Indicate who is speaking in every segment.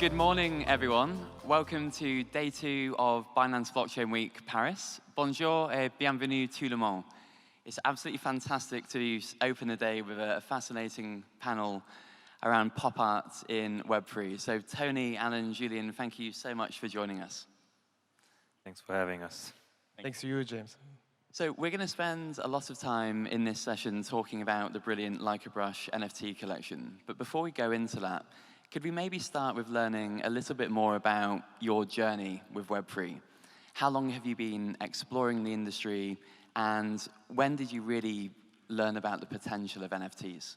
Speaker 1: Good morning, everyone. Welcome to day 2 of Binance Blockchain Week Paris. Bonjour et bienvenue tout le monde. It's absolutely fantastic to open the day with a fascinating panel around pop art in Web3. So Tony, Alan, Julian, thank you so much for joining us.
Speaker 2: Thanks for having us.
Speaker 3: Thanks to you, James.
Speaker 1: So we're going to spend a lot of time in this session talking about the brilliant Like a Brush NFT collection. But before we go into that, could we maybe start with learning a little bit more about your journey with Web3? How long have you been exploring the industry, and when did you really learn about the potential of NFTs?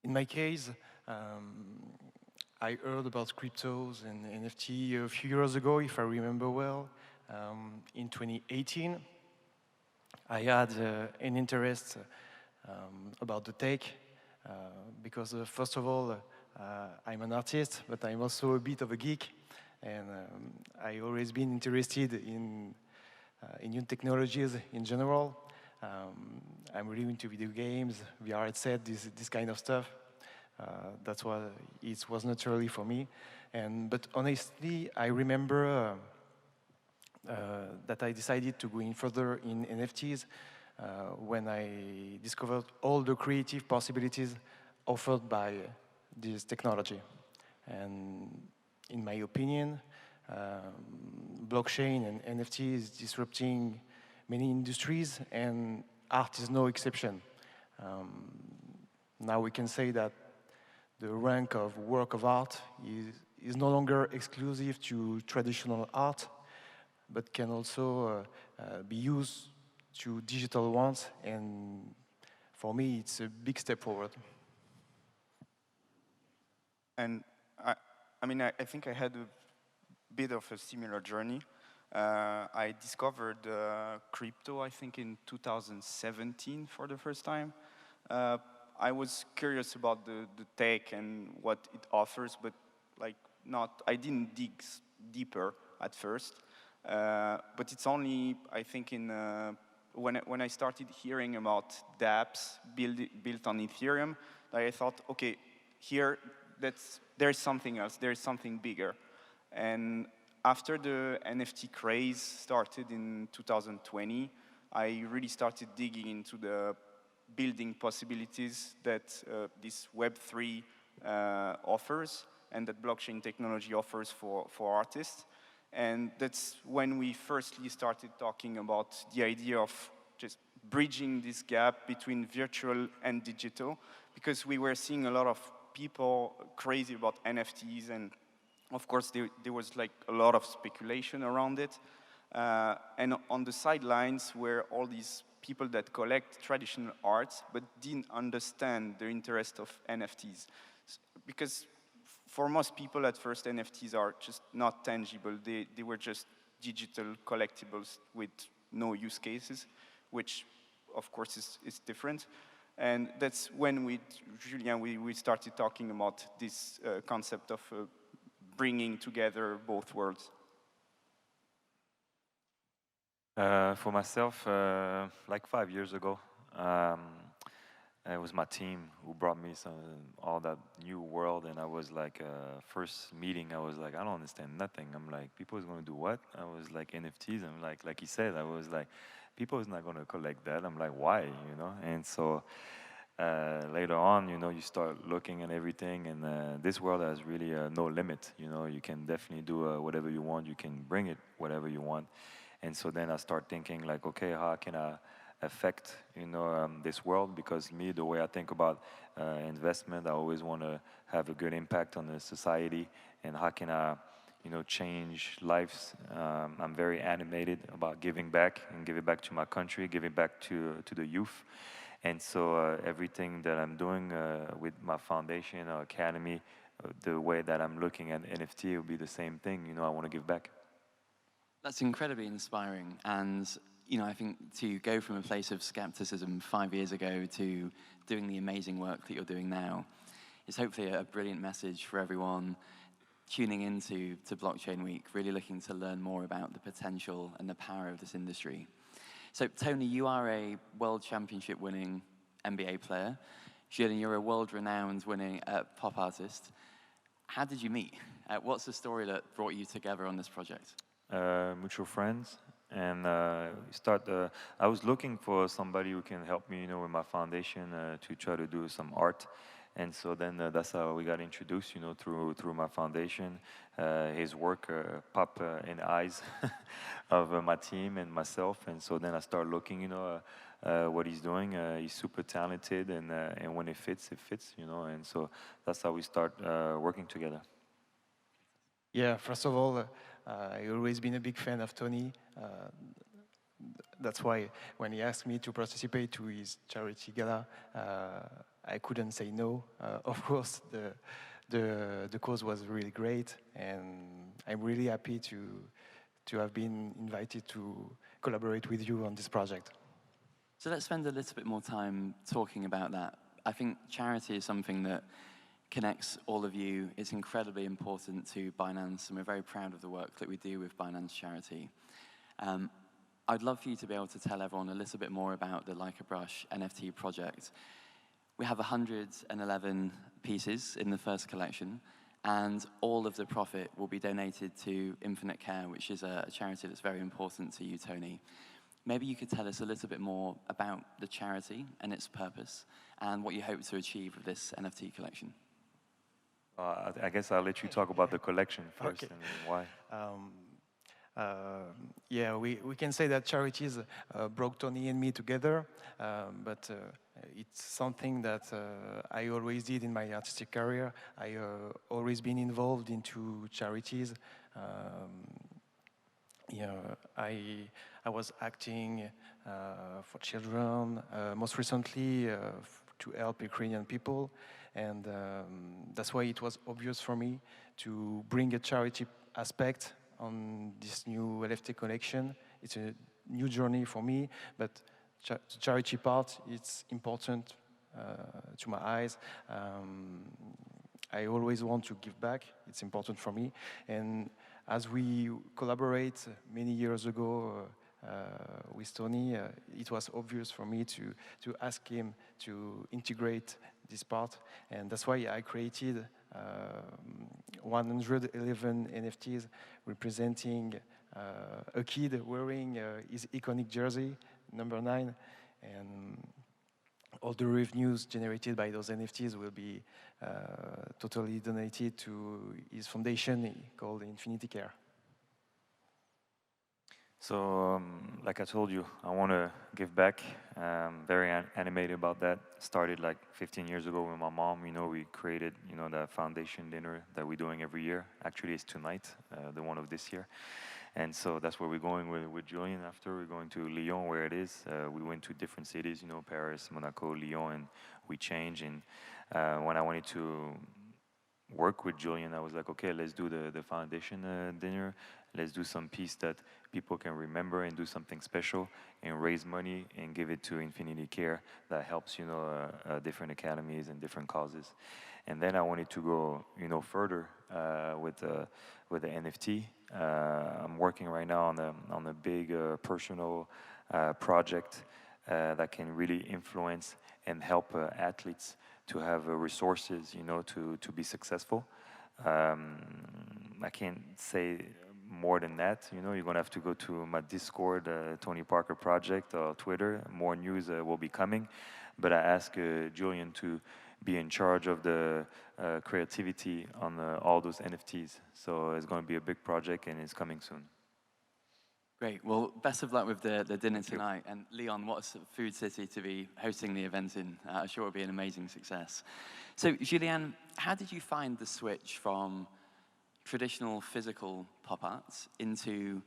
Speaker 3: In my case, I heard about cryptos and NFT a few years ago, if I remember well. In 2018, I had an interest about the tech because, first of all, I'm an artist, but I'm also a bit of a geek, and I've always been interested in new technologies in general. I'm really into video games, VR headset, this kind of stuff. That's why it was naturally for me. But honestly, I remember that I decided to go in further in NFTs when I discovered all the creative possibilities offered by this technology. And in my opinion, blockchain and NFT is disrupting many industries, and art is no exception. Now we can say that the rank of work of art is no longer exclusive to traditional art, but can also be used to digital ones, and for me it's a big step forward.
Speaker 4: And I think I had a bit of a similar journey. I discovered crypto, I think, in 2017 for the first time. I was curious about the tech and what it offers, but I didn't dig deeper at first. But it's only, I think, when I started hearing about dApps built on Ethereum, that I thought, okay, here there's something else, there's something bigger. And after the NFT craze started in 2020, I really started digging into the building possibilities that this Web3 offers and that blockchain technology offers for artists. And that's when we firstly started talking about the idea of just bridging this gap between virtual and digital, because we were seeing a lot of people crazy about NFTs, and of course there was a lot of speculation around it. And on the sidelines were all these people that collect traditional arts but didn't understand the interest of NFTs. Because for most people at first, NFTs are just not tangible. They were just digital collectibles with no use cases, which of course is different. And that's when we started talking about this concept of bringing together both worlds.
Speaker 2: For myself, 5 years ago, it was my team who brought me all that new world, and I was first meeting, I was like, I don't understand nothing. I'm like, people is going to do what? I was like, NFTs. I'm like he said, I was like, people is not going to collect that. I'm like, why? And so later on, you start looking at everything, and this world has really no limit. You can definitely do whatever you want. You can bring it whatever you want. And so then I start thinking okay, how can I affect this world? Because me, the way I think about investment, I always want to have a good impact on the society, and how can I change lives. I'm very animated about giving back, and giving back to my country, giving back to the youth. And so everything that I'm doing with my foundation or academy, the way that I'm looking at NFT will be the same thing. I want to give back.
Speaker 1: That's incredibly inspiring, and I think to go from a place of skepticism 5 years ago to doing the amazing work that you're doing now is hopefully a brilliant message for everyone tuning into Blockchain Week, really looking to learn more about the potential and the power of this industry. So Tony, you are a World Championship winning NBA player. Julian, you're a world-renowned winning pop artist. how did you meet? What's the story that brought you together on this project?
Speaker 2: Mutual friends, and I was looking for somebody who can help me, with my foundation to try to do some art, and so then that's how we got introduced, through my foundation. His work popped in the eyes of my team and myself, and so then I started looking, what he's doing. He's super talented, and when it fits, and so that's how we start working together.
Speaker 3: Yeah, first of all, I've always been a big fan of Tony. That's why when he asked me to participate to his charity gala, I couldn't say no. Of course, the cause was really great, and I'm really happy to have been invited to collaborate with you on this project.
Speaker 1: So let's spend a little bit more time talking about that. I think charity is something that connects all of you. It's incredibly important to Binance, and we're very proud of the work that we do with Binance Charity. I'd love for you to be able to tell everyone a little bit more about the Like a Brush NFT project. We have 111 pieces in the first collection, and all of the profit will be donated to Infinite Care, which is a charity that's very important to you, Tony. Maybe you could tell us a little bit more about the charity and its purpose, and what you hope to achieve with this NFT collection.
Speaker 2: I guess I'll let you talk about the collection first,
Speaker 3: Okay.
Speaker 2: and why.
Speaker 3: Yeah, we can say that charities brought Tony and me together, but it's something that I always did in my artistic career. I always been involved into charities. Yeah, I was acting for children, most recently to help Ukrainian people, and that's why it was obvious for me to bring a charity aspect on this new NFT collection. It's a new journey for me, but the charity part, it's important to my eyes. I always want to give back. It's important for me. And as we collaborate many years ago with Tony, it was obvious for me to ask him to integrate this part. And that's why I created 111 NFTs representing a kid wearing his iconic jersey, number 9. And all the revenues generated by those NFTs will be totally donated to his foundation called Infinity Care.
Speaker 2: So, like I told you, I want to give back. Very animated about that. Started like 15 years ago with my mom. We created, that foundation dinner that we're doing every year. Actually, it's tonight, the one of this year. And so that's where we're going with Julian after. We're going to Lyon, where it is. We went to different cities, Paris, Monaco, Lyon, and we changed. And when I wanted to work with Julian, I was like, okay, let's do the foundation dinner. Let's do some piece that people can remember and do something special and raise money and give it to Infinity Care that helps, different academies and different causes. And then I wanted to go, further with the NFT. I'm working right now on a big personal project that can really influence and help athletes to have resources, to be successful. I can't say more than that. You're gonna have to go to my Discord, Tony Parker Project, or Twitter. More news will be coming. But I asked Julian to be in charge of the creativity on all those NFTs. So it's going to be a big project, and it's coming soon.
Speaker 1: Great. Well, best of luck with the dinner tonight. And Lyon, what a food city to be hosting the event in. I'm sure it'll be an amazing success. So, Julien, how did you find the switch from traditional physical pop arts into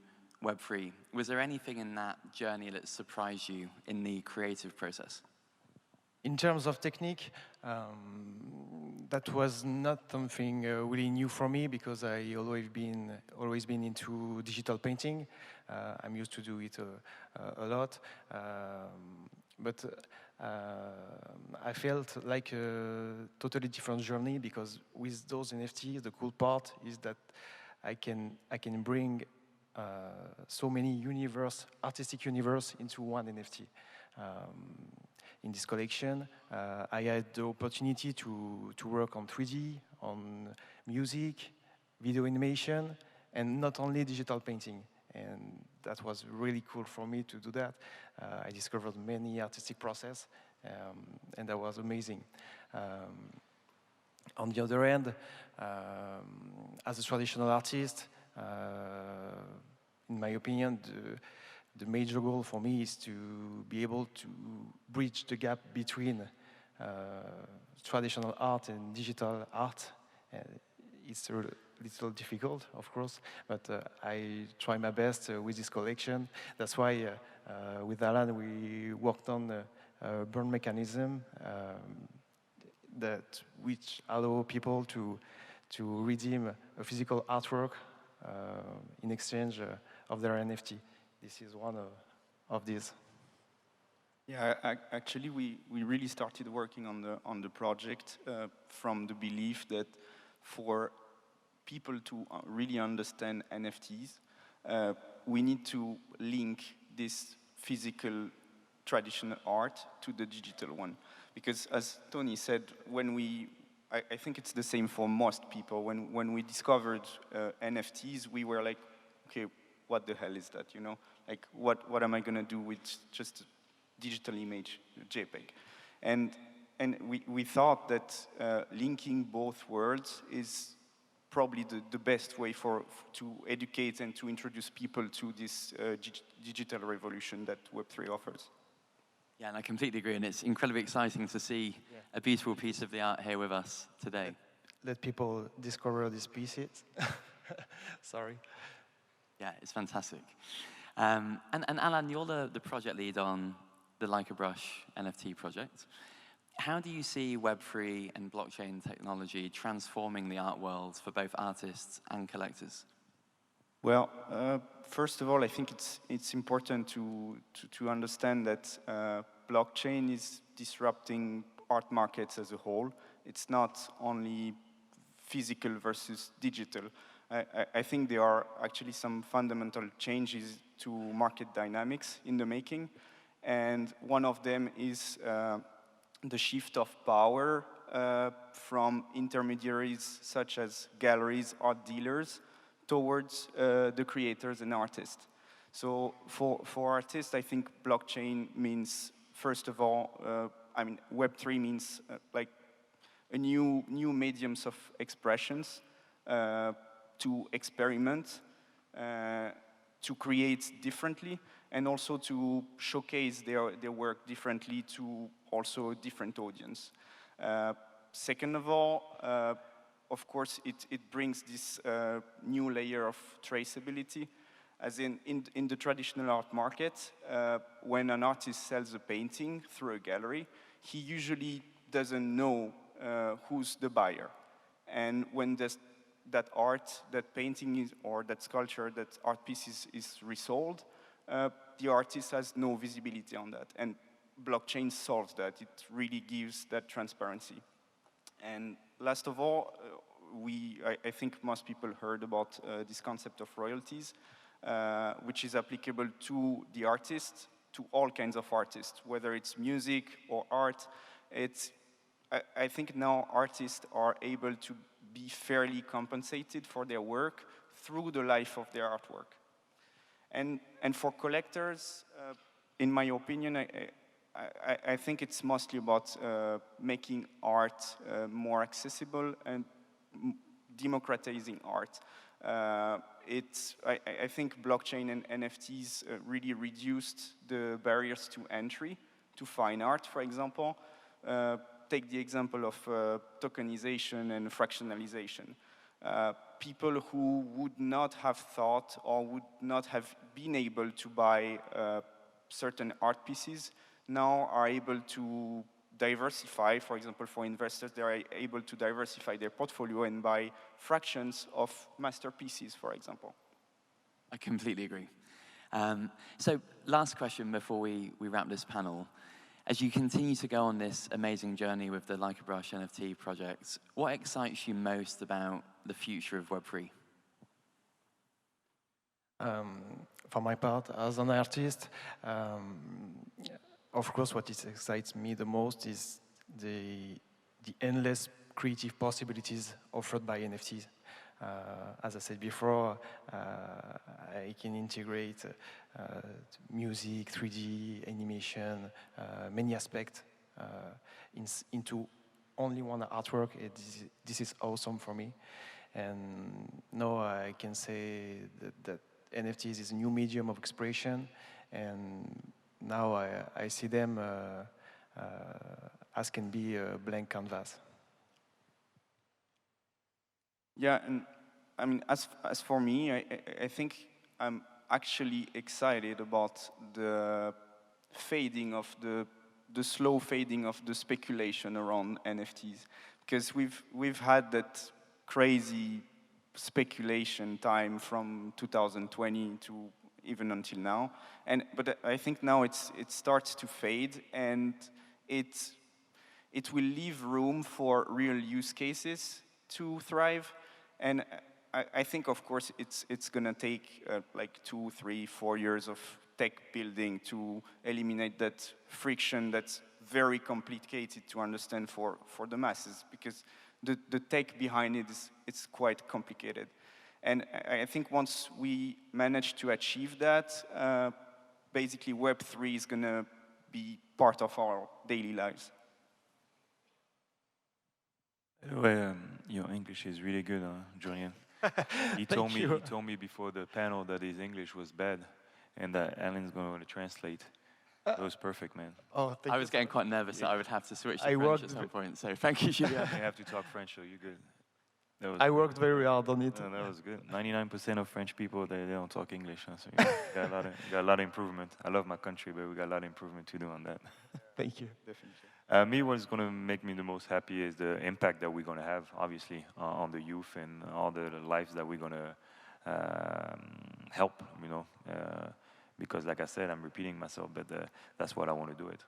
Speaker 1: Web3? Was there anything in that journey that surprised you in the creative process?
Speaker 3: In terms of technique, that was not something really new for me because I always been into digital painting. I'm used to do it a lot, but I felt like a totally different journey because with those NFTs, the cool part is that I can bring so many artistic universe into one NFT. In this collection, I had the opportunity to work on 3D, on music, video animation, and not only digital painting. And that was really cool for me to do that. I discovered many artistic process, and that was amazing. On the other hand, as a traditional artist, in my opinion, the major goal for me is to be able to bridge the gap between traditional art and digital art. It's a little difficult, of course, but I try my best with this collection. That's why with Alan we worked on a burn mechanism which allow people to redeem a physical artwork in exchange of their NFT. This is one of these.
Speaker 4: Yeah, actually, we really started working on the project from the belief that for people to really understand NFTs, we need to link this physical traditional art to the digital one. Because as Tony said, I think it's the same for most people, when we discovered NFTs, we were like, okay, what the hell is that, you know? Like, what am I gonna do with just a digital image, JPEG? And we thought that linking both worlds is probably the best way to educate and to introduce people to this digital revolution that Web3 offers.
Speaker 1: Yeah, and I completely agree, and it's incredibly exciting to see a beautiful piece of the art here with us today.
Speaker 3: Let people discover these pieces. Sorry.
Speaker 1: Yeah, it's fantastic. And Alan, you're the project lead on the Like a Brush NFT project. How do you see Web3 and blockchain technology transforming the art world for both artists and collectors?
Speaker 4: Well, first of all, I think it's important to understand that blockchain is disrupting art markets as a whole. It's not only physical versus digital. I think there are actually some fundamental changes to market dynamics in the making, and one of them is the shift of power from intermediaries such as galleries, art dealers, towards the creators and artists. So for artists, I think blockchain means, first of all, Web3 means like a new mediums of expressions to experiment, to create differently, and also to showcase their work differently to also a different audience. Second of all, of course, it brings this new layer of traceability, as in the traditional art market, when an artist sells a painting through a gallery, he usually doesn't know who's the buyer. And when that art, that painting or that sculpture, that art piece is resold, the artist has no visibility on that. And blockchain solves that. It really gives that transparency. And last of all, I think most people heard about this concept of royalties, which is applicable to the artist, to all kinds of artists, whether it's music or art. I think now artists are able to be fairly compensated for their work through the life of their artwork. And for collectors, in my opinion, I think it's mostly about making art more accessible and democratizing art. I think blockchain and NFTs really reduced the barriers to entry to fine art, for example. Take the example of tokenization and fractionalization. People who would not have thought or would not have been able to buy certain art pieces now are able to diversify. For example, for investors, they are able to diversify their portfolio and buy fractions of masterpieces, for example.
Speaker 1: I completely agree. So last question before we wrap this panel. As you continue to go on this amazing journey with the Like a Brush NFT project, what excites you most about the future of Web3?
Speaker 3: For my part, as an artist, of course, what excites me the most is the endless creative possibilities offered by NFTs. As I said before, I can integrate music, 3D, animation, many aspects into only one artwork. This is awesome for me. And now I can say that NFTs is a new medium of expression, and now I see them as can be a blank canvas.
Speaker 4: Yeah, and I mean, as for me, I think I'm actually excited about the fading of the slow fading of the speculation around NFTs, because we've had that crazy speculation time from 2020 to even until now, but I think now it starts to fade, and it will leave room for real use cases to thrive. And I think, of course, it's going to take like 2, 3, 4 years of tech building to eliminate that friction that's very complicated to understand for the masses, because the tech behind it it's quite complicated. And I think once we manage to achieve that, basically Web3 is going to be part of our daily lives.
Speaker 2: Anyway, your English is really good, Julian. He told me before the panel that his English was bad, and that Alan's going to translate. It was perfect, man.
Speaker 3: Oh,
Speaker 1: I was getting quite nervous that I would have to switch to French at some point, so thank you, Julien.
Speaker 2: You have to talk French, so you're good.
Speaker 3: I worked very hard on it.
Speaker 2: No, that was good. 99% of French people, they don't talk English, huh? So you got a lot of improvement. I love my country, but we got a lot of improvement to do on that.
Speaker 3: Thank you.
Speaker 4: Definitely.
Speaker 2: Me, what's going to make me the most happy is the impact that we're going to have, obviously, on the youth and all the lives that we're going to help, you know. Because, like I said, I'm repeating myself, but that's what I want to do it.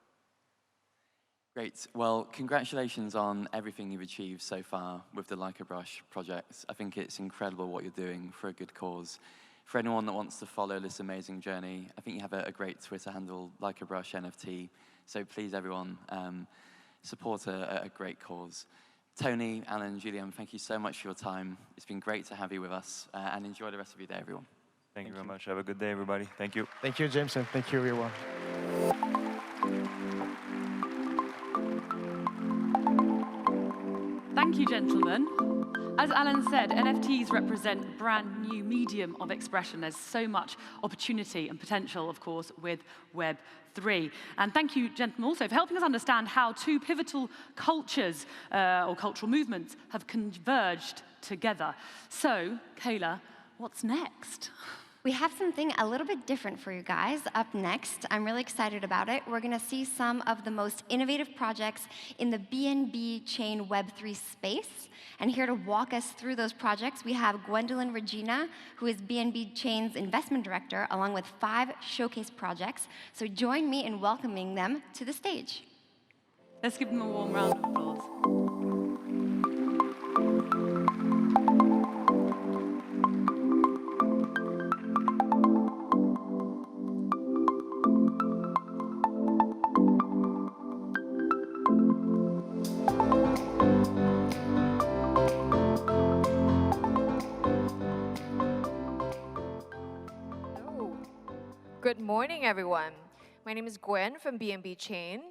Speaker 1: Great. Well, congratulations on everything you've achieved so far with the Like a Brush project. I think it's incredible what you're doing for a good cause. For anyone that wants to follow this amazing journey, I think you have a great Twitter handle, Like a Brush NFT. So please, everyone, support a great cause. Tony, Alan, Julien, thank you so much for your time. It's been great to have you with us, and enjoy the rest of your day, everyone.
Speaker 2: Thank you very much. Have a good day, everybody. Thank you.
Speaker 3: Thank you, James, and thank you, everyone.
Speaker 5: Thank you, gentlemen. As Alan said, NFTs represent a brand new medium of expression. There's so much opportunity and potential, of course, with Web3. And thank you, gentlemen, also for helping us understand how two pivotal cultures or cultural movements have converged together. So, Kayla, what's next?
Speaker 6: We have something a little bit different for you guys up next. I'm really excited about it. We're going to see some of the most innovative projects in the BNB chain Web3 space. And here to walk us through those projects, we have Gwendolyn Regina, who is BNB chain's investment director, along with 5 showcase projects. So join me in welcoming them to the stage.
Speaker 5: Let's give them a warm round of applause.
Speaker 7: Good morning, everyone. My name is Gwen from BNB Chain,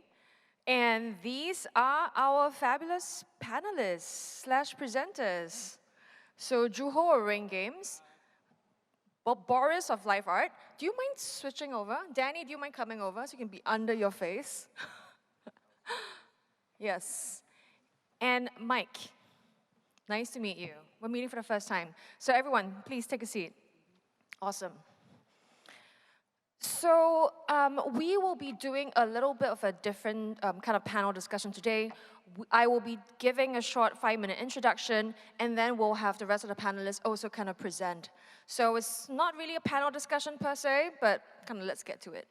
Speaker 7: and these are our fabulous panelists / presenters. So Juho of Rain Games, Boris of Life Art. Do you mind switching over? Danny, do you mind coming over so you can be under your face? Yes. And Mike, nice to meet you. We're meeting for the first time. So everyone, please take a seat. Awesome. So we will be doing a little bit of a different kind of panel discussion today. I will be giving a short 5-minute introduction, and then we'll have the rest of the panelists also kind of present. So it's not really a panel discussion per se, but kind of let's get to it.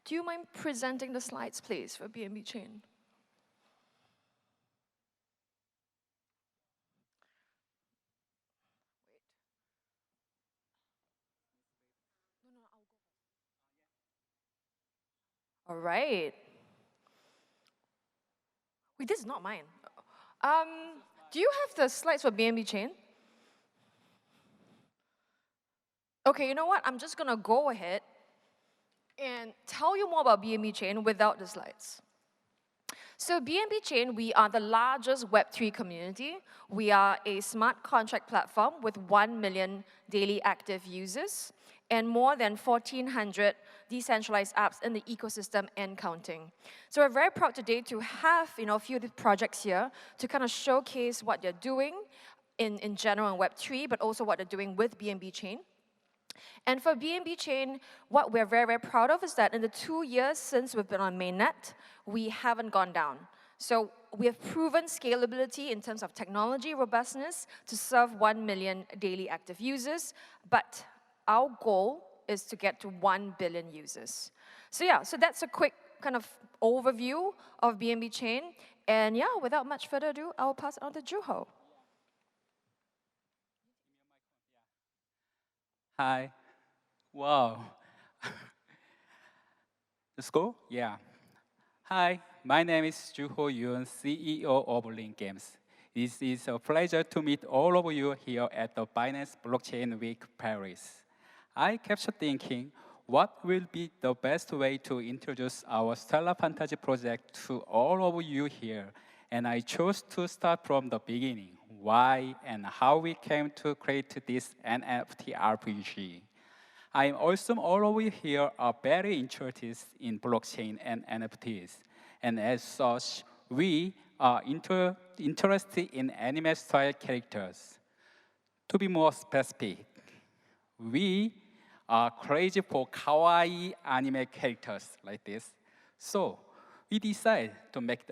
Speaker 7: Do you mind presenting the slides, please, for BNB Chain? All right. Wait, this is not mine. Do you have the slides for BNB Chain? Okay, you know what? I'm just going to go ahead and tell you more about BNB Chain without the slides. So BNB Chain, we are the largest Web3 community. We are a smart contract platform with 1 million daily active users and more than 1,400 decentralized apps in the ecosystem and counting. So we're very proud today to have a few of the projects here to kind of showcase what they're doing in general in Web3, but also what they're doing with BNB Chain. And for BNB Chain, what we're very, very proud of is that in the 2 years since we've been on mainnet, we haven't gone down. So we have proven scalability in terms of technology robustness to serve 1 million daily active users, but our goal is to get to 1 billion users. So yeah, so that's a quick kind of overview of BNB Chain. And yeah, without much further ado, I'll pass it on to Juho.
Speaker 8: Hi. Wow. Let's go? Yeah. Hi, my name is Juho Yoon, CEO of Link Games. It is a pleasure to meet all of you here at the Binance Blockchain Week Paris. I kept thinking, what will be the best way to introduce our Stellar Fantasy project to all of you here? And I chose to start from the beginning, why and how we came to create this NFT RPG. I'm also all of you here are very interested in blockchain and NFTs. And as such, we are interested in anime-style characters. To be more specific, we are crazy for kawaii anime characters like this. So we decided to make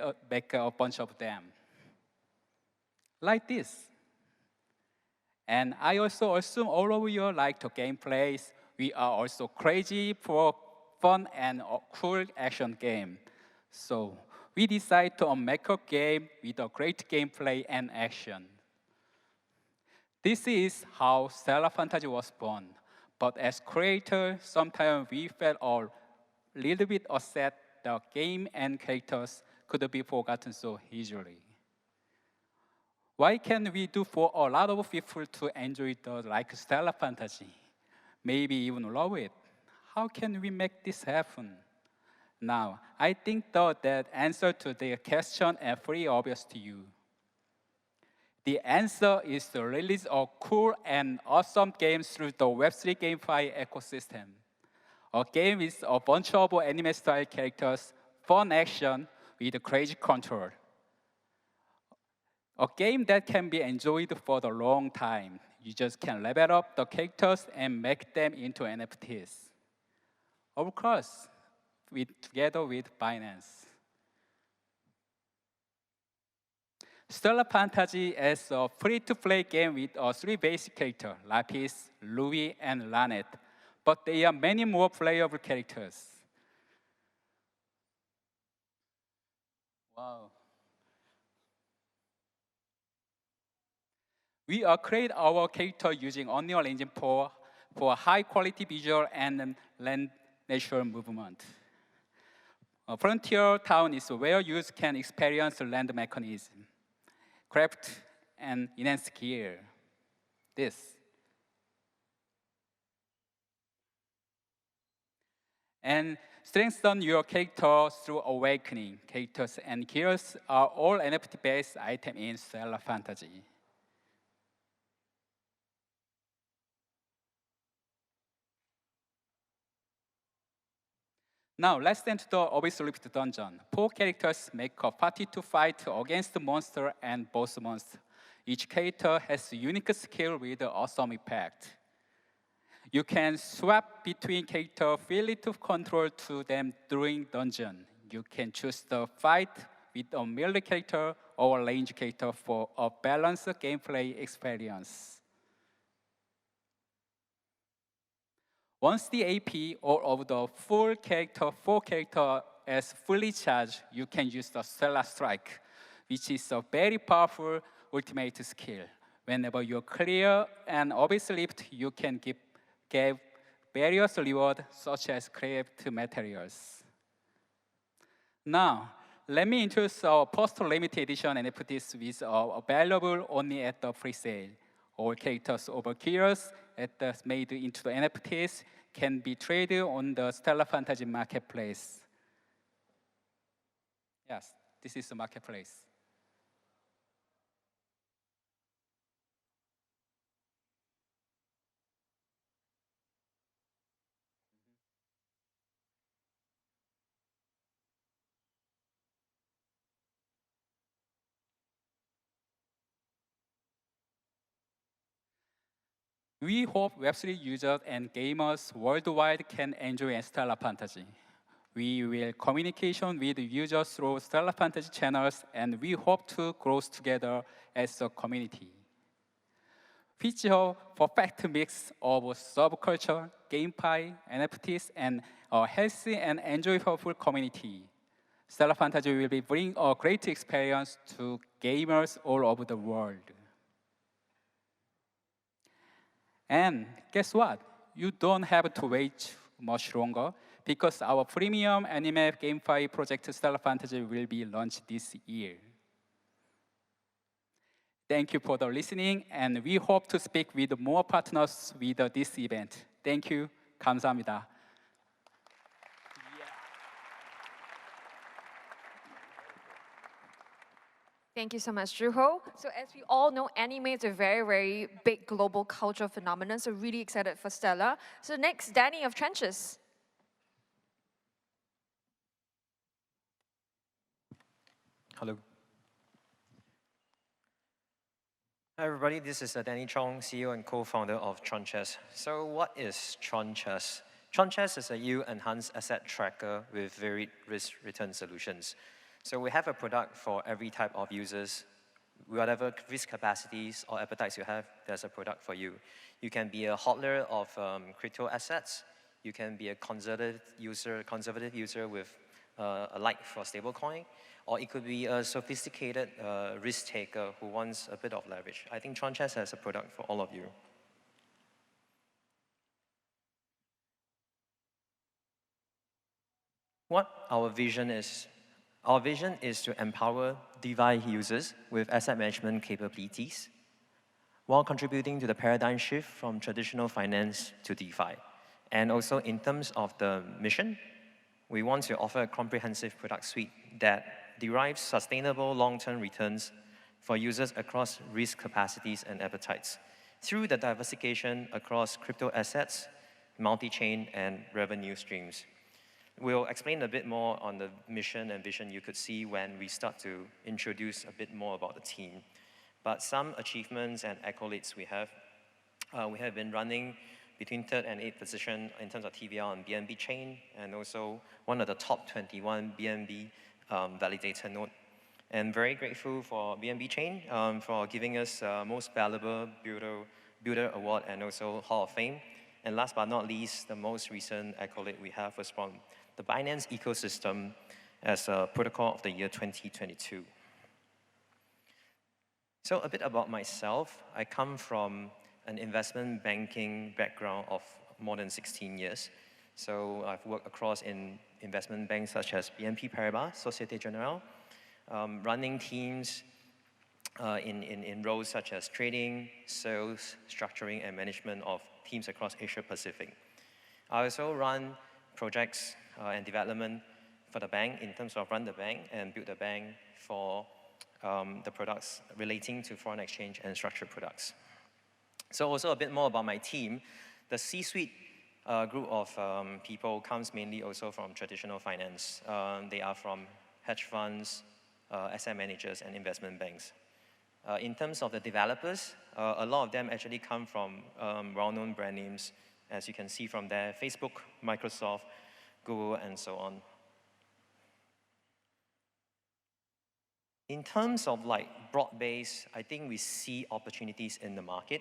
Speaker 8: a bunch of them. Like this. And I also assume all of you like the gameplays. We are also crazy for fun and cool action game. So we decided to make a game with a great gameplay and action. This is how Stellar Fantasy was born. But as creators, sometimes we felt a little bit upset the game and characters could be forgotten so easily. What can we do for a lot of people to enjoy the like Stellar Fantasy? Maybe even love it. How can we make this happen? Now, I think that answer to the question is pretty obvious to you. The answer is to release a cool and awesome game through the Web3 GameFi ecosystem. A game with a bunch of anime-style characters, fun action with crazy control. A game that can be enjoyed for the long time. You just can level up the characters and make them into NFTs. Of course, together with Binance. Stellar Fantasy is a free-to-play game with 3 basic characters, Lapis, Louis, and Lanet. But there are many more playable characters. Wow. We create our character using Unreal Engine for high-quality visual and land natural movement. A frontier town is where users can experience land mechanism, craft, and enhance gear. This. And strengthen your character through awakening. Characters and gears are all NFT-based items in Stellar Fantasy. Now, let's enter the Abyss Rift dungeon. 4 characters make a party to fight against the monster and boss monster. Each character has a unique skill with an awesome effect. You can swap between characters freely to control to them during dungeon. You can choose the fight with a melee character or a range character for a balanced gameplay experience. Once the AP or of the full character, 4 character is fully charged, you can use the Stellar Strike, which is a very powerful ultimate skill. Whenever you clear an Abyss Rift, you can give various rewards such as craft materials. Now, let me introduce our post-limited edition NFTs with available only at the pre-sale. All characters over keywords made into the NFTs can be traded on the Stellar Fantasy marketplace. Yes, this is the marketplace. We hope Web3 users and gamers worldwide can enjoy Stellar Fantasy. We will communication with users through Stellar Fantasy channels, and we hope to grow together as a community. Feature perfect mix of subculture, gameplay, NFTs, and a healthy and enjoyable community. Stellar Fantasy will be bring a great experience to gamers all over the world. And guess what? You don't have to wait much longer because our premium anime GameFi project Stellar Fantasy will be launched this year. Thank you for the listening, and we hope to speak with more partners with this event. Thank you. 감사합니다.
Speaker 7: Thank you so much, Juho. So as we all know, anime is a very, very big global cultural phenomenon, so really excited for Stella. So next, Danny of Trenches.
Speaker 9: Hello. Hi everybody, this is Danny Chong, CEO and co-founder of Tronchess. So what is Tronchess? Tronchess is a yield-enhanced asset tracker with varied risk-return solutions. So we have a product for every type of users. Whatever risk capacities or appetites you have, there's a product for you. You can be a hodler of crypto assets. You can be a conservative user with a like for stablecoin. Or it could be a sophisticated risk taker who wants a bit of leverage. I think Tronchess has a product for all of you. What our vision is? Our vision is to empower DeFi users with asset management capabilities while contributing to the paradigm shift from traditional finance to DeFi. And also in terms of the mission, we want to offer a comprehensive product suite that derives sustainable long-term returns for users across risk capacities and appetites through the diversification across crypto assets, multi-chain, and revenue streams. We'll explain a bit more on the mission and vision you could see when we start to introduce a bit more about the team. But some achievements and accolades we have been running between 3rd and 8th position in terms of TVL on BNB chain, and also one of the top 21 BNB validator node. And very grateful for BNB chain for giving us Most Valuable Builder Award and also Hall of Fame. And last but not least, the most recent accolade we have was from the Binance ecosystem as a Protocol of the Year 2022. So a bit about myself. I come from an investment banking background of more than 16 years. So I've worked across in investment banks such as BNP Paribas, Societe Generale, running teams in roles such as trading, sales, structuring, and management of teams across Asia Pacific. I also run projects and development for the bank in terms of run the bank and build the bank for the products relating to foreign exchange and structured products. So also a bit more about my team. The C-suite group of people comes mainly also from traditional finance. They are from hedge funds, asset managers, and investment banks. In terms of the developers, a lot of them actually come from well-known brand names, as you can see from there, Facebook, Microsoft, Google, and so on. In terms of like broad-based, I think we see opportunities in the market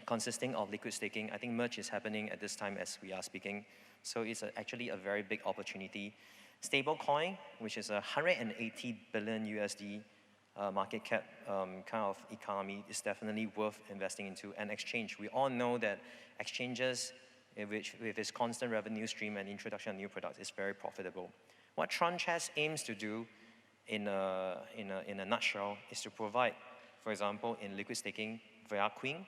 Speaker 9: consisting of liquid staking. I think merge is happening at this time as we are speaking. So it's actually a very big opportunity. Stablecoin, which is a 180 billion USD market cap kind of economy, is definitely worth investing into. And exchange, we all know that exchanges, with its constant revenue stream and introduction of new products, is very profitable. What Tronchess aims to do in a nutshell is to provide, for example, in liquid staking via Queen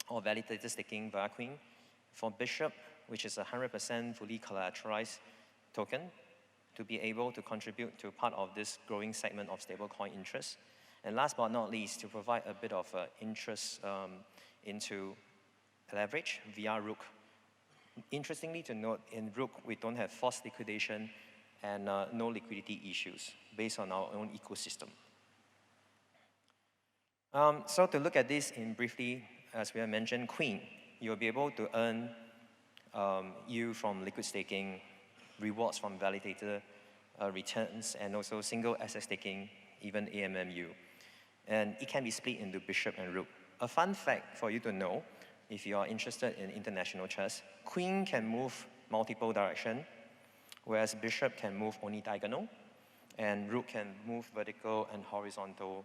Speaker 9: or validated staking via Queen, for Bishop, which is a 100% fully collateralized token, to be able to contribute to part of this growing segment of stablecoin interest. And last but not least, to provide a bit of interest into leverage via Rook. Interestingly to note, in Rook, we don't have forced liquidation and no liquidity issues based on our own ecosystem. So to look at this in briefly, as we have mentioned, Queen, you'll be able to earn yield from liquid staking, rewards from validator returns, and also single asset staking, even AMMU. And it can be split into Bishop and Rook. A fun fact for you to know, if you are interested in international chess, Queen can move multiple direction, whereas Bishop can move only diagonal, and Rook can move vertical and horizontal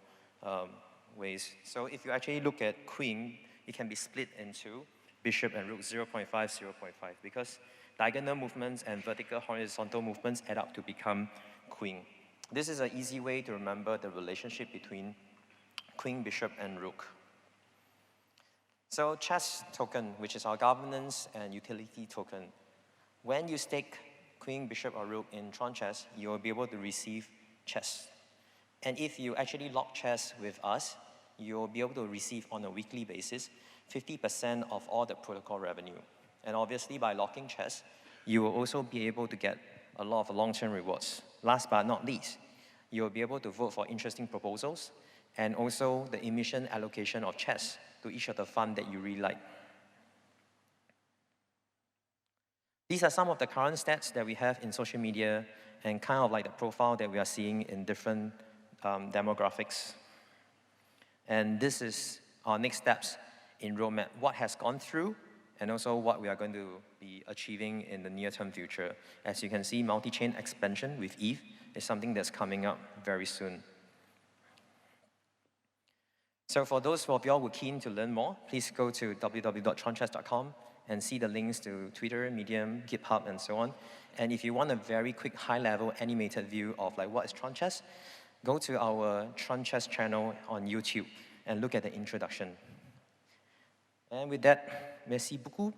Speaker 9: ways. So if you actually look at Queen, it can be split into Bishop and Rook 0.5, 0.5, because diagonal movements and vertical horizontal movements add up to become Queen. This is an easy way to remember the relationship between Queen, Bishop, and Rook. So chess token, which is our governance and utility token. When you stake Queen, Bishop, or Rook in Tron Chess, you will be able to receive chess. And if you actually lock chess with us, you'll be able to receive on a weekly basis 50% of all the protocol revenue. And obviously, by locking chess, you will also be able to get a lot of long-term rewards. Last but not least, you'll be able to vote for interesting proposals and also the emission allocation of chess to each of the fund that you really like. These are some of the current stats that we have in social media and kind of like the profile that we are seeing in different demographics. And this is our next steps in roadmap, what has gone through, and also what we are going to be achieving in the near-term future. As you can see, multi-chain expansion with ETH is something that's coming up very soon. So for those of y'all who are keen to learn more, please go to www.tronchess.com and see the links to Twitter, Medium, GitHub, and so on. And if you want a very quick, high-level animated view of like what is Tron Chess, go to our Tron Chess channel on YouTube and look at the introduction. And with that, merci beaucoup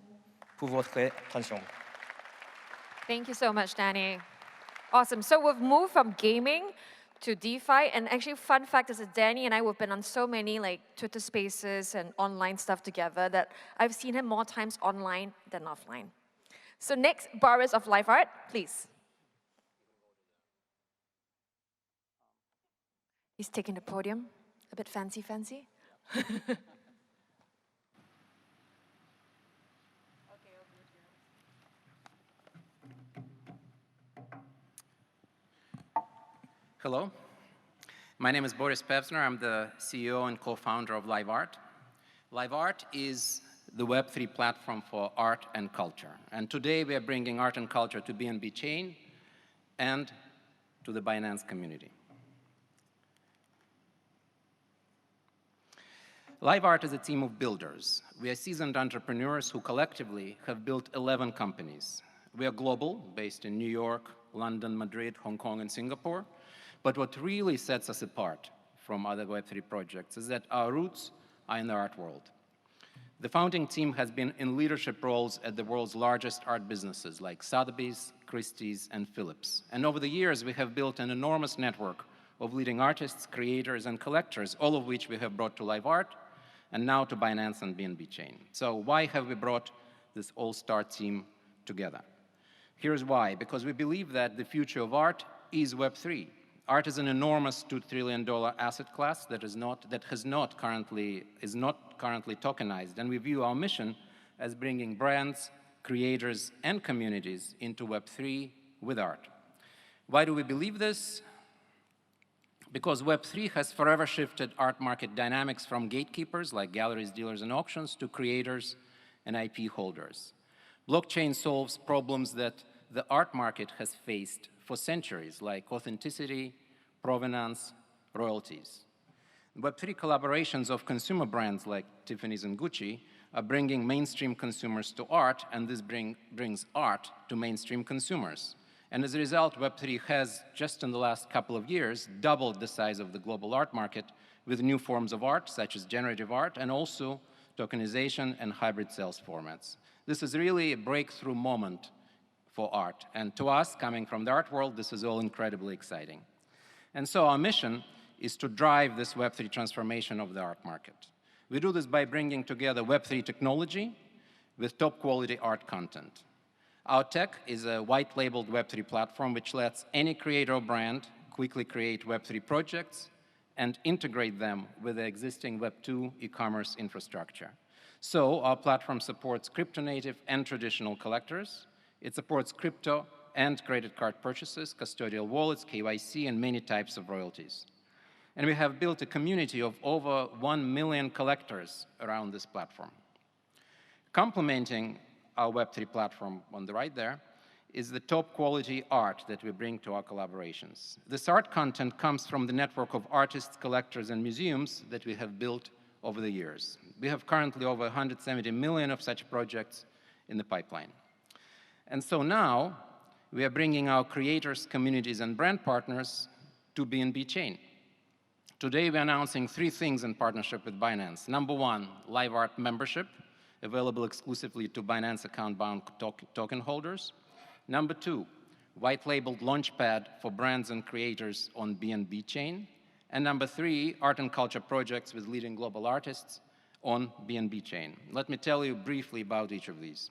Speaker 9: pour votre attention.
Speaker 7: Thank you so much, Danny. Awesome. So we've moved from gaming to DeFi, and actually, fun fact is that Danny and I have been on so many like Twitter Spaces and online stuff together that I've seen him more times online than offline. So next, Boris of Live Art, please. He's taking the podium, a bit fancy.
Speaker 10: Hello, my name is Boris Pevsner. I'm the CEO and co-founder of Live Art. Live Art is the Web3 platform for art and culture. And today we are bringing art and culture to BNB Chain and to the Binance community. Live Art is a team of builders. We are seasoned entrepreneurs who collectively have built 11 companies. We are global, based in New York, London, Madrid, Hong Kong, and Singapore. But what really sets us apart from other Web3 projects is that our roots are in the art world. The founding team has been in leadership roles at the world's largest art businesses like Sotheby's, Christie's, and Phillips. And over the years, we have built an enormous network of leading artists, creators, and collectors, all of which we have brought to Live Art, and now to Binance and BNB Chain. So why have we brought this all-star team together? Here's why. Because we believe that the future of art is Web3. Art is an enormous $2 trillion asset class that is not currently tokenized, and we view our mission as bringing brands, creators, and communities into Web3 with art. Why do we believe this? Because Web3 has forever shifted art market dynamics from gatekeepers like galleries, dealers, and auctions to creators and IP holders. Blockchain solves problems that the art market has faced for centuries, like authenticity, provenance, royalties. Web3 collaborations of consumer brands like Tiffany's and Gucci are bringing mainstream consumers to art, and this brings art to mainstream consumers. And as a result, Web3 has, just in the last couple of years, doubled the size of the global art market with new forms of art, such as generative art, and also tokenization and hybrid sales formats. This is really a breakthrough moment for art. And to us, coming from the art world, this is all incredibly exciting. And so our mission is to drive this Web3 transformation of the art market. We do this by bringing together Web3 technology with top-quality art content. Our tech is a white-labeled Web3 platform which lets any creator or brand quickly create Web3 projects and integrate them with the existing Web2 e-commerce infrastructure. So our platform supports crypto-native and traditional collectors. It supports crypto and credit card purchases, custodial wallets, KYC, and many types of royalties. And we have built a community of over 1 million collectors around this platform. Complementing our Web3 platform on the right there is the top quality art that we bring to our collaborations. This art content comes from the network of artists, collectors, and museums that we have built over the years. We have currently over 170 million of such projects in the pipeline. And so now we are bringing our creators, communities, and brand partners to BNB Chain. Today we're announcing 3 things in partnership with Binance. Number 1, live art membership, available exclusively to Binance account-bound token holders. Number 2, white-labeled launchpad for brands and creators on BNB Chain. And number 3, art and culture projects with leading global artists on BNB Chain. Let me tell you briefly about each of these.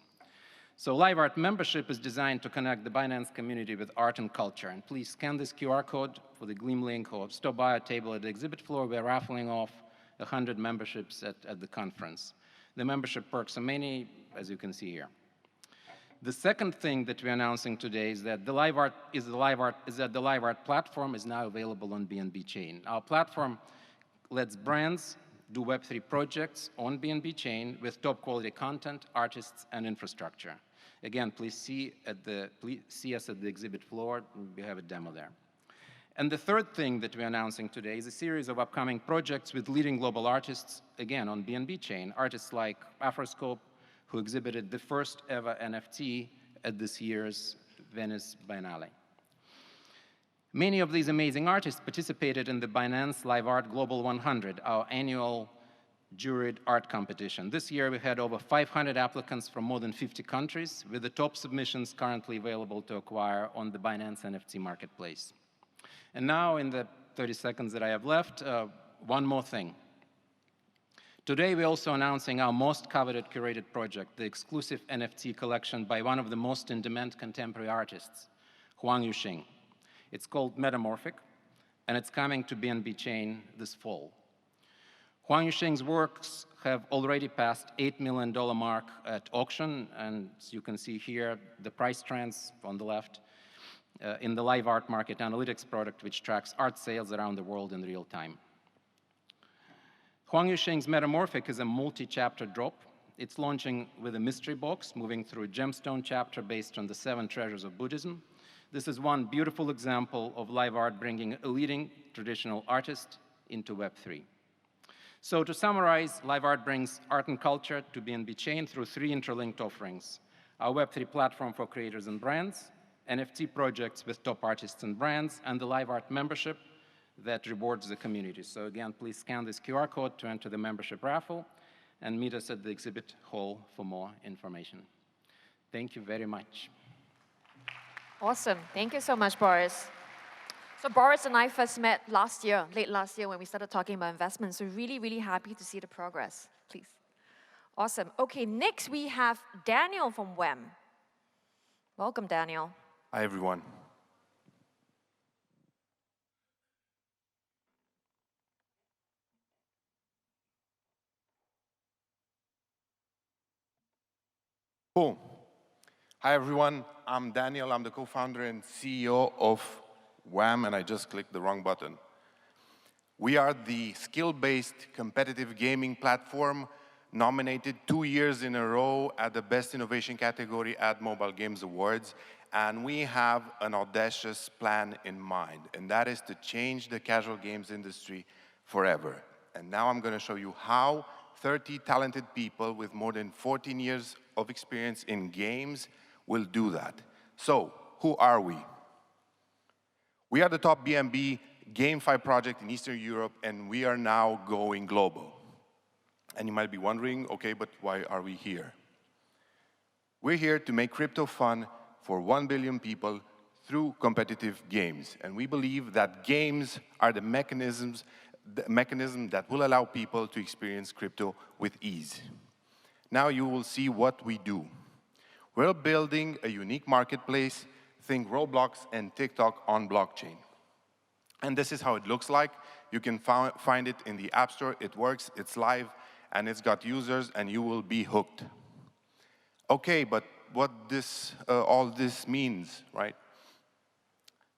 Speaker 10: So live art membership is designed to connect the Binance community with art and culture. And please scan this QR code for the Gleam link or stop by our table at the exhibit floor. We're raffling off 100 memberships at the conference. The membership perks are many, as you can see here. The second thing that we're announcing today is that the live art platform is now available on BNB Chain. Our platform lets brands do Web3 projects on BNB Chain with top quality content, artists, and infrastructure. Again, please see us at the exhibit floor. We have a demo there. And the third thing that we're announcing today is a series of upcoming projects with leading global artists, again, on BNB Chain. Artists like Afroscope, who exhibited the first ever NFT at this year's Venice Biennale. Many of these amazing artists participated in the Binance Live Art Global 100, our annual juried art competition. This year we had over 500 applicants from more than 50 countries, with the top submissions currently available to acquire on the Binance NFT marketplace. And now, in the 30 seconds that I have left, one more thing. Today, we're also announcing our most coveted curated project, the exclusive NFT collection by one of the most in-demand contemporary artists, Huang Yuxing. It's called Metamorphic, and it's coming to BNB Chain this fall. Huang Yuxing's works have already passed $8 million mark at auction, and as you can see here, the price trends on the left in the live art market analytics product, which tracks art sales around the world in real time. Huang Yuxing's Metamorphic is a multi-chapter drop. It's launching with a mystery box, moving through a gemstone chapter based on the 7 treasures of Buddhism. This is one beautiful example of live art bringing a leading traditional artist into Web3. So to summarize, live art brings art and culture to BNB Chain through 3 interlinked offerings: our Web3 platform for creators and brands, NFT projects with top artists and brands, and the live art membership that rewards the community. So again, please scan this QR code to enter the membership raffle and meet us at the exhibit hall for more information. Thank you very much.
Speaker 7: Awesome. Thank you so much, Boris. So Boris and I first met last year, late last year, when we started talking about investments. So really, really happy to see the progress. Please. Awesome. Okay, next we have Daniel from WEM. Welcome, Daniel.
Speaker 11: Hi, everyone. Cool. Hi, everyone. I'm Daniel. I'm the co-founder and CEO of WAM, and I just clicked the wrong button. We are the skill-based competitive gaming platform nominated 2 years in a row at the Best Innovation category at Mobile Games Awards, and we have an audacious plan in mind, and that is to change the casual games industry forever. And now I'm going to show you how 30 talented people with more than 14 years of experience in games will do that. So, who are we? We are the top BNB GameFi project in Eastern Europe, and we are now going global. And you might be wondering, okay, but why are we here? We're here to make crypto fun for 1 billion people through competitive games. And we believe that games are the mechanism that will allow people to experience crypto with ease. Now you will see what we do. We're building a unique marketplace, think Roblox and TikTok on blockchain. And this is how it looks like. You can find it in the App Store. It works, it's live, and it's got users, and you will be hooked. Okay, but what all this means, right?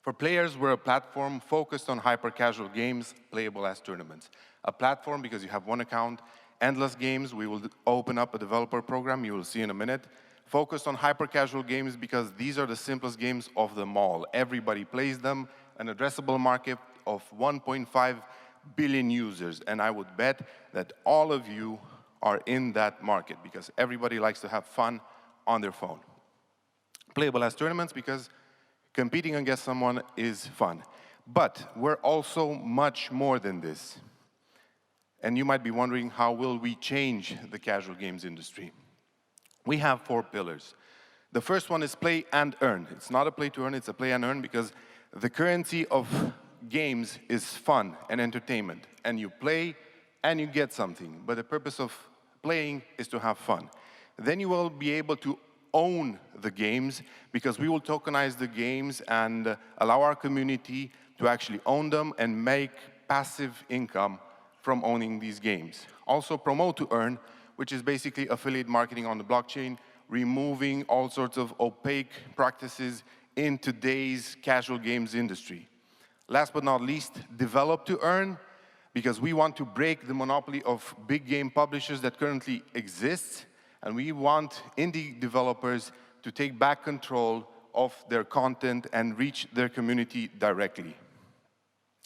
Speaker 11: For players, we're a platform focused on hyper-casual games playable as tournaments. A platform because you have one account, endless games. We will open up a developer program, you will see in a minute. Focused on hyper-casual games because these are the simplest games of them all. Everybody plays them, an addressable market of 1.5 billion users. And I would bet that all of you are in that market because everybody likes to have fun on their phone. Playable as tournaments because competing against someone is fun. But we're also much more than this. And you might be wondering, how will we change the casual games industry? We have 4 pillars. The first one is play and earn. It's not a play to earn, it's a play and earn because the currency of games is fun and entertainment. And you play and you get something. But the purpose of playing is to have fun. Then you will be able to own the games because we will tokenize the games and allow our community to actually own them and make passive income from owning these games. Also promote to earn, which is basically affiliate marketing on the blockchain, removing all sorts of opaque practices in today's casual games industry. Last but not least, develop to earn, because we want to break the monopoly of big game publishers that currently exists. And we want indie developers to take back control of their content and reach their community directly.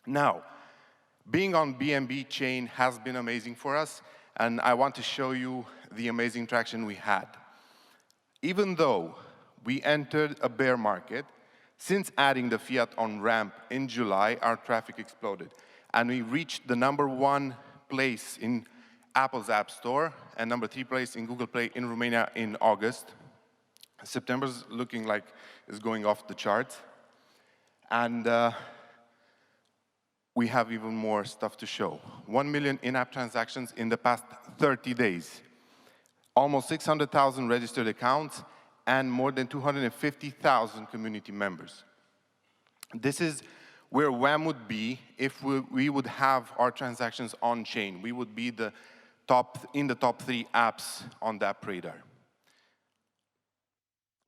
Speaker 11: Now, being on BNB chain has been amazing for us, and I want to show you the amazing traction we had. Even though we entered a bear market, since adding the fiat on ramp in July, our traffic exploded. And we reached the #1 place in Apple's App Store, and #3 place in Google Play in Romania in August. September's looking like it's going off the charts. And we have even more stuff to show. 1 million in-app transactions in the past 30 days. Almost 600,000 registered accounts, and more than 250,000 community members. This is where WAM would be if we would have our transactions on-chain. We would be in the top 3 apps on that radar.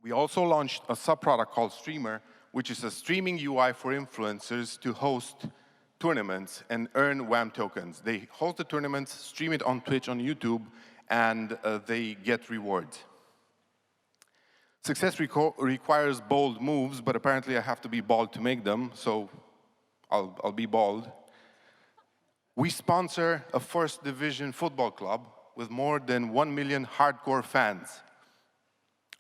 Speaker 11: We also launched a sub-product called Streamer, which is a streaming UI for influencers to host tournaments and earn WAM tokens. They host the tournaments, stream it on Twitch, on YouTube, and they get rewards. Success requires bold moves, but apparently I have to be bald to make them, so I'll be bald. We sponsor a first division football club with more than 1 million hardcore fans.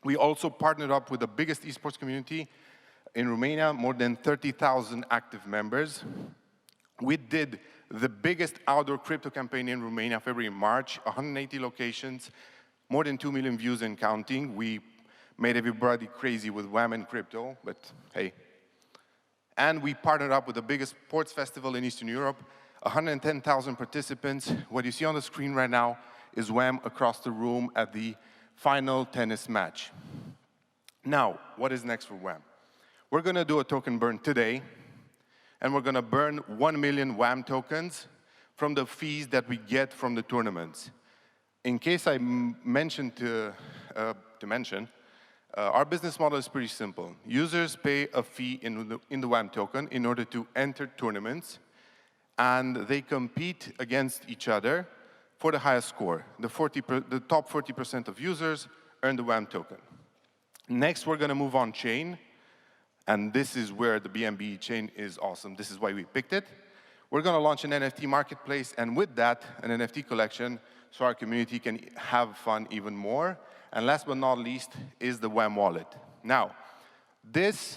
Speaker 11: We also partnered up with the biggest esports community in Romania, more than 30,000 active members. We did the biggest outdoor crypto campaign in Romania, February and March, 180 locations, more than 2 million views and counting. We made everybody crazy with WAM and crypto, but hey. And we partnered up with the biggest sports festival in Eastern Europe, 110,000 participants. What you see on the screen right now is WAM across the room at the final tennis match. Now, what is next for WAM? We're going to do a token burn today, and we're going to burn 1 million WAM tokens from the fees that we get from the tournaments. In case I mentioned to mention, our business model is pretty simple. Users pay a fee in the WAM token in order to enter tournaments, and they compete against each other for the highest score. The top 40% of users earn the WAM token. Next, we're going to move on chain, and this is where the BNB chain is awesome. This is why we picked it. We're going to launch an NFT marketplace, and with that, an NFT collection, so our community can have fun even more. And last but not least is the WAM wallet. Now, This,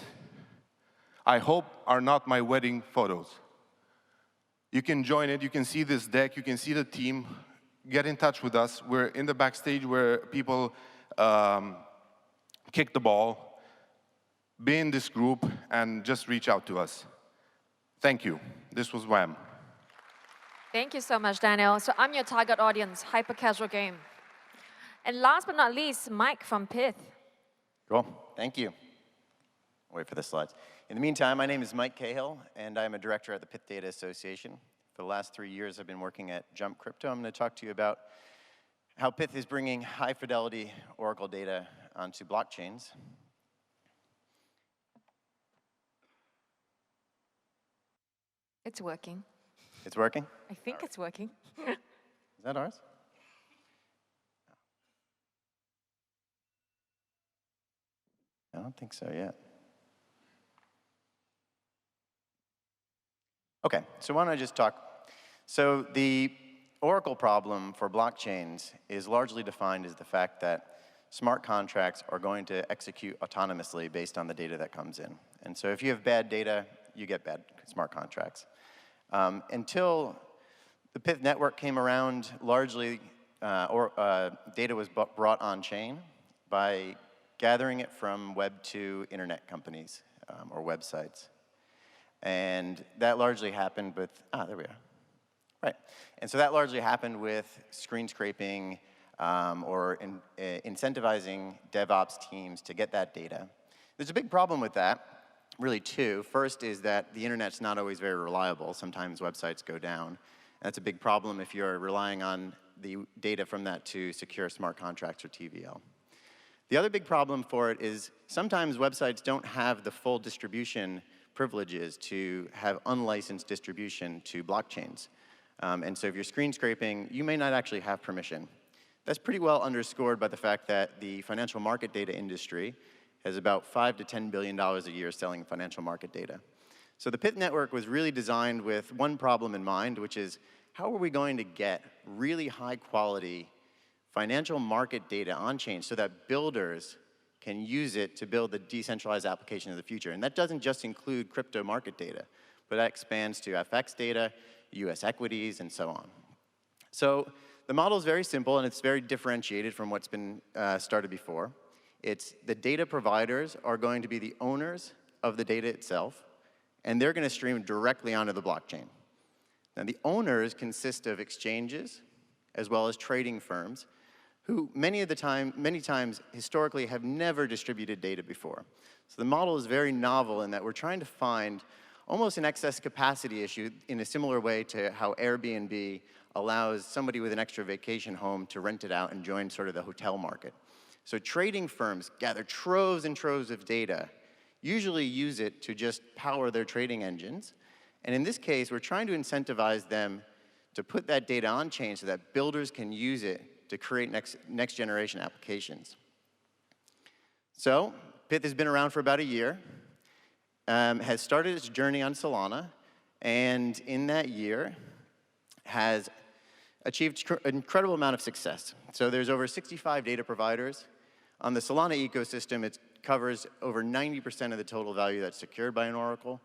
Speaker 11: I hope, are not my wedding photos. You can join it, you can see this deck, you can see the team. Get in touch with us. We're in the backstage where people kick the ball. Be in this group and just reach out to us. Thank you. This was Wham.
Speaker 7: Thank you so much, Daniel. So I'm your target audience, hyper casual game. And last but not least, Mike from Pith.
Speaker 12: Cool, thank you. Wait for the slides. In the meantime, my name is Mike Cahill, and I'm a director at the Pith Data Association. For the last 3 years, I've been working at Jump Crypto. I'm going to talk to you about how Pith is bringing high-fidelity Oracle data onto blockchains.
Speaker 7: It's working.
Speaker 12: It's working?
Speaker 7: I think it's working.
Speaker 12: Is that ours? I don't think so yet. Okay, so why don't I just talk? So the Oracle problem for blockchains is largely defined as the fact that smart contracts are going to execute autonomously based on the data that comes in. And so if you have bad data, you get bad smart contracts. Until the Pith network came around, largely data was brought on chain by gathering it from Web 2 internet companies or websites. And that largely happened with, there we are. Right. And so that largely happened with screen scraping or incentivizing DevOps teams to get that data. There's a big problem with that, really two. First is that the internet's not always very reliable. Sometimes websites go down. That's a big problem if you're relying on the data from that to secure smart contracts or TVL. The other big problem for it is sometimes websites don't have the full distribution privileges to have unlicensed distribution to blockchains. And so if you're screen scraping, you may not actually have permission. That's pretty well underscored by the fact that the financial market data industry has about $5 to $10 billion a year selling financial market data. So the Pith network was really designed with one problem in mind, which is how are we going to get really high quality financial market data on chain so that builders can use it to build the decentralized application of the future. And that doesn't just include crypto market data, but that expands to FX data, US equities, and so on. So the model is very simple, and it's very differentiated from what's been started before. It's the data providers are going to be the owners of the data itself, and they're going to stream directly onto the blockchain. Now, the owners consist of exchanges as well as trading firms who many times historically have never distributed data before. So the model is very novel in that we're trying to find almost an excess capacity issue in a similar way to how Airbnb allows somebody with an extra vacation home to rent it out and join sort of the hotel market. So trading firms gather troves and troves of data, usually use it to just power their trading engines. And in this case, we're trying to incentivize them to put that data on chain so that builders can use it to create next generation applications. So Pith has been around for about a year, has started its journey on Solana, and in that year has achieved an incredible amount of success. So there's over 65 data providers. On the Solana ecosystem, it covers over 90% of the total value that's secured by an Oracle.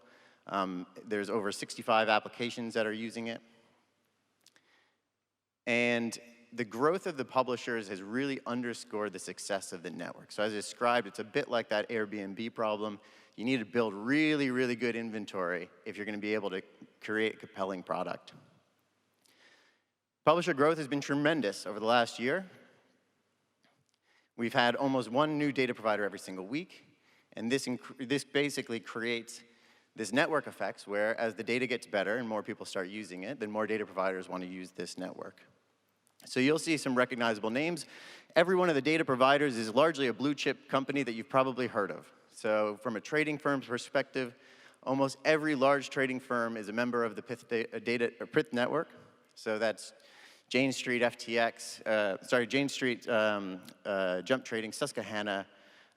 Speaker 12: There's over 65 applications that are using it. And the growth of the publishers has really underscored the success of the network. So as I described, it's a bit like that Airbnb problem. You need to build really, really good inventory if you're going to be able to create a compelling product. Publisher growth has been tremendous over the last year. We've had almost one new data provider every single week, and this basically creates this network effects where as the data gets better and more people start using it, then more data providers want to use this network. So you'll see some recognizable names. Every one of the data providers is largely a blue chip company that you've probably heard of. So from a trading firm's perspective, almost every large trading firm is a member of the Pith network. So that's Jane Street FTX, Jane Street Jump Trading, Susquehanna,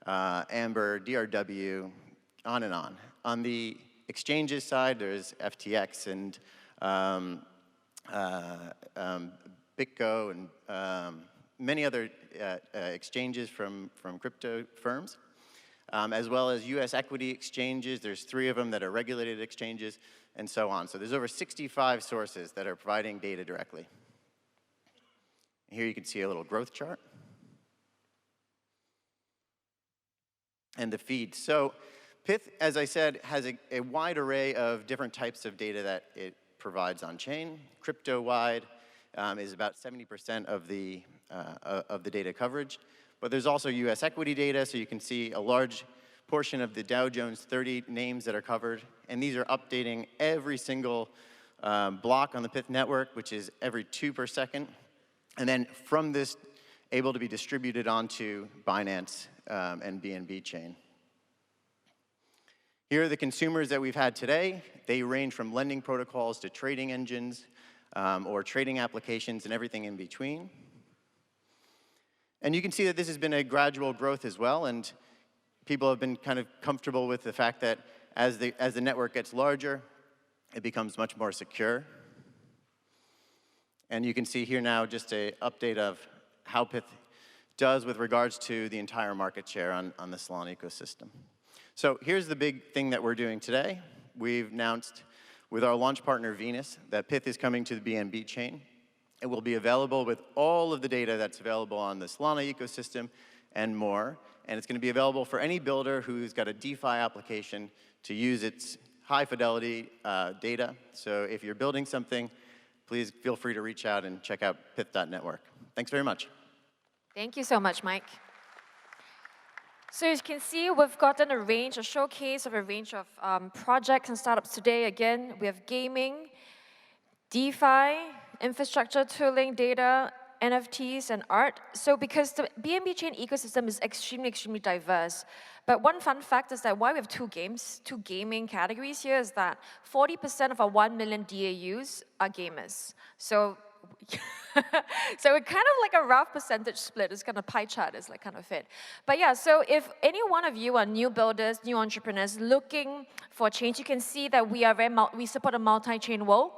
Speaker 12: Amber, DRW, on and on. On the exchanges side, there's FTX and BitGo and many other exchanges from crypto firms. as well as US equity exchanges. There's 3 of them that are regulated exchanges, and so on. So there's over 65 sources that are providing data directly. Here you can see a little growth chart. And the feed. So Pith, as I said, has a wide array of different types of data that it provides on chain. Crypto-wide is about 70% of the data coverage. But there's also US equity data, so you can see a large portion of the Dow Jones 30 names that are covered. And these are updating every single block on the Pith network, which is every 2 per second. And then from this, able to be distributed onto Binance and BNB chain. Here are the consumers that we've had today. They range from lending protocols to trading engines or trading applications and everything in between. And you can see that this has been a gradual growth as well, and people have been kind of comfortable with the fact that as the network gets larger, it becomes much more secure. And you can see here now just an update of how Pith does with regards to the entire market share on the Solana ecosystem. So here's the big thing that we're doing today. We've announced with our launch partner Venus that Pith is coming to the BNB chain. It will be available with all of the data that's available on the Solana ecosystem and more. And it's going to be available for any builder who's got a DeFi application to use its high fidelity data. So if you're building something, please feel free to reach out and check out pith.network. Thanks very much.
Speaker 7: Thank you so much, Mike. So as you can see, we've gotten a showcase of a range of projects and startups today. Again, we have gaming, DeFi, infrastructure, tooling, data, NFTs, and art. So because the BNB chain ecosystem is extremely diverse. But one fun fact is that why we have two gaming categories here is that 40% of our 1 million DAUs are gamers. So so it's kind of like a rough percentage split. It's kind of pie chart is like kind of it. But yeah, so if any one of you are new builders, new entrepreneurs looking for change, you can see that we support a multi-chain world.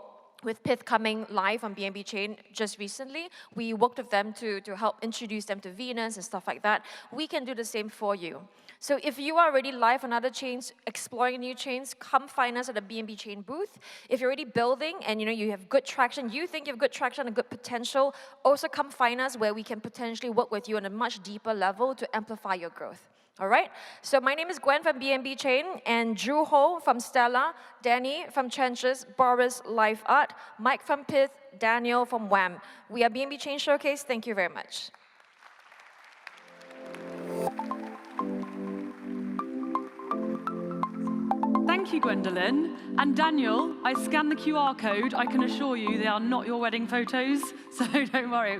Speaker 7: With Pith coming live on BNB Chain just recently, we worked with them to help introduce them to Venus and stuff like that. We can do the same for you. So if you are already live on other chains, exploring new chains, come find us at the BNB Chain booth. If you're already building and you have good traction, you think you have good traction and good potential, also come find us where we can potentially work with you on a much deeper level to amplify your growth. All right, so my name is Gwen from BNB Chain, and Drew Ho from Stella, Danny from Trenches, Boris Life Art, Mike from Pith, Daniel from Wham. We are BNB Chain Showcase. Thank you very much.
Speaker 5: Thank you, Gwendolyn. And Daniel, I scanned the QR code. I can assure you they are not your wedding photos, so don't worry.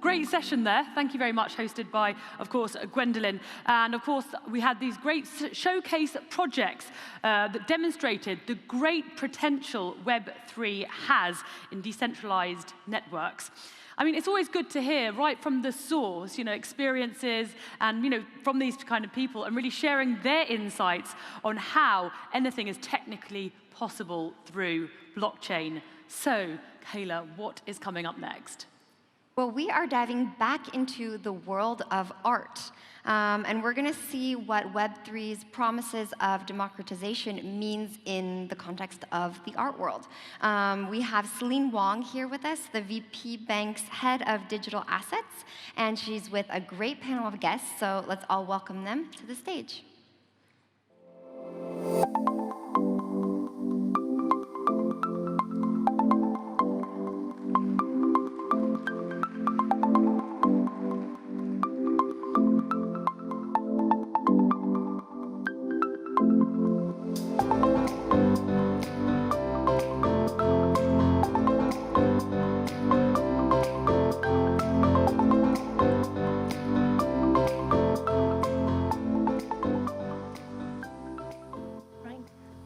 Speaker 5: Great session there. Thank you very much, hosted by, of course, Gwendolyn. And of course, we had these great showcase projects that demonstrated the great potential Web3 has in decentralized networks. I mean, it's always good to hear right from the source, experiences and, from these kind of people and really sharing their insights on how anything is technically possible through blockchain. So, Kayla, what is coming up next?
Speaker 6: Well, we are diving back into the world of art. And we're going to see what Web3's promises of democratization means in the context of the art world. We have Celine Wong here with us, the VP Bank's head of digital assets, and she's with a great panel of guests, so let's all welcome them to the stage.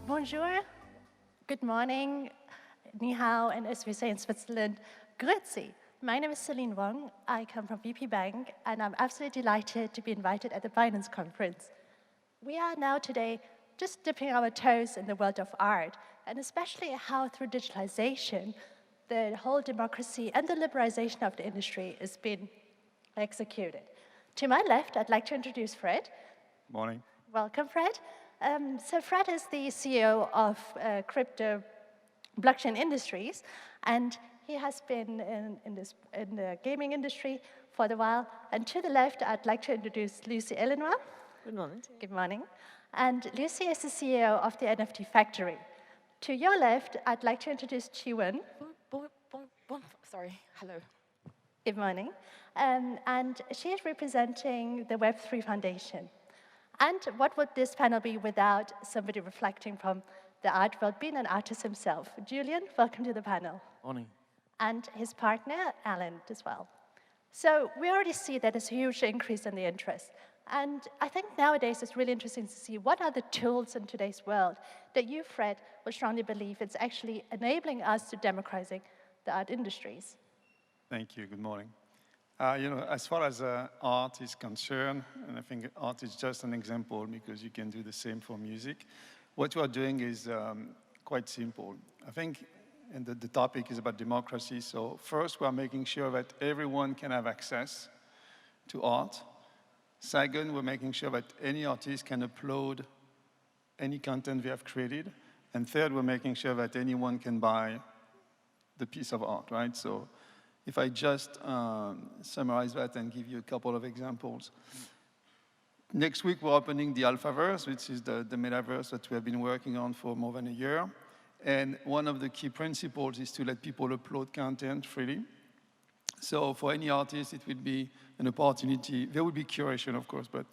Speaker 13: Bonjour, good morning, ni hao, and as we say in Switzerland, grüezi. My name is Celine Wong. I come from VP Bank, and I'm absolutely delighted to be invited at the Binance conference. We are now today just dipping our toes in the world of art, and especially how through digitalization, the whole democracy and the liberalization of the industry is being executed. To my left, I'd like to introduce Fred.
Speaker 14: Morning.
Speaker 13: Welcome, Fred. So Fred is the CEO of crypto blockchain industries, and he has been in the gaming industry for a while. And to the left, I'd like to introduce Lucy Eleanor.
Speaker 15: Good morning.
Speaker 13: Good morning. And Lucy is the CEO of the NFT Factory. To your left, I'd like to introduce Chiwen.
Speaker 15: Sorry, hello.
Speaker 13: Good morning. And she is representing the Web3 Foundation. And what would this panel be without somebody reflecting from the art world, being an artist himself? Julian, welcome to the panel.
Speaker 15: Morning.
Speaker 13: And his partner, Alan, as well. So we already see that there's a huge increase in the interest. And I think nowadays it's really interesting to see what are the tools in today's world that you, Fred, would strongly believe it's actually enabling us to democratizing the art industries.
Speaker 14: Thank you. Good morning. As far as art is concerned, and I think art is just an example because you can do the same for music, what we are doing is quite simple. I think, and the topic is about democracy, so first we are making sure that everyone can have access to art. Second, we're making sure that any artist can upload any content they have created. And third, we're making sure that anyone can buy the piece of art, right? So if I just summarize that and give you a couple of examples. Next week, we're opening the Alphaverse, which is the metaverse that we have been working on for more than a year. And one of the key principles is to let people upload content freely. So for any artist, it will be an opportunity. There will be curation, of course, but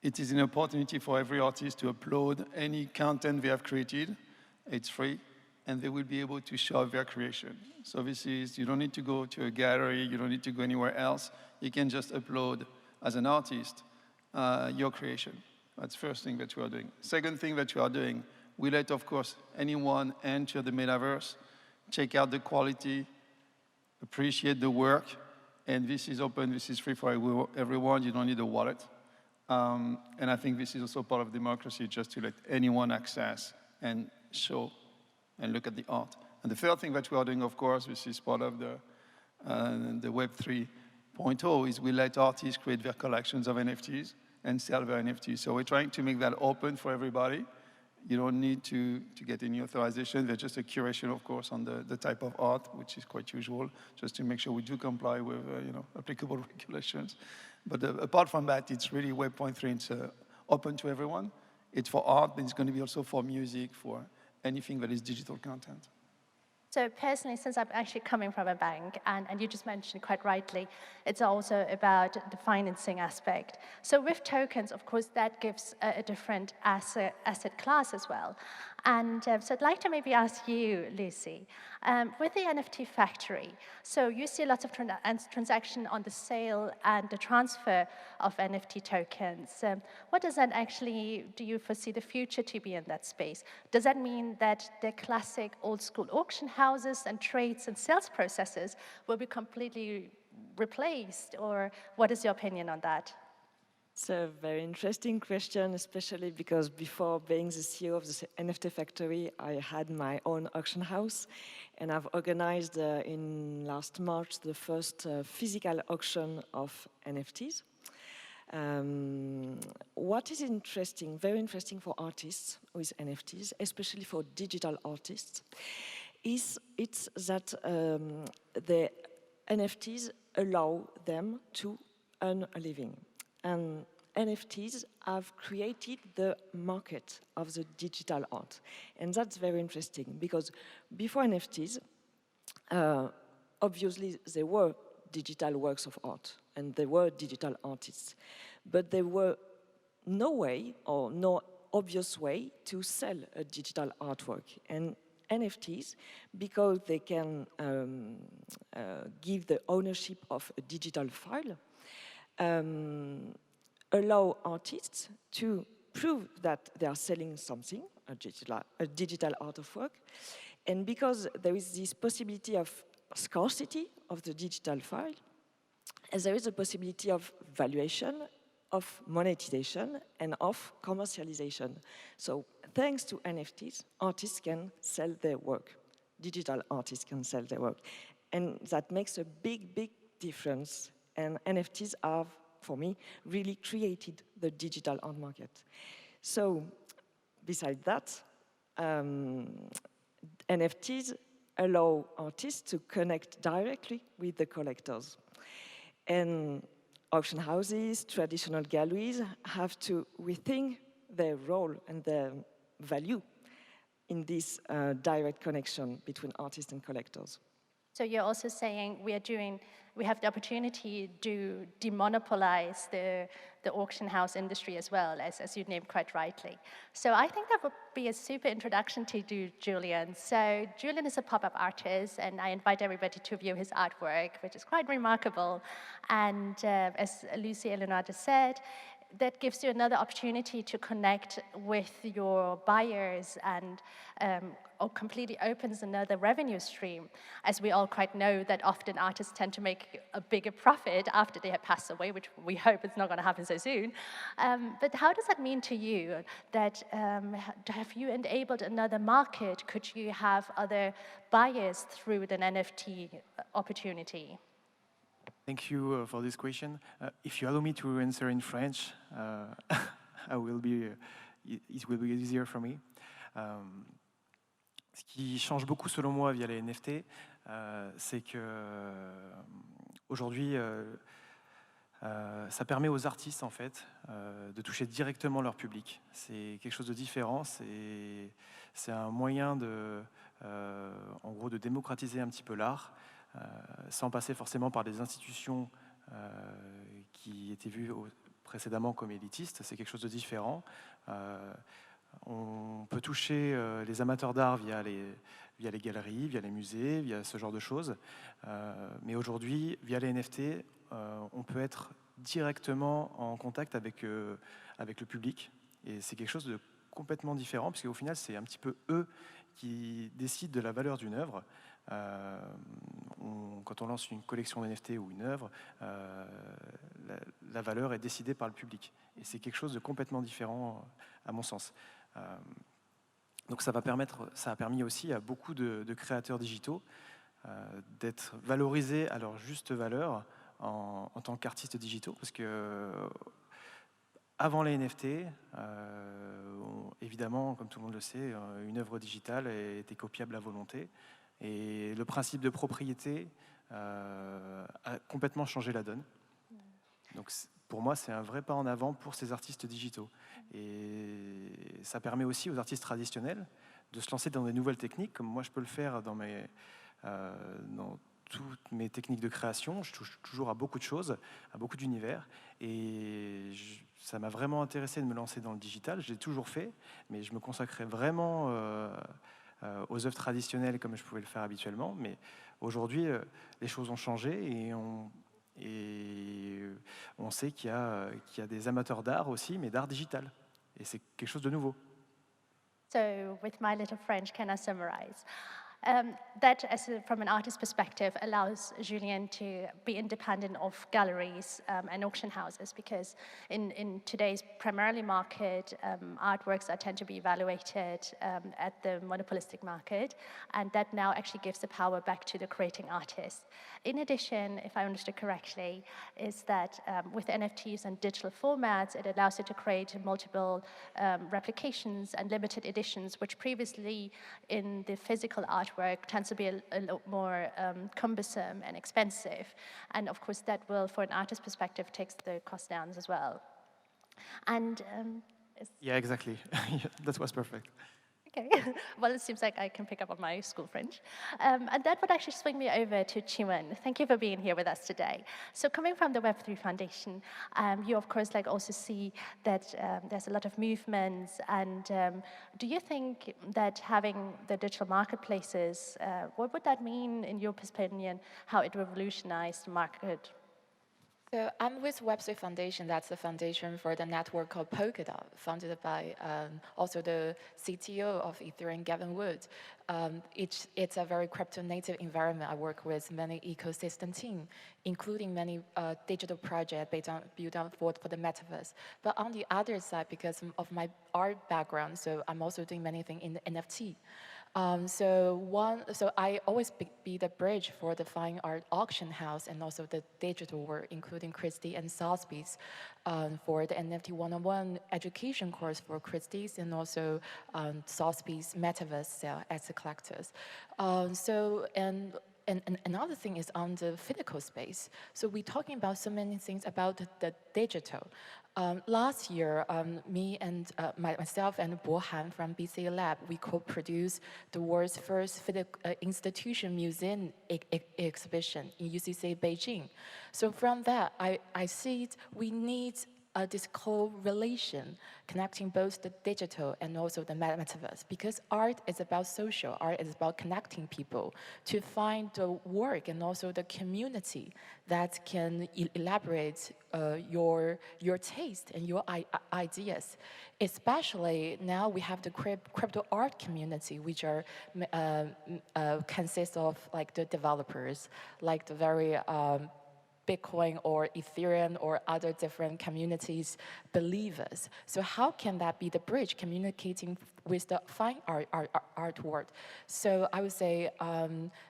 Speaker 14: it is an opportunity for every artist to upload any content they have created. It's free, and they will be able to show their creation. So this is, you don't need to go to a gallery, you don't need to go anywhere else. You can just upload, as an artist, your creation. That's the first thing that we are doing. Second thing that we are doing, we let, of course, anyone enter the metaverse, check out the quality, appreciate the work, and this is open, this is free for everyone, you don't need a wallet. And I think this is also part of democracy, just to let anyone access and show and look at the art. And the third thing that we are doing, of course, this is part of the Web 3.0, is we let artists create their collections of NFTs and sell their NFTs. So we're trying to make that open for everybody. You don't need to get any authorization. There's just a curation, of course, on the type of art, which is quite usual, just to make sure we do comply with applicable regulations. But apart from that, it's really Web.3. It's open to everyone. It's for art, but it's going to be also for music, for anything that is digital content.
Speaker 13: So personally, since I'm actually coming from a bank, and you just mentioned quite rightly, it's also about the financing aspect. So with tokens, of course, that gives a different asset class as well. And so I'd like to maybe ask you, Lucy, with the NFT Factory, so you see lots of transaction on the sale and the transfer of NFT tokens. What does that actually, do you foresee the future to be in that space? Does that mean that the classic old school auction houses and trades and sales processes will be completely replaced, or what is your opinion on that?
Speaker 15: It's a very interesting question, especially because before being the CEO of the NFT Factory, I had my own auction house, and I've organized in last March the first physical auction of NFTs. What is interesting, very interesting for artists with NFTs, especially for digital artists, is it's that the NFTs allow them to earn a living. And NFTs have created the market of the digital art. And that's very interesting because before NFTs, obviously there were digital works of art and there were digital artists, but there were no way or no obvious way to sell a digital artwork. And NFTs, because they can give the ownership of a digital file, allow artists to prove that they are selling something, a digital artwork, and because there is this possibility of scarcity of the digital file, and there is a possibility of valuation, of monetization, and of commercialization. So thanks to NFTs, artists can sell their work. Digital artists can sell their work. And that makes a big, big difference. And NFTs are for me, really created the digital art market. So, besides that, NFTs allow artists to connect directly with the collectors. And auction houses, traditional galleries have to rethink their role and their value in this direct connection between artists and collectors.
Speaker 13: So you're also saying we have the opportunity to demonopolize the auction house industry as well, as you named quite rightly. So I think that would be a super introduction to do Julian. So Julian is a pop-up artist, and I invite everybody to view his artwork, which is quite remarkable. And as Lucy Eleanor just said, that gives you another opportunity to connect with your buyers and completely opens another revenue stream. As we all quite know that often artists tend to make a bigger profit after they have passed away, which we hope it's not going to happen so soon. But how does that mean to you? That have you enabled another market? Could you have other buyers through an NFT opportunity?
Speaker 3: Thank you for this question. If you allow me to answer in French, it will be easier for me. Ce qui change beaucoup selon moi via les NFT, c'est que aujourd'hui, ça permet aux artistes en fait de toucher directement leur public. C'est quelque chose de différent. C'est un moyen en gros, de démocratiser un petit peu l'art. Sans passer forcément par des institutions qui étaient vues précédemment comme élitistes. C'est quelque chose de différent. On peut toucher les amateurs d'art via les galeries, via les musées, via ce genre de choses. Mais aujourd'hui, via les NFT, on peut être directement en contact avec le public. Et c'est quelque chose de complètement différent, puisqu'au final, c'est un petit peu eux qui décident de la valeur d'une œuvre. Quand on lance une collection d'NFT ou une œuvre, la valeur est décidée par le public. Et c'est quelque chose de complètement différent, à mon sens. Donc ça a permis aussi à beaucoup de créateurs digitaux d'être valorisés à leur juste valeur en tant qu'artistes digitaux, parce que avant les NFT, évidemment, comme tout le monde le sait, une œuvre digitale était copiable à volonté. Et le principe de propriété a complètement changé la donne. Donc pour moi, c'est un vrai pas en avant pour ces artistes digitaux. Et ça permet aussi aux artistes traditionnels de se lancer dans des nouvelles techniques, comme moi je peux le faire dans toutes mes techniques de création. Je touche toujours à beaucoup de choses, à beaucoup d'univers. Et ça m'a vraiment intéressé de me lancer dans le digital. Je l'ai toujours fait, mais je me consacrais vraiment aux œuvres traditionnelles comme je pouvais le faire habituellement. Mais aujourd'hui, les choses ont changé et on sait qu'il y a des amateurs d'art aussi, mais d'art digital. Et c'est quelque chose de nouveau.
Speaker 13: So, with my little French, can I summarize? That, from an artist's perspective, allows Julien to be independent of galleries and auction houses, because in today's primarily market, artworks tend to be evaluated at the monopolistic market, and that now actually gives the power back to the creating artist. In addition, if I understood correctly, is that with NFTs and digital formats, it allows you to create multiple replications and limited editions, which previously in the physical artwork tends to be a lot more cumbersome and expensive. And of course, that will, for an artist's perspective, takes the cost down as well. And
Speaker 3: yeah, exactly. That was perfect.
Speaker 13: Okay, well, it seems like I can pick up on my school French. And that would actually swing me over to Chiwen. Thank you for being here with us today. So coming from the Web3 Foundation, you, of course, also see that there's a lot of movements. And do you think that having the digital marketplaces, what would that mean, in your opinion, how it revolutionized the market?
Speaker 16: So I'm with Web3 Foundation. That's the foundation for the network called Polkadot, founded by also the CTO of Ethereum, Gavin Wood. It's a very crypto-native environment. I work with many ecosystem teams, including many digital projects built on for the metaverse. But on the other side, because of my art background, so I'm also doing many things in the NFT. So I always be the bridge for the fine art auction house and also the digital world, including Christie and Sotheby's, for the NFT 101 education course for Christie's and also Sotheby's Metaverse sale as the collectors. And another thing is on the physical space. So we're talking about so many things about the digital. Last year, myself and Bo Han from BC Lab, we co-produced the world's first institution museum exhibition in UCC Beijing. So from that, I see we need this correlation connecting both the digital and also the metaverse, because art is about social, art is about connecting people to find the work and also the community that can elaborate your taste and your ideas. Especially now we have the crypto art community, which are consists of like the developers, like the very Bitcoin or Ethereum or other different communities believers. So how can that be the bridge communicating with the fine art world? So I would say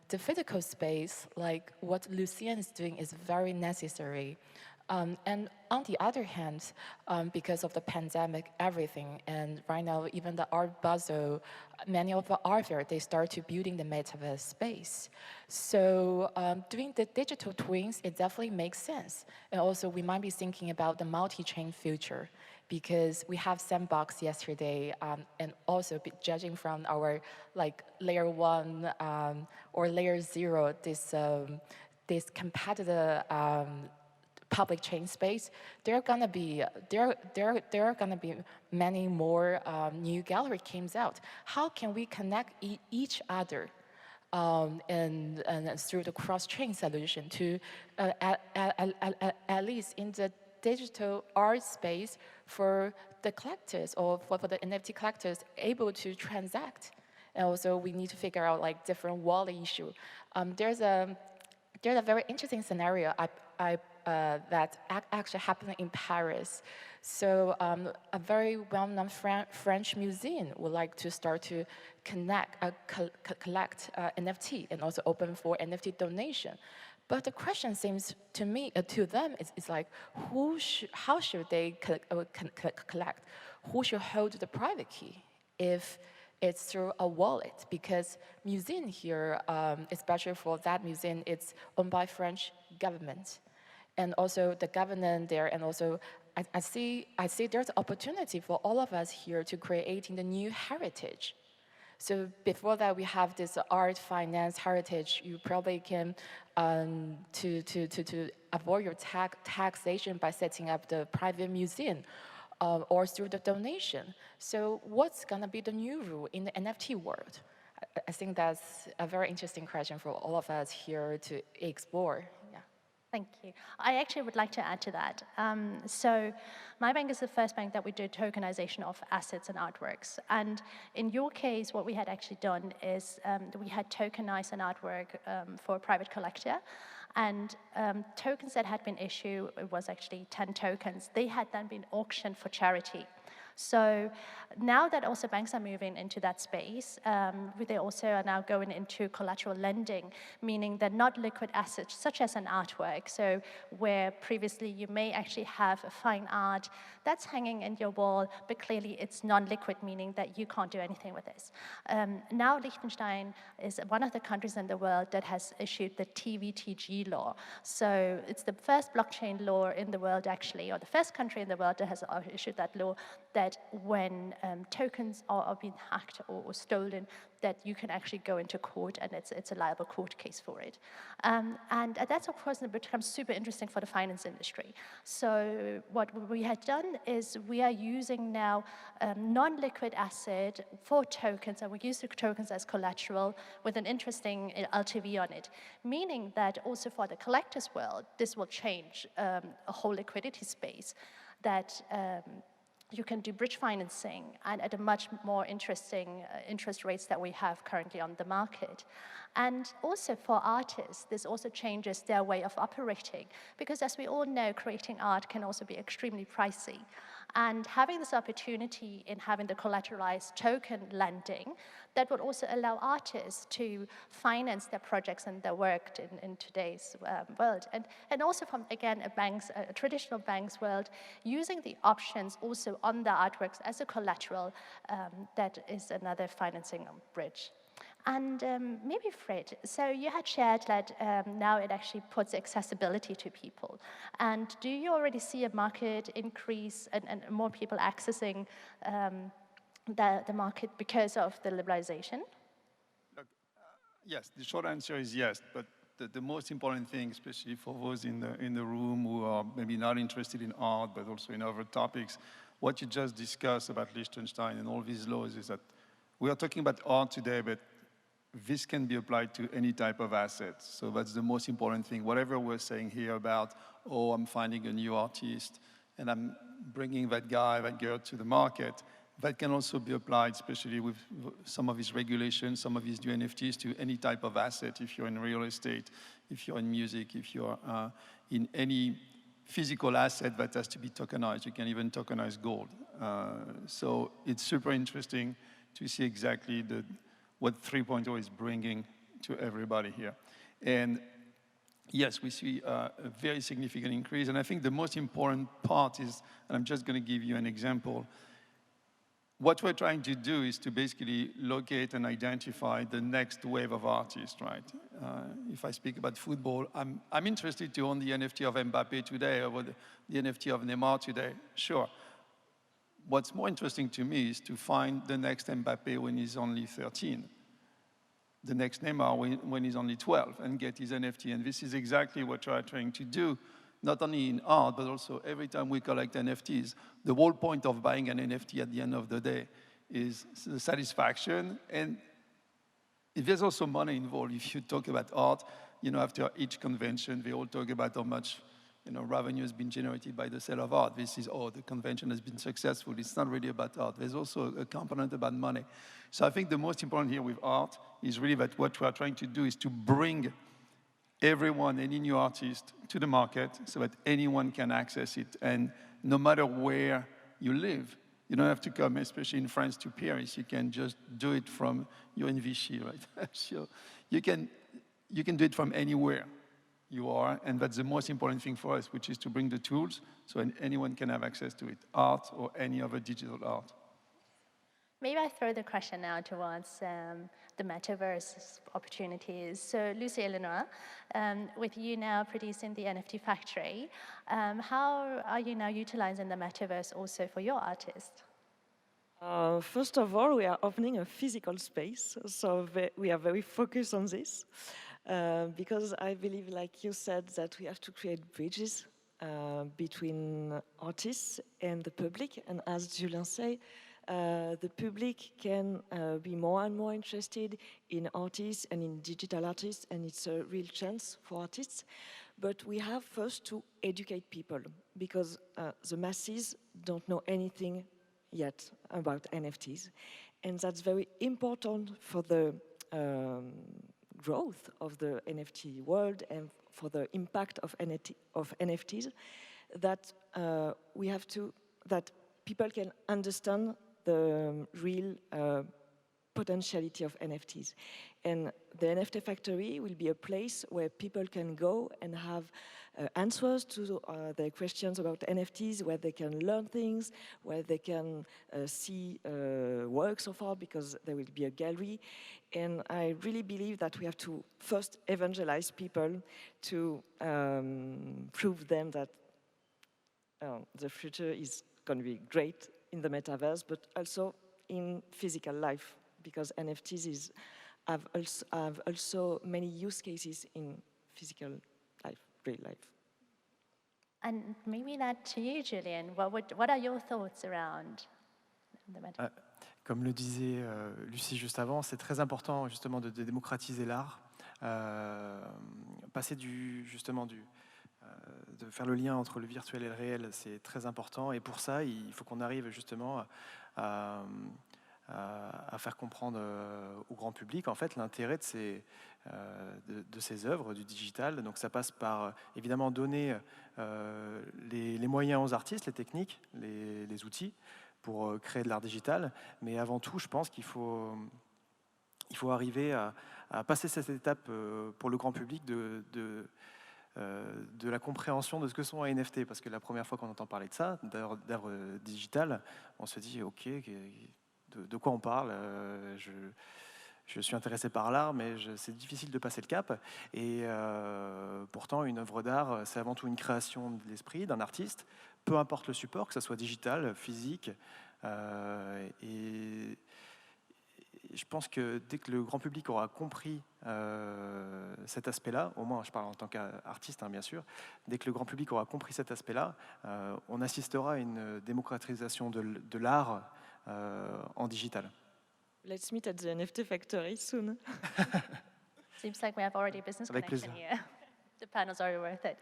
Speaker 16: the physical space, like what Lucien is doing, is very necessary. And on the other hand, because of the pandemic, everything, and right now even the Art Basel, many of the authors, they start to building the metaverse space. So doing the digital twins, it definitely makes sense. And also we might be thinking about the multi-chain future, because we have Sandbox yesterday, and also judging from our like layer 1 or layer 0, this competitor public chain space, there are gonna be many more new gallery comes out. How can we connect each other and through the cross-chain solution to at least in the digital art space for the collectors or for the NFT collectors able to transact? And also we need to figure out like different wallet issue. There's a very interesting scenario that actually happened in Paris. So a very well-known French museum would like to start to collect NFT and also open for NFT donation. But the question seems to me, to them, is like, how should they collect? Who should hold the private key if it's through a wallet? Because museum here, especially for that museum, it's owned by French government. And also the government there, and also I see there's opportunity for all of us here to creating the new heritage. So before that, we have this art, finance, heritage. You probably can to avoid your taxation by setting up the private museum or through the donation. So what's gonna be the new rule in the NFT world? I think that's a very interesting question for all of us here to explore. Yeah.
Speaker 13: Thank you. I actually would like to add to that. So my bank is the first bank that we do tokenization of assets and artworks. And in your case, what we had actually done is we had tokenized an artwork for a private collector. And tokens that had been issued, it was actually 10 tokens, they had then been auctioned for charity. So now that also banks are moving into that space, they also are now going into collateral lending, meaning they're not liquid assets, such as an artwork. So where previously you may actually have a fine art that's hanging in your wall, but clearly it's non-liquid, meaning that you can't do anything with this. Now Liechtenstein is one of the countries in the world that has issued the TVTG law. So it's the first blockchain law in the world, actually, or the first country in the world that has issued that law, that when tokens are being hacked or stolen, that you can actually go into court, and it's a liable court case for it. And that's, of course, becomes super interesting for the finance industry. So what we had done is we are using now non-liquid asset for tokens, and we use the tokens as collateral with an interesting LTV on it, meaning that also for the collectors world, this will change a whole liquidity space that you can do bridge financing and at a much more interesting interest rates that we have currently on the market. And also for artists, this also changes their way of operating, because as we all know, creating art can also be extremely pricey. And having this opportunity in having the collateralized token lending, that would also allow artists to finance their projects and their work in today's world. And also from, again, a traditional bank's world, using the options also on the artworks as a collateral, that is another financing bridge. And maybe Fred, so you had shared that now it actually puts accessibility to people. And do you already see a market increase and more people accessing the market because of the liberalization?
Speaker 14: Look, yes, the short answer is yes, but the most important thing, especially for those in the room who are maybe not interested in art, but also in other topics, what you just discussed about Liechtenstein and all these laws is that we are talking about art today, but this can be applied to any type of asset. So that's the most important thing. Whatever we're saying here about, oh, I'm finding a new artist and I'm bringing that guy, that girl to the market, that can also be applied, especially with some of these regulations, some of these new NFTs, to any type of asset. If you're in real estate, if you're in music, if you're in any physical asset that has to be tokenized, you can even tokenize gold. So it's super interesting to see exactly what 3.0 is bringing to everybody here. And yes, we see a very significant increase. And I think the most important part is, and I'm just going to give you an example, what we're trying to do is to basically locate and identify the next wave of artists, right? If I speak about football, I'm interested to own the NFT of Mbappe today or the NFT of Neymar today, sure. What's more interesting to me is to find the next Mbappe when he's only 13, the next Neymar when he's only 12, and get his NFT. And this is exactly what we're trying to do, not only in art, but also every time we collect NFTs. The whole point of buying an NFT at the end of the day is the satisfaction. And there's also money involved. If you talk about art, after each convention, they all talk about how much revenue has been generated by the sale of art. This is, oh, the convention has been successful. It's not really about art. There's also a component about money. So I think the most important here with art is really that what we are trying to do is to bring everyone, any new artist, to the market so that anyone can access it. And no matter where you live, you don't have to come, especially in France, to Paris. You can just do it from, you're in Vichy, right? So you can do it from anywhere you are, and that's the most important thing for us, which is to bring the tools so anyone can have access to it, art or any other digital art.
Speaker 13: Maybe I throw the question now towards the metaverse opportunities. So Lucy Eleanor, with you now producing the NFT Factory, how are you now utilizing the metaverse also for your artists?
Speaker 15: First of all, we are opening a physical space, so we are very focused on this. Because I believe, like you said, that we have to create bridges between artists and the public. And as Julien said, the public can be more and more interested in artists and in digital artists, and it's a real chance for artists. But we have first to educate people, because the masses don't know anything yet about NFTs. And that's very important for the growth of the NFT world and for the impact of NFTs, that we have to, that people can understand the real potentiality of NFTs. And the NFT Factory will be a place where people can go and have answers to their questions about NFTs, where they can learn things, where they can see works of art, because there will be a gallery. And I really believe that we have to first evangelize people to prove them that the future is going to be great in the metaverse, but also in physical life, because NFTs have also many use cases in physical life, real life.
Speaker 13: And maybe that to you, Julien, what are your thoughts around the metaverse?
Speaker 3: Comme le disait Lucie juste avant, c'est très important justement de démocratiser l'art, passer de faire le lien entre le virtuel et le réel, c'est très important. Et pour ça, il faut qu'on arrive justement à faire comprendre au grand public en fait l'intérêt de de ces œuvres, du digital. Donc ça passe par évidemment donner les moyens aux artistes, les techniques, les outils pour créer de l'art digital. Mais avant tout, je pense qu'il faut arriver à passer cette étape pour le grand public de la compréhension de ce que sont un NFT. Parce que la première fois qu'on entend parler de ça, d'œuvres digitales, on se dit, OK, de quoi on parle je suis intéressé par l'art, mais c'est difficile de passer le cap. Et pourtant, une œuvre d'art, c'est avant tout une création de l'esprit d'un artiste, peu importe le support, que ce soit digital, physique. Et je pense que dès que le grand public aura compris cet aspect-là, au moins je parle en tant qu'artiste, hein, bien sûr, dès que le grand public aura compris cet aspect-là, on assistera à une démocratisation de l'art en digital.
Speaker 15: Let's meet at the NFT factory soon.
Speaker 13: Seems like we have already a business
Speaker 3: Avec
Speaker 13: connection
Speaker 3: plaisir.
Speaker 13: here. The panel's already worth it.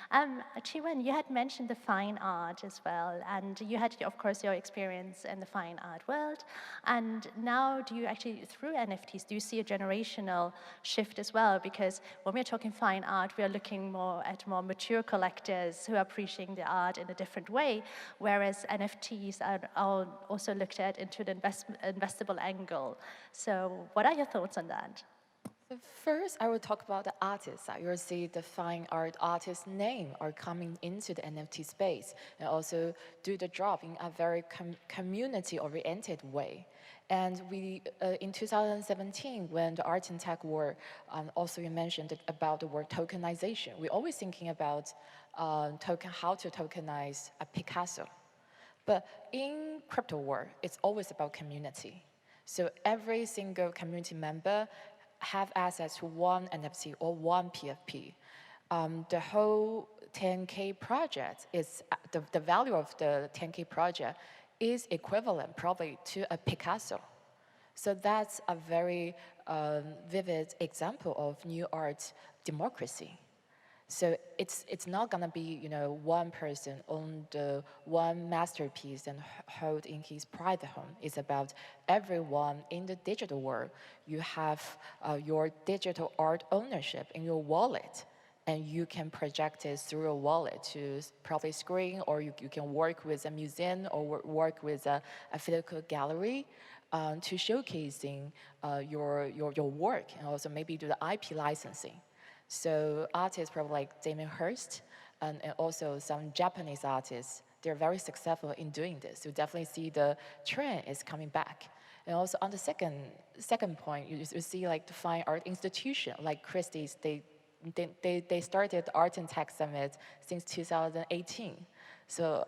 Speaker 13: Chi-Wen, you had mentioned the fine art as well, and you had, of course, your experience in the fine art world. And now, do you actually, through NFTs, do you see a generational shift as well? Because when we're talking fine art, we are looking more at more mature collectors who are appreciating the art in a different way, whereas NFTs are also looked at into the investable angle. So, what are your thoughts on that?
Speaker 16: So first, I will talk about the artists. You'll see the fine art artist name are coming into the NFT space and also do the job in a very community-oriented way. And we, in 2017, when the art and tech were, also you mentioned about the word tokenization. We're always thinking about how to tokenize a Picasso. But in crypto world, it's always about community. So every single community member have access to one NFT or one PFP. The whole 10K project is, the value of the 10K project is equivalent probably to a Picasso. So that's a very vivid example of new art democracy. So it's not gonna be, you know, one person own the one masterpiece and hold in his private home. It's about everyone in the digital world. You have your digital art ownership in your wallet, and you can project it through a wallet to probably screen, or you can work with a museum or work with a physical gallery to showcasing your work, and also maybe do the IP licensing. So artists probably like Damien Hirst and also some Japanese artists, they're very successful in doing this. You definitely see the trend is coming back. And also on the second point, you see like the fine art institution, like Christie's, they started the Art and Tech Summit since 2018. So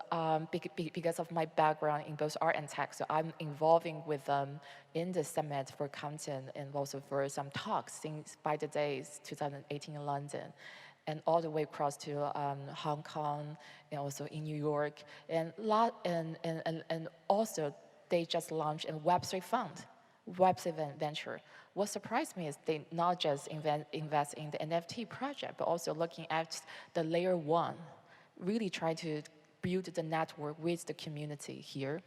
Speaker 16: because of my background in both art and tech, so I'm involving with them in the summit for content and also for some talks since by the days 2018 in London, and all the way across to Hong Kong and also in New York, and also they just launched a Web3 fund, Web3 venture. What surprised me is they not just invest in the NFT project, but also looking at the layer one, really try to build the network with the community here.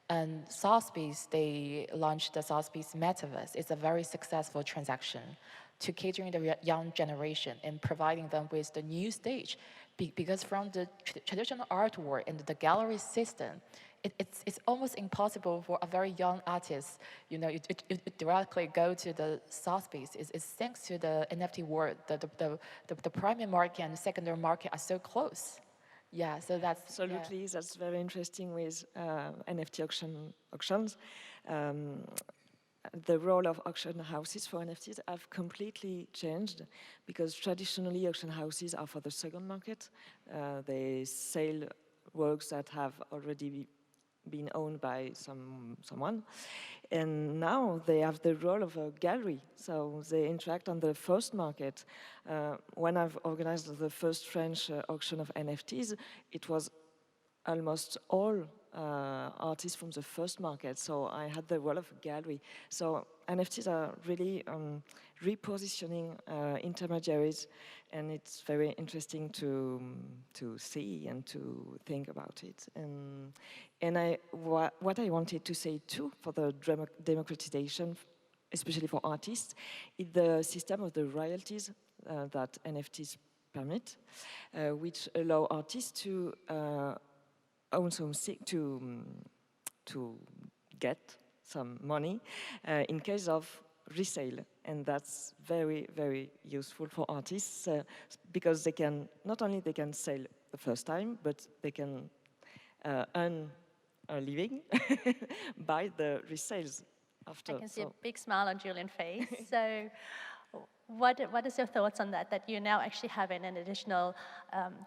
Speaker 16: And Sotheby's, they launched the Sotheby's Metaverse. It's a very successful transaction to catering the young generation and providing them with the new stage. Because from the traditional artwork and the gallery system, it's almost impossible for a very young artist, you know, it directly go to the Sotheby's. It's thanks to the NFT world, the primary market and the secondary market are so close. Yeah, so that's
Speaker 15: absolutely that's very interesting with NFT auctions. The role of auction houses for NFTs have completely changed because traditionally auction houses are for the second market. They sell works that have already been owned by someone, and now they have the role of a gallery, so they interact on the first market. When I've organized the first French auction of NFTs, it was almost all artists from the first market, so I had the role of a gallery. So NFTs are really repositioning intermediaries, and it's very interesting to see and to think about it. And what I wanted to say too for the democratization especially for artists, is the system of the royalties that NFTs permit, which allow artists to own something, to get some money in case of resale. And that's very, very useful for artists because they can, not only they can sell the first time, but they can earn a living by the resales after.
Speaker 13: I can see a big smile on Julian's face. So what is your thoughts on that, that you're now actually having an additional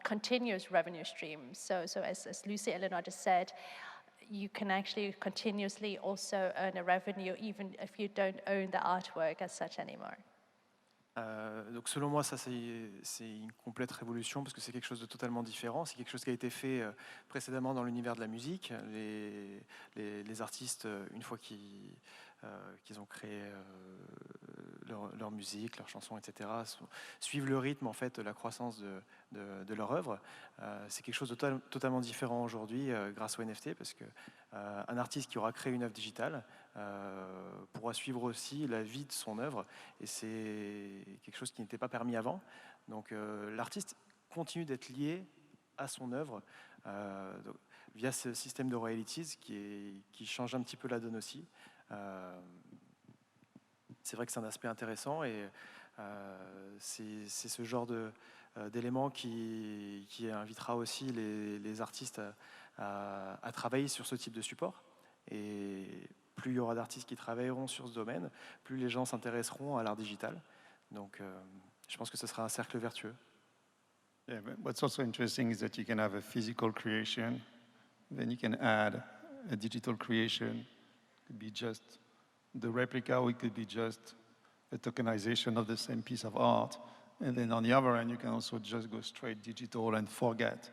Speaker 13: continuous revenue stream? So as Lucy Eleanor just said, you can actually continuously also earn a revenue even if you don't own the artwork as such anymore.
Speaker 3: Donc selon moi, ça c'est une complète révolution parce que c'est quelque chose de totalement différent. C'est quelque chose qui a été fait précédemment dans l'univers de la musique. Les artistes, une fois qu'ils ont créé leur musique, leurs chansons, etc., suivent le rythme, en fait, la croissance de leur œuvre. C'est quelque chose de totalement différent aujourd'hui grâce au NFT parce qu'un artiste qui aura créé une œuvre digitale pourra suivre aussi la vie de son œuvre et c'est quelque chose qui n'était pas permis avant. Donc l'artiste continue d'être lié à son œuvre via ce système de royalties qui change un petit peu la donne aussi. C'est vrai que c'est un aspect intéressant et c'est ce genre d'élément qui invitera aussi les artistes à travailler sur ce type de support. Et plus il y aura d'artistes qui travailleront sur ce domaine, plus les gens s'intéresseront à l'art digital. Donc je pense que ce sera un cercle vertueux.
Speaker 14: Yeah, but what's also interesting is that you can have a physical creation, then you can add a digital creation. It could be just the replica, or it could be just a tokenization of the same piece of art. And then on the other end, you can also just go straight digital and forget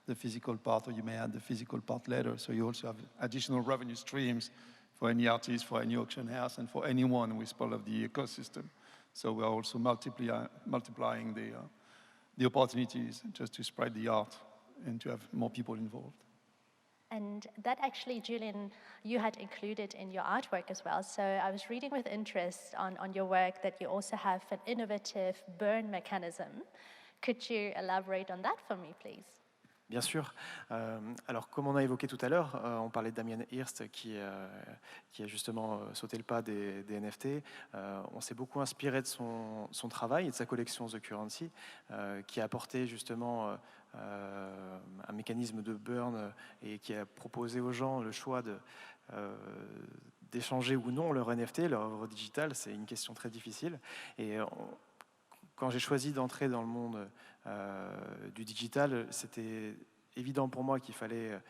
Speaker 14: the physical part, or you may add the physical part later. So you also have additional revenue streams for any artist, for any auction house, and for anyone who is part of the ecosystem. So we are also multiplying the opportunities just to spread the art and to have more people involved.
Speaker 13: And that actually, Julian, you had included in your artwork as well. So I was reading with interest on your work that you also have an innovative burn mechanism. Could you elaborate on that for me, please?
Speaker 3: Bien sûr. Alors, comme on a évoqué tout à l'heure, on parlait de Damien Hirst qui a justement sauté le pas des NFT. On s'est beaucoup inspiré de son travail et de sa collection The Currency, qui a apporté justement un mécanisme de burn et qui a proposé aux gens le choix d'échanger ou non leur NFT, leur œuvre digitale. C'est une question très difficile. Et quand j'ai choisi d'entrer dans le monde du digital, c'était évident pour moi qu'il fallait,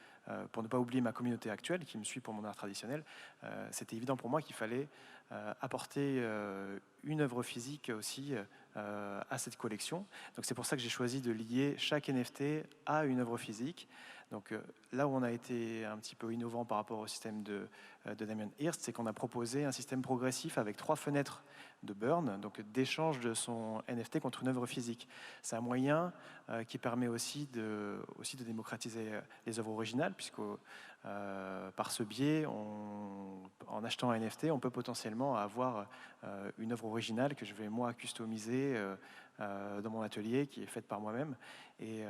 Speaker 3: pour ne pas oublier ma communauté actuelle qui me suit pour mon art traditionnel, c'était évident pour moi qu'il fallait apporter une œuvre physique aussi à cette collection. Donc c'est pour ça que j'ai choisi de lier chaque NFT à une œuvre physique. Donc là où on a été un petit peu innovant par rapport au système de Damien Hirst, c'est qu'on a proposé un système progressif avec 3 fenêtres de burn, donc d'échange de son NFT contre une œuvre physique. C'est un moyen qui permet aussi de démocratiser les œuvres originales, puisque par ce biais, en achetant un NFT, on peut potentiellement avoir une œuvre originale que je vais moi customiser dans mon atelier, qui est faite par moi-même. Et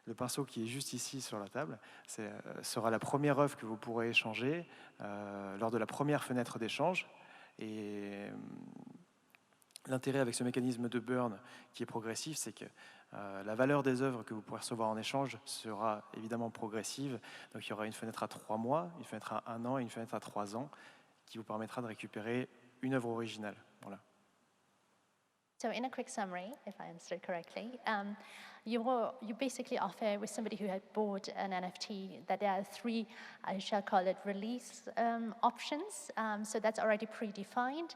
Speaker 3: le pinceau qui est juste ici sur la table sera la première œuvre que vous pourrez échanger lors de la première fenêtre d'échange. Et l'intérêt avec ce mécanisme de burn qui est progressif, c'est que la valeur des œuvres que vous pourrez recevoir en échange sera évidemment progressive. Donc il y aura une fenêtre à 3 mois, une fenêtre à 1 an et une fenêtre à 3 ans qui vous permettra de récupérer une œuvre originale. Voilà.
Speaker 13: So in a quick summary, if I understood correctly, you basically offer with somebody who had bought an NFT that there are 3, I shall call it release options. So that's already predefined.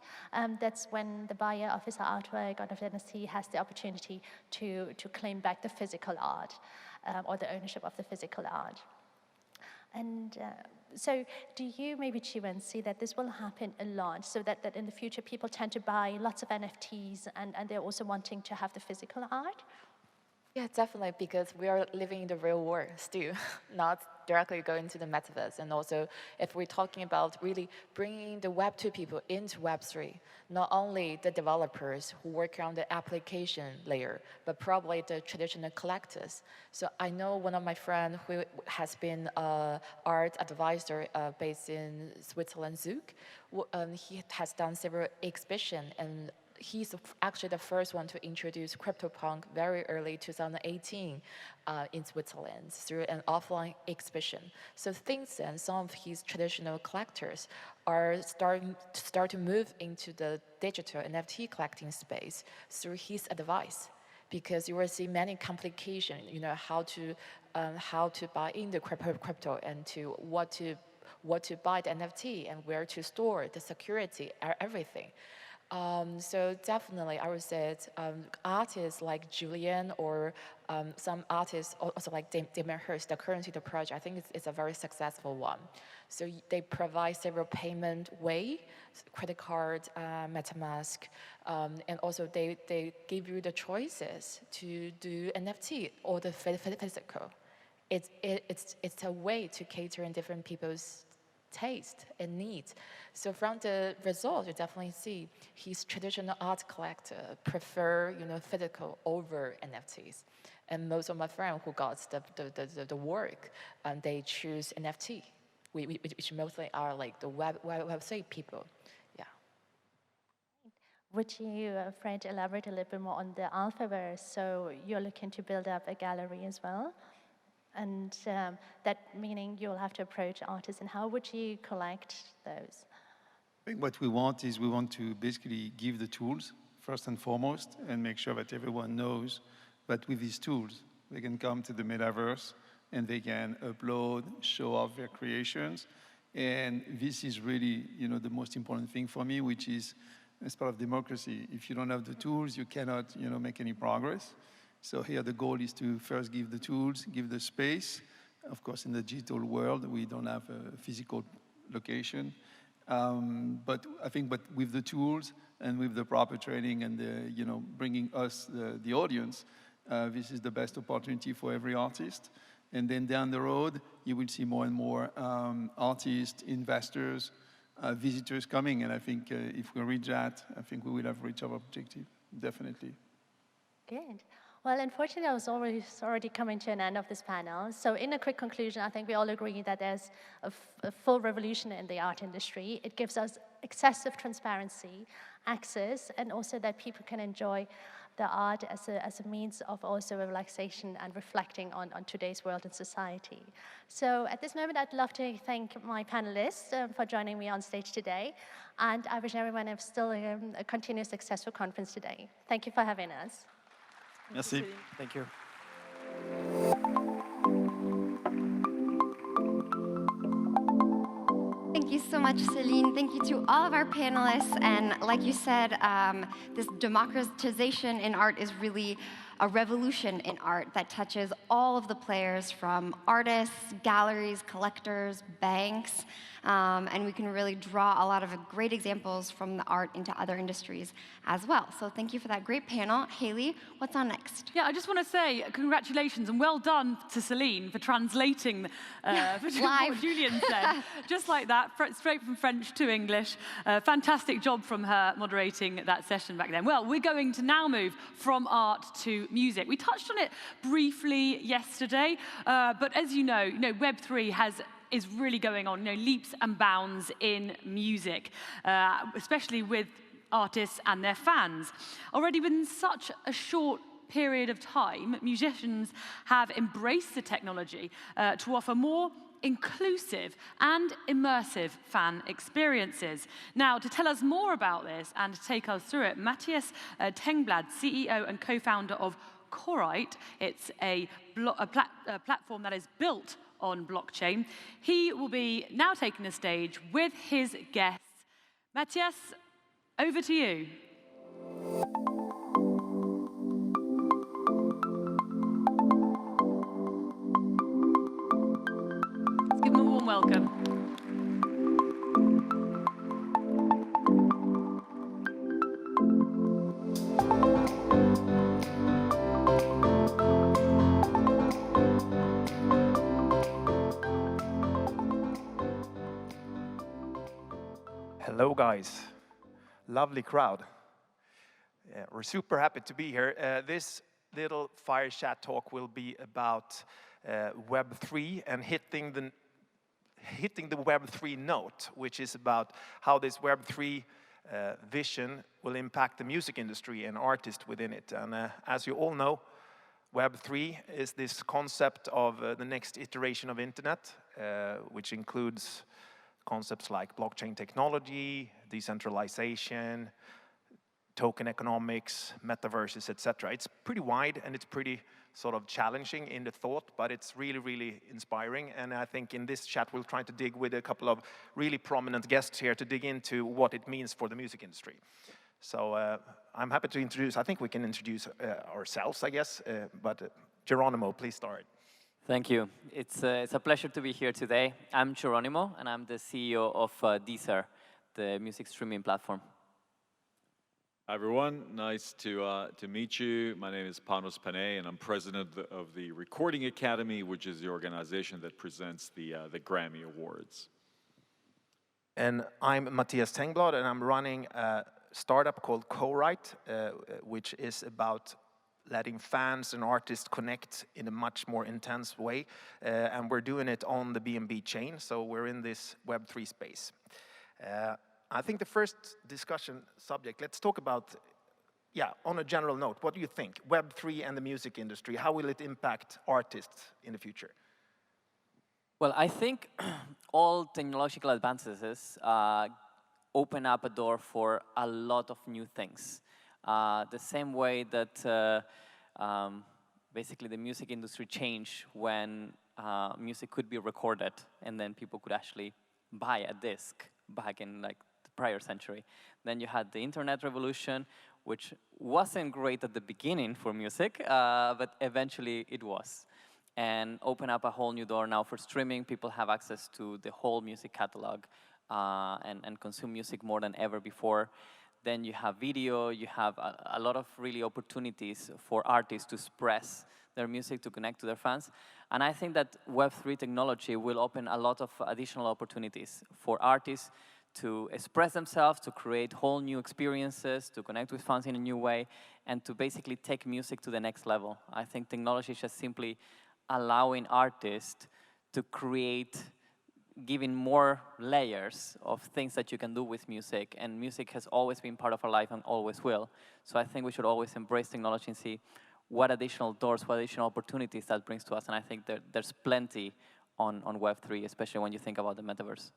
Speaker 13: That's when the buyer of his artwork or of the NFT has the opportunity to claim back the physical art or the ownership of the physical art. And so do you, maybe Chiwen, see that this will happen a lot, so that in the future people tend to buy lots of NFTs and they're also wanting to have the physical art?
Speaker 16: Yeah, definitely, because we are living in the real world still, not directly going to the metaverse. And also, if we're talking about really bringing the Web2 people into Web3, not only the developers who work on the application layer, but probably the traditional collectors. So I know one of my friends who has been an art advisor based in Switzerland, Zug. He has done several exhibitions, and he's actually the first one to introduce CryptoPunk very early 2018 in Switzerland through an offline exhibition. So since then, some of his traditional collectors are start to move into the digital NFT collecting space through his advice, because you will see many complications, how to buy in the crypto and to what to buy the NFT and where to store the security, everything. So definitely, I would say artists like Julian or some artists also like Damien Hirst, the currency, the project, I think it's a very successful one. So they provide several payment way, credit card, MetaMask, and also they give you the choices to do NFT or the physical. It's a way to cater in different people's taste and needs. So from the result, you definitely see his traditional art collector prefer, physical over NFTs. And most of my friends who got the work, they choose NFT, which mostly are like the Web3 people. Yeah.
Speaker 13: Would you, Fred, elaborate a little bit more on the Alphaverse? So you're looking to build up a gallery as well? And that meaning you'll have to approach artists, and how would you collect those?
Speaker 14: I think what we want to basically give the tools, first and foremost, and make sure that everyone knows that with these tools, they can come to the metaverse and they can upload, show off their creations. And this is really, the most important thing for me, which is as part of democracy. If you don't have the tools, you cannot, make any progress. So here the goal is to first give the tools, give the space. Of course, in the digital world, we don't have a physical location. But I think, with the tools and with the proper training and bringing us the audience, this is the best opportunity for every artist. And then down the road, you will see more and more artists, investors, visitors coming. And I think if we reach that, I think we will have reached our objective, definitely.
Speaker 13: Good. Well, unfortunately, I was already coming to an end of this panel. So in a quick conclusion, I think we all agree that there's a full revolution in the art industry. It gives us excessive transparency, access, and also that people can enjoy the art as a means of also relaxation and reflecting on today's world and society. So at this moment, I'd love to thank my panelists for joining me on stage today. And I wish everyone still a continuous successful conference today. Thank you for having us.
Speaker 3: Merci. Thank you.
Speaker 6: Thank you so much, Celine. Thank you to all of our panelists. And like you said, this democratization in art is really a revolution in art that touches all of the players, from artists, galleries, collectors, banks, and we can really draw a lot of great examples from the art into other industries as well. So thank you for that great panel. Haley, what's on next?
Speaker 5: Yeah, I just want to say congratulations and well done to Celine for translating what Julian said. Just like that, straight from French to English. Fantastic job from her moderating that session back then. Well, we're going to now move from art to music. We touched on it briefly yesterday, but as you know, Web3 is really going on, leaps and bounds in music, especially with artists and their fans. Already within such a short period of time, musicians have embraced the technology to offer more inclusive and immersive fan experiences. Now, to tell us more about this and to take us through it, Matthias Tengblad, CEO and co-founder of Corite. It's a platform that is built on blockchain. He will be now taking the stage with his guests. Matthias, over to you. Let's give him a warm welcome.
Speaker 17: Hello, guys. Lovely crowd. Yeah, we're super happy to be here. This little fire chat talk will be about Web3 and hitting the Web3 note, which is about how this Web3 vision will impact the music industry and artists within it. And as you all know, Web3 is this concept of the next iteration of internet, which includes concepts like blockchain technology, decentralization, token economics, metaverses, etc. It's pretty wide and it's pretty sort of challenging in the thought, but it's really, really inspiring. And I think in this chat, we'll try to dig with a couple of really prominent guests here to dig into what it means for the music industry. So I'm happy to introduce, I think we can introduce ourselves, I guess, but Geronimo, please start.
Speaker 18: Thank you. It's a pleasure to be here today. I'm Geronimo, and I'm the CEO of Deezer, the music streaming platform.
Speaker 19: Hi everyone, nice to meet you. My name is Panos Panay, and I'm president of the Recording Academy, which is the organization that presents the Grammy Awards.
Speaker 17: And I'm Matthias Tengblad, and I'm running a startup called Co-Write, which is about letting fans and artists connect in a much more intense way. And we're doing it on the BNB chain, so we're in this Web3 space. I think the first discussion subject, let's talk about, on a general note, what do you think? Web3 and the music industry, how will it impact artists in the future?
Speaker 18: Well, I think all technological advances open up a door for a lot of new things. The same way that basically the music industry changed when music could be recorded and then people could actually buy a disc back in like the prior century. Then you had the internet revolution, which wasn't great at the beginning for music, but eventually it was. And open up a whole new door now for streaming. People have access to the whole music catalog and consume music more than ever before. Then you have video, you have a lot of really opportunities for artists to express their music, to connect to their fans. And I think that Web3 technology will open a lot of additional opportunities for artists to express themselves, to create whole new experiences, to connect with fans in a new way, and to basically take music to the next level. I think technology is just simply allowing artists to create, giving more layers of things that you can do with music, and music has always been part of our life and always will. So I think we should always embrace technology and see what additional doors, what additional opportunities that brings to us, and I think there's plenty on Web3, especially when you think about the metaverse.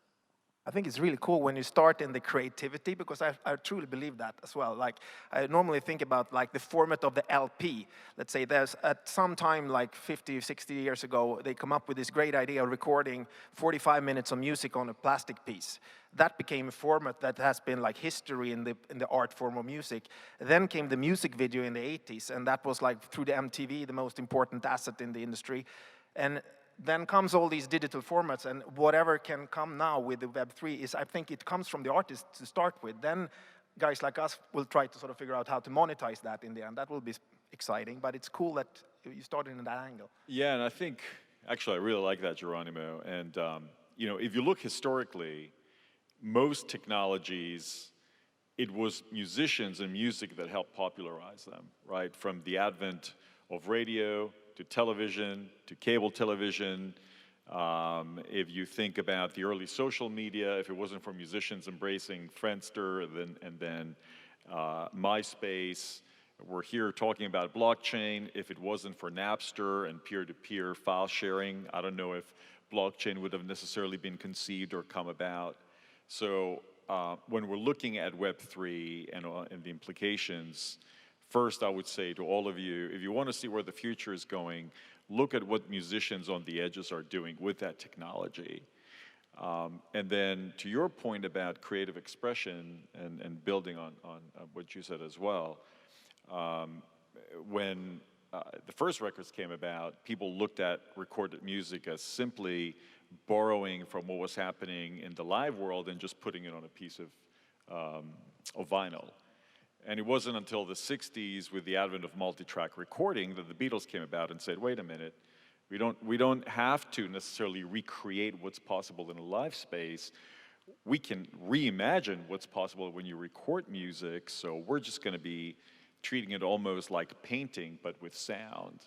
Speaker 17: I think it's really cool when you start in the creativity, because I truly believe that as well. Like, I normally think about like the format of the LP. Let's say there's at some time like 50, 60 years ago, they come up with this great idea of recording 45 minutes of music on a plastic piece. That became a format that has been like history in the art form of music. Then came the music video in the 80s, and that was like through the MTV, the most important asset in the industry. And then comes all these digital formats, and whatever can come now with the Web3 is, I think it comes from the artists to start with. Then guys like us will try to sort of figure out how to monetize that in the end. That will be exciting, but it's cool that you started in that angle.
Speaker 19: Yeah, and I think, actually I really like that, Geronimo. And you know, if you look historically, most technologies, it was musicians and music that helped popularize them, right? From the advent of radio, to television, to cable television. If you think about the early social media, if it wasn't for musicians embracing Friendster and then MySpace, we're here talking about blockchain. If it wasn't for Napster and peer-to-peer file sharing, I don't know if blockchain would have necessarily been conceived or come about. So when we're looking at Web3 and the implications, first, I would say to all of you, if you want to see where the future is going, look at what musicians on the edges are doing with that technology. And then to your point about creative expression and building on what you said as well, when the first records came about, people looked at recorded music as simply borrowing from what was happening in the live world and just putting it on a piece of vinyl. And it wasn't until the 60s, with the advent of multi-track recording, that the Beatles came about and said, wait a minute, we don't have to necessarily recreate what's possible in a live space. we can reimagine what's possible when you record music, so we're just going to be treating it almost like a painting, but with sound.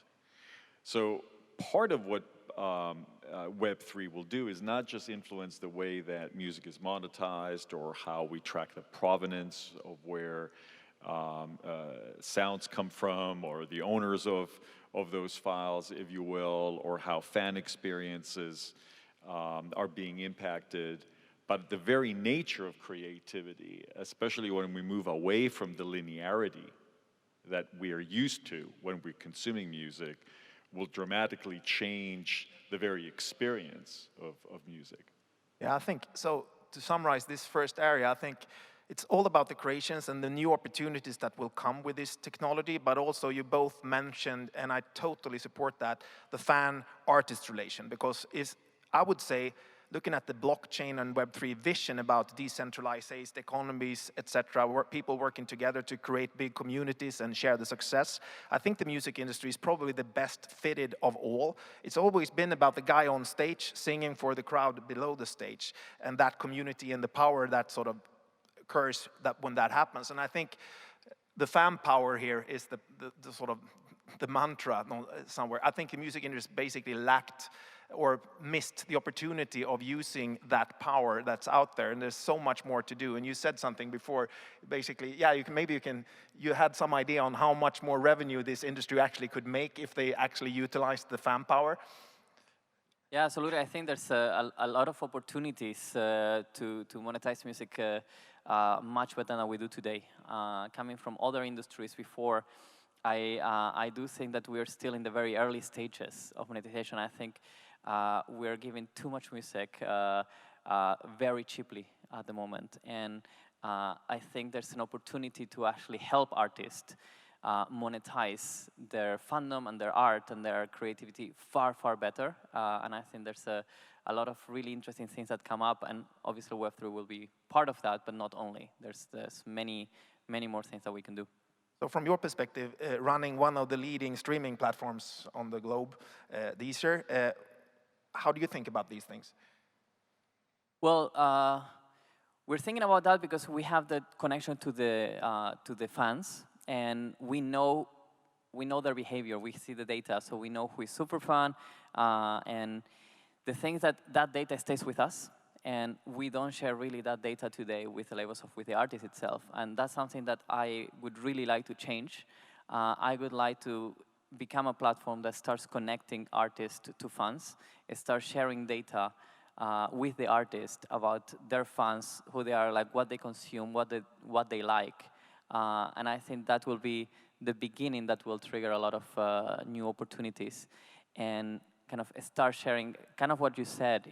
Speaker 19: So part of what Web3 will do is not just influence the way that music is monetized or how we track the provenance of where sounds come from, or the owners of those files, if you will, or how fan experiences are being impacted. But the very nature of creativity, especially when we move away from the linearity that we are used to when we're consuming music, will dramatically change the very experience of music.
Speaker 17: Yeah, I think, so to summarize this first area, I think it's all about the creations and the new opportunities that will come with this technology, but also you both mentioned, and I totally support that, the fan-artist relation, because I would say, looking at the blockchain and Web3 vision about decentralized economies, etc., people working together to create big communities and share the success, I think the music industry is probably the best fitted of all. It's always been about the guy on stage singing for the crowd below the stage, and that community and the power that sort of occurs when that happens. And I think the fan power here is the sort of the mantra somewhere. I think the music industry basically lacked or missed the opportunity of using that power that's out there, and there's so much more to do. And you said something before, basically, yeah, you had some idea on how much more revenue this industry actually could make if they actually utilized the fan power.
Speaker 18: Yeah, absolutely. I think there's a lot of opportunities to monetize music much better than we do today. Coming from other industries before, I do think that we are still in the very early stages of monetization. I think we're giving too much music very cheaply at the moment. And I think there's an opportunity to actually help artists monetize their fandom and their art and their creativity far, far better. And I think there's a lot of really interesting things that come up, and obviously Web3 will be part of that, but not only. There's many, many more things that we can do.
Speaker 17: So from your perspective, running one of the leading streaming platforms on the globe, Deezer, how do you think about these things?
Speaker 18: Well, we're thinking about that because we have the connection to the fans, and we know their behavior. We see the data, so we know who is super fan, and the thing is that data stays with us, and we don't share really that data today with the labels or with the artist itself, and that's something that I would really like to change. I would like to become a platform that starts connecting artists to fans, starts sharing data with the artist about their fans, who they are, like what they consume, what they like. And I think that will be the beginning that will trigger a lot of new opportunities and kind of start sharing, kind of what you said,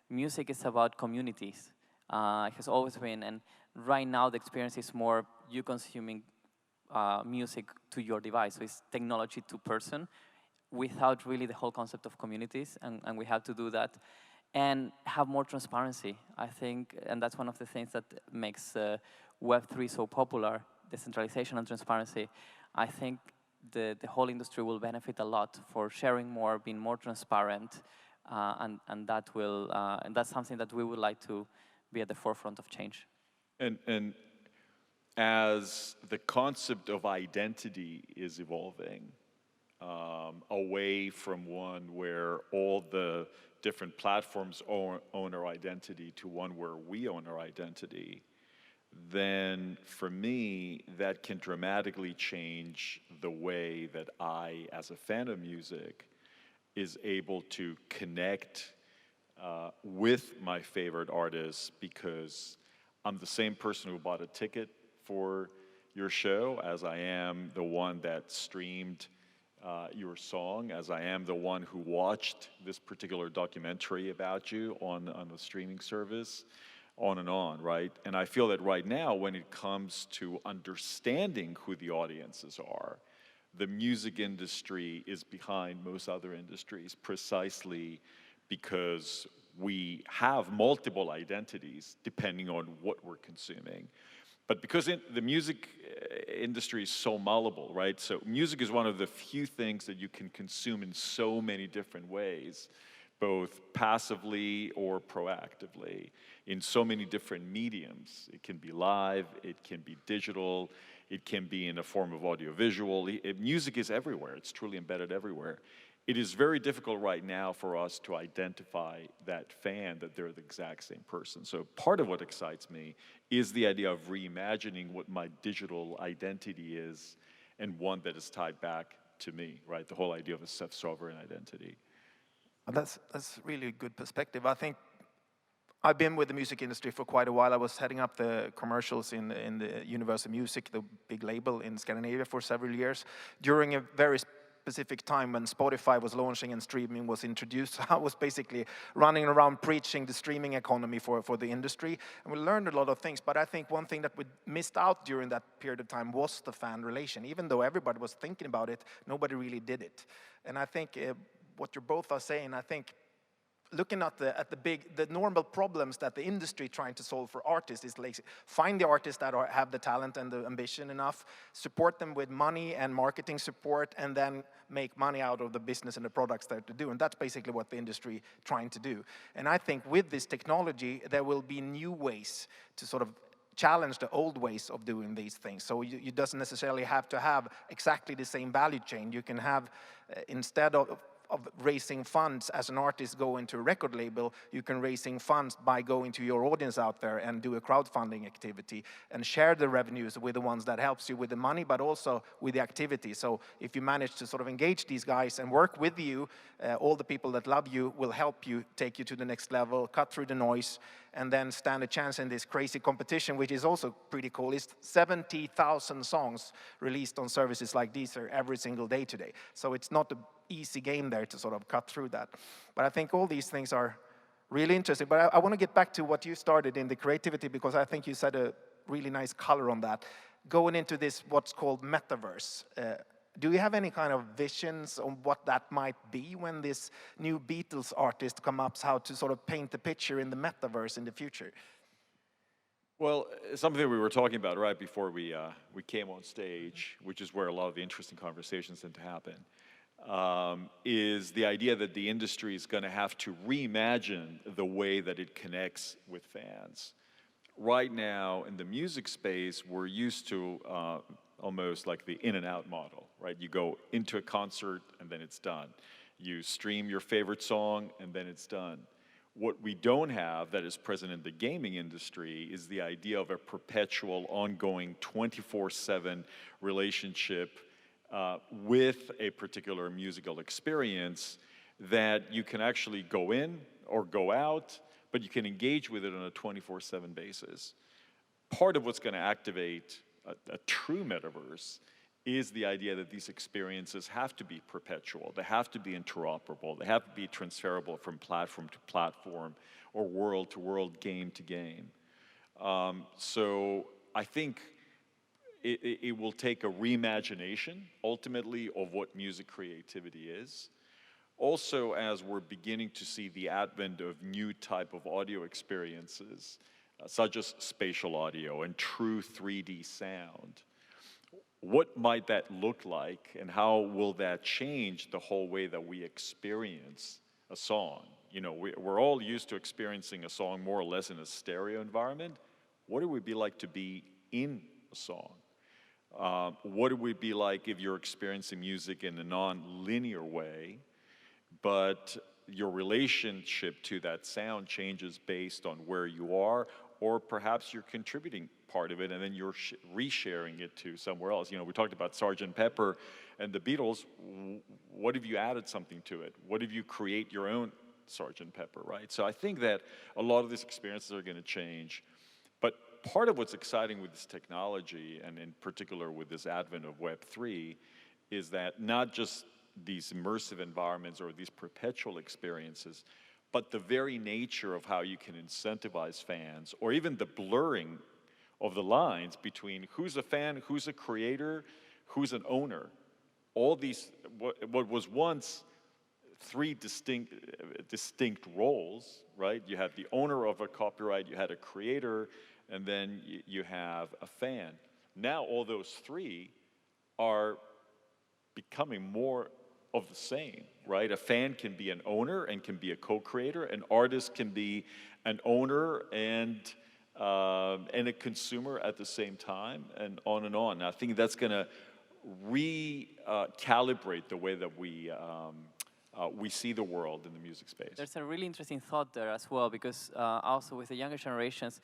Speaker 18: music is about communities. It has always been, and right now the experience is more you consuming music to your device. So it's technology to person without really the whole concept of communities, and we have to do that. And have more transparency, I think, and that's one of the things that makes Web3 so popular, decentralization and transparency. I think the whole industry will benefit a lot for sharing more, being more transparent, and that's something that we would like to be at the forefront of change.
Speaker 19: And as the concept of identity is evolving, away from one where all the different platforms own our identity to one where we own our identity, then for me, that can dramatically change the way that I, as a fan of music, is able to connect with my favorite artists, because I'm the same person who bought a ticket for your show as I am the one that streamed your song, as I am the one who watched this particular documentary about you on the streaming service, on and on, right? And I feel that right now, when it comes to understanding who the audiences are, the music industry is behind most other industries precisely because we have multiple identities depending on what we're consuming. But because the music industry is so malleable, right? So music is one of the few things that you can consume in so many different ways. both passively or proactively, in so many different mediums. It can be live, it can be digital, it can be in a form of audiovisual. Music is everywhere. It's truly embedded everywhere. It is very difficult right now for us to identify that fan, that they're the exact same person. So part of what excites me is the idea of reimagining what my digital identity is, and one that is tied back to me, right? The whole idea of a self-sovereign identity.
Speaker 17: That's really a good perspective. I think I've been with the music industry for quite a while. I was heading up the commercials in the Universal Music, the big label in Scandinavia, for several years. During a very specific time when Spotify was launching and streaming was introduced, I was basically running around preaching the streaming economy for the industry. And we learned a lot of things, but I think one thing that we missed out during that period of time was the fan relation. Even though everybody was thinking about it, nobody really did it. And I think what you both are saying, I think looking at the normal problems that the industry trying to solve for artists is like find the artists that have the talent and the ambition enough, support them with money and marketing support, and then make money out of the business and the products that they do. And that's basically what the industry trying to do. And I think with this technology, there will be new ways to sort of challenge the old ways of doing these things. So you doesn't necessarily have to have exactly the same value chain. You can have, instead of raising funds as an artist going to a record label, you can raising funds by going to your audience out there and do a crowdfunding activity and share the revenues with the ones that helps you with the money, but also with the activity. So if you manage to sort of engage these guys and work with you, all the people that love you will help you take you to the next level, cut through the noise, and then stand a chance in this crazy competition, which is also pretty cool. It's 70,000 songs released on services like Deezer every single day today. So it's not an easy game there to sort of cut through that. But I think all these things are really interesting. But I want to get back to what you started in the creativity, because I think you said a really nice color on that. Going into this, what's called metaverse. Do you have any kind of visions on what that might be when this new Beatles artist comes up, how to sort of paint the picture in the metaverse in the future?
Speaker 19: Well, something we were talking about right before we came on stage, which is where a lot of the interesting conversations tend to happen, is the idea that the industry is going to have to reimagine the way that it connects with fans. Right now, in the music space, we're used to almost like the in-and-out model, right? You go into a concert and then it's done. You stream your favorite song and then it's done. What we don't have that is present in the gaming industry is the idea of a perpetual, ongoing, 24/7 relationship with a particular musical experience that you can actually go in or go out, but you can engage with it on a 24/7 basis. Part of what's going to activate a true metaverse is the idea that these experiences have to be perpetual, they have to be interoperable, they have to be transferable from platform to platform or world to world, game to game. So I think it will take a reimagination, ultimately, of what music creativity is. Also, as we're beginning to see the advent of new type of audio experiences, such as spatial audio and true 3D sound, what might that look like, and how will that change the whole way that we experience a song? You know, we're all used to experiencing a song more or less in a stereo environment. What would it be like to be in a song? What would it be like if you're experiencing music in a non-linear way, but your relationship to that sound changes based on where you are, or perhaps you're contributing part of it and then you're resharing it to somewhere else. You know, we talked about Sgt. Pepper and the Beatles. What if you added something to it? What if you create your own Sgt. Pepper, right? So I think that a lot of these experiences are going to change. But part of what's exciting with this technology, and in particular with this advent of Web3, is that not just these immersive environments or these perpetual experiences, but the very nature of how you can incentivize fans, or even the blurring of the lines between who's a fan, who's a creator, who's an owner. All these, what was once three distinct roles, right? You had the owner of a copyright, you had a creator, and then you have a fan. Now all those three are becoming more of the same. right? A fan can be an owner and can be a co-creator. An artist can be an owner and a consumer at the same time, and on and on. And I think that's going to recalibrate the way that we see the world in the music space.
Speaker 18: There's a really interesting thought there as well, because also with the younger generations,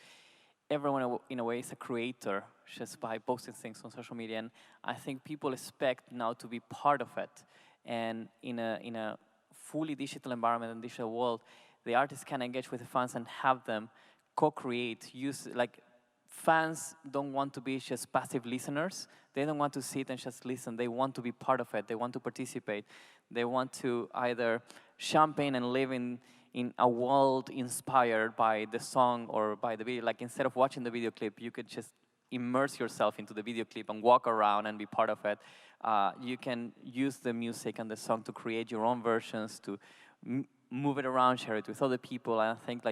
Speaker 18: everyone in a way is a creator just by posting things on social media, and I think people expect now to be part of it. And in a fully digital environment and digital world, the artists can engage with the fans and have them co-create. Fans don't want to be just passive listeners. They don't want to sit and just listen. They want to be part of it. They want to participate. They want to either jump in and live in a world inspired by the song or by the video. Like, instead of watching the video clip, you could just immerse yourself into the video clip and walk around and be part of it. You can use the music and the song to create your own versions, to move it around, share it with other people. And I think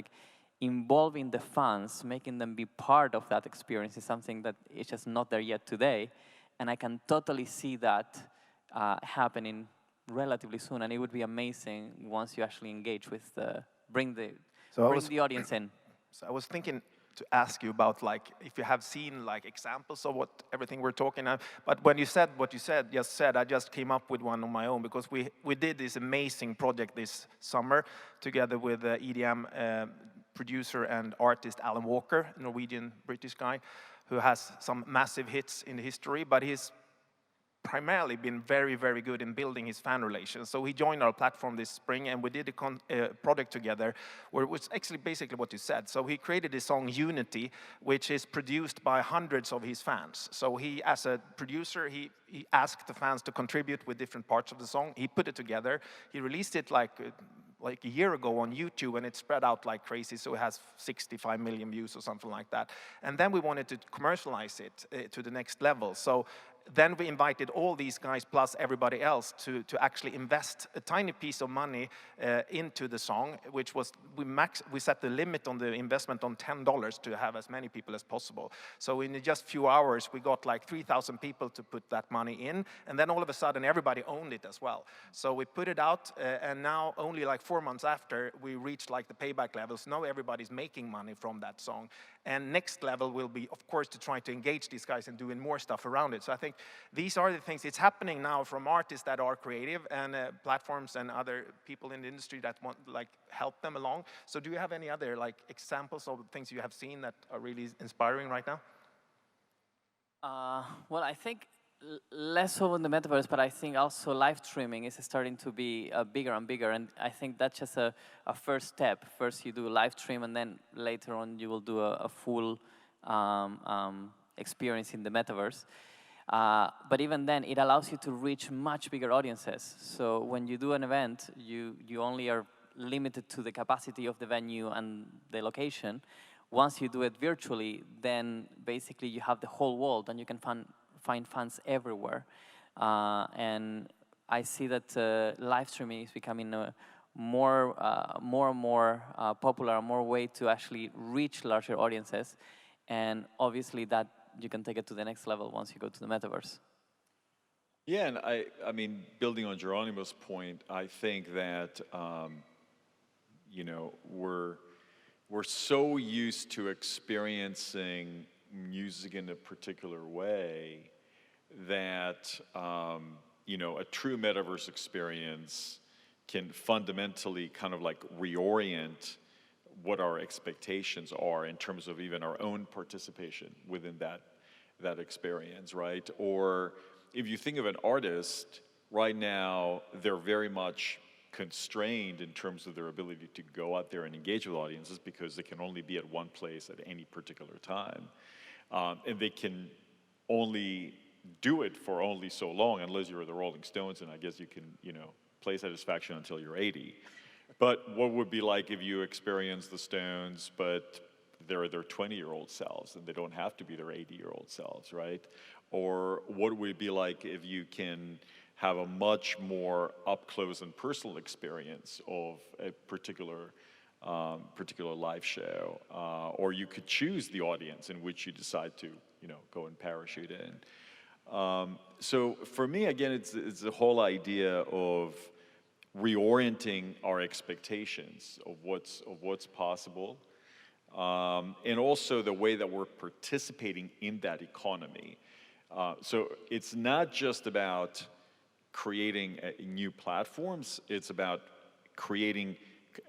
Speaker 18: involving the fans, making them be part of that experience is something that is just not there yet today. And I can totally see that happening relatively soon. And it would be amazing once you actually engage with bring the audience in.
Speaker 17: So I was thinking to ask you about if you have seen examples of everything we're talking about. But when you said what you just said, I just came up with one on my own, because we did this amazing project this summer together with EDM producer and artist Alan Walker, a Norwegian-British guy, who has some massive hits in history, but he's primarily been very, very good in building his fan relations. So he joined our platform this spring, and we did a project together where it was actually basically what you said. So he created a song, Unity, which is produced by hundreds of his fans. So he, as a producer, he asked the fans to contribute with different parts of the song. He put it together. He released it like a year ago on YouTube, and it spread out like crazy, so it has 65 million views or something like that. And then we wanted to commercialize it to the next level. So then we invited all these guys plus everybody else to actually invest a tiny piece of money into the song, which was, we set the limit on the investment on $10 to have as many people as possible. So in just a few hours, we got 3,000 people to put that money in, and then all of a sudden everybody owned it as well. So we put it out, and now only 4 months after, we reached the payback levels. Now everybody's making money from that song. And next level will be, of course, to try to engage these guys and doing more stuff around it. So I think these are the things. It's happening now from artists that are creative and platforms and other people in the industry that want help them along. So do you have any other examples of things you have seen that are really inspiring right now?
Speaker 18: Well, I think less so in the metaverse, but I think also live streaming is starting to be bigger and bigger, and I think that's just a first step. First you do a live stream, and then later on you will do a full experience in the metaverse. But even then, it allows you to reach much bigger audiences. So when you do an event, you only are limited to the capacity of the venue and the location. Once you do it virtually, then basically you have the whole world, and you can find fans everywhere. And I see that live streaming is becoming a more and more popular, more way to actually reach larger audiences. And obviously that you can take it to the next level once you go to the metaverse.
Speaker 19: Yeah, and I mean, building on Geronimo's point, I think that, we're so used to experiencing music in a particular way that, a true metaverse experience can fundamentally kind of reorient what our expectations are in terms of even our own participation within that experience, right? Or if you think of an artist, right now, they're very much constrained in terms of their ability to go out there and engage with audiences because they can only be at one place at any particular time. And they can only do it for only so long, unless you're the Rolling Stones, and I guess you can, play Satisfaction until you're 80. But what would be like if you experience the Stones, but they're their 20-year-old selves, and they don't have to be their 80-year-old selves, right? Or what would it be like if you can have a much more up-close and personal experience of a particular live show, or you could choose the audience in which you decide to, go and parachute in. So for me, again, it's the whole idea of reorienting our expectations of what's possible, and also the way that we're participating in that economy. So it's not just about creating new platforms, it's about creating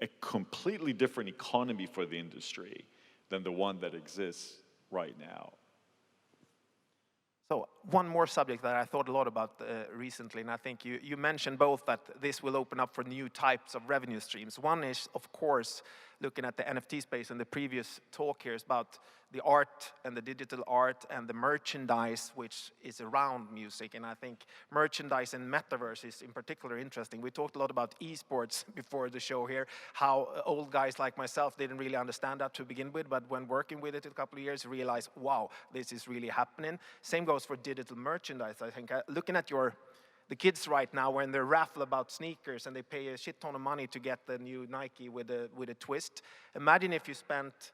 Speaker 19: a completely different economy for the industry than the one that exists right now.
Speaker 17: So one more subject that I thought a lot about recently, and I think you mentioned both that this will open up for new types of revenue streams. One is, of course, looking at the NFT space, and the previous talk here is about the art and the digital art and the merchandise which is around music. And I think merchandise and metaverse is in particular interesting. We talked a lot about esports before the show here, how old guys like myself didn't really understand that to begin with, but when working with it a couple of years, realized, wow, this is really happening. Same goes for digital merchandise. I think looking at the kids right now, when they raffle about sneakers and they pay a shit ton of money to get the new Nike with a twist. Imagine if you spent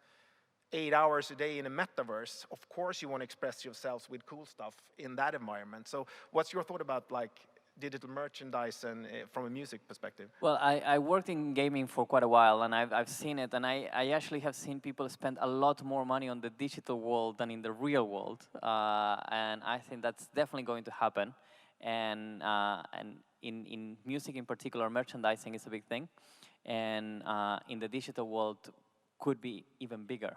Speaker 17: 8 hours a day in a metaverse. Of course you want to express yourselves with cool stuff in that environment. So what's your thought about like digital merchandise and from a music perspective?
Speaker 18: Well, I worked in gaming for quite a while, and I've seen it, and I actually have seen people spend a lot more money on the digital world than in the real world, and I think that's definitely going to happen. And in music in particular, merchandising is a big thing, and in the digital world could be even bigger.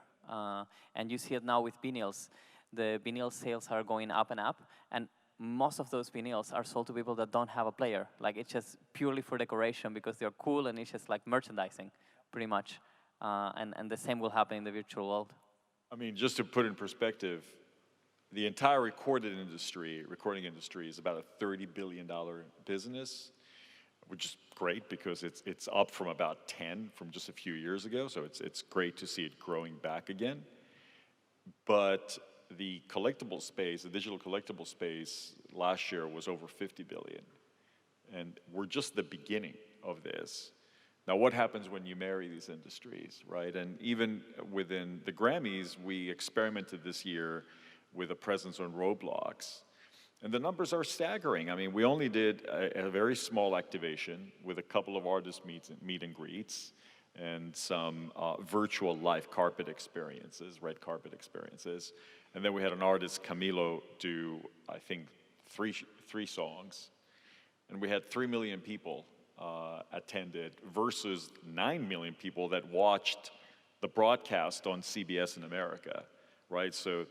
Speaker 18: And you see it now with vinyls. The vinyl sales are going up and up, and most of those vinyls are sold to people that don't have a player. Like, it's just purely for decoration because they're cool, and it's just like merchandising, pretty much. And the same will happen in the virtual world.
Speaker 19: I mean, just to put in perspective, the entire recording industry is about a $30 billion business, which is great because it's up from about 10 from just a few years ago. So it's great to see it growing back again. But the collectible space, the digital collectible space last year was over 50 billion. And we're just the beginning of this. Now, what happens when you marry these industries, right? And even within the Grammys, we experimented this year with a presence on Roblox. And the numbers are staggering. I mean, we only did a very small activation with a couple of artist meet and greets and some virtual live carpet experiences, red carpet experiences. And then we had an artist, Camilo, do, I think, three songs. And we had 3 million people attended versus 9 million people that watched the broadcast on CBS in America, right? So,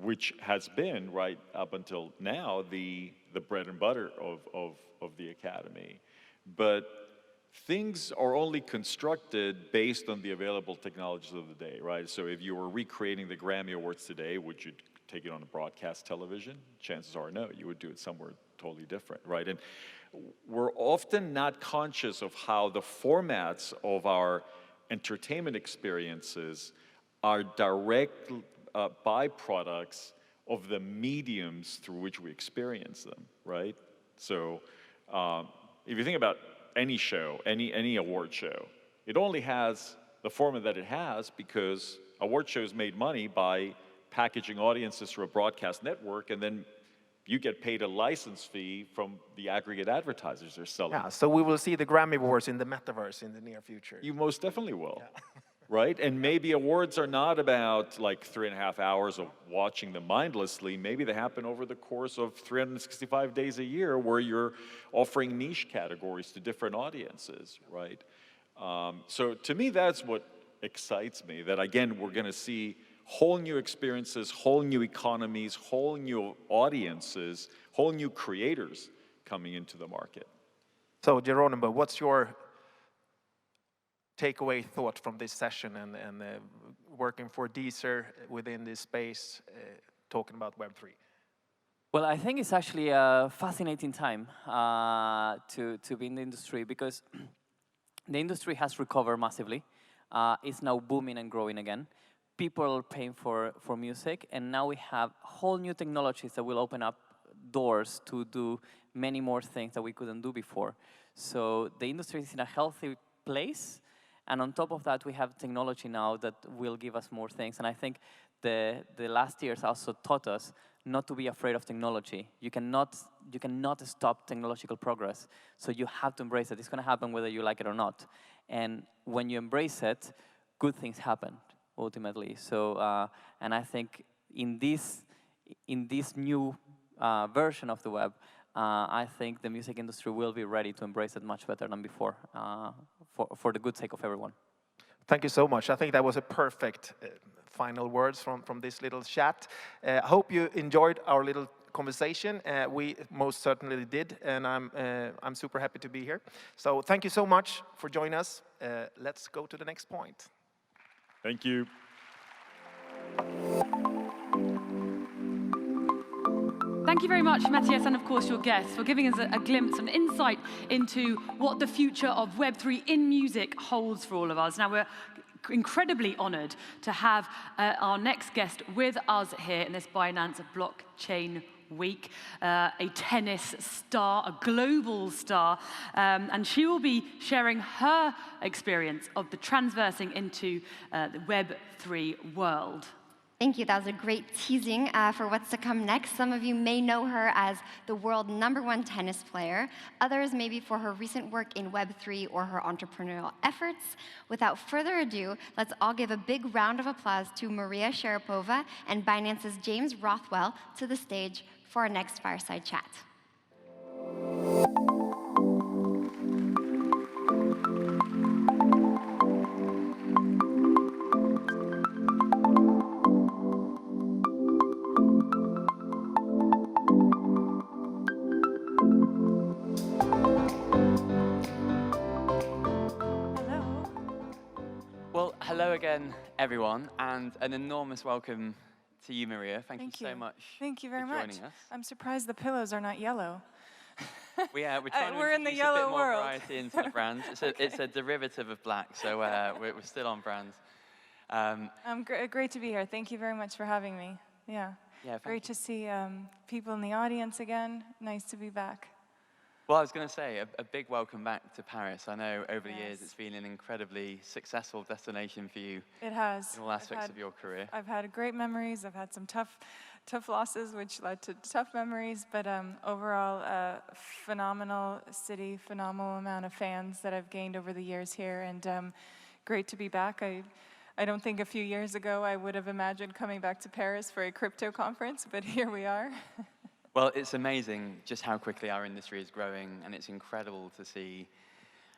Speaker 19: which has been, right up until now, the bread and butter of the Academy. But things are only constructed based on the available technologies of the day, right? So if you were recreating the Grammy Awards today, would you take it on a broadcast television? Chances are no, you would do it somewhere totally different, right? And we're often not conscious of how the formats of our entertainment experiences are direct byproducts of the mediums through which we experience them, right? So if you think about any show, any award show, it only has the format that it has because award shows made money by packaging audiences through a broadcast network, and then you get paid a license fee from the aggregate advertisers they're selling.
Speaker 17: Yeah, so we will see the Grammy Awards in the metaverse in the near future.
Speaker 19: You most definitely will. Yeah. Right? And maybe awards are not about like 3.5 hours of watching them mindlessly. Maybe they happen over the course of 365 days a year where you're offering niche categories to different audiences, right? So to me, that's what excites me, that again, we're going to see whole new experiences, whole new economies, whole new audiences, whole new creators coming into the market.
Speaker 17: So Geronimo, what's your takeaway thought from this session and working for Deezer within this space, talking about Web3?
Speaker 18: Well, I think it's actually a fascinating time to be in the industry because the industry has recovered massively. It's now booming and growing again. People are paying for music, and now we have whole new technologies that will open up doors to do many more things that we couldn't do before. So the industry is in a healthy place. And on top of that, we have technology now that will give us more things. And I think the last years also taught us not to be afraid of technology. You cannot stop technological progress. So you have to embrace it. It's going to happen whether you like it or not. And when you embrace it, good things happen ultimately. So and I think in this new version of the web, I think the music industry will be ready to embrace it much better than before, for the good sake of everyone.
Speaker 17: Thank you so much. I think that was a perfect final words from this little chat. I hope you enjoyed our little conversation. We most certainly did, and I'm super happy to be here. So thank you so much for joining us. Let's go to the next point.
Speaker 19: Thank you.
Speaker 5: Thank you very much, Matthias, and of course your guests, for giving us a glimpse and insight into what the future of Web3 in music holds for all of us. Now, we're incredibly honored to have our next guest with us here in this Binance Blockchain Week, a tennis star, a global star, and she will be sharing her experience of the transversing into the Web3 world.
Speaker 6: Thank you. That was a great teasing for what's to come next. Some of you may know her as the world #1 tennis player. Others maybe for her recent work in Web3 or her entrepreneurial efforts. Without further ado, let's all give a big round of applause to Maria Sharapova and Binance's James Rothwell to the stage for our next fireside chat.
Speaker 1: Hello again, everyone, and an enormous welcome to you, Maria. Thank you so much.
Speaker 20: Thank you very
Speaker 1: for
Speaker 20: much.
Speaker 1: joining us.
Speaker 20: I'm surprised the pillows are not yellow.
Speaker 1: We're trying to
Speaker 20: we're in the
Speaker 1: introduce
Speaker 20: yellow
Speaker 1: a bit more
Speaker 20: world.
Speaker 1: variety into the brand. It's a derivative of black, so we're still on brand.
Speaker 20: Great to be here. Thank you very much for having me. Yeah. Great to see people in the audience again. Nice to be back.
Speaker 1: Well, I was going to say, a big welcome back to Paris. I know over the years it's been an incredibly successful destination for you.
Speaker 20: It has.
Speaker 1: In all aspects of your career.
Speaker 20: I've had great memories. I've had some tough losses, which led to tough memories. But overall, phenomenal city, phenomenal amount of fans that I've gained over the years here, and great to be back. I don't think a few years ago I would have imagined coming back to Paris for a crypto conference, but here we are.
Speaker 1: Well, it's amazing just how quickly our industry is growing, and it's incredible to see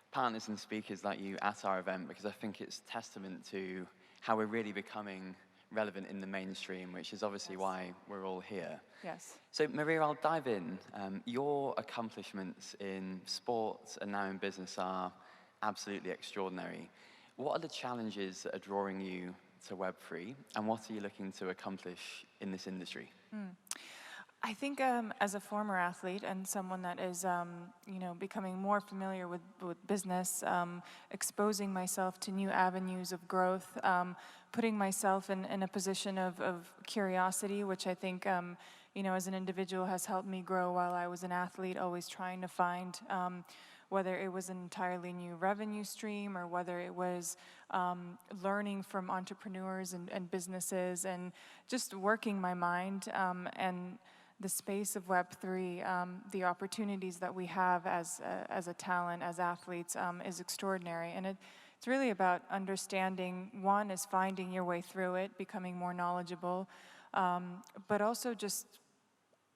Speaker 1: partners and speakers like you at our event, because I think it's testament to how we're really becoming relevant in the mainstream, which is obviously why we're all here.
Speaker 20: Yes.
Speaker 1: So, Maria, I'll dive in. Your accomplishments in sports and now in business are absolutely extraordinary. What are the challenges that are drawing you to Web3, and what are you looking to accomplish in this industry?
Speaker 20: I think as a former athlete and someone that is, becoming more familiar with business, exposing myself to new avenues of growth, putting myself in a position of curiosity, which I think, as an individual has helped me grow while I was an athlete, always trying to find whether it was an entirely new revenue stream or whether it was learning from entrepreneurs and businesses and just working my mind and the space of Web3, the opportunities that we have as a talent, as athletes, is extraordinary. And it's really about understanding, one is finding your way through it, becoming more knowledgeable, but also just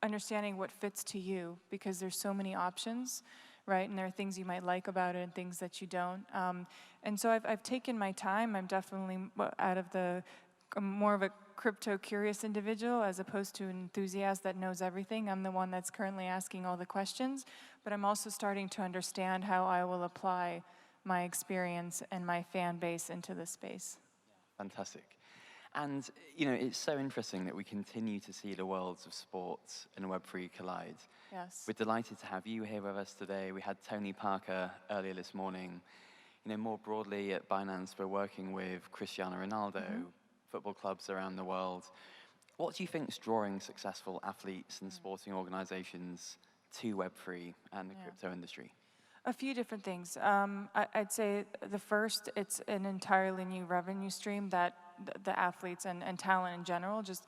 Speaker 20: understanding what fits to you, because there's so many options, right? And there are things you might like about it and things that you don't. And so I've taken my time. I'm definitely more of a crypto-curious individual as opposed to an enthusiast that knows everything. I'm the one that's currently asking all the questions, but I'm also starting to understand how I will apply my experience and my fan base into this space.
Speaker 1: Fantastic. And, it's so interesting that we continue to see the worlds of sports and Web3 collide.
Speaker 20: Yes.
Speaker 1: We're delighted to have you here with us today. We had Tony Parker earlier this morning. More broadly at Binance, we're working with Cristiano Ronaldo, football clubs around the world. What do you think is drawing successful athletes and sporting organizations to Web3 and the crypto industry?
Speaker 20: A few different things. I'd say the first, it's an entirely new revenue stream that the athletes and talent in general just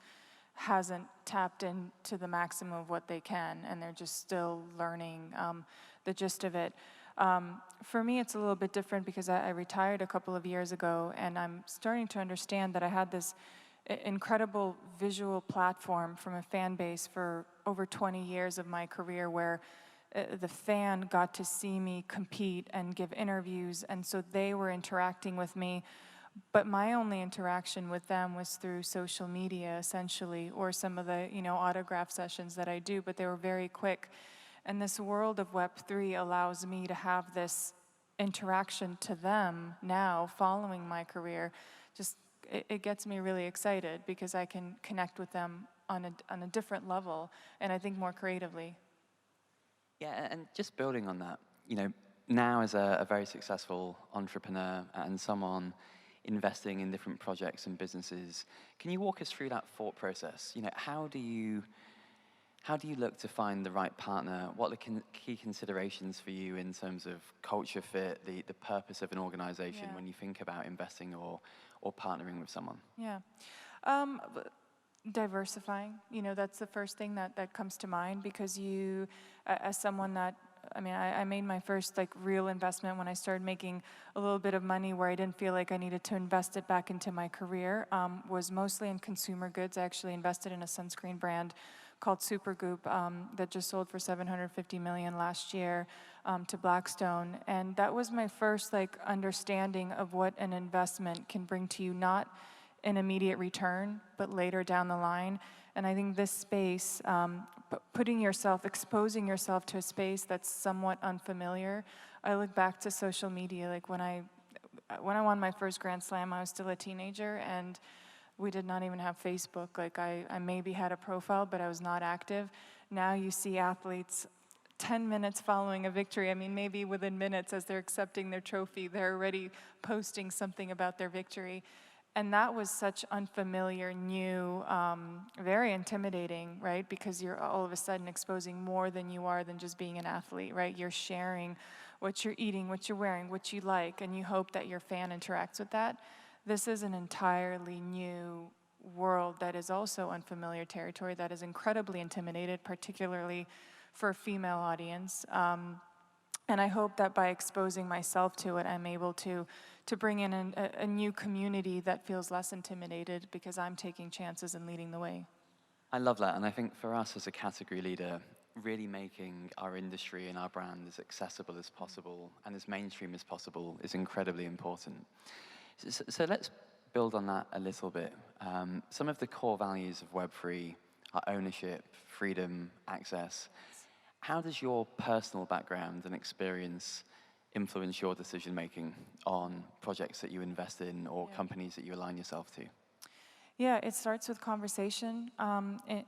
Speaker 20: hasn't tapped into the maximum of what they can, and they're just still learning the gist of it. For me, it's a little bit different because I retired a couple of years ago, and I'm starting to understand that I had this incredible visual platform from a fan base for over 20 years of my career where the fan got to see me compete and give interviews, and so they were interacting with me. But my only interaction with them was through social media, essentially, or some of the autograph sessions that I do, but they were very quick. And this world of Web3 allows me to have this interaction to them now, following my career. Just it gets me really excited because I can connect with them on a different level, and I think more creatively.
Speaker 1: Yeah, and just building on that, now as a very successful entrepreneur and someone investing in different projects and businesses, can you walk us through that thought process? How do you look to find the right partner? What are the key considerations for you in terms of culture fit, the purpose of an organization when you think about investing or partnering with someone?
Speaker 20: Yeah. Diversifying, that's the first thing that comes to mind, because you, as someone that, I made my first real investment when I started making a little bit of money where I didn't feel like I needed to invest it back into my career, was mostly in consumer goods. I actually invested in a sunscreen brand called Supergoop that just sold for $750 million last year to Blackstone. And that was my first understanding of what an investment can bring to you, not an immediate return, but later down the line. And I think this space, exposing yourself to a space that's somewhat unfamiliar. I look back to social media, when I won my first Grand Slam, I was still a teenager, and we did not even have Facebook. I maybe had a profile, but I was not active. Now you see athletes 10 minutes following a victory. Maybe within minutes as they're accepting their trophy, they're already posting something about their victory. And that was such unfamiliar, new, very intimidating, right? Because you're all of a sudden exposing more than you are than just being an athlete, right? You're sharing what you're eating, what you're wearing, what you like, and you hope that your fan interacts with that. This is an entirely new world that is also unfamiliar territory that is incredibly intimidated, particularly for a female audience. And I hope that by exposing myself to it, I'm able to bring in a new community that feels less intimidated because I'm taking chances and leading the way.
Speaker 1: I love that, and I think for us as a category leader, really making our industry and our brand as accessible as possible and as mainstream as possible is incredibly important. So let's build on that a little bit. Some of the core values of Web3 are ownership, freedom, access. How does your personal background and experience influence your decision-making on projects that you invest in or companies that you align yourself to?
Speaker 20: Yeah, it starts with conversation.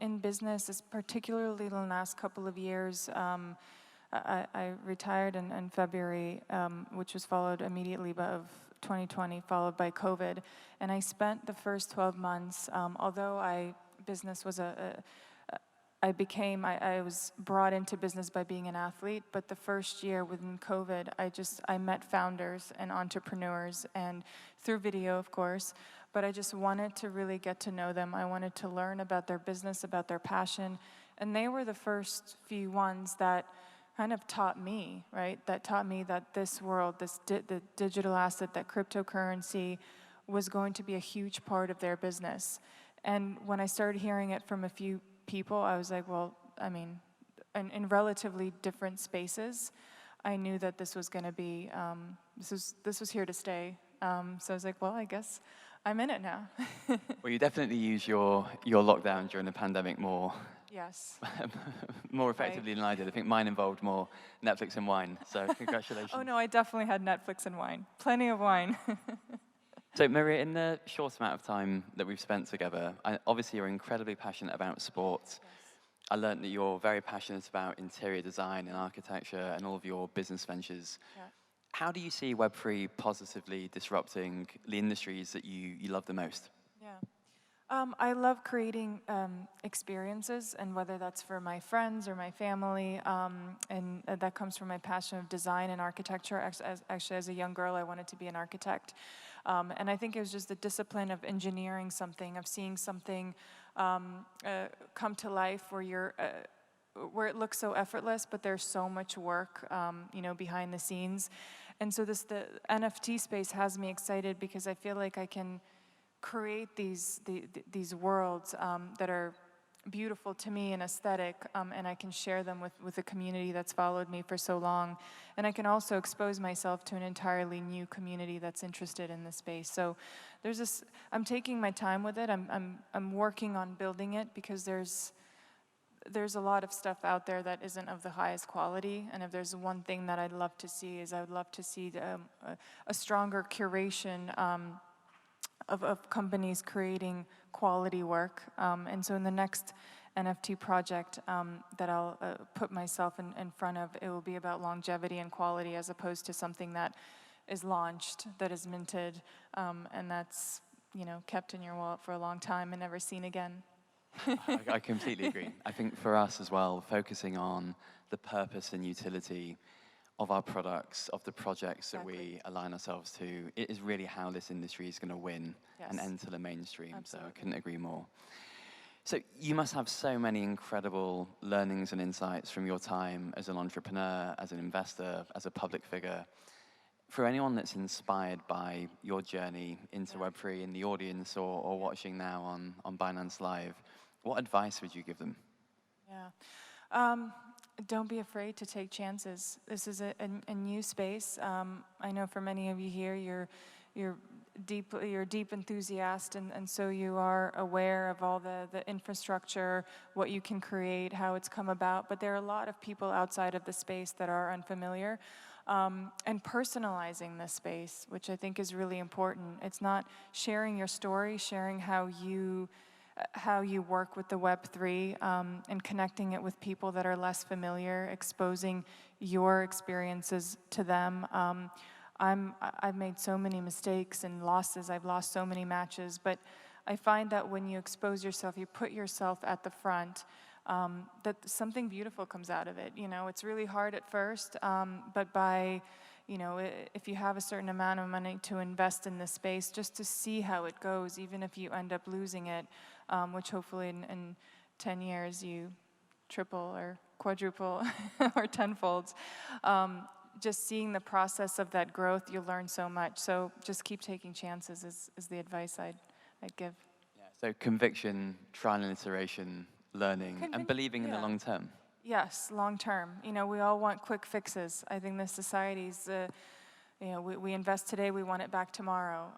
Speaker 20: In business, particularly in the last couple of years, I retired in February, which was followed immediately of 2020, followed by COVID. And I spent the first 12 months, although business was I was brought into business by being an athlete, but the first year within COVID, I met founders and entrepreneurs, and through video, of course, but I just wanted to really get to know them. I wanted to learn about their business, about their passion, and they were the first few ones that kind of taught me, right? That taught me that this world, the digital asset, that cryptocurrency was going to be a huge part of their business. And when I started hearing it from a few people, I was like, well, in relatively different spaces, I knew that this was going to be, this was here to stay. So I was like, well, I guess I'm in it now.
Speaker 1: Well, you definitely use your lockdown during the pandemic more.
Speaker 20: Yes.
Speaker 1: More effectively than I did. I think mine involved more Netflix and wine, so congratulations.
Speaker 20: Oh no, I definitely had Netflix and wine. Plenty of wine.
Speaker 1: So Maria, in the short amount of time that we've spent together, obviously you're incredibly passionate about sports. Yes. I learned that you're very passionate about interior design and architecture and all of your business ventures. Yeah. How do you see Web3 positively disrupting the industries that you love the most?
Speaker 20: Yeah. I love creating experiences, and whether that's for my friends or my family, and that comes from my passion of design and architecture. Actually, as a young girl, I wanted to be an architect. And I think it was just the discipline of engineering something, of seeing something come to life, where it looks so effortless, but there's so much work, behind the scenes. And so the NFT space has me excited because I feel like I can create these worlds that are beautiful to me and aesthetic, and I can share them with a community that's followed me for so long. And I can also expose myself to an entirely new community that's interested in this space. So I'm taking my time with it. I'm working on building it because there's a lot of stuff out there that isn't of the highest quality. And if there's one thing that I'd love to see is I would love to see a stronger curation of companies creating quality work. And so in the next NFT project that I'll put myself in front of, it will be about longevity and quality as opposed to something that is launched, that is minted, and that's kept in your wallet for a long time and never seen again.
Speaker 1: I completely agree. I think for us as well, focusing on the purpose and utility of our products, of the projects that we align ourselves to, it is really how this industry is going to win and enter the mainstream. Absolutely. So I couldn't agree more. So you must have so many incredible learnings and insights from your time as an entrepreneur, as an investor, as a public figure. For anyone that's inspired by your journey into Web3 in the audience or watching now on Binance Live, what advice would you give them?
Speaker 20: Yeah. Don't be afraid to take chances. This is a new space. I know for many of you here, you're deep enthusiast, and so you are aware of all the infrastructure, what you can create, how it's come about. But there are a lot of people outside of the space that are unfamiliar. And personalizing this space, which I think is really important. It's not sharing your story, sharing how you work with the Web3 and connecting it with people that are less familiar, exposing your experiences to them. I've made so many mistakes and losses. I've lost so many matches, but I find that when you expose yourself, you put yourself at the front, that something beautiful comes out of it. It's really hard at first, but by if you have a certain amount of money to invest in this space, just to see how it goes, even if you end up losing it, which hopefully in 10 years you triple or quadruple or tenfold, just seeing the process of that growth, you learn so much. So just keep taking chances is the advice I'd give.
Speaker 1: Yeah, so conviction, trial and iteration, learning, and believing in the long term.
Speaker 20: Yes, long term. We all want quick fixes. I think the society's, we invest today, we want it back tomorrow.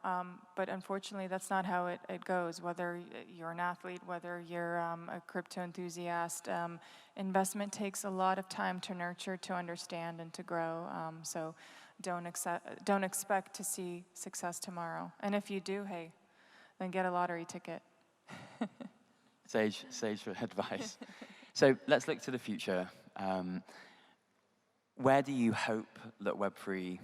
Speaker 20: But unfortunately, that's not how it goes. Whether you're an athlete, whether you're a crypto enthusiast, investment takes a lot of time to nurture, to understand, and to grow. So don't expect to see success tomorrow. And if you do, hey, then get a lottery ticket.
Speaker 1: Sage advice. So let's look to the future. Where do you hope that Web3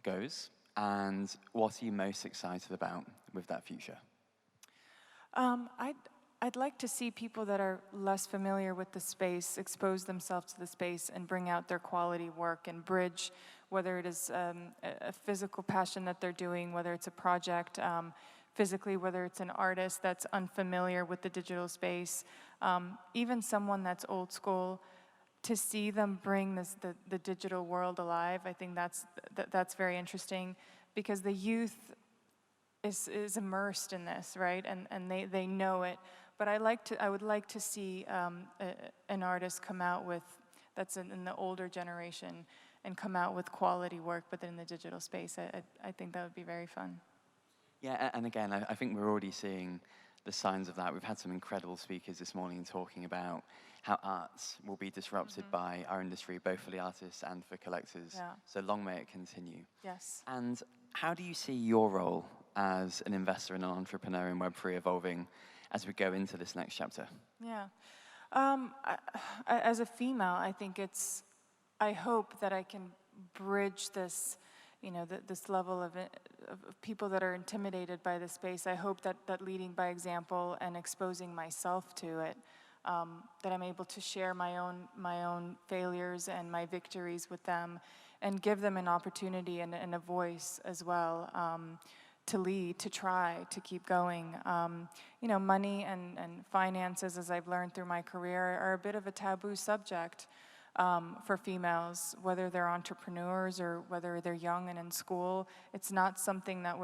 Speaker 1: goes, and what are you most excited about with that future?
Speaker 20: I'd like to see people that are less familiar with the space expose themselves to the space and bring out their quality work and bridge, whether it is a physical passion that they're doing, whether it's a project, physically, whether it's an artist that's unfamiliar with the digital space, even someone that's old school, to see them bring the digital world alive. I think that's very interesting, because the youth is immersed in this, right? And they know it. But I would like to see an artist come out with, that's in the older generation, and come out with quality work, but in the digital space. I think that would be very fun.
Speaker 1: Yeah, and again, I think we're already seeing the signs of that. We've had some incredible speakers this morning talking about how arts will be disrupted by our industry, both for the artists and for collectors.
Speaker 20: Yeah.
Speaker 1: So long may it continue.
Speaker 20: Yes.
Speaker 1: And how do you see your role as an investor and an entrepreneur in Web3 evolving as we go into this next chapter?
Speaker 20: Yeah. As a female, I think I hope that I can bridge this, this level of people that are intimidated by the space. I hope that leading by example and exposing myself to it, that I'm able to share my own failures and my victories with them, and give them an opportunity and a voice as well, to lead, to try, to keep going. You know, money and finances, as I've learned through my career, are a bit of a taboo subject for females, whether they're entrepreneurs or whether they're young and in school. It's not something that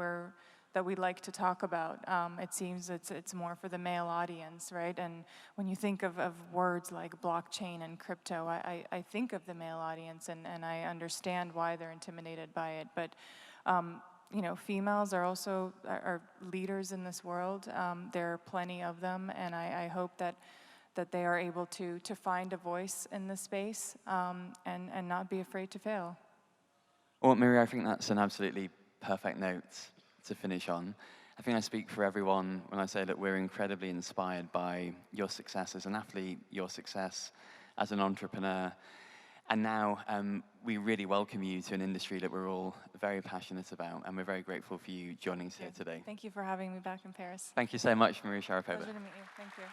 Speaker 20: we like to talk about. It seems it's more for the male audience, right? And when you think of words like blockchain and crypto, I think of the male audience, and I understand why they're intimidated by it. But you know, females are also leaders in this world. There are plenty of them, and I hope that they are able to find a voice in this space and not be afraid to fail.
Speaker 1: Well, Maria, I think that's an absolutely perfect note to finish on. I think I speak for everyone when I say that we're incredibly inspired by your success as an athlete, your success as an entrepreneur. And now we really welcome you to an industry that we're all very passionate about, and we're very grateful for you joining us here today.
Speaker 20: Thank you for having me back in Paris.
Speaker 1: Thank you so much, Maria Sharapova.
Speaker 20: Pleasure to meet you. Thank you.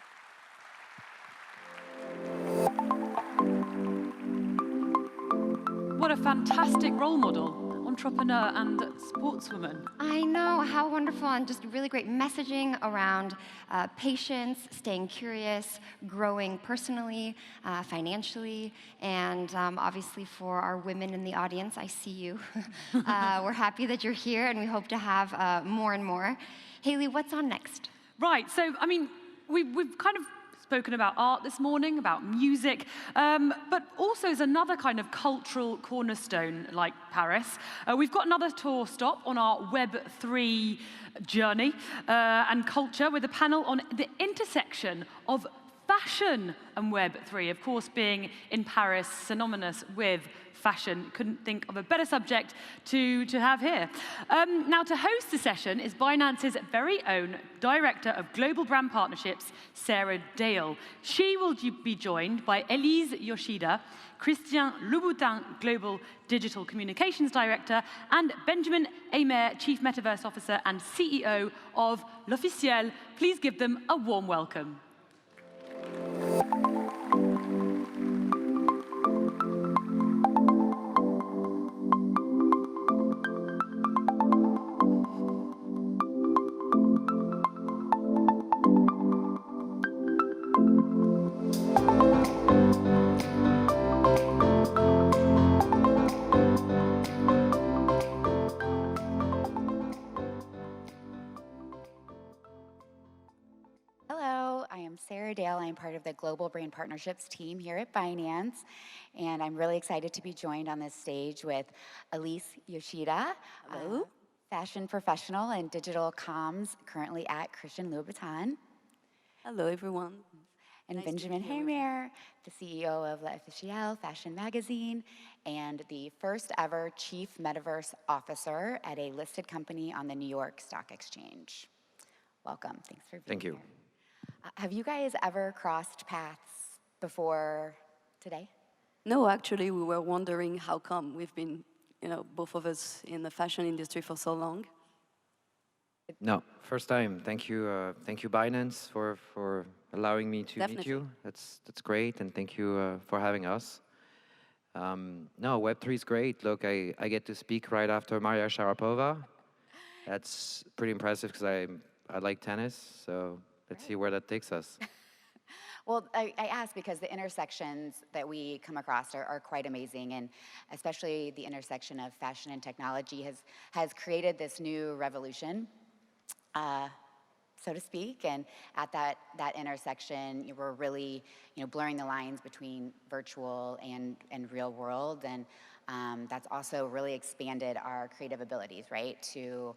Speaker 5: What a fantastic role model, entrepreneur and sportswoman.
Speaker 6: I know, how wonderful, and just really great messaging around patience, staying curious, growing personally, financially, and obviously for our women in the audience, I see you. We're happy that you're here, and we hope to have more and more. Haley, what's on next?
Speaker 5: Right, so, I mean, we've kind of spoken about art this morning, about music, but also as another kind of cultural cornerstone like Paris. We've got another tour stop on our Web3 journey and culture with a panel on the intersection of fashion and Web3, of course being in Paris synonymous with fashion. Couldn't think of a better subject to have here. Now, to host the session is Binance's very own Director of Global Brand Partnerships, Sarah Dale. She will be joined by Elise Yoshida, Christian Louboutin, Global Digital Communications Director, and Benjamin Aymer, Chief Metaverse Officer and CEO of L'Officiel. Please give them a warm welcome.
Speaker 21: Sarah Dale. I'm part of the Global Brand Partnerships team here at Binance, and I'm really excited to be joined on this stage with Elise Yoshida, fashion professional and digital comms currently at Christian Louboutin.
Speaker 22: Hello, everyone.
Speaker 21: And
Speaker 22: Nice
Speaker 21: Benjamin
Speaker 22: to be here with you.
Speaker 21: Aymer, the CEO of L'Officiel Fashion Magazine, and the first ever Chief Metaverse Officer at a listed company on the New York Stock Exchange. Welcome. Thanks for being
Speaker 23: Thank you.
Speaker 21: here. Have you guys ever crossed paths before today?
Speaker 22: No, actually, we were wondering how come we've been, both of us in the fashion industry for so long.
Speaker 23: No, first time. Thank you, Binance, for allowing me to meet you. That's great, and thank you for having us. No, Web3 is great. Look, I get to speak right after Maria Sharapova. That's pretty impressive because I like tennis, so let's see where that takes us.
Speaker 21: Well, I ask because the intersections that we come across are quite amazing, and especially the intersection of fashion and technology has created this new revolution, so to speak. And at that intersection, we're really blurring the lines between virtual and real world, and that's also really expanded our creative abilities, right, to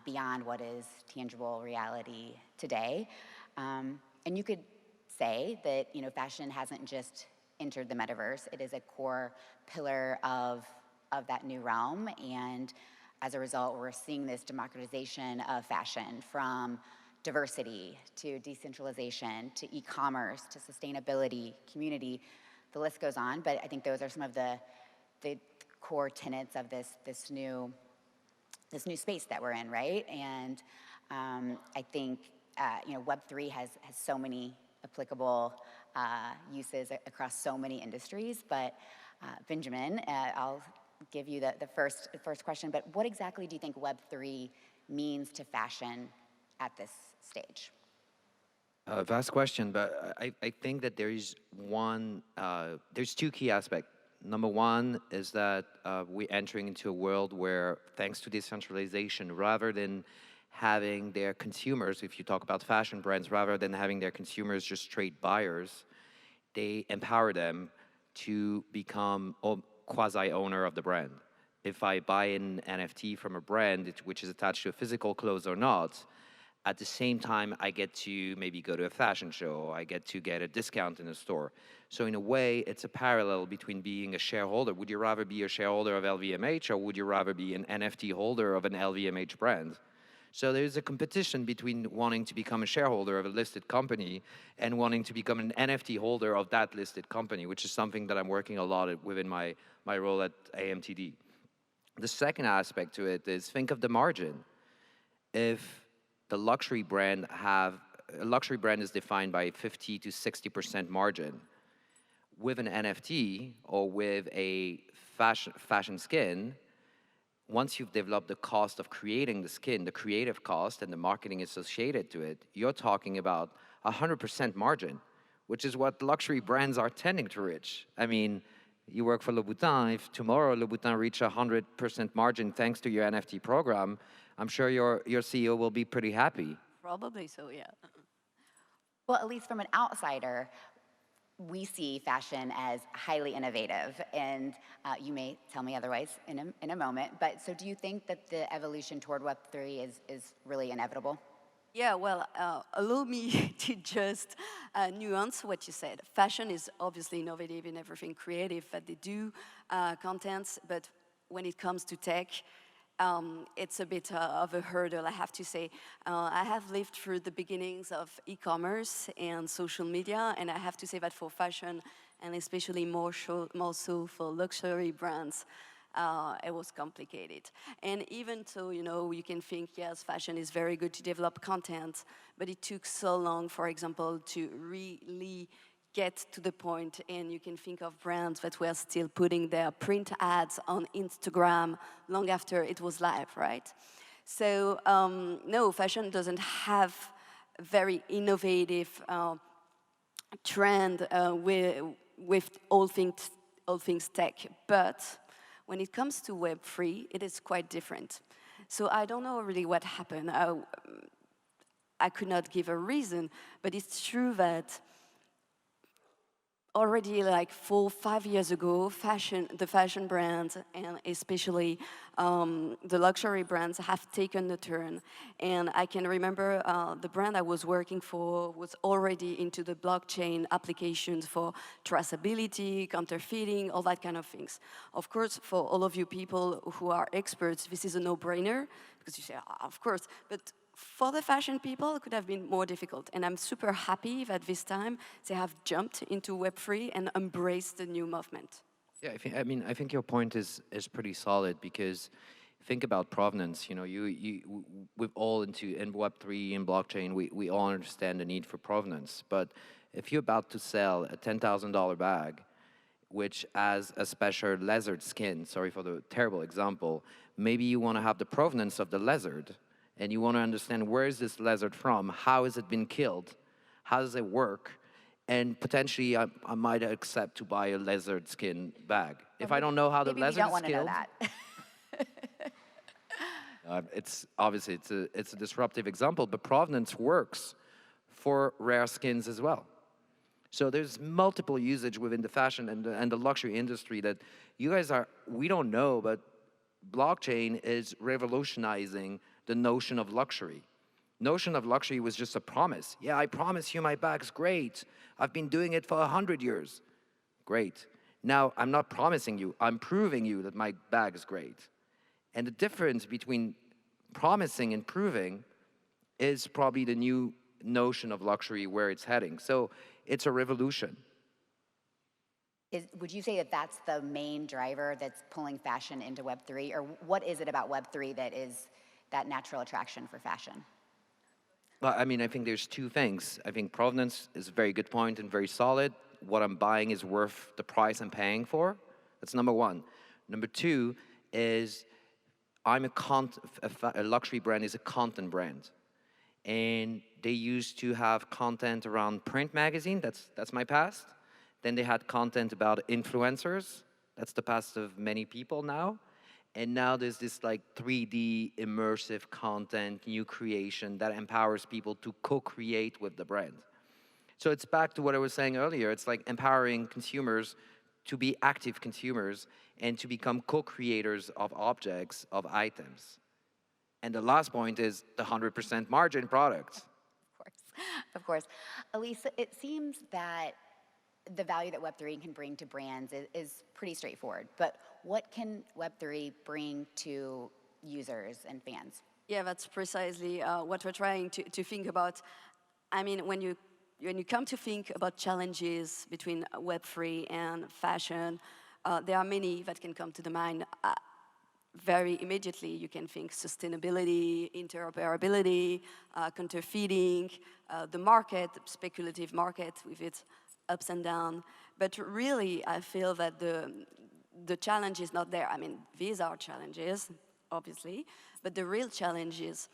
Speaker 21: beyond what is tangible reality today. And you could say that fashion hasn't just entered the metaverse. It is a core pillar of that new realm, and as a result, we're seeing this democratization of fashion, from diversity to decentralization to e-commerce to sustainability, community. The list goes on, but I think those are some of the core tenets of this new space that we're in, right? And I think Web3 has so many applicable uses across so many industries. But Benjamin, I'll give you the first question. But what exactly do you think Web3 means to fashion at this stage?
Speaker 23: Vast question, but I think that there is there's two key aspects. Number one is that we're entering into a world where, thanks to decentralization, rather than having their consumers, if you talk about fashion brands, rather than having their consumers just straight buyers, they empower them to become quasi-owner of the brand. If I buy an NFT from a brand which is attached to a physical clothes or not, at the same time, I get to maybe go to a fashion show, I get to get a discount in a store. So in a way, it's a parallel between being a shareholder. Would you rather be a shareholder of LVMH, or would you rather be an NFT holder of an LVMH brand? So there's a competition between wanting to become a shareholder of a listed company and wanting to become an NFT holder of that listed company, which is something that I'm working a lot within my role at AMTD. The second aspect to it is, think of the margin. If the luxury brand is defined by 50 to 60% margin. With an NFT or with a fashion skin, once you've developed the cost of creating the skin, the creative cost and the marketing associated to it, you're talking about 100% margin, which is what luxury brands are tending to reach. I mean, you work for Louboutin. If tomorrow Louboutin reach 100% margin thanks to your NFT program, I'm sure your CEO will be pretty happy.
Speaker 22: Probably so, yeah.
Speaker 21: Well, at least from an outsider, we see fashion as highly innovative, and you may tell me otherwise in a moment. But so, do you think that the evolution toward Web3 is really inevitable?
Speaker 22: Yeah, well, allow me to just nuance what you said. Fashion is obviously innovative in everything creative that they do, contents, but when it comes to tech, it's a bit of a hurdle, I have to say. I have lived through the beginnings of e-commerce and social media, and I have to say that for fashion, and especially more so for luxury brands, it was complicated. And even so, you can think, yes, fashion is very good to develop content, but it took so long, for example, to really get to the point, and you can think of brands that were still putting their print ads on Instagram long after it was live, right? So no, fashion doesn't have a very innovative trend with all things tech, but when it comes to Web3, it is quite different. So I don't know really what happened. I could not give a reason, but it's true that already like 4 or 5 years ago, the fashion brands, and especially the luxury brands, have taken the turn. And I can remember the brand I was working for was already into the blockchain applications for traceability, counterfeiting, all that kind of things. Of course, for all of you people who are experts, this is a no-brainer, because you say, of course, but for the fashion people, it could have been more difficult. And I'm super happy that this time they have jumped into Web3 and embraced the new movement.
Speaker 23: Yeah, I think your point is pretty solid, because think about provenance. We've all in Web3 and blockchain, we all understand the need for provenance. But if you're about to sell a $10,000 bag, which has a special lizard skin, sorry for the terrible example, maybe you want to have the provenance of the lizard, and you want to understand, where is this lizard from? How has it been killed? How does it work? And potentially, I might accept to buy a lizard skin bag. If I don't know how the lizard is killed.
Speaker 21: Maybe we don't want to know that.
Speaker 23: It's obviously, it's a disruptive example, but provenance works for rare skins as well. So there's multiple usage within the fashion and the luxury industry that you guys we don't know, but blockchain is revolutionizing the notion of luxury. Notion of luxury was just a promise. Yeah, I promise you my bag's great. I've been doing it for 100 years. Great. Now, I'm not promising you, I'm proving you that my bag is great. And the difference between promising and proving is probably the new notion of luxury, where it's heading. So it's a revolution.
Speaker 21: Would you say that that's the main driver that's pulling fashion into Web3? Or what is it about Web3 that is that natural attraction for fashion?
Speaker 23: Well, I think there's two things. I think provenance is a very good point and very solid. What I'm buying is worth the price I'm paying for. That's number one. Number two is I'm a luxury brand is a content brand. And they used to have content around print magazine, that's my past. Then they had content about influencers, that's the past of many people now. And now there's this like 3D immersive content, new creation that empowers people to co-create with the brand. So it's back to what I was saying earlier. It's like empowering consumers to be active consumers and to become co-creators of objects, of items. And the last point is the 100% margin products.
Speaker 21: Of course. Elise, it seems that the value that Web3 can bring to brands is pretty straightforward. But what can Web3 bring to users and fans?
Speaker 22: Yeah, that's precisely what we're trying to think about. I mean, when you come to think about challenges between Web3 and fashion, there are many that can come to the mind. Very immediately, you can think sustainability, interoperability, counterfeiting, the market, the speculative market with its ups and downs. But really, I feel that the challenge is not there. I mean, these are challenges, obviously, but the real challenge is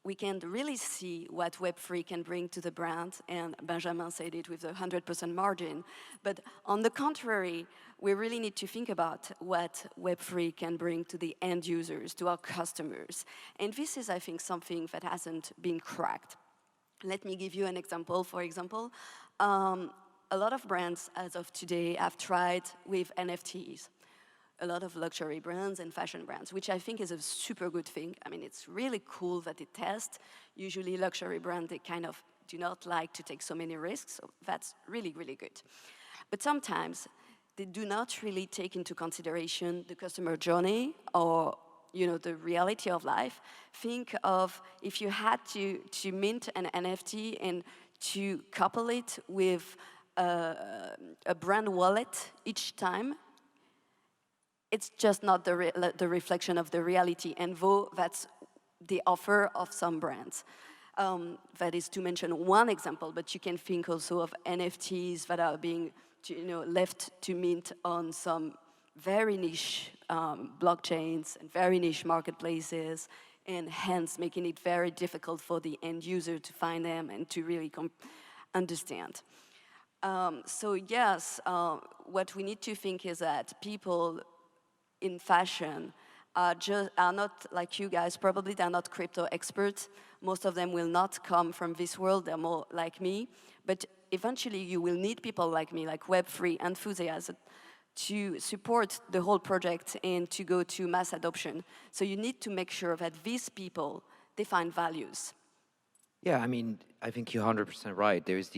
Speaker 22: we can really see what Web3 can bring to the brand, and Benjamin said it with the 100% margin. But on the contrary, we really need to think about what Web3 can bring to the end users, to our customers. And this is, I think, something that hasn't been cracked. Let me give you an example. For example, a lot of brands, as of today, have tried with NFTs. A lot of luxury brands and fashion brands, which I think is a super good thing. I mean, it's really cool that they test. Usually luxury brands, they kind of do not like to take so many risks, so that's really, really good. But sometimes they do not really take into consideration the customer journey or the reality of life. Think of if you had to mint an NFT and to couple it with a brand wallet each time, it's just not the reflection of the reality, and though that's the offer of some brands. That is to mention one example, but you can think also of NFTs that are being left to mint on some very niche blockchains and very niche marketplaces, and hence making it very difficult for the end user to find them and to really understand. So yes, what we need to think is that people in fashion are not like you guys. Probably they're not crypto experts. Most of them will not come from this world. They're more like me. But eventually you will need people like me, like Web3 enthusiasts, to support the whole project and to go to mass adoption. So you need to make sure that these people, they find values.
Speaker 23: Yeah, I mean, I think you're 100% right. There's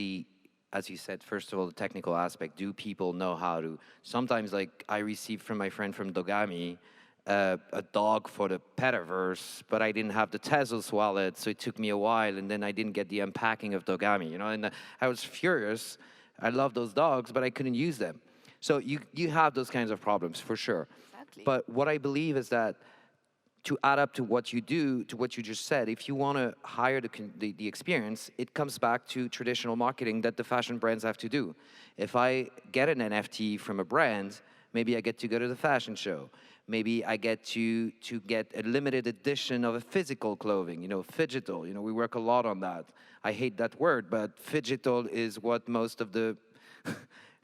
Speaker 23: as you said, first of all, the technical aspect. Do people know how to? Sometimes, like, I received from my friend from Dogami a dog for the Petaverse, but I didn't have the Tezos wallet, so it took me a while, and then I didn't get the unpacking of Dogami, and I was furious. I love those dogs, but I couldn't use them. So you have those kinds of problems, for sure.
Speaker 22: Exactly.
Speaker 23: But what I believe is that to add up to what you do, to what you just said, if you want to hire the experience, it comes back to traditional marketing that the fashion brands have to do. If I get an NFT from a brand, maybe I get to go to the fashion show. Maybe I get to get a limited edition of a physical clothing, phygital. We work a lot on that. I hate that word, but phygital is what most of the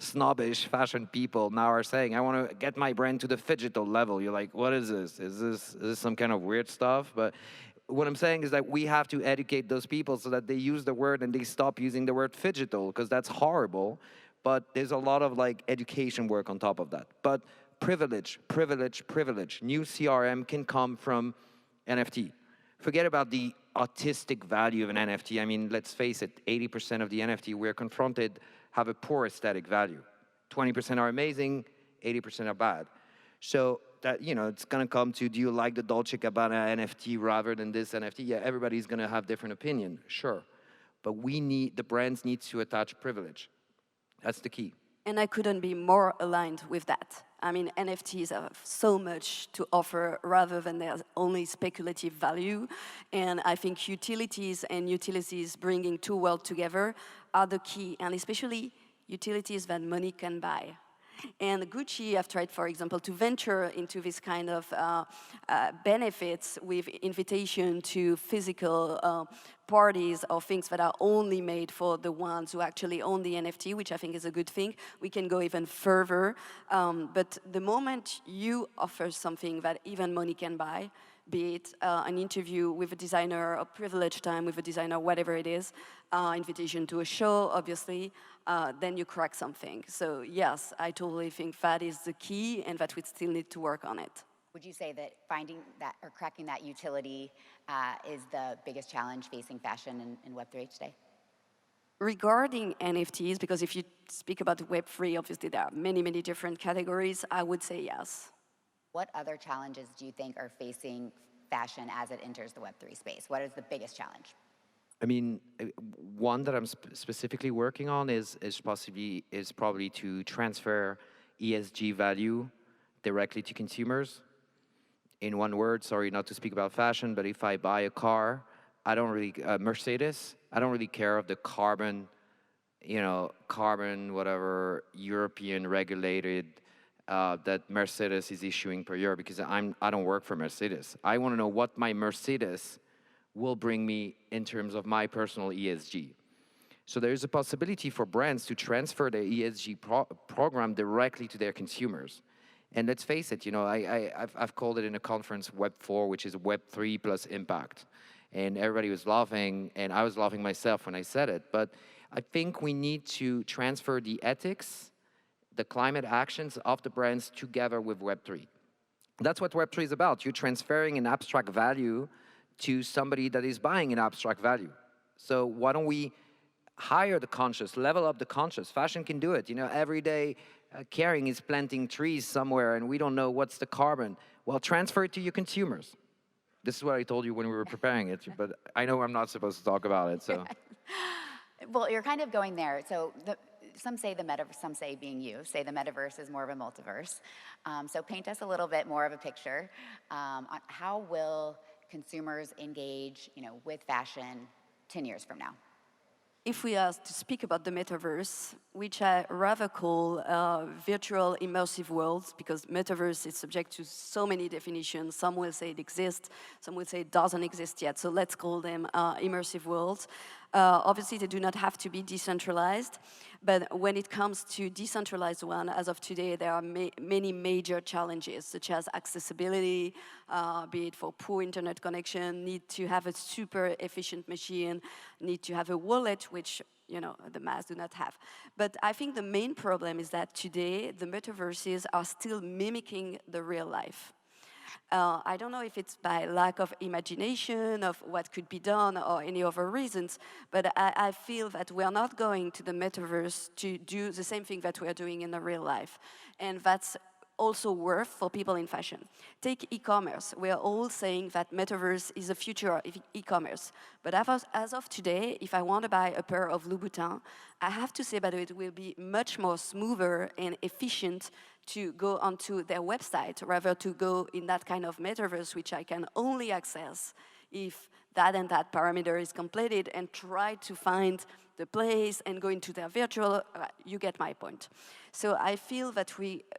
Speaker 23: snobbish fashion people now are saying. I want to get my brand to the phygital level. You're like, what is this? Is this some kind of weird stuff? But what I'm saying is that we have to educate those people so that they use the word and they stop using the word phygital, because that's horrible. But there's a lot of education work on top of that. But privilege. New CRM can come from NFT. Forget about the artistic value of an NFT. I mean, let's face it, 80% of the NFT we're confronted have a poor aesthetic value. 20% are amazing, 80% are bad. So that, it's gonna come to, do you like the Dolce & Gabbana NFT rather than this NFT? Yeah, everybody's gonna have different opinion, sure. But the brands need to attach privilege. That's the key.
Speaker 22: And I couldn't be more aligned with that. I mean, NFTs have so much to offer rather than their only speculative value. And I think utilities bringing two worlds together are the key, and especially utilities that money can buy. And Gucci have tried, for example, to venture into this kind of benefits with invitation to physical parties or things that are only made for the ones who actually own the NFT, which I think is a good thing. We can go even further. But the moment you offer something that even money can buy, be it an interview with a designer, a privileged time with a designer, whatever it is, invitation to a show, obviously, then you crack something. So yes, I totally think that is the key and that we still need to work on it.
Speaker 21: Would you say that finding that or cracking that utility is the biggest challenge facing fashion in Web3 today?
Speaker 22: Regarding NFTs, because if you speak about Web3, obviously there are many, many different categories, I would say yes.
Speaker 21: What other challenges do you think are facing fashion as it enters the Web3 space? What is the biggest challenge?
Speaker 23: I mean, one that I'm specifically working on is probably to transfer ESG value directly to consumers. In one word, sorry not to speak about fashion, but if I buy a car, I don't really, Mercedes, I don't really care of the carbon, whatever, European regulated that Mercedes is issuing per year, because I don't work for Mercedes. I want to know what my Mercedes will bring me in terms of my personal ESG. So there is a possibility for brands to transfer their ESG program directly to their consumers. And let's face it, I've called it in a conference Web4, which is Web3 plus impact. And everybody was laughing, and I was laughing myself when I said it. But I think we need to transfer the ethics, the climate actions of the brands together with Web3. That's what Web3 is about. You're transferring an abstract value to somebody that is buying an abstract value. So why don't we hire the conscious, level up the conscious? Fashion can do it. Every day Kering is planting trees somewhere and we don't know what's the carbon. Well, transfer it to your consumers. This is what I told you when we were preparing it, but I know I'm not supposed to talk about it, so.
Speaker 21: Well, you're kind of going there. So some say the metaverse, some say being you, say the metaverse is more of a multiverse. So paint us a little bit more of a picture on how will consumers engage, with fashion 10 years from now?
Speaker 22: If we are to speak about the metaverse, which I rather call virtual immersive worlds, because metaverse is subject to so many definitions. Some will say it exists, some will say it doesn't exist yet. So let's call them immersive worlds. Obviously, they do not have to be decentralized, but when it comes to decentralized one, as of today, there are many major challenges, such as accessibility, be it for poor internet connection, need to have a super efficient machine, need to have a wallet, which the mass do not have. But I think the main problem is that today, the metaverses are still mimicking the real life. I don't know if it's by lack of imagination of what could be done or any other reasons, but I feel that we are not going to the metaverse to do the same thing that we are doing in the real life. And that's also worth for people in fashion. Take e-commerce. We are all saying that metaverse is the future of e-commerce. But as of today, if I want to buy a pair of Louboutin, I have to say that it will be much more smoother and efficient to go onto their website, rather to go in that kind of metaverse, which I can only access if that and that parameter is completed, and try to find the place and go into their virtual, you get my point. So I feel that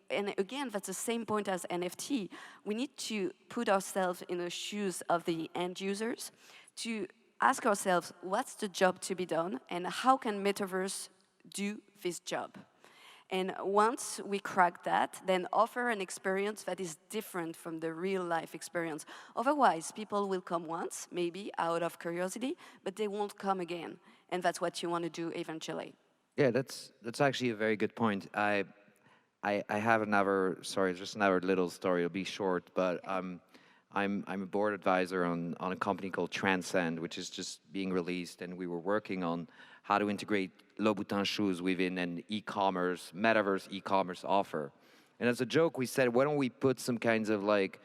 Speaker 22: and again, that's the same point as NFT, we need to put ourselves in the shoes of the end users to ask ourselves, what's the job to be done, and how can metaverse do this job? And once we crack that, then offer an experience that is different from the real life experience. Otherwise, people will come once, maybe out of curiosity, but they won't come again. And that's what you want to do eventually.
Speaker 23: Yeah, that's actually a very good point. I have another, sorry, just another little story. It'll be short, but I'm a board advisor on a company called Transcend, which is just being released, and we were working on how to integrate Louboutin shoes within an e-commerce, metaverse e-commerce offer. And as a joke, we said, why don't we put some kinds of like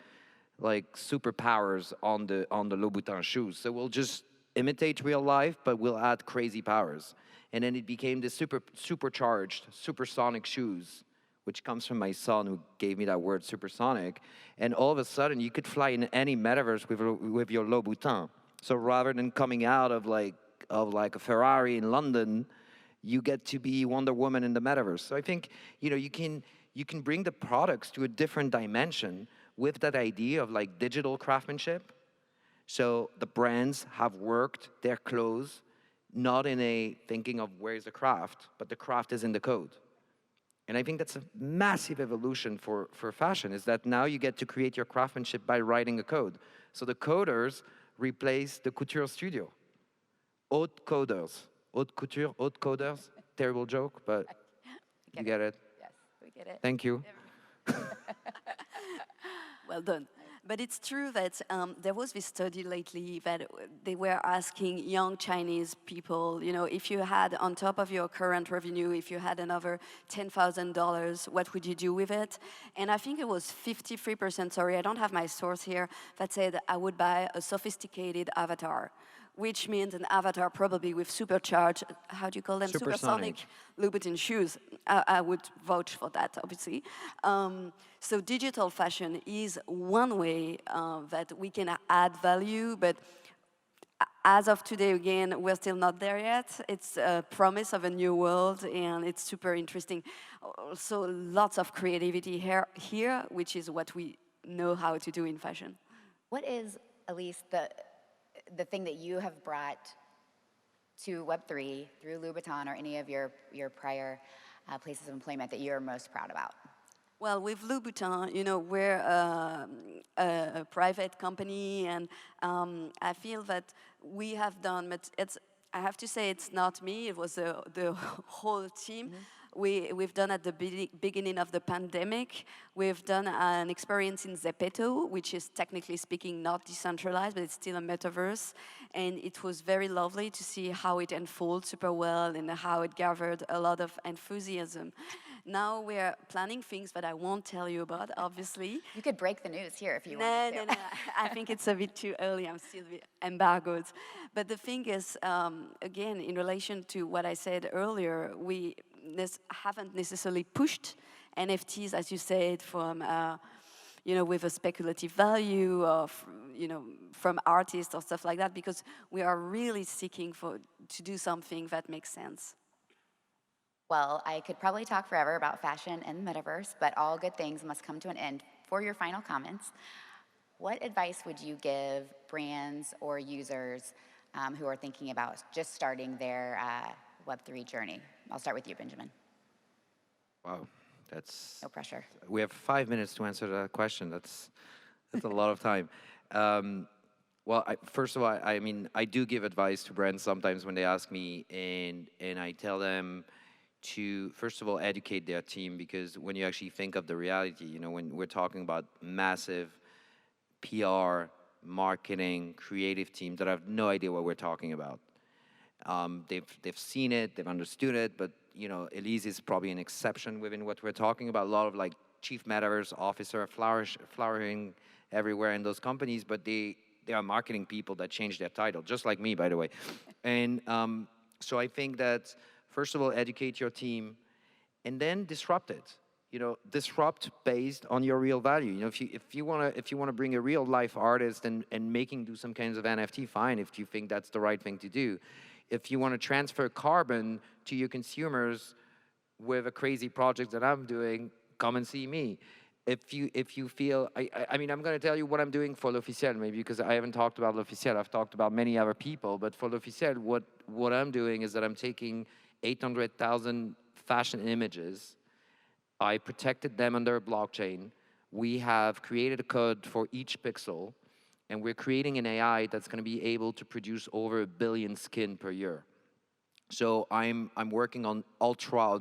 Speaker 23: superpowers on the Louboutin shoes? So we'll just imitate real life, but we'll add crazy powers. And then it became the supercharged, supersonic shoes, which comes from my son who gave me that word, supersonic. And all of a sudden, you could fly in any metaverse with your Louboutin. So rather than coming out of like a Ferrari in London, you get to be Wonder Woman in the metaverse. So I think you you can bring the products to a different dimension with that idea of like digital craftsmanship. So the brands have worked their clothes not in a thinking of where's the craft, but the craft is in the code. And I think that's a massive evolution for fashion, is that now you get to create your craftsmanship by writing a code. So the coders replace the couture studio. Haute coders. Haute couture, haute coders. Terrible joke, but you get it.
Speaker 22: Yes, we get it.
Speaker 23: Thank you.
Speaker 22: Well done. But it's true that there was this study lately that they were asking young Chinese people, you know, if you had on top of your current revenue, if you had another $10,000, what would you do with it? And I think it was 53%, sorry, I don't have my source here, that said I would buy a sophisticated avatar, which means an avatar probably with supercharged, how do you call them? Supersonic Louboutin shoes. I would vouch for that, obviously. So digital fashion is one way that we can add value, but as of today, again, we're still not there yet. It's a promise of a new world, and it's super interesting. Also, lots of creativity here, which is what we know how to do in fashion.
Speaker 21: What is, Elise, the thing that you have brought to Web3 through Louboutin or any of your prior places of employment that you're most proud about?
Speaker 22: Well, with Louboutin, you know, we're a private company, and I feel that we have done, but I have to say it's not me, it was the whole team. We've done at the beginning of the pandemic, we've done an experience in Zepeto, which is technically speaking not decentralized, but it's still a metaverse. And it was very lovely to see how it unfolds super well and how it gathered a lot of enthusiasm. Now we're planning things that I won't tell you about, obviously.
Speaker 21: You could break the news here if you wanted to.
Speaker 22: No. I think it's a bit too early. I'm still embargoed. But the thing is, again, in relation to what I said earlier, we haven't necessarily pushed NFTs, as you said, from you know, with a speculative value of, you know, from artists or stuff like that, because we are really seeking to do something that makes sense.
Speaker 21: Well, I could probably talk forever about fashion and metaverse, but all good things must come to an end. For your final comments, what advice would you give brands or users who are thinking about just starting their Web3 journey? I'll start with you, Benjamin.
Speaker 23: Wow, that's...
Speaker 21: No pressure.
Speaker 23: We have 5 minutes to answer that question. That's a lot of time. Well, first of all, I mean, I do give advice to brands sometimes when they ask me, and I tell them to, first of all, educate their team, because when you actually think of the reality, you know, when we're talking about massive PR, marketing, creative teams that have no idea what we're talking about. They've seen it, they've understood it, but you know, Elise is probably an exception within what we're talking about. A lot of like chief metaverse officer flowering everywhere in those companies, but they are marketing people that change their title, just like me, by the way. And so I think that first of all, educate your team, and then disrupt it. You know, disrupt based on your real value. You know, if you wanna bring a real life artist and do some kinds of NFT, fine. If you think that's the right thing to do. If you want to transfer carbon to your consumers with a crazy project that I'm doing, come and see me. If you feel, I mean, I'm going to tell you what I'm doing for L'Officiel, maybe because I haven't talked about L'Officiel. I've talked about many other people, but for L'Officiel, what I'm doing is that I'm taking 800,000 fashion images. I protected them under a blockchain. We have created a code for each pixel, and we're creating an AI that's going to be able to produce over 1 billion skin per year. So I'm working on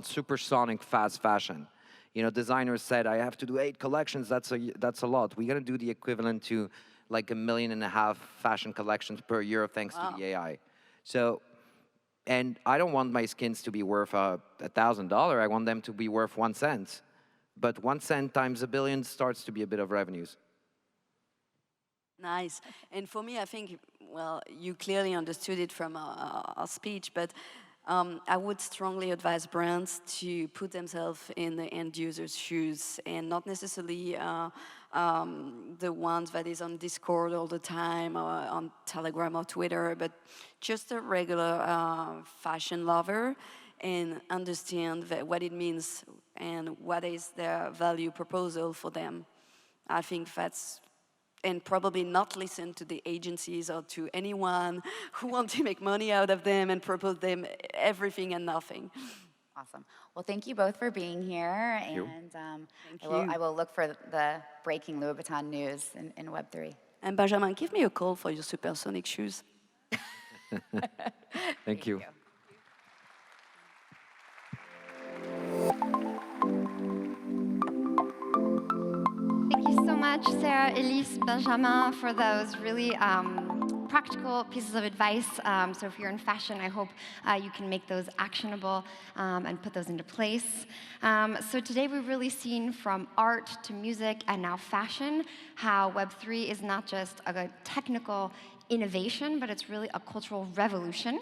Speaker 23: supersonic fast fashion. You know, designers said I have to do 8 collections. That's a lot. We're going to do the equivalent to like 1.5 million fashion collections per year thanks to the AI. So, and I don't want my skins to be worth $1,000. I want them to be worth 1 cent. But 1 cent times 1 billion starts to be a bit of revenues.
Speaker 22: Nice. And for me, I think, well, you clearly understood it from our speech, but I would strongly advise brands to put themselves in the end user's shoes and not necessarily the ones that is on Discord all the time or on Telegram or Twitter, but just a regular fashion lover. and understand what it means and what is their value proposal for them. I think that's, and probably not listen to the agencies or to anyone who wants to make money out of them and propose them everything and nothing.
Speaker 21: Awesome. Well, thank you both for being here.
Speaker 22: Thank you.
Speaker 21: And
Speaker 22: you.
Speaker 21: I will look for the breaking Louis Vuitton news in Web3.
Speaker 22: And Benjamin, give me a call for your supersonic shoes.
Speaker 23: Thank you.
Speaker 6: Thank you so much, Sarah, Elise, Benjamin, for those really practical pieces of advice. So if you're in fashion, I hope you can make those actionable and put those into place. So today we've really seen from art to music and now fashion how Web3 is not just a technical innovation, but it's really a cultural revolution.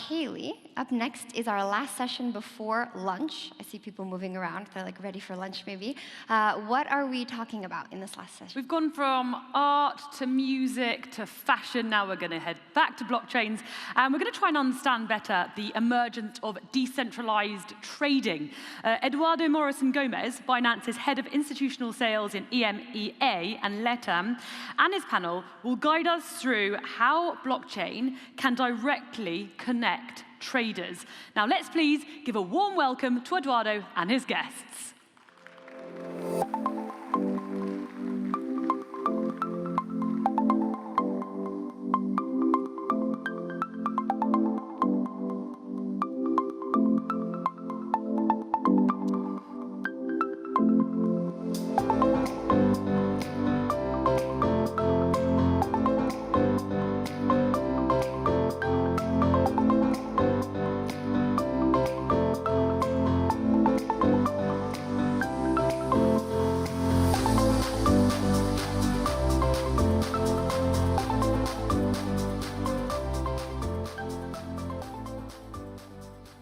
Speaker 6: Haley, up next is our last session before lunch. I see people moving around. They're like ready for lunch, maybe. What are we talking about in this last session?
Speaker 5: We've gone from art to music to fashion. Now we're going to head back to blockchains. And we're going to try and understand better the emergence of decentralized trading. Eduardo Morrison Gomez, Binance's head of institutional sales in EMEA and LATAM, and his panel will guide us through how blockchain can directly connect traders. Now let's please give a warm welcome to Eduardo and his guests.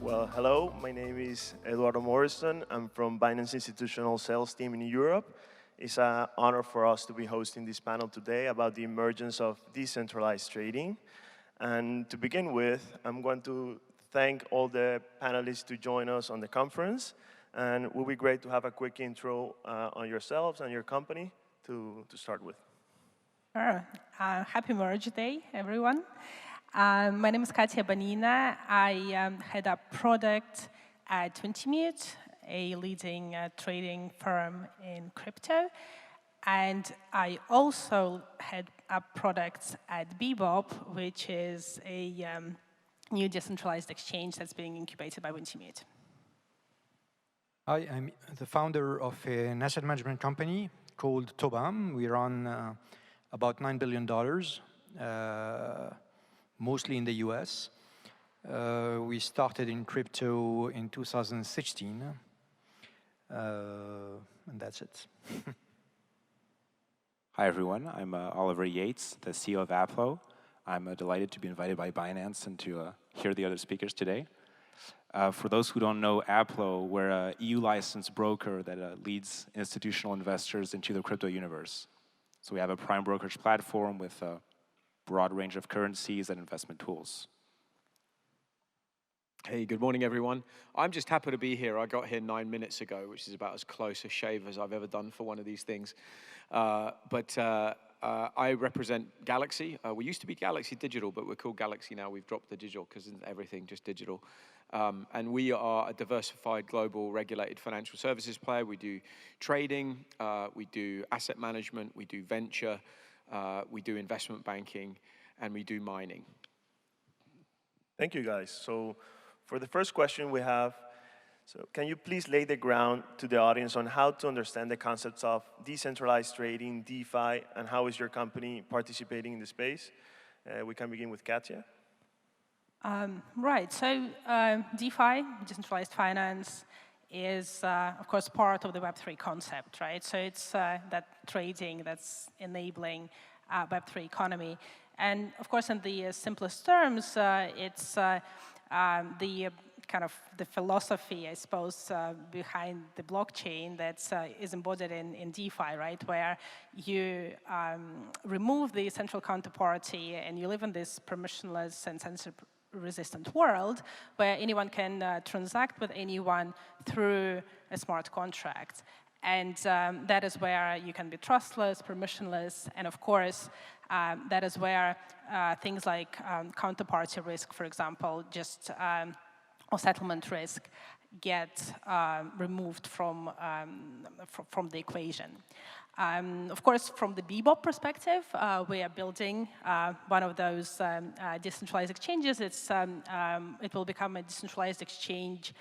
Speaker 2: Well, hello, my name is Eduardo Morrison. I'm from Binance Institutional Sales Team in Europe. It's an honor for us to be hosting this panel today about the emergence of decentralized trading. And to begin with, I'm going to thank all the panelists to join us on the conference. And it will be great to have a quick intro on yourselves and your company to start with.
Speaker 4: Happy Merge Day, everyone. My name is Katia Banina. I head up product at 20mute, a leading trading firm in crypto. And I also head up products at Bebop, which is a new decentralized exchange that's being incubated by 20mute.
Speaker 8: Hi, I'm the founder of an asset management company called Tobam. We run about $9 billion. Mostly in the US. We started in crypto in 2016, and that's it.
Speaker 24: Hi, everyone. I'm Oliver Yates, the CEO of Aplo. I'm delighted to be invited by Binance and to hear the other speakers today. For those who don't know Aplo, we're an EU-licensed broker that leads institutional investors into the crypto universe. So we have a prime brokerage platform with broad range of currencies and investment tools.
Speaker 25: Hey, good morning, everyone. I'm just happy to be here. I got here 9 minutes ago, which is about as close a shave as I've ever done for one of these things. I represent Galaxy. We used to be Galaxy Digital, but we're called Galaxy now. We've dropped the digital because isn't everything just digital. And we are a diversified global regulated financial services player. We do trading, we do asset management, we do venture, we do investment banking, and we do mining.
Speaker 2: Thank you, guys. So for the first question we have, so can you please lay the ground to the audience on how to understand the concepts of decentralized trading, DeFi, and how is your company participating in the space? We can begin with Katia.
Speaker 4: Right, so DeFi, decentralized finance, is, of course, part of the Web3 concept, right? So it's that trading that's enabling Web3 economy. And, of course, in the simplest terms, it's the kind of the philosophy, I suppose, behind the blockchain that is embodied in DeFi, right? Where you remove the central counterparty and you live in this permissionless and resistant world where anyone can transact with anyone through a smart contract. And that is where you can be trustless, permissionless, and of course, that is where things like counterparty risk, for example, or settlement risk get removed from the equation. Of course, from the Bebop perspective, we are building one of those decentralized exchanges. It will become a decentralized exchange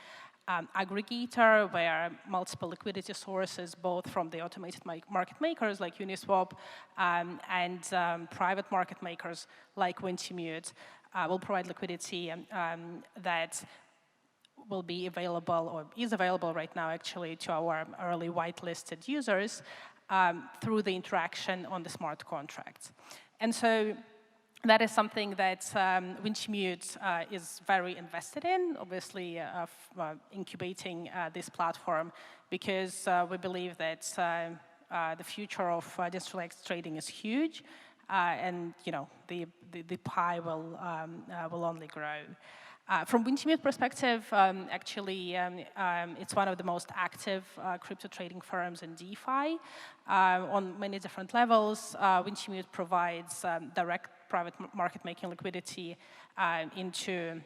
Speaker 4: aggregator where multiple liquidity sources, both from the automated market makers like Uniswap and private market makers like Wintimute, will provide liquidity that will be available, or is available right now actually, to our early whitelisted users through the interaction on the smart contracts. And so that is something that Wintimute is very invested in, obviously incubating this platform, because we believe that the future of decentralized trading is huge, and the pie will only grow. From Wintimute perspective, actually, it's one of the most active crypto trading firms in DeFi on many different levels. Wintimute provides direct private market making liquidity into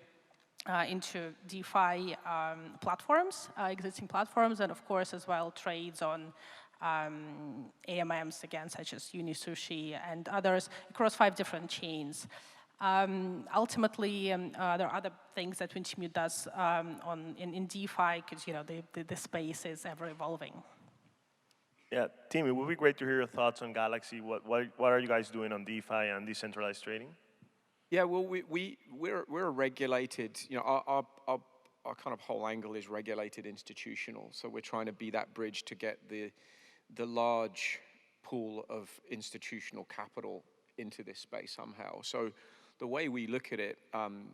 Speaker 4: DeFi platforms, existing platforms, and of course as well trades on AMMs, again, such as Unisushi and others across 5 different chains. Ultimately, there are other things that Wintimute does in DeFi, because the space is ever evolving.
Speaker 2: Yeah, Tim, it would be great to hear your thoughts on Galaxy. What are you guys doing on DeFi and decentralized trading?
Speaker 25: Yeah, well, we're a regulated. Our kind of whole angle is regulated institutional. So we're trying to be that bridge to get the large pool of institutional capital into this space somehow. So the way we look at it, and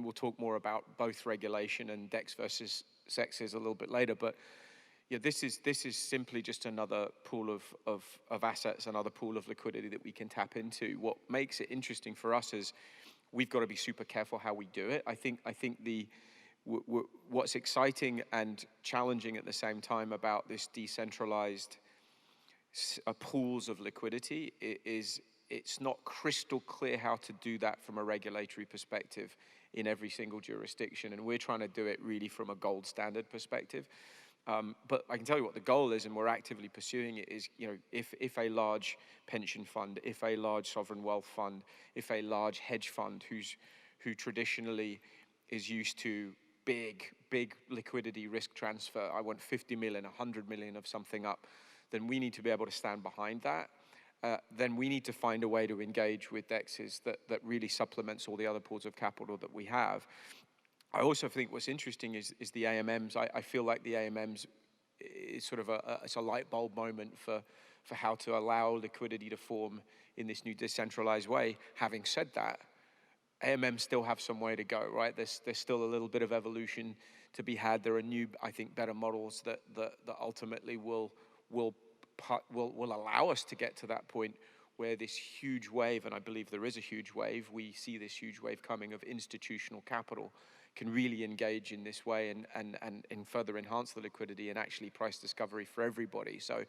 Speaker 25: we'll talk more about both regulation and DEX versus SEXs a little bit later, but yeah, this is simply just another pool of assets, another pool of liquidity that we can tap into. What makes it interesting for us is we've got to be super careful how we do it. I think what's exciting and challenging at the same time about this decentralized pools of liquidity is it's not crystal clear how to do that from a regulatory perspective in every single jurisdiction, and we're trying to do it really from a gold standard perspective. But I can tell you what the goal is, and we're actively pursuing it, is if a large pension fund, if a large sovereign wealth fund, if a large hedge fund who traditionally is used to big liquidity risk transfer, I want 50 million, 100 million of something up, then we need to be able to stand behind that. Then we need to find a way to engage with DEXs that really supplements all the other pools of capital that we have. I also think what's interesting is the AMMs. I feel like the AMMs is sort of it's a light bulb moment for how to allow liquidity to form in this new decentralized way. Having said that, AMMs still have some way to go, right? There's still a little bit of evolution to be had. There are new, I think, better models that ultimately will allow us to get to that point where this huge wave, and I believe there is a huge wave, we see this huge wave coming of institutional capital, can really engage in this way and further enhance the liquidity and actually price discovery for everybody. So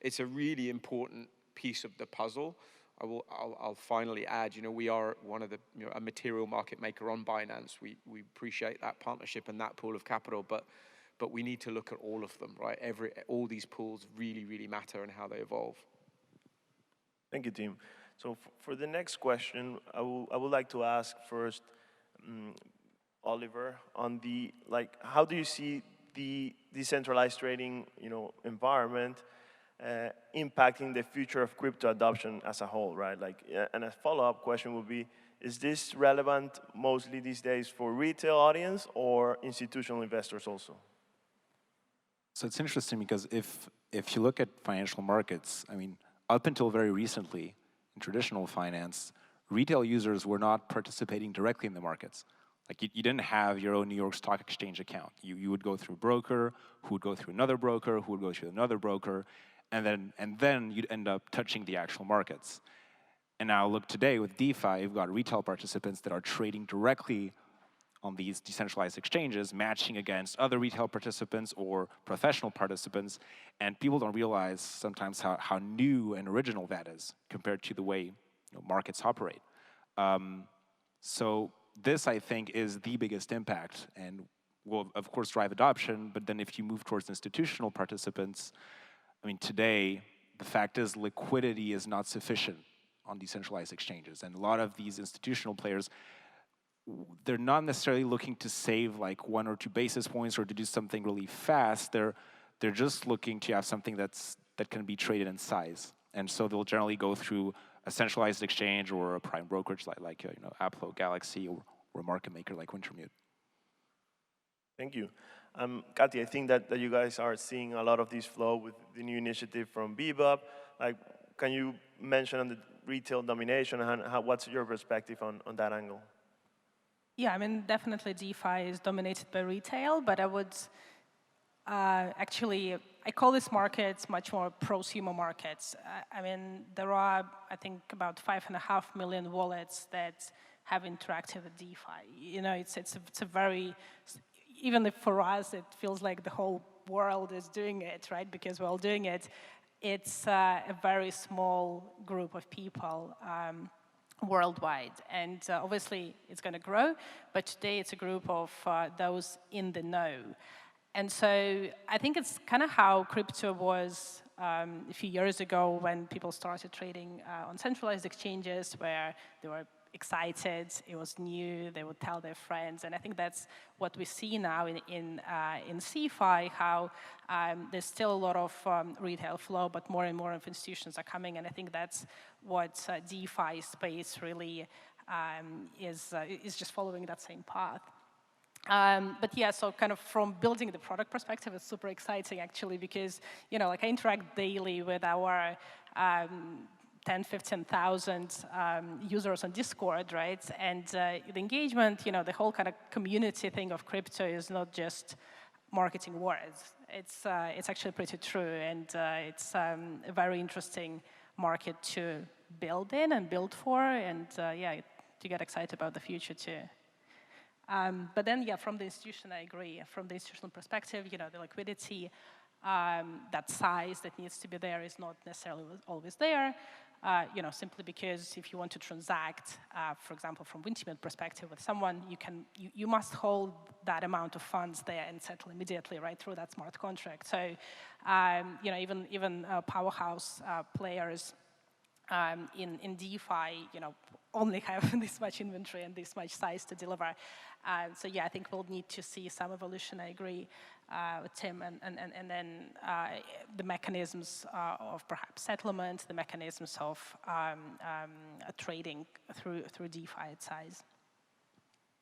Speaker 25: it's a really important piece of the puzzle. I'll finally add, we are one of a material market maker on Binance. We appreciate that partnership and that pool of capital, but we need to look at all of them, right? All these pools really, really matter and how they evolve.
Speaker 2: Thank you, Tim. So for the next question, I would like to ask first, Oliver, on how do you see the decentralized trading, environment impacting the future of crypto adoption as a whole, right? And a follow-up question would be, is this relevant mostly these days for retail audience or institutional investors also?
Speaker 24: So it's interesting because if you look at financial markets, I mean, up until very recently, in traditional finance, retail users were not participating directly in the markets. Like you didn't have your own New York Stock Exchange account. You would go through a broker, who would go through another broker, who would go through another broker, and then you'd end up touching the actual markets. And now look today with DeFi, you've got retail participants that are trading directly on these decentralized exchanges, matching against other retail participants or professional participants. And people don't realize sometimes how new and original that is compared to the way markets operate. So this, I think, is the biggest impact and will, of course, drive adoption. But then if you move towards institutional participants, I mean, today, the fact is liquidity is not sufficient on decentralized exchanges. And a lot of these institutional players, they're not necessarily looking to save like 1 or 2 basis points or to do something really fast. They're just looking to have something that can be traded in size. And so they'll generally go through a centralized exchange or a prime brokerage like Aplo, Galaxy, or a market maker like Wintermute.
Speaker 2: Thank you. Kati, I think that you guys are seeing a lot of this flow with the new initiative from Bebop. Like, can you mention on the retail domination and what's your perspective on that angle?
Speaker 4: Yeah, I mean, definitely DeFi is dominated by retail, but I would actually, I call these markets much more prosumer markets. I mean, there are, I think, about 5.5 million wallets that have interacted with DeFi. It's a very, even if for us it feels like the whole world is doing it, right? Because we're all doing it. It's a very small group of people worldwide, and obviously it's going to grow, but today it's a group of those in the know. And so I think it's kind of how crypto was a few years ago when people started trading on centralized exchanges where they were excited, it was new, they would tell their friends, and I think that's what we see now in CeFi, how there's still a lot of retail flow, but more and more of institutions are coming, and I think that's what DeFi space really is just following that same path. But yeah, so kind of from building the product perspective, it's super exciting actually because, like I interact daily with our 15,000 users on Discord, right? And the engagement, the whole kind of community thing of crypto is not just marketing words. It's actually pretty true, and it's a very interesting market to build in and build for, and yeah, to get excited about the future too. But then, yeah, from the institution, I agree. From the institutional perspective, the liquidity, that size that needs to be there is not necessarily always there. Simply because if you want to transact, for example, from Wintermute perspective with someone, you must hold that amount of funds there and settle immediately, right, through that smart contract. So, even powerhouse players in DeFi, only have this much inventory and this much size to deliver. So yeah, I think we'll need to see some evolution. I agree with Tim, and then the mechanisms of perhaps settlement, the mechanisms of trading through DeFi at size.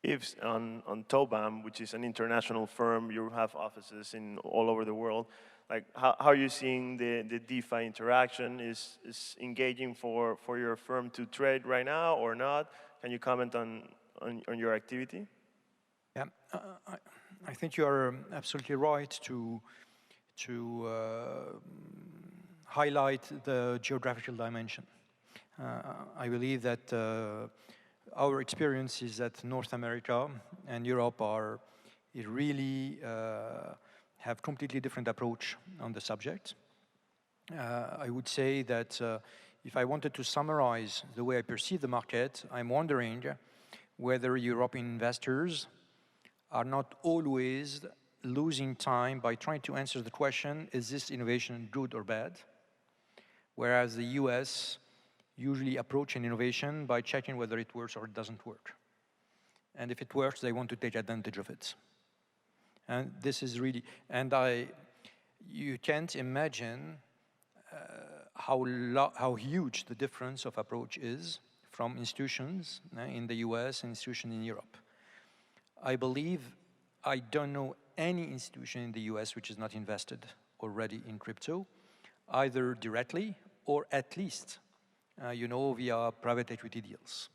Speaker 2: If on Tobam, which is an international firm, you have offices in all over the world. Like, how are you seeing the DeFi interaction? Is engaging for your firm to trade right now or not? Can you comment on your activity?
Speaker 8: Yeah, I think you are absolutely right to highlight the geographical dimension. I believe that our experience is that North America and Europe really have completely different approach on the subject. I would say that if I wanted to summarize the way I perceive the market, I'm wondering whether European investors are not always losing time by trying to answer the question, is this innovation good or bad? Whereas the US usually approach an innovation by checking whether it works or it doesn't work. And if it works, they want to take advantage of it. And this is really, you can't imagine how huge the difference of approach is from institutions in the US and institutions in Europe. I believe I don't know any institution in the US which is not invested already in crypto, either directly or at least, via private equity deals.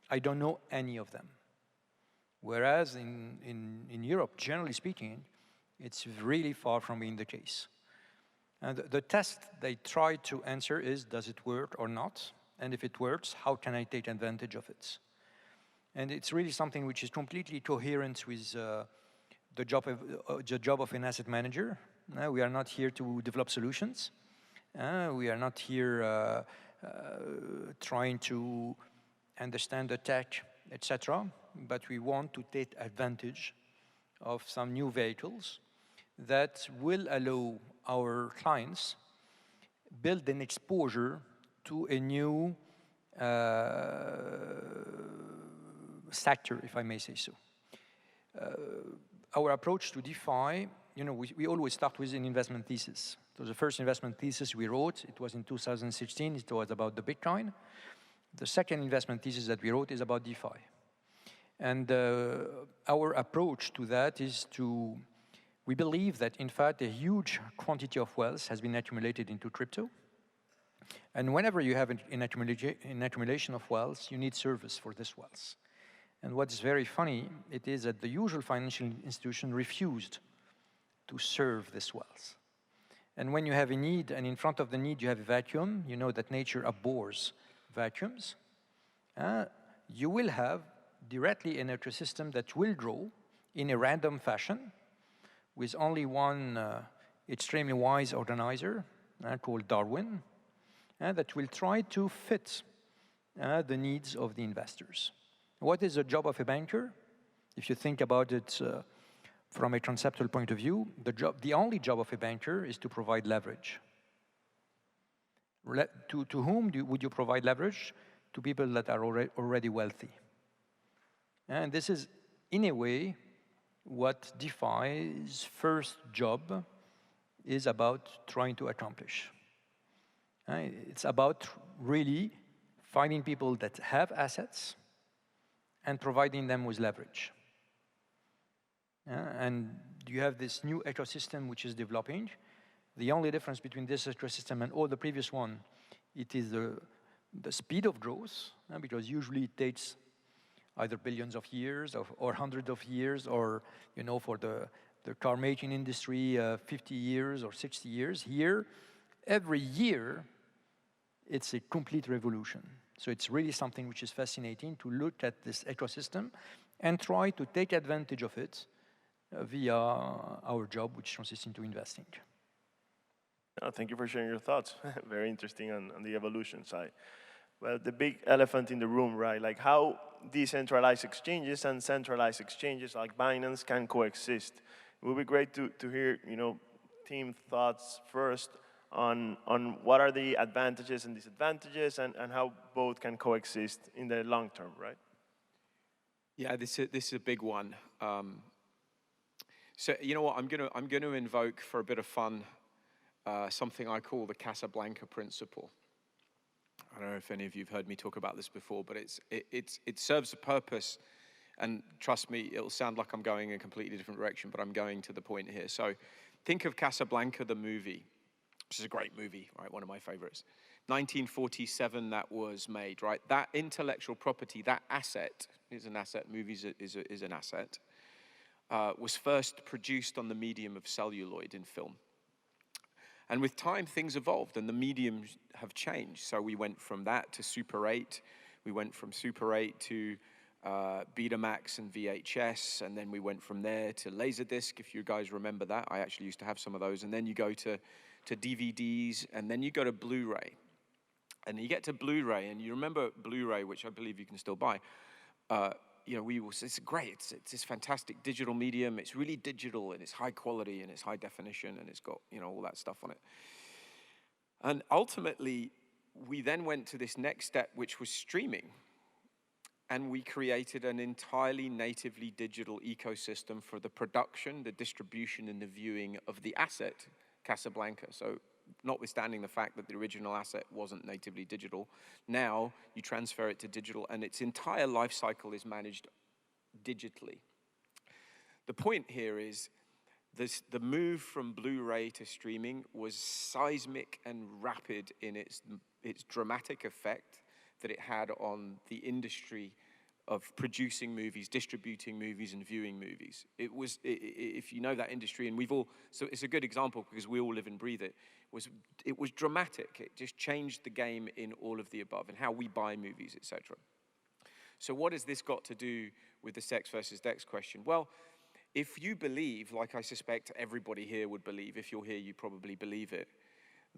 Speaker 8: I don't know any of them. Whereas in Europe, generally speaking, it's really far from being the case. And the test they try to answer is, does it work or not? And if it works, how can I take advantage of it? And it's really something which is completely coherent with the job of an asset manager. We are not here to develop solutions. We are not here trying to understand the tech, etc. But we want to take advantage of some new vehicles that will allow our clients build an exposure to a new sector, if I may say so. Our approach to DeFi, we always start with an investment thesis. So the first investment thesis we wrote, it was in 2016, it was about the Bitcoin. The second investment thesis that we wrote is about DeFi. And our approach to that is we believe that in fact a huge quantity of wealth has been accumulated into crypto. And whenever you have an accumulation of wealth, you need service for this wealth. And what's very funny, it is that the usual financial institution refused to serve this wealth. And when you have a need, and in front of the need you have a vacuum, you know that nature abhors vacuums, you will have directly an ecosystem that will grow in a random fashion with only one extremely wise organizer called Darwin that will try to fit the needs of the investors. What is the job of a banker? If you think about it from a conceptual point of view, the only job of a banker is to provide leverage. To whom would you provide leverage? To people that are already wealthy. And this is, in a way, what DeFi's first job is about trying to accomplish. It's about really finding people that have assets and providing them with leverage. And you have this new ecosystem which is developing. The only difference between this ecosystem and all the previous one, it is the speed of growth, because usually it takes either billions of years or hundreds of years, or for the car making industry, 50 years or 60 years. Here, every year, it's a complete revolution. So it's really something which is fascinating to look at this ecosystem and try to take advantage of it via our job, which consists into investing.
Speaker 2: Thank you for sharing your thoughts. Very interesting on the evolution side. Well, the big elephant in the room, right? Like how decentralized exchanges and centralized exchanges like Binance can coexist. It would be great to hear, team thoughts first on what are the advantages and disadvantages and how both can coexist in the long term, right?
Speaker 25: Yeah, this is a big one. So you know what? I'm gonna invoke for a bit of fun something I call the Casablanca principle. I don't know if any of you have heard me talk about this before, but it serves a purpose. And trust me, it'll sound like I'm going in a completely different direction, but I'm going to the point here. So think of Casablanca, the movie, which is a great movie, right? One of my favorites. 1947 that was made, right? That intellectual property, that asset is an asset. Movies is an asset. Was first produced on the medium of celluloid in film. And with time, things evolved, and the mediums have changed. So we went from that to Super 8. We went from Super 8 to Betamax and VHS, and then we went from there to Laserdisc, if you guys remember that. I actually used to have some of those. And then you go to DVDs, and then you go to Blu-ray. And you get to Blu-ray, and you remember Blu-ray, which I believe you can still buy. It's great. It's this fantastic digital medium. It's really digital, and it's high quality, and it's high definition, and it's got all that stuff on it. And ultimately, we then went to this next step, which was streaming. And we created an entirely natively digital ecosystem for the production, the distribution, and the viewing of the asset, Casablanca. So notwithstanding the fact that the original asset wasn't natively digital, now you transfer it to digital, and its entire life cycle is managed digitally. The point here is the move from Blu-ray to streaming was seismic and rapid in its dramatic effect that it had on the industry producing movies, distributing movies, and viewing movies. It was, if you know that industry, and we've all, so it's a good example because we all live and breathe it, it was dramatic. It just changed the game in all of the above and how we buy movies, etc. So what has this got to do with the sex versus Dex question? Well, if you believe, like I suspect everybody here would believe, if you're here, you probably believe it,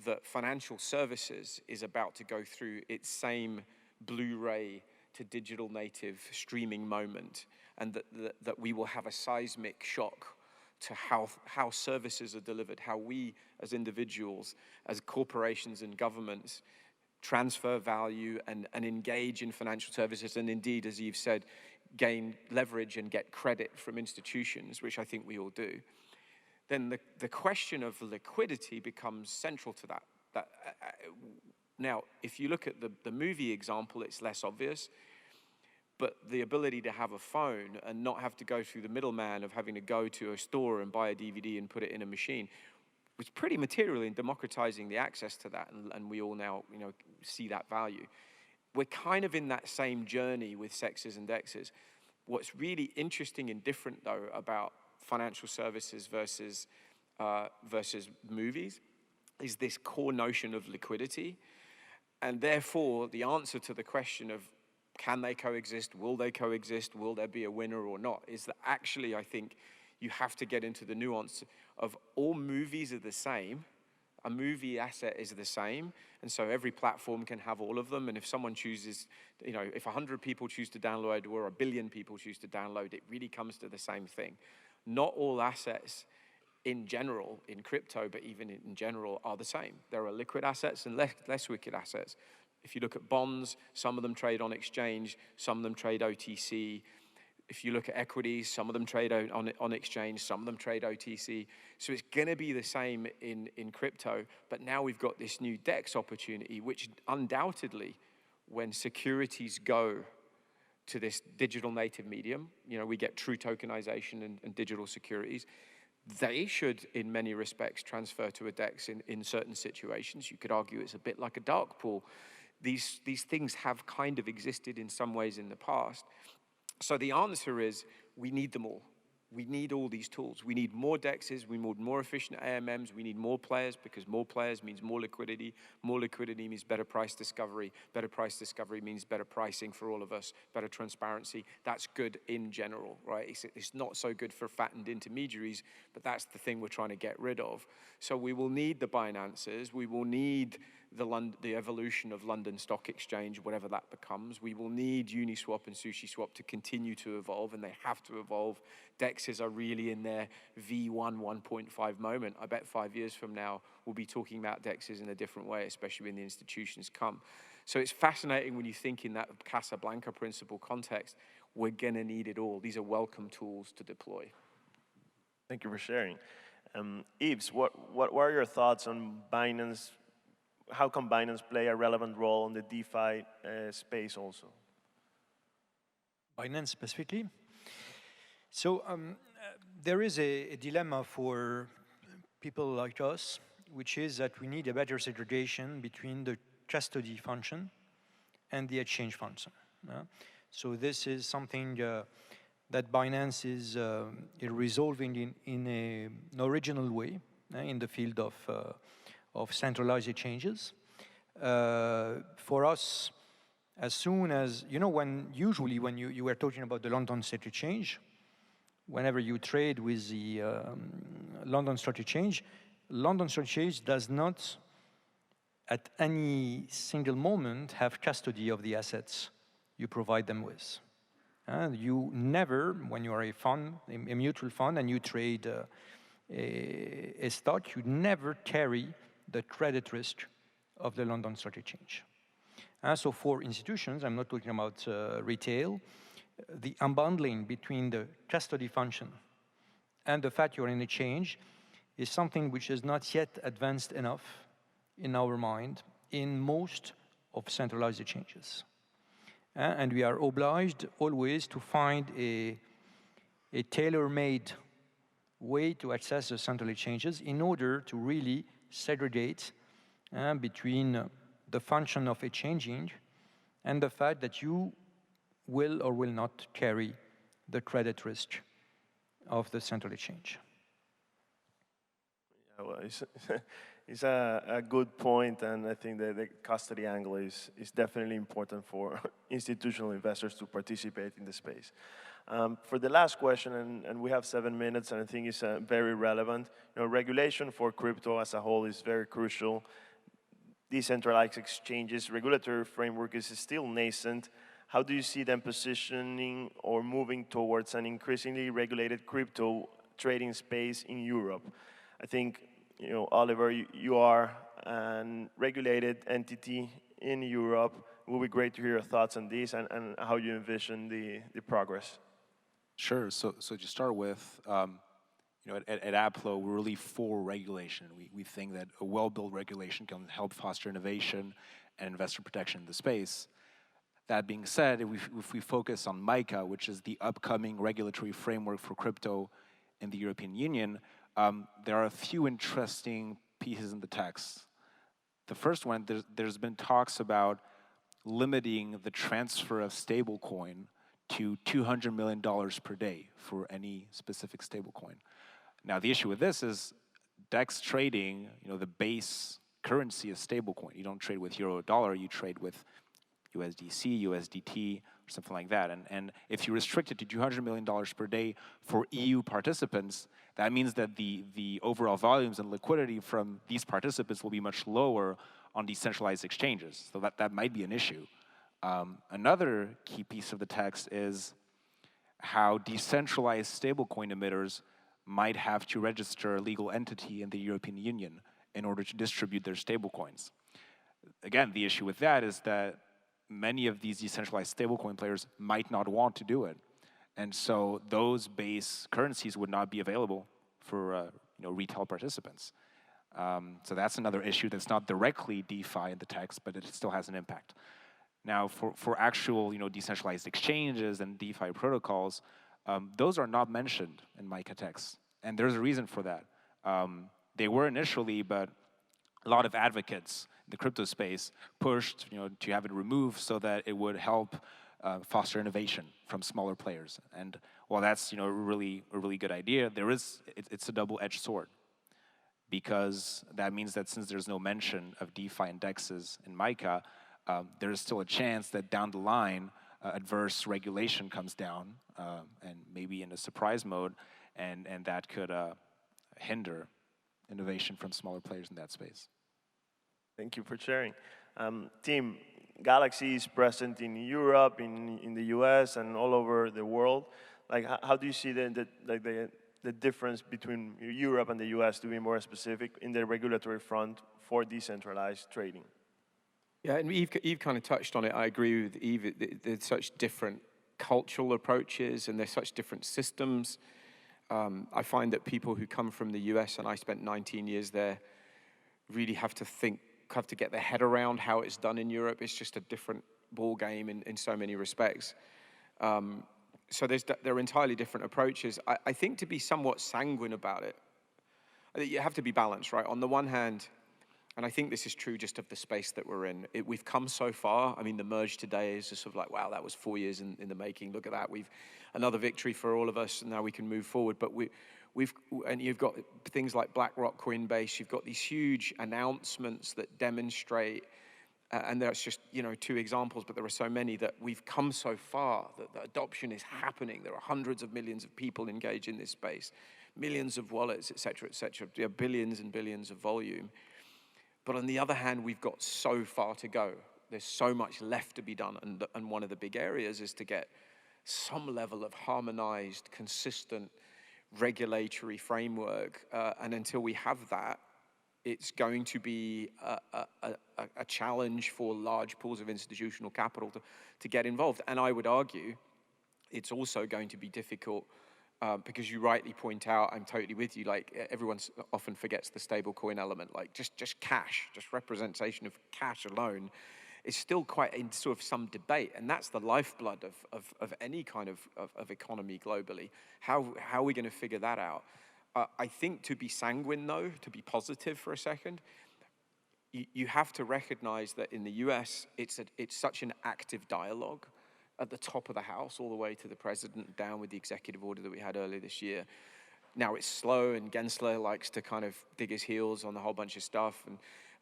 Speaker 25: that financial services is about to go through its same Blu-ray to digital native streaming moment, and that we will have a seismic shock to how services are delivered, how we as individuals, as corporations and governments transfer value and engage in financial services, and indeed, as you've said, gain leverage and get credit from institutions, which I think we all do, then the question of liquidity becomes central to that. Now, if you look at the movie example, it's less obvious, but the ability to have a phone and not have to go through the middleman of having to go to a store and buy a DVD and put it in a machine was pretty material in democratizing the access to that, and we all now, see that value. We're kind of in that same journey with sexes and dexes. What's really interesting and different, though, about financial services versus movies is this core notion of liquidity, and therefore the answer to the question of can they coexist, will they coexist, will there be a winner or not, is that actually I think you have to get into the nuance of all movies are the same. A movie asset is the same, and so every platform can have all of them, and if someone chooses, if 100 people choose to download or 1 billion people choose to download, it really comes to the same thing. Not all assets in general, in crypto, but even in general, are the same. There are liquid assets and less liquid assets. If you look at bonds, some of them trade on exchange, some of them trade OTC. If you look at equities, some of them trade on exchange, some of them trade OTC. So it's going to be the same in crypto, but now we've got this new DEX opportunity, which undoubtedly, when securities go to this digital native medium, we get true tokenization and digital securities, they should, in many respects, transfer to a DEX in certain situations. You could argue it's a bit like a dark pool. These things have kind of existed in some ways in the past. So the answer is we need them all. We need all these tools. We need more DEXs, we need more efficient AMMs, we need more players because more players means more liquidity. More liquidity means better price discovery. Better price discovery means better pricing for all of us, better transparency. That's good in general, right? It's not so good for fattened intermediaries, but that's the thing we're trying to get rid of. So we will need the Binances, we will need the evolution of London Stock Exchange, whatever that becomes. We will need Uniswap and SushiSwap to continue to evolve, and they have to evolve. DEXs are really in their V1 1.5 moment. I bet 5 years from now, we'll be talking about DEXs in a different way, especially when the institutions come. So it's fascinating when you think in that Casablanca principle context, we're gonna need it all. These are welcome tools to deploy.
Speaker 2: Thank you for sharing. Yves, what are your thoughts on Binance? How can Binance play a relevant role in the DeFi space also?
Speaker 8: Binance specifically? So there is a dilemma for people like us, which is that we need a better segregation between the custody function and the exchange function. So this is something that Binance is resolving in an original way in the field of centralized exchanges. For us, as soon as, usually when you were talking about the London Stock Exchange, whenever you trade with the London Stock Exchange does not at any single moment have custody of the assets you provide them with. You never, when you are a fund, a mutual fund, and you trade a stock, you never carry the credit risk of the London Stock Exchange. So for institutions, I'm not talking about retail, the unbundling between the custody function and the fact you're in exchange is something which is not yet advanced enough in our mind in most of centralized exchanges. And we are obliged always to find a tailor-made way to access the central exchanges in order to really segregate between the function of exchanging and the fact that you will or will not carry the credit risk of the central exchange.
Speaker 2: Yeah, well, it's a good point, and I think that the custody angle is definitely important for institutional investors to participate in the space. For the last question, and we have 7 minutes, and I think it's very relevant. Regulation for crypto as a whole is very crucial. Decentralized exchanges, regulatory framework is still nascent. How do you see them positioning or moving towards an increasingly regulated crypto trading space in Europe? I think, Oliver, you are a regulated entity in Europe. It would be great to hear your thoughts on this and how you envision the progress.
Speaker 24: Sure. So to start with, at Applo, we're really for regulation. We think that a well-built regulation can help foster innovation and investor protection in the space. That being said, if we focus on MiCA, which is the upcoming regulatory framework for crypto in the European Union, there are a few interesting pieces in the text. The first one, there's been talks about limiting the transfer of stablecoin to $200 million per day for any specific stablecoin. Now, the issue with this is DEX trading, the base currency is stablecoin. You don't trade with euro or dollar, you trade with USDC, USDT, or something like that. And if you restrict it to $200 million per day for EU participants, that means that the overall volumes and liquidity from these participants will be much lower on decentralized exchanges. So that might be an issue. Another key piece of the text is how decentralized stablecoin emitters might have to register a legal entity in the European Union in order to distribute their stablecoins. Again, the issue with that is that many of these decentralized stablecoin players might not want to do it. And so those base currencies would not be available for retail participants. So that's another issue that's not directly DeFi in the text, but it still has an impact. Now, for actual decentralized exchanges and DeFi protocols, those are not mentioned in MiCA text. And there's a reason for that. They were initially, but a lot of advocates in the crypto space pushed to have it removed so that it would help foster innovation from smaller players. And while that's a really good idea, it's a double-edged sword. Because that means that since there's no mention of DeFi and DEXs in MiCA, there is still a chance that down the line, adverse regulation comes down, and maybe in a surprise mode, and that could hinder innovation from smaller players in that space.
Speaker 2: Thank you for sharing. Team, Galaxy is present in Europe, in the US, and all over the world. Like, how do you see the difference between Europe and the US, to be more specific, in the regulatory front for decentralized trading?
Speaker 25: Yeah, and Eve kind of touched on it. I agree with Eve. There's such different cultural approaches, and there's such different systems. I find that people who come from the US, and I spent 19 years there, really have to get their head around how it's done in Europe. It's just a different ball game in so many respects. So there are entirely different approaches. I think to be somewhat sanguine about it, you have to be balanced, right? On the one hand, and I think this is true just of the space that we're in, we've come so far. I mean, the merge today is just sort of like, wow, that was 4 years in the making. Look at that. We've another victory for all of us, and now we can move forward. But and you've got things like BlackRock, Coinbase. You've got these huge announcements that demonstrate, and there's just 2 examples, but there are so many that we've come so far that the adoption is happening. There are hundreds of millions of people engaged in this space, millions of wallets, et cetera, billions and billions of volume. But on the other hand, we've got so far to go. There's so much left to be done, and one of the big areas is to get some level of harmonized, consistent regulatory framework, and until we have that, it's going to be a challenge for large pools of institutional capital to get involved. And I would argue it's also going to be difficult because you rightly point out, I'm totally with you, like everyone often forgets the stablecoin element, like just cash, just representation of cash alone is still quite in sort of some debate, and that's the lifeblood of any kind of economy globally. How are we going to figure that out? I think to be sanguine, though, to be positive for a second, you have to recognize that in the US, it's such an active dialogue at the top of the house, all the way to the president, down with the executive order that we had earlier this year. Now it's slow, and Gensler likes to kind of dig his heels on a whole bunch of stuff,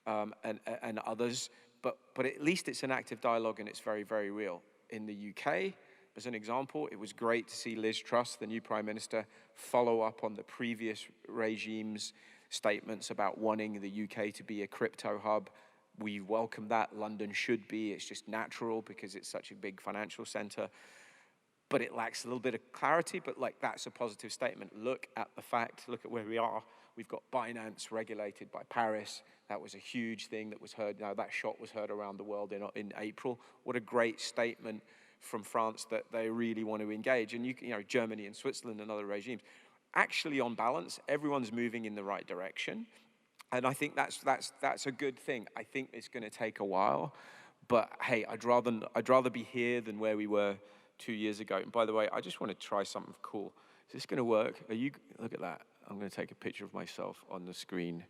Speaker 25: and others, but at least it's an active dialogue, and it's very, very real. In the UK, as an example, it was great to see Liz Truss, the new Prime Minister, follow up on the previous regime's statements about wanting the UK to be a crypto hub. We welcome that. London should be. It's just natural because it's such a big financial center. But it lacks a little bit of clarity, but like that's a positive statement. Look at the fact, look at where we are. We've got Binance regulated by Paris. That was a huge thing that was heard. Now that shot was heard around the world in April. What a great statement from France that they really want to engage. And you know, Germany and Switzerland and other regimes. Actually, on balance, everyone's moving in the right direction. And I think that's a good thing. I think it's going to take a while, but hey, I'd rather be here than where we were 2 years ago. And by the way, I just want to try something cool. Is this going to work? Look at that. I'm going to take a picture of myself on the screen.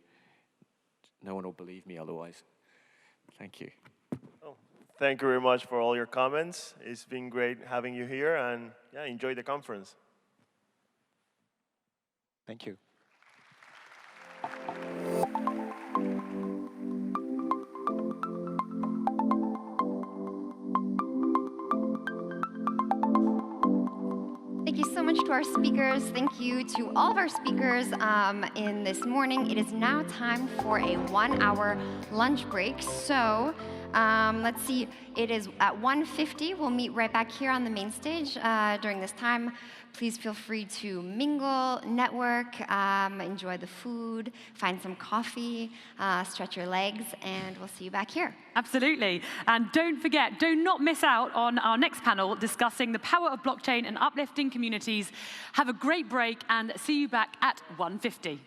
Speaker 25: No one will believe me otherwise. Thank you.
Speaker 2: Oh, thank you very much for all your comments. It's been great having you here, and yeah, enjoy the conference.
Speaker 24: Thank you.
Speaker 6: Thank you so much to our speakers. Thank you to all of our speakers in this morning. It is now time for a 1-hour lunch break. So let's see, it is at 1:50. We'll meet right back here on the main stage during this time. Please feel free to mingle, network, enjoy the food, find some coffee, stretch your legs, and we'll see you back here.
Speaker 5: Absolutely. And don't forget, do not miss out on our next panel discussing the power of blockchain and uplifting communities. Have a great break and see you back at 1:50.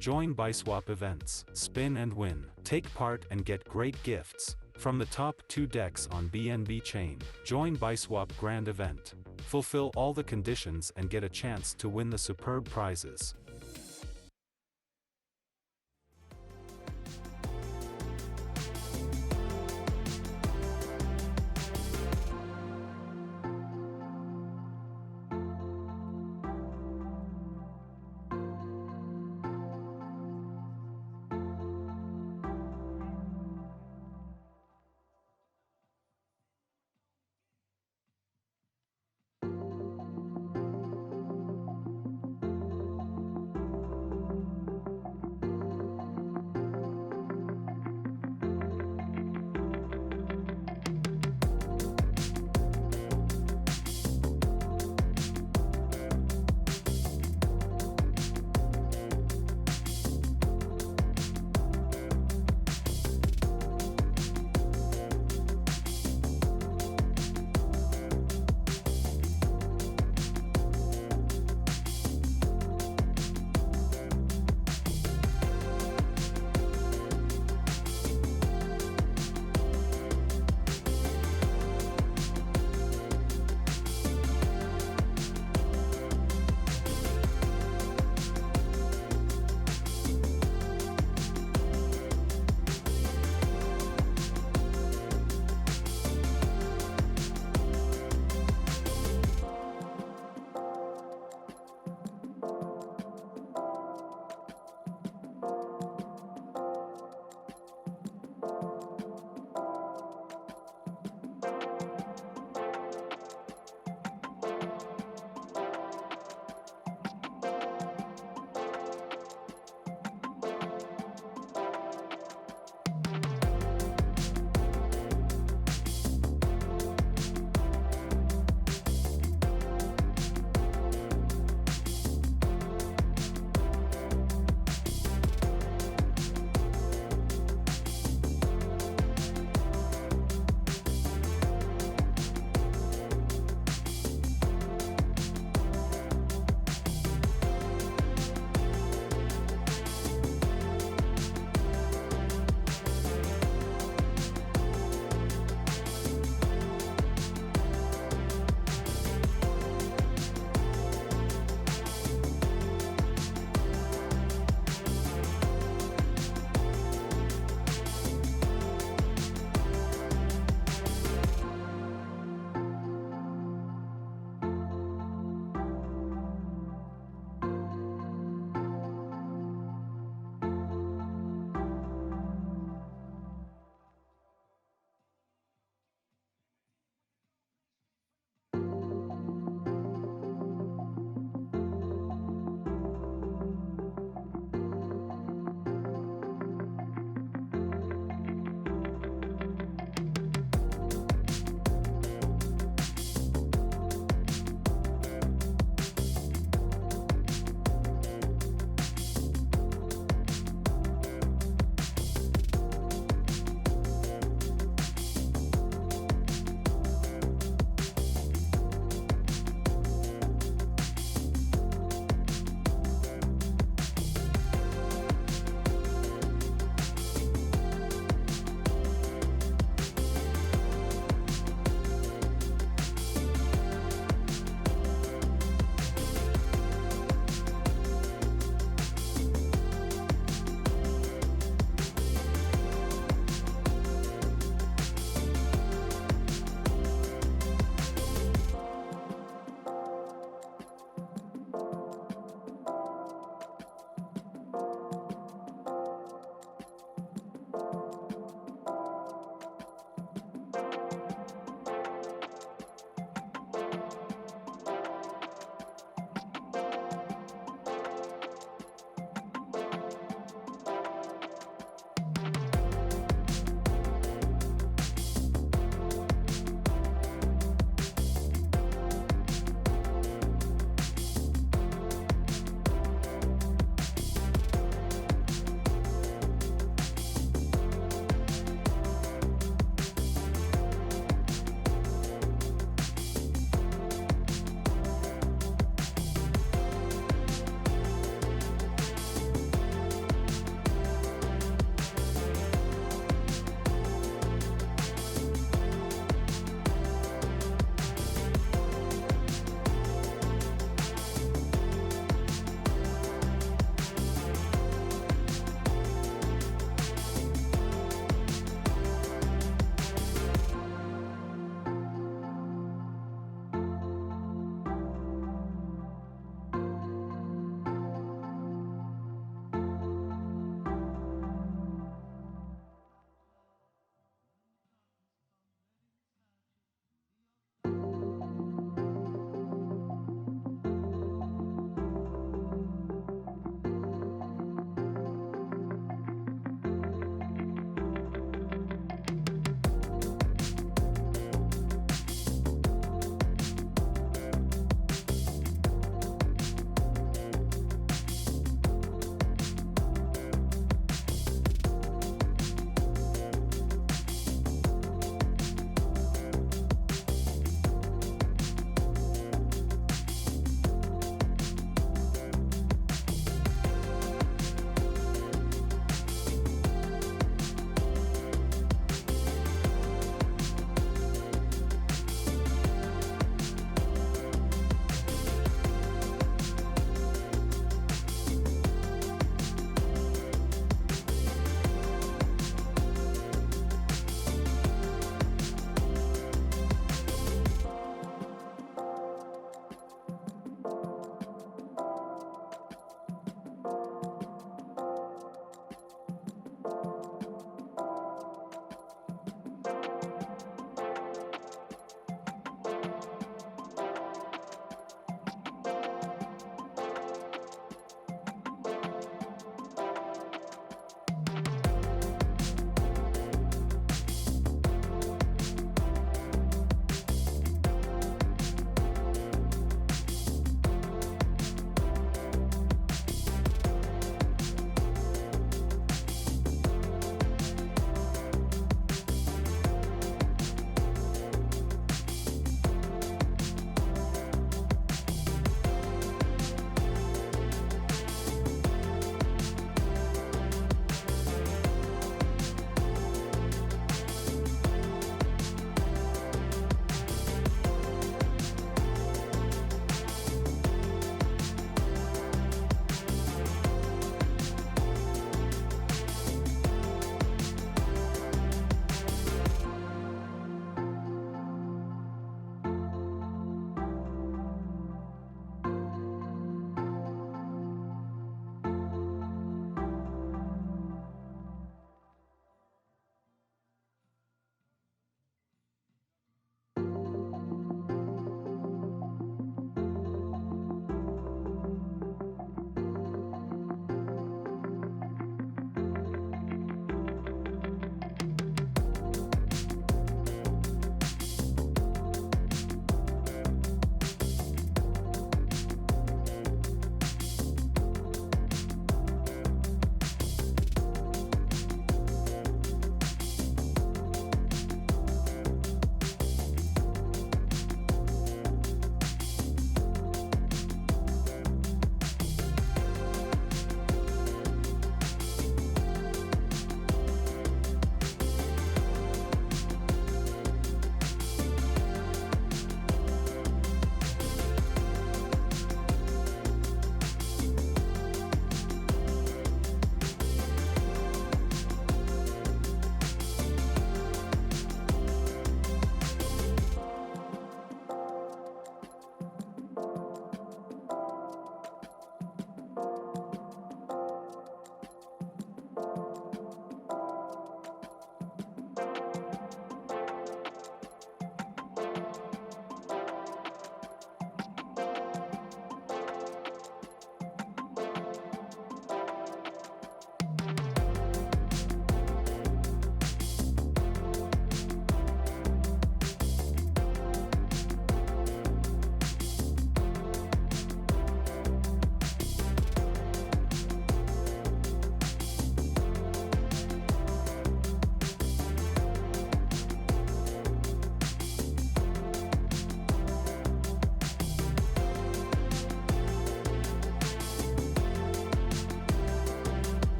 Speaker 7: Join BuySwap events, spin and win, take part and get great gifts from the top 2 decks on BNB chain. Join BuySwap Grand Event. Fulfill all the conditions and get a chance to win the superb prizes.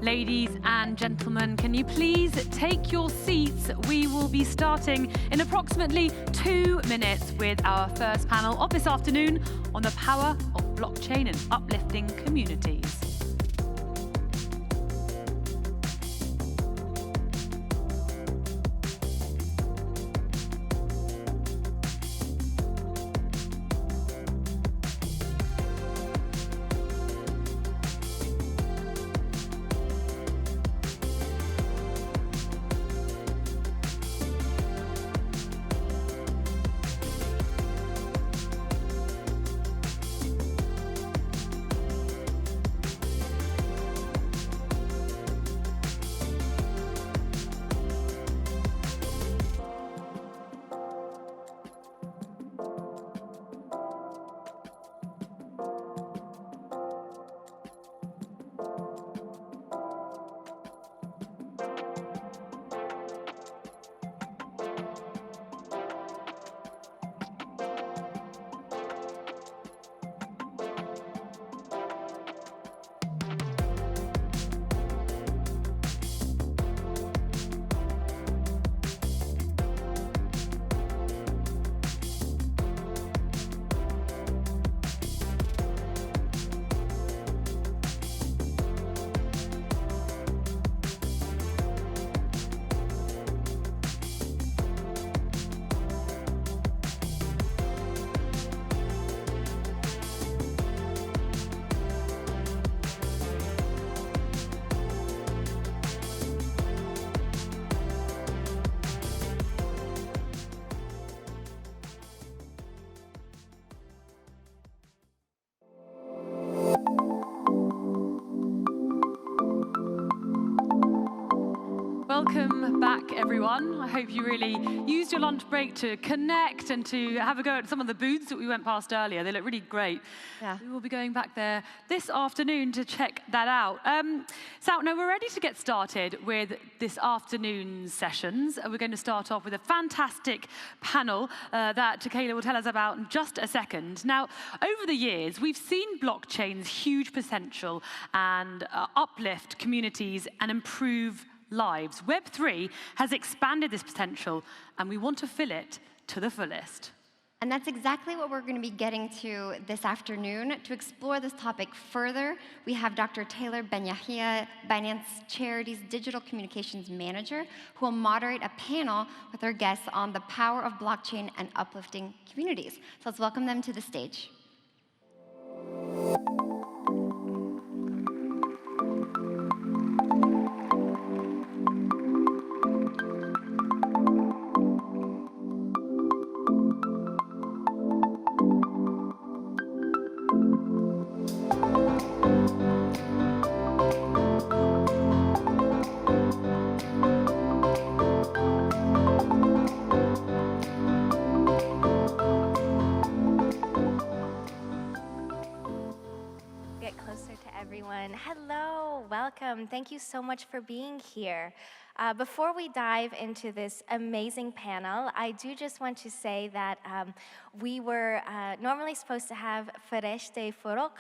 Speaker 5: Ladies and gentlemen, can you please take your seats? We will be starting in approximately 2 minutes with our first panel of this afternoon on the power of blockchain and uplifting communities. Welcome back, everyone. I hope you really used your lunch break to connect and to have a go at some of the booths that we went past earlier. They look really great.
Speaker 6: Yeah.
Speaker 5: We will be going back there this afternoon to check that out. So now we're ready to get started with this afternoon's sessions. We're going to start off with a fantastic panel that Kayla will tell us about in just a second. Now, over the years, we've seen blockchain's huge potential and uplift communities and improve lives. Web3 has expanded this potential, and we want to fill it to the fullest.
Speaker 6: And that's exactly what we're going to be getting to this afternoon. To explore this topic further, we have Dr. Taylor Ben-Yahia, Binance Charity's Digital Communications Manager, who will moderate a panel with our guests on the power of blockchain and uplifting communities. So let's welcome them to the stage.
Speaker 9: Hello, welcome. Thank you so much for being here. Before we dive into this amazing panel, I do just want to say that we were normally supposed to have Fereshteh Forough,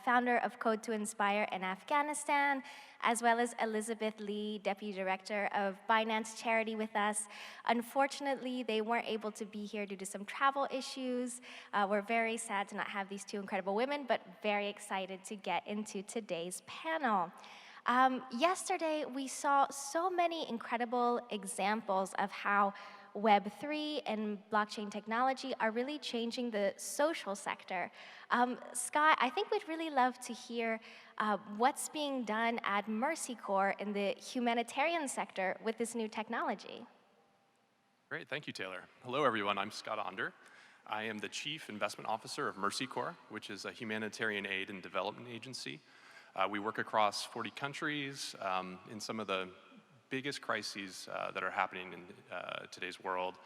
Speaker 9: founder of Code to Inspire in Afghanistan, as well as Elizabeth Lee, Deputy Director of Binance Charity with us. Unfortunately, they weren't able to be here due to some travel issues. We're very sad to not have these two incredible women, but very excited to get into today's panel. Yesterday, we saw so many incredible examples of how Web3 and blockchain technology are really changing the social sector. Sky, I think we'd really love to hear what's being done at Mercy Corps in the humanitarian sector with this new technology.
Speaker 10: Great, thank you, Taylor. Hello, everyone. I'm Scott Onder. I am the Chief Investment Officer of Mercy Corps, which is a humanitarian aid and development agency. We work across 40 countries in some of the biggest crises that are happening in today's world.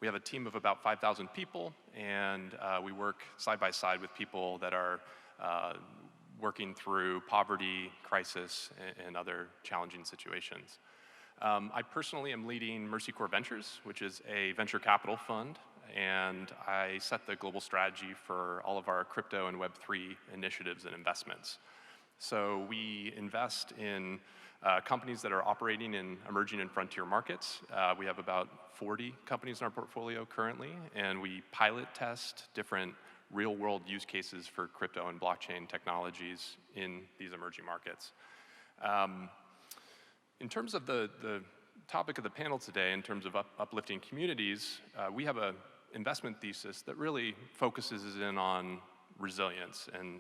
Speaker 10: We have a team of about 5,000 people, and we work side by side with people that are working through poverty, crisis, and other challenging situations. I personally am leading Mercy Corps Ventures, which is a venture capital fund, and I set the global strategy for all of our crypto and Web3 initiatives and investments. So we invest in companies that are operating in emerging and frontier markets. We have about 40 companies in our portfolio currently, and we pilot test different real-world use cases for crypto and blockchain technologies in these emerging markets. In terms of the topic of the panel today, in terms of uplifting communities, we have an investment thesis that really focuses in on resilience and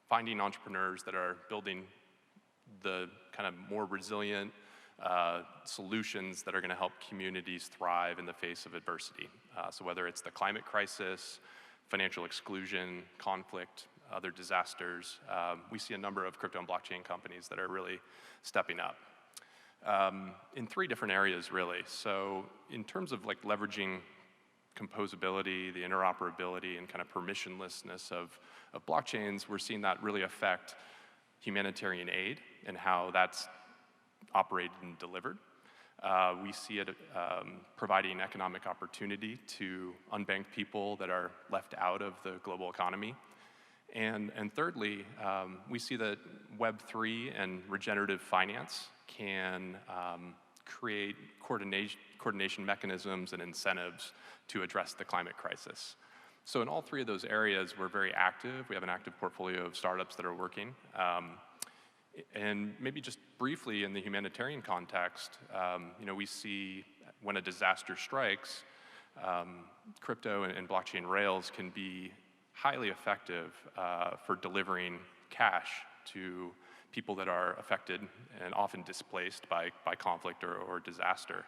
Speaker 10: finding entrepreneurs that are building the kind of more resilient solutions that are going to help communities thrive in the face of adversity. So whether it's the climate crisis, financial exclusion, conflict, other disasters, we see a number of crypto and blockchain companies that are really stepping up. In 3 different areas, really. So in terms of like leveraging composability, the interoperability, and kind of permissionlessness of blockchains, we're seeing that really affect humanitarian aid and how that's operated and delivered. We see it providing economic opportunity to unbanked people that are left out of the global economy. And thirdly, we see that Web3 and regenerative finance can create coordination mechanisms and incentives to address the climate crisis. So in all 3 of those areas, we're very active. We have an active portfolio of startups that are working. And maybe just briefly in the humanitarian context, we see when a disaster strikes, crypto and blockchain rails can be highly effective for delivering cash to people that are affected and often displaced by conflict or disaster.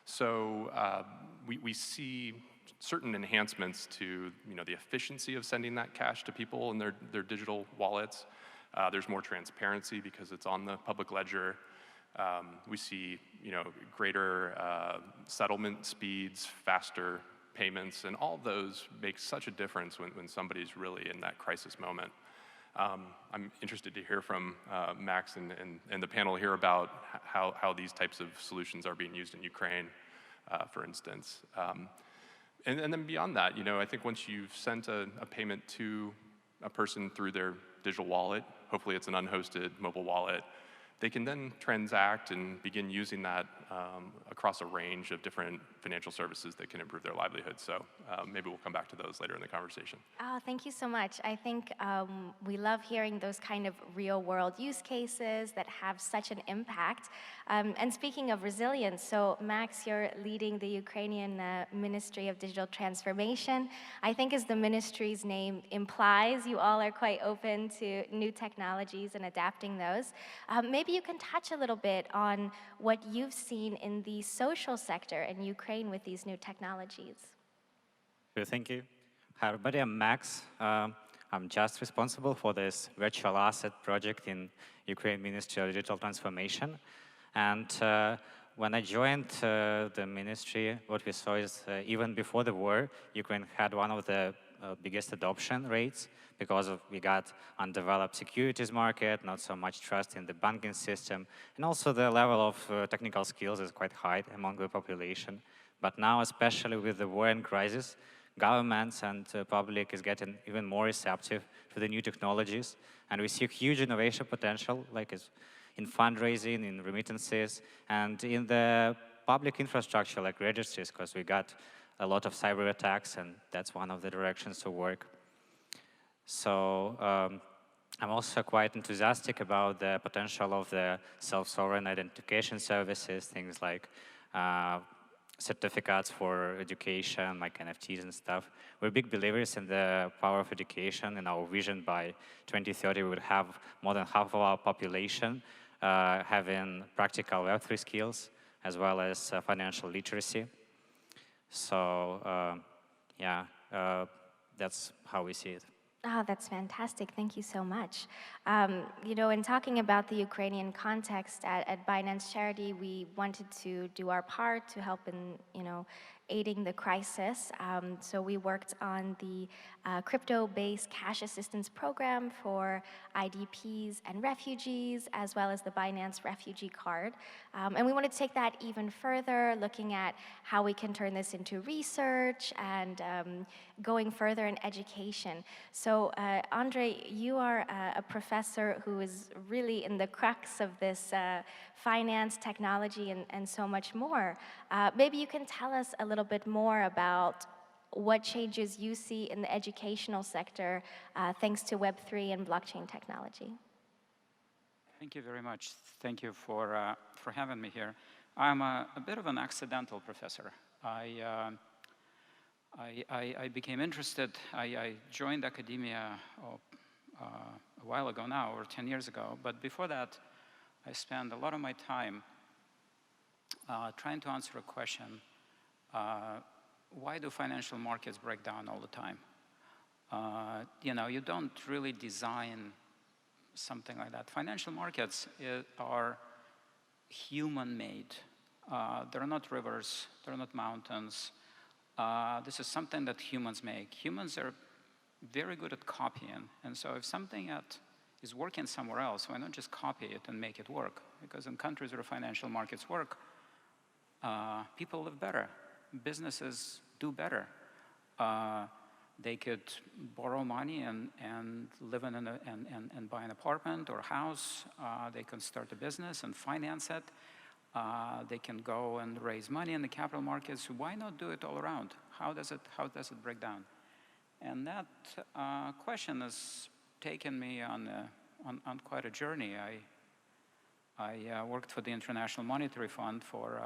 Speaker 10: So we see certain enhancements to the efficiency of sending that cash to people in their digital wallets. There's more transparency because it's on the public ledger. We see greater settlement speeds, faster payments, and all of those make such a difference when somebody's really in that crisis moment. I'm interested to hear from Max and the panel here about how these types of solutions are being used in Ukraine, for instance. And then beyond that, I think once you've sent a payment to a person through their digital wallet, hopefully it's an unhosted mobile wallet, they can then transact and begin using that across a range of different financial services that can improve their livelihood. So maybe we'll come back to those later in the conversation.
Speaker 9: Oh, thank you so much. I think we love hearing those kind of real-world use cases that have such an impact. And speaking of resilience, so Max, you're leading the Ukrainian Ministry of Digital Transformation. I think as the ministry's name implies, you all are quite open to new technologies and adapting those. Maybe you can touch a little bit on what you've seen in the social sector in Ukraine with these new technologies.
Speaker 11: Sure, thank you. Hi, everybody. I'm Max. I'm just responsible for this virtual asset project in Ukraine Ministry of Digital Transformation. And when I joined the ministry, what we saw is even before the war, Ukraine had one of the biggest adoption rates because we got undeveloped securities market, not so much trust in the banking system, and also the level of technical skills is quite high among the population. But now, especially with the war and crisis, governments and public is getting even more receptive to the new technologies, and we see huge innovation potential, like in fundraising, in remittances, and in the public infrastructure, like registries, because we got a lot of cyber attacks, and that's one of the directions to work. So I'm also quite enthusiastic about the potential of the self-sovereign identification services, things like certificates for education, like NFTs and stuff. We're big believers in the power of education. In our vision, by 2030, we would have more than half of our population having practical Web3 skills, as well as financial literacy. So, that's how we see it.
Speaker 9: Oh, that's fantastic. Thank you so much. In talking about the Ukrainian context at Binance Charity, we wanted to do our part to help in, aiding the crisis. So we worked on the crypto-based cash assistance program for IDPs and refugees, as well as the Binance refugee card. And we want to take that even further, looking at how we can turn this into research and going further in education. So Andre, you are a professor who is really in the crux of this finance, technology, and so much more. Maybe you can tell us a little bit more about what changes you see in the educational sector thanks to Web3 and blockchain technology.
Speaker 12: Thank you very much. Thank you for having me here. I'm a bit of an accidental professor. I became interested, I joined academia a while ago now, or 10 years ago, but before that, I spent a lot of my time trying to answer a question, why do financial markets break down all the time? You know, you don't really design something like that. Financial markets are human-made. They're not rivers, they're not mountains. This is something that humans make. Humans are very good at copying, and so if something is working somewhere else, why not just copy it and make it work? Because in countries where financial markets work, people live better, businesses do better. They could borrow money and live in and buy an apartment or a house. They can start a business and finance it. They can go and raise money in the capital markets. Why not do it all around? How does it break down? And that question has taken me on quite a journey. I worked for the International Monetary Fund for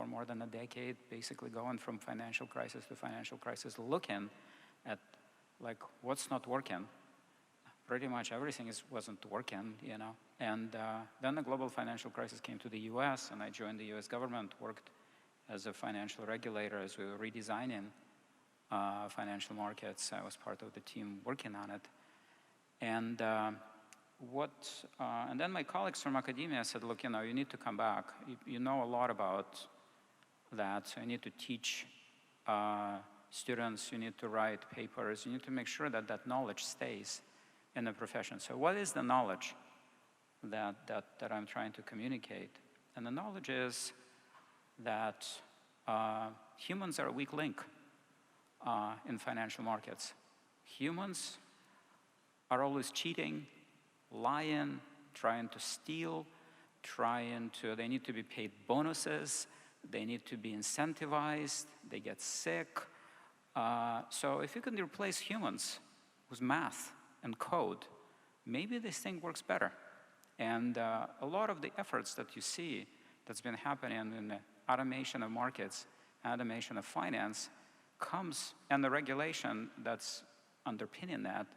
Speaker 12: more than a decade, basically going from financial crisis to financial crisis, looking at like what's not working. Pretty much everything wasn't working, you know. And then the global financial crisis came to the US, and I joined the US government, worked as a financial regulator as we were redesigning financial markets. I was part of the team working on it. And and then my colleagues from academia said, look, you know, you need to come back. You know a lot about that, so you need to teach students, you need to write papers, you need to make sure that that knowledge stays in the profession. So what is the knowledge that I'm trying to communicate? And the knowledge is that humans are a weak link in financial markets. Humans are always cheating, lying, trying to steal, they need to be paid bonuses, they need to be incentivized, they get sick. So if you can replace humans with math and code, maybe this thing works better. And a lot of the efforts that you see that's been happening in the automation of markets, automation of finance, and the regulation that's underpinning that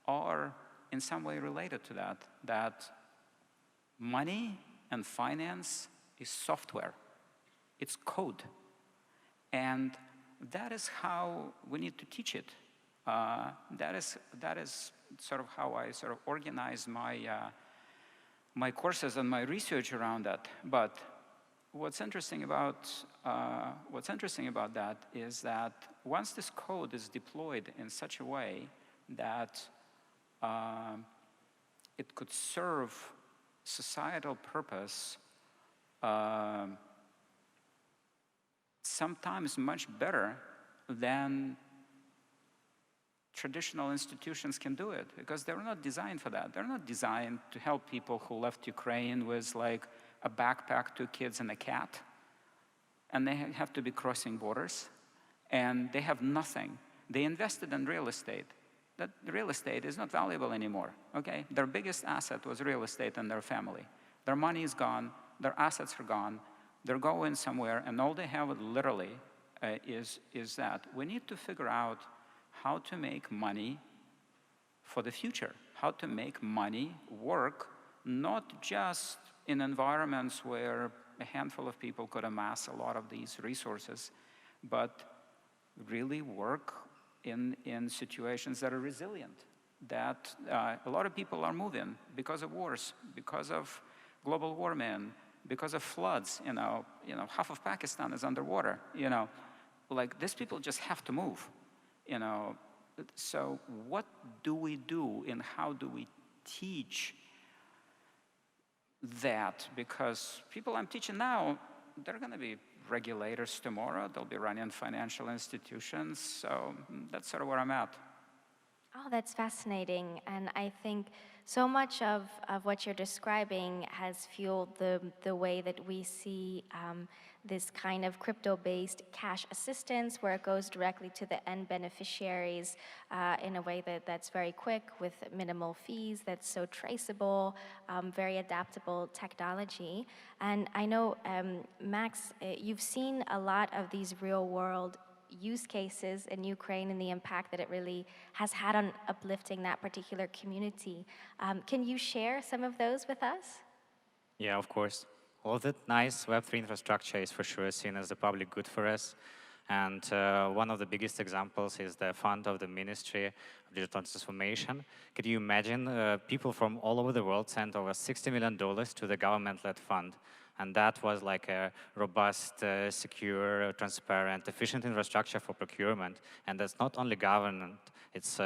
Speaker 12: are in some way related to that money and finance is software. It's code. And that is how we need to teach it. That is sort of how I sort of organize my courses and my research around that. But what's interesting about that is that once this code is deployed in such a way that it could serve societal purpose sometimes much better than traditional institutions can do it, because they're not designed for that. They're not designed to help people who left Ukraine with like a backpack, 2 kids, and a cat, and they have to be crossing borders, and they have nothing. They invested in real estate. That real estate is not valuable anymore, okay? Their biggest asset was real estate and their family. Their money is gone, their assets are gone, they're going somewhere, and all they have literally is that. We need to figure out how to make money for the future, how to make money work, not just in environments where a handful of people could amass a lot of these resources, but really work in situations that are resilient, that a lot of people are moving because of wars, because of global warming, because of floods. You know, half of Pakistan is underwater. You know, like these people just have to move, you know. So what do we do and how do we teach that? Because people I'm teaching now, they're going to be regulators tomorrow. They'll be running financial institutions. So that's sort of where I'm at.
Speaker 9: Oh, that's fascinating. And I think so much of what you're describing has fueled the way that we see this kind of crypto-based cash assistance, where it goes directly to the end beneficiaries in a way that's very quick, with minimal fees, that's so traceable, very adaptable technology. And I know, Max, you've seen a lot of these real-world use cases in Ukraine and the impact that it really has had on uplifting that particular community. Can you share some of those with us?
Speaker 11: Yeah, of course. All of that nice Web3 infrastructure is for sure seen as a public good for us. And one of the biggest examples is the fund of the Ministry of Digital Transformation. Could you imagine people from all over the world sent over $60 million to the government-led fund? And that was like a robust, secure, transparent, efficient infrastructure for procurement. And that's not only government, it's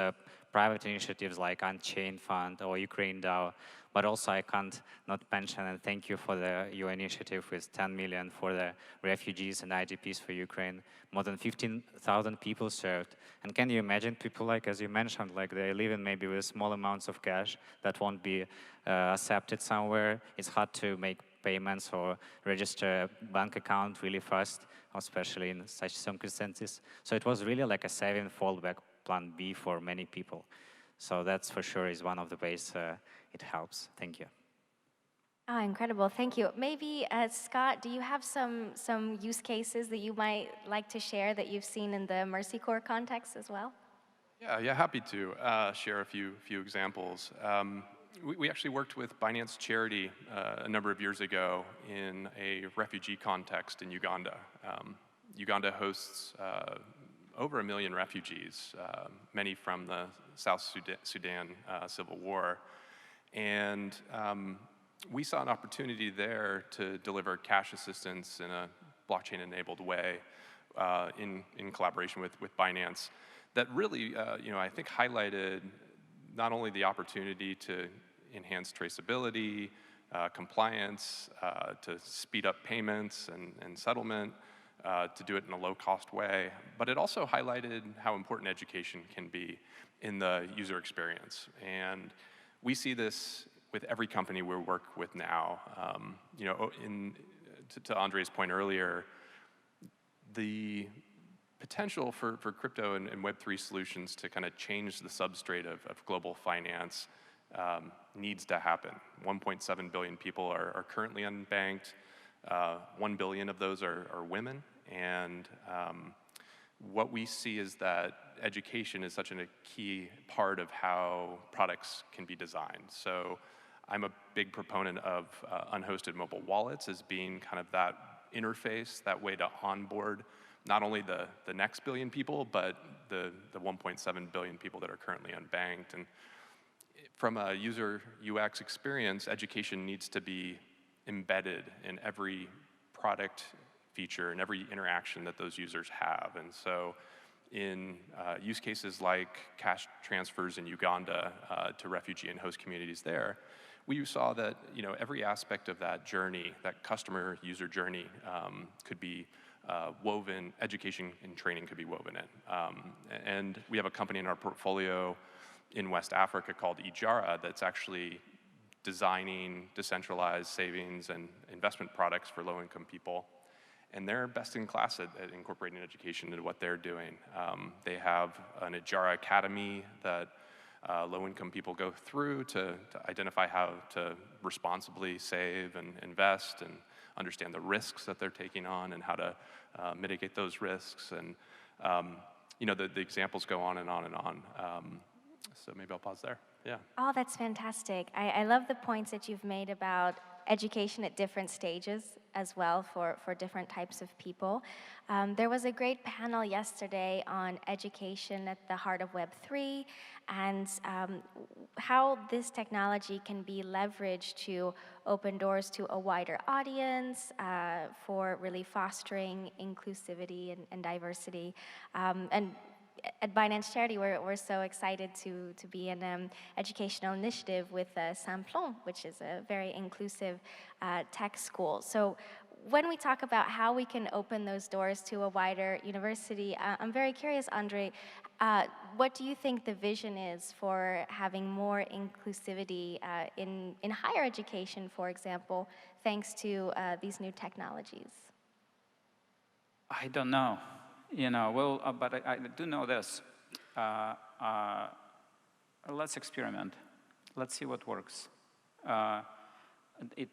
Speaker 11: private initiatives like Unchained Fund or Ukraine DAO. But also I can't not mention, and thank you for your initiative with 10 million for the refugees and IDPs for Ukraine. More than 15,000 people served. And can you imagine people like, as you mentioned, like they live in maybe with small amounts of cash that won't be accepted somewhere. It's hard to make payments or register a bank account really fast, especially in such circumstances. So it was really like a saving fallback plan B for many people. So that's for sure is one of the ways it helps. Thank you.
Speaker 9: Oh, incredible. Thank you. Maybe, Scott, do you have some use cases that you might like to share that you've seen in the Mercy Corps context as well?
Speaker 10: Yeah, happy to share a few examples. We actually worked with Binance Charity a number of years ago in a refugee context in Uganda. Uganda hosts over 1 million refugees, many from the South Sudan civil war. And we saw an opportunity there to deliver cash assistance in a blockchain-enabled way in collaboration with Binance that really, I think highlighted not only the opportunity to enhance traceability, compliance, to speed up payments and settlement, to do it in a low-cost way, but it also highlighted how important education can be in the user experience. And we see this with every company we work with now. To Andre's point earlier, the potential for crypto and Web3 solutions to kind of change the substrate of global finance needs to happen. 1.7 billion people are currently unbanked. 1 billion of those are women. And what we see is that education is such a key part of how products can be designed. So I'm a big proponent of unhosted mobile wallets as being kind of that interface, that way to onboard not only the next billion people, but the 1.7 billion people that are currently unbanked. And from a user UX experience, education needs to be embedded in every product feature and every interaction that those users have. And so in use cases like cash transfers in Uganda to refugee and host communities there, we saw that every aspect of that journey, that customer user journey, could be woven, education and training could be woven in. And we have a company in our portfolio in West Africa called Ijara that's actually designing decentralized savings and investment products for low-income people. And they're best in class at incorporating education into what they're doing. They have an Ijara Academy that low-income people go through to identify how to responsibly save and invest and understand the risks that they're taking on and how to mitigate those risks. And the examples go on and on and on. So maybe I'll pause there. Yeah.
Speaker 9: Oh, that's fantastic. I love the points that you've made about education at different stages as well for different types of people. There was a great panel yesterday on education at the heart of Web3 and how this technology can be leveraged to open doors to a wider audience for really fostering inclusivity and diversity. And at Binance Charity, we're so excited to be in an educational initiative with Simplon, which is a very inclusive tech school. So when we talk about how we can open those doors to a wider university, I'm very curious, Andre, what do you think the vision is for having more inclusivity in higher education, for example, thanks to these new technologies?
Speaker 12: I don't know. But I do know this. Let's experiment. Let's see what works. It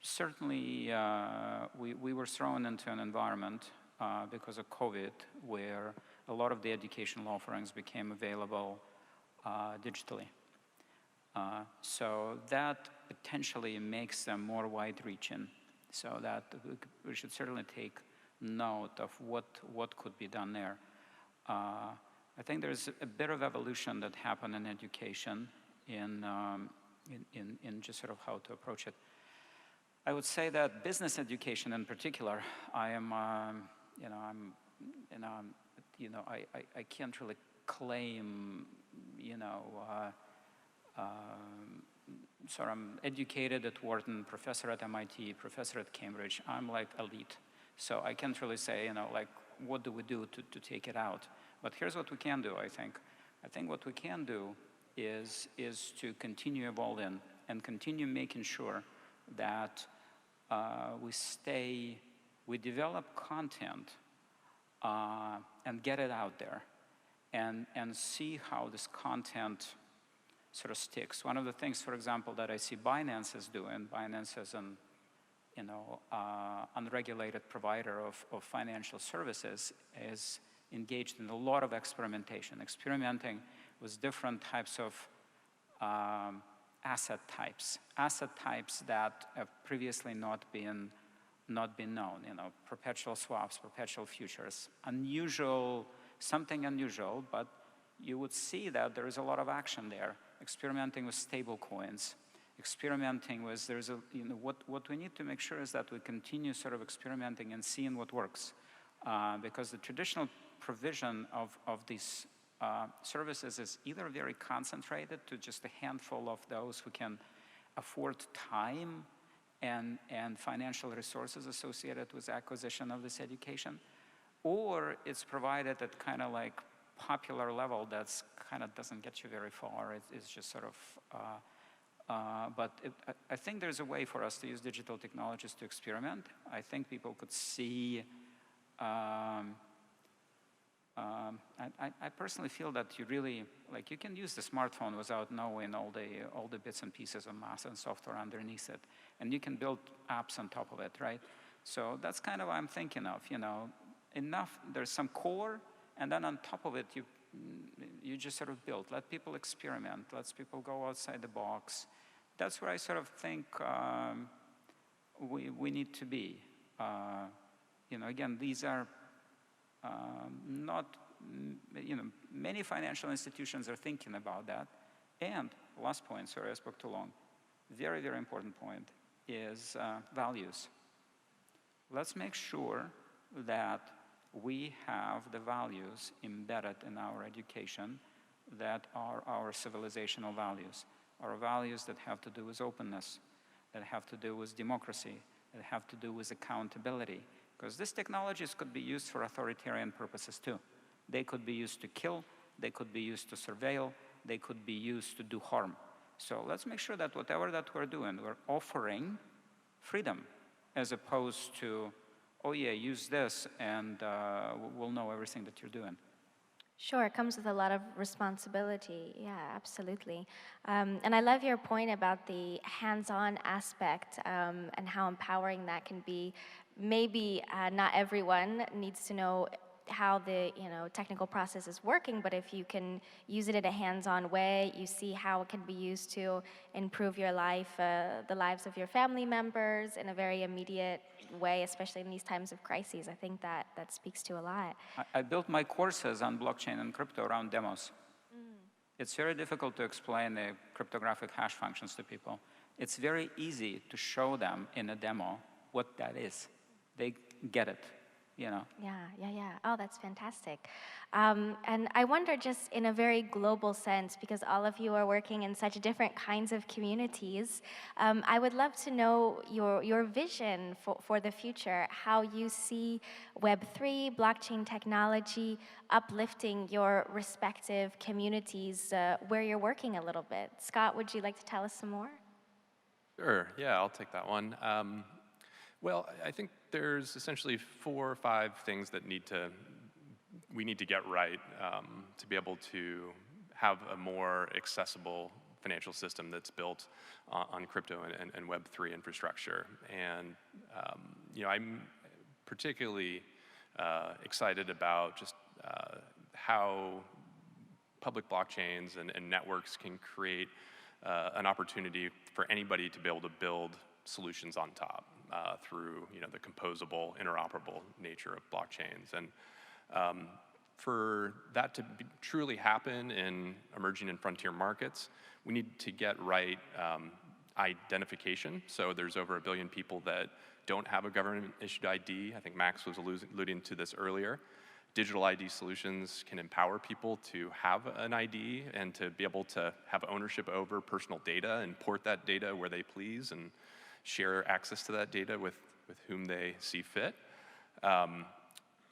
Speaker 12: certainly, we were thrown into an environment because of COVID where a lot of the educational offerings became available digitally. So that potentially makes them more wide-reaching. So that we should certainly take note of what could be done there. I think there's a bit of evolution that happened in education in just sort of how to approach it. I would say that business education in particular, I can't really claim, so I'm educated at Wharton, professor at MIT, professor at Cambridge. I'm like elite. So I can't really say, what do we do to take it out? But here's what we can do, I think. I think what we can do is to continue evolving and continue making sure that we develop content and get it out there and see how this content sort of sticks. One of the things, for example, that I see Binance is doing, Binance is an unregulated provider of financial services, is engaged in a lot of experimentation, with different types of asset types that have previously not been known, perpetual swaps, perpetual futures. Something unusual, but you would see that there is a lot of action there, experimenting with stable coins, experimenting with, what we need to make sure is that we continue sort of experimenting and seeing what works. Because the traditional provision of these services is either very concentrated to just a handful of those who can afford time and financial resources associated with acquisition of this education, or it's provided at kind of like popular level that's kind of doesn't get you very far. It's just sort of, I think there's a way for us to use digital technologies to experiment. I think people could see, I personally feel that you can use the smartphone without knowing all the bits and pieces of math and software underneath it. And you can build apps on top of it, right? So that's kind of what I'm thinking of, there's some core, and then on top of it, you just sort of build. Let people experiment. Let people go outside the box. That's where I sort of think we need to be. Again, these are not, many financial institutions are thinking about that. And last point, sorry, I spoke too long. Very, very important point is values. Let's make sure that we have the values embedded in our education that are our civilizational values, our values that have to do with openness, that have to do with democracy, that have to do with accountability. Because these technologies could be used for authoritarian purposes too. They could be used to kill, they could be used to surveil, they could be used to do harm. So let's make sure that whatever that we're doing, we're offering freedom as opposed to, oh yeah, use this and we'll know everything that you're doing.
Speaker 9: Sure, it comes with a lot of responsibility. Yeah, absolutely. And I love your point about the hands-on aspect and how empowering that can be. Maybe not everyone needs to know how the technical process is working, but if you can use it in a hands-on way, you see how it can be used to improve your life, the lives of your family members in a very immediate way, especially in these times of crises. I think that speaks to a lot.
Speaker 12: I built my courses on blockchain and crypto around demos. It's very difficult to explain the cryptographic hash functions to people. It's very easy to show them in a demo what that is. They get it, Yeah.
Speaker 9: Oh, that's fantastic. And I wonder, just in a very global sense, because all of you are working in such different kinds of communities, I would love to know your vision for the future, how you see Web3, blockchain technology, uplifting your respective communities where you're working a little bit. Scott, would you like to tell us some more?
Speaker 10: Sure, yeah, I'll take that one. Well, I think there's essentially 4 or 5 things that we need to get right to be able to have a more accessible financial system that's built on crypto and Web3 infrastructure. And I'm particularly excited about just how public blockchains and networks can create an opportunity for anybody to be able to build solutions on top through the composable, interoperable nature of blockchains. And for that to truly happen in emerging and frontier markets, we need to get right identification. So there's over 1 billion people that don't have a government-issued ID. I think Max was alluding to this earlier. Digital ID solutions can empower people to have an ID and to be able to have ownership over personal data and port that data where they please and share access to that data with whom they see fit.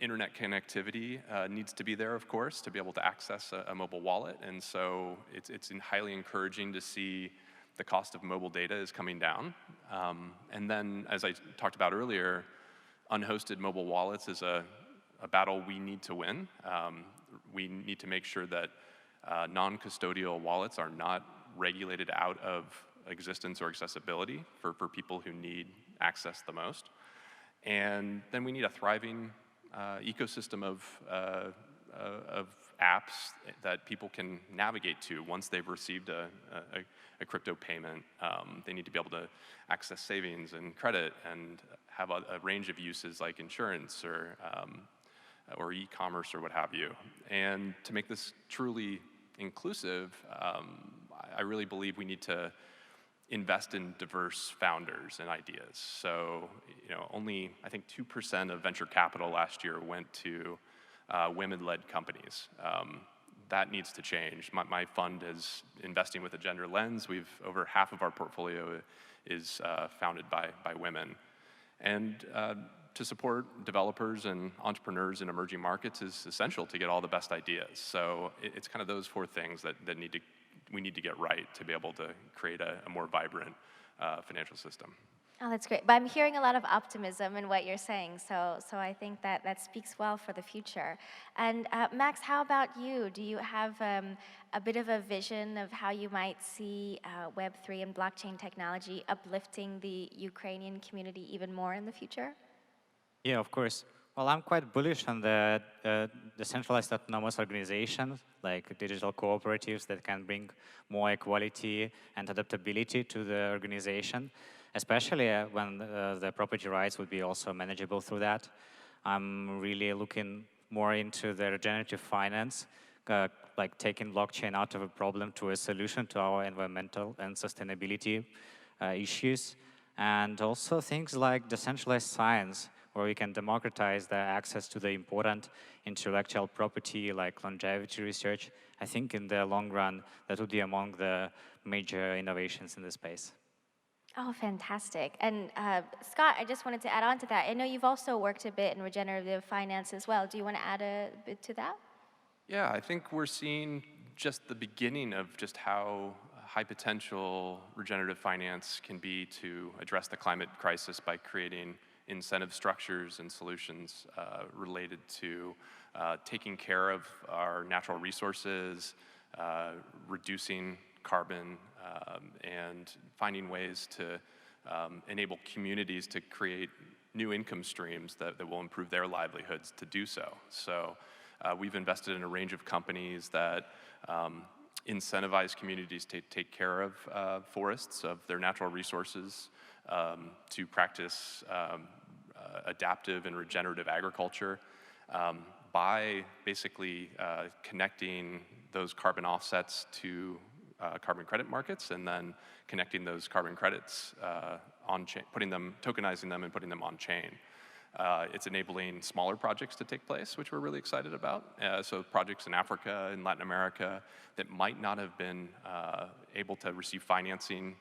Speaker 10: Internet connectivity needs to be there, of course, to be able to access a mobile wallet. And so it's highly encouraging to see the cost of mobile data is coming down. And then, as I talked about earlier, unhosted mobile wallets is a battle we need to win. We need to make sure that non-custodial wallets are not regulated out of existence or accessibility for people who need access the most. And then we need a thriving ecosystem of apps that people can navigate to once they've received a crypto payment. They need to be able to access savings and credit and have a range of uses like insurance or e-commerce or what have you. And to make this truly inclusive, I really believe we need to invest in diverse founders and ideas. So, only I think 2% of venture capital last year went to women-led companies. That needs to change. My fund is investing with a gender lens. Over half of our portfolio is founded by women. And to support developers and entrepreneurs in emerging markets is essential to get all the best ideas. So it's kind of those 4 things that we need to get right to be able to create a more vibrant financial system.
Speaker 9: Oh, that's great. But I'm hearing a lot of optimism in what you're saying, so I think that speaks well for the future. And Max, how about you? Do you have a bit of a vision of how you might see Web3 and blockchain technology uplifting the Ukrainian community even more in the future?
Speaker 11: Yeah, of course. Well, I'm quite bullish on the decentralized autonomous organizations, like digital cooperatives that can bring more equality and adaptability to the organization, especially when the property rights would be also manageable through that. I'm really looking more into the regenerative finance, like taking blockchain out of a problem to a solution to our environmental and sustainability issues, and also things like decentralized science, where we can democratize the access to the important intellectual property like longevity research. I think in the long run, that would be among the major innovations in the space.
Speaker 9: Oh, fantastic. And Scott, I just wanted to add on to that. I know you've also worked a bit in regenerative finance as well. Do you want to add a bit to that?
Speaker 10: Yeah, I think we're seeing just the beginning of just how high potential regenerative finance can be to address the climate crisis by creating incentive structures and solutions related to taking care of our natural resources, reducing carbon, and finding ways to enable communities to create new income streams that will improve their livelihoods to do so. So we've invested in a range of companies that incentivize communities to take care of forests, of their natural resources, to practice adaptive and regenerative agriculture by basically connecting those carbon offsets to carbon credit markets, and then connecting those carbon credits on-chain, tokenizing them and putting them on-chain. It's enabling smaller projects to take place, which we're really excited about. So projects in Africa and Latin America that might not have been able to receive financing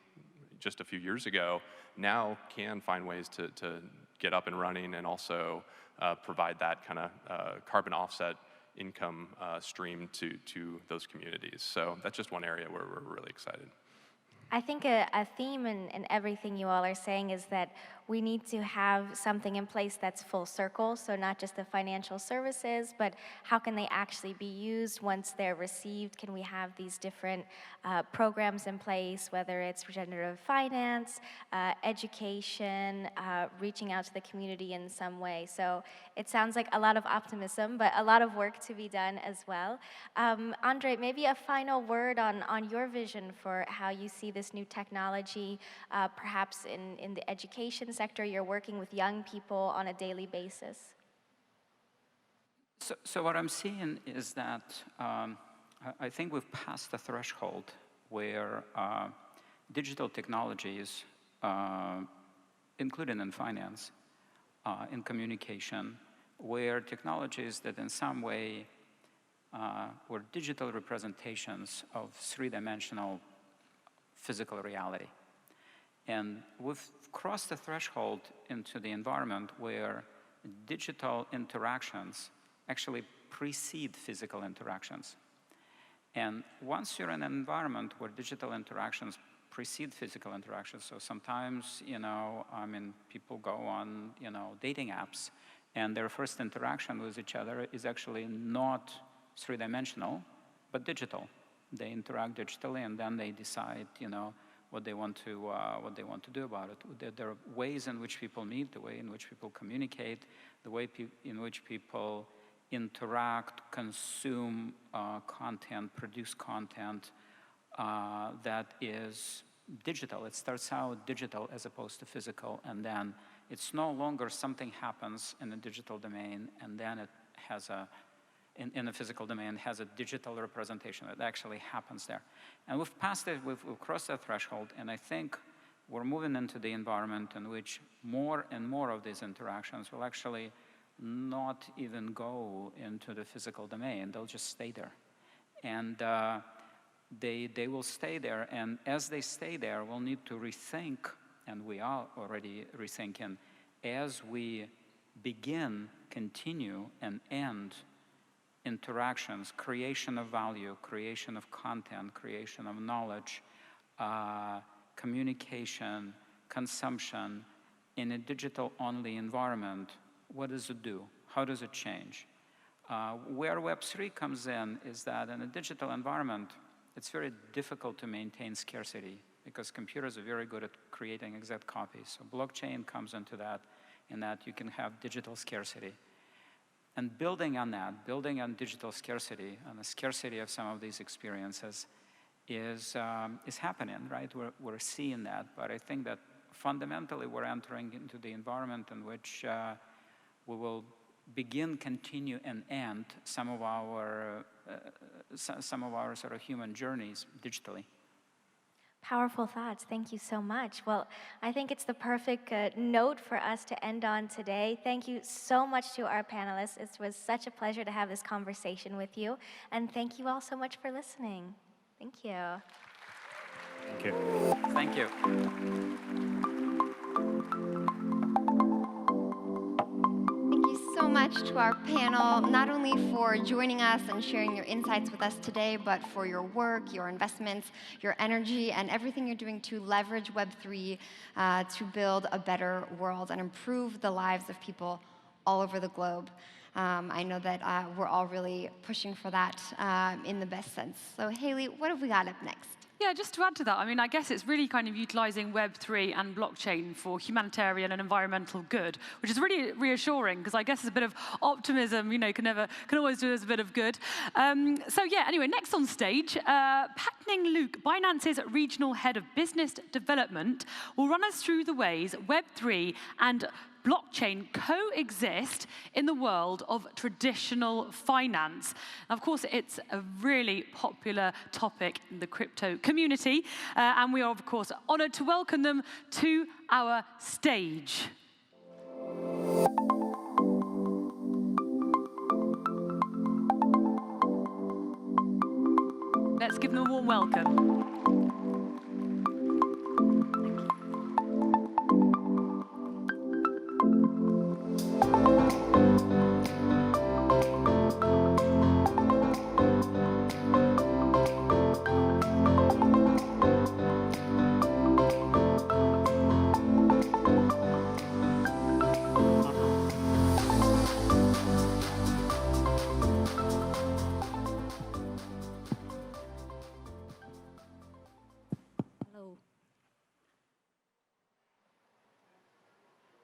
Speaker 10: just a few years ago, now can find ways to get up and running, and also provide that kind of carbon offset income stream to those communities. So that's just one area where we're really excited.
Speaker 9: I think a theme in everything you all are saying is that we need to have something in place that's full circle, so not just the financial services, but how can they actually be used once they're received? Can we have these different programs in place, whether it's regenerative finance, education, reaching out to the community in some way? So it sounds like a lot of optimism, but a lot of work to be done as well. Andre, maybe a final word on your vision for how you see this new technology, perhaps in the education sector. You're working with young people on a daily basis.
Speaker 12: So what I'm seeing is that I think we've passed the threshold where digital technologies, including in finance, in communication, where technologies that in some way were digital representations of three-dimensional physical reality. And we've crossed the threshold into the environment where digital interactions actually precede physical interactions. And once you're in an environment where digital interactions precede physical interactions, so sometimes, people go on, dating apps, and their first interaction with each other is actually not three-dimensional, but digital. They interact digitally, and then they decide, what they want to do about it. There are ways in which people meet, the way in which people communicate, the way in which people interact, consume content, produce content that is digital. It starts out digital as opposed to physical, and then it's no longer something happens in the digital domain, and then it has in the physical domain has a digital representation that actually happens there. And we've passed it, we've crossed that threshold, and I think we're moving into the environment in which more and more of these interactions will actually not even go into the physical domain. They'll just stay there. And they will stay there, and as they stay there, we'll need to rethink, and we are already rethinking, as we begin, continue, and end interactions, creation of value, creation of content, creation of knowledge, communication, consumption in a digital-only environment. What does it do? How does it change? Where Web3 comes in is that in a digital environment, it's very difficult to maintain scarcity because computers are very good at creating exact copies. So blockchain comes into that, in that you can have digital scarcity. And building on that, building on digital scarcity, and the scarcity of some of these experiences is happening, right? We're seeing that, but I think that fundamentally we're entering into the environment in which we will begin, continue, and end some of our sort of human journeys digitally.
Speaker 9: Powerful thoughts. Thank you so much. Well, I think it's the perfect note for us to end on today. Thank you so much to our panelists. It was such a pleasure to have this conversation with you. And thank you all so much for listening. Thank you.
Speaker 12: Thank you. Thank you.
Speaker 6: So much to our panel, not only for joining us and sharing your insights with us today, but for your work, your investments, your energy, and everything you're doing to leverage Web3 to build a better world and improve the lives of people all over the globe. I know that we're all really pushing for that in the best sense. So Haley, what have we got up next?
Speaker 5: Yeah, just to add to that, I mean, I guess it's really kind of utilizing Web3 and blockchain for humanitarian and environmental good, which is really reassuring because I guess it's a bit of optimism, you know, can always do us a bit of good. So yeah, anyway, next on stage, Patning Luke, Binance's Regional Head of Business Development, will run us through the ways Web3 and blockchain coexist in the world of traditional finance. And of course, it's a really popular topic in the crypto community, and we are, of course, honored to welcome them to our stage. Let's give them a warm welcome.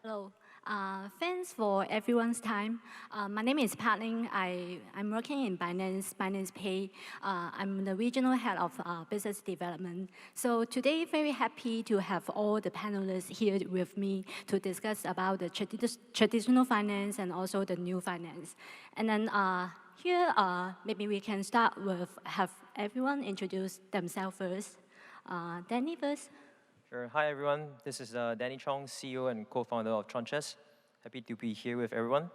Speaker 3: Hello. Thanks for everyone's time. My name is Patning. I'm working in Binance Pay. I'm the regional head of business development. So today, very happy to have all the panelists here with me to discuss about the traditional finance and also the new finance. And then here, maybe we can start with have everyone introduce themselves first. Danny first.
Speaker 13: Sure. Hi, everyone. This is Danny Chong, CEO and co-founder of Tranches. Happy to be here with everyone.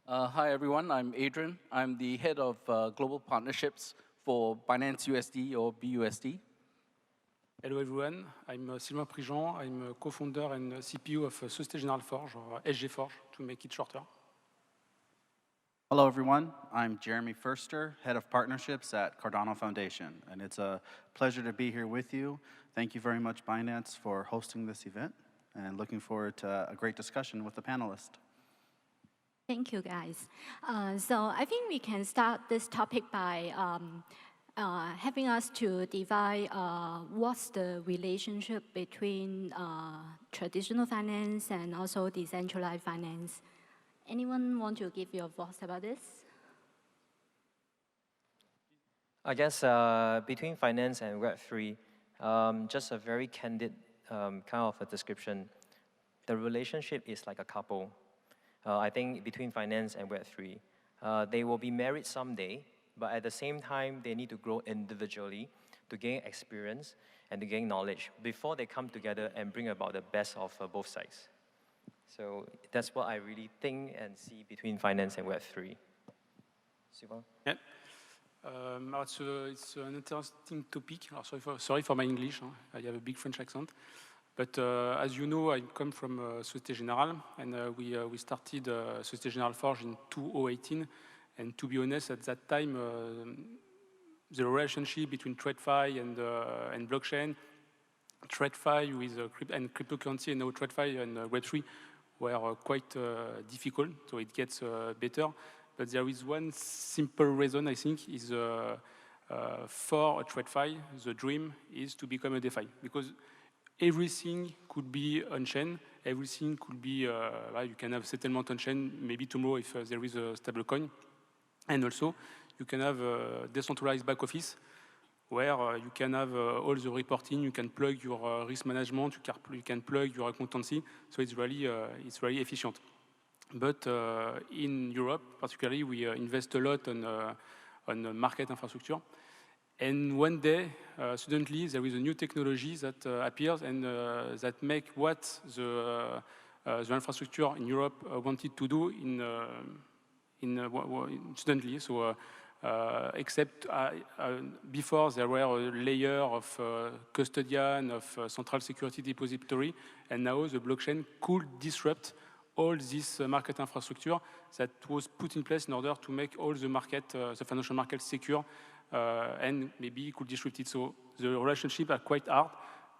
Speaker 14: Hi, everyone. I'm Adrian. I'm the head of global partnerships for Binance USD or BUSD.
Speaker 15: Hello, everyone. I'm Sylvain Prigent. I'm a co-founder and CPU of Société Générale Forge, or SG Forge, to make it shorter.
Speaker 16: Hello, everyone. I'm Jeremy Furster, Head of Partnerships at Cardano Foundation, and it's a pleasure to be here with you. Thank you very much, Binance, for hosting this event, and looking forward to a great discussion with the panelists.
Speaker 3: Thank you, guys. So I think we can start this topic by having us to divide what's the relationship between traditional finance and also decentralized finance. Anyone want to give your thoughts about this?
Speaker 13: I guess between finance and Web3, just a very candid kind of a description. The relationship is like a couple. I think between finance and Web3, they will be married someday, but at the same time, they need to grow individually to gain experience and to gain knowledge before they come together and bring about the best of both sides. So that's what I really think and see between finance and Web3. Sylvain?
Speaker 15: Yeah. It's an interesting topic. Sorry for my English. I have a big French accent. But as you know, I come from Société Générale, and we started Société Générale Forge in 2018. And to be honest, at that time, the relationship between TradFi and blockchain, TradFi with and cryptocurrency, and now TradFi and Web3 were quite difficult. So it gets better. But there is one simple reason, I think, is for a TradFi, the dream is to become a DeFi. Because everything could be on-chain, everything could be, you can have settlement on-chain, maybe tomorrow if there is a stablecoin. And also, you can have a decentralized back office where you can have all the reporting, you can plug your risk management, you can plug your accountancy, so it's really efficient. But in Europe, particularly, we invest a lot on market infrastructure. And one day, suddenly, there is a new technology that appears and that make what the infrastructure in Europe wanted to do suddenly. So, except before there were a layer of custodian, of central security depository, and now the blockchain could disrupt all this market infrastructure that was put in place in order to make all the market, the financial market secure, and maybe could disrupt it. So the relationships are quite hard,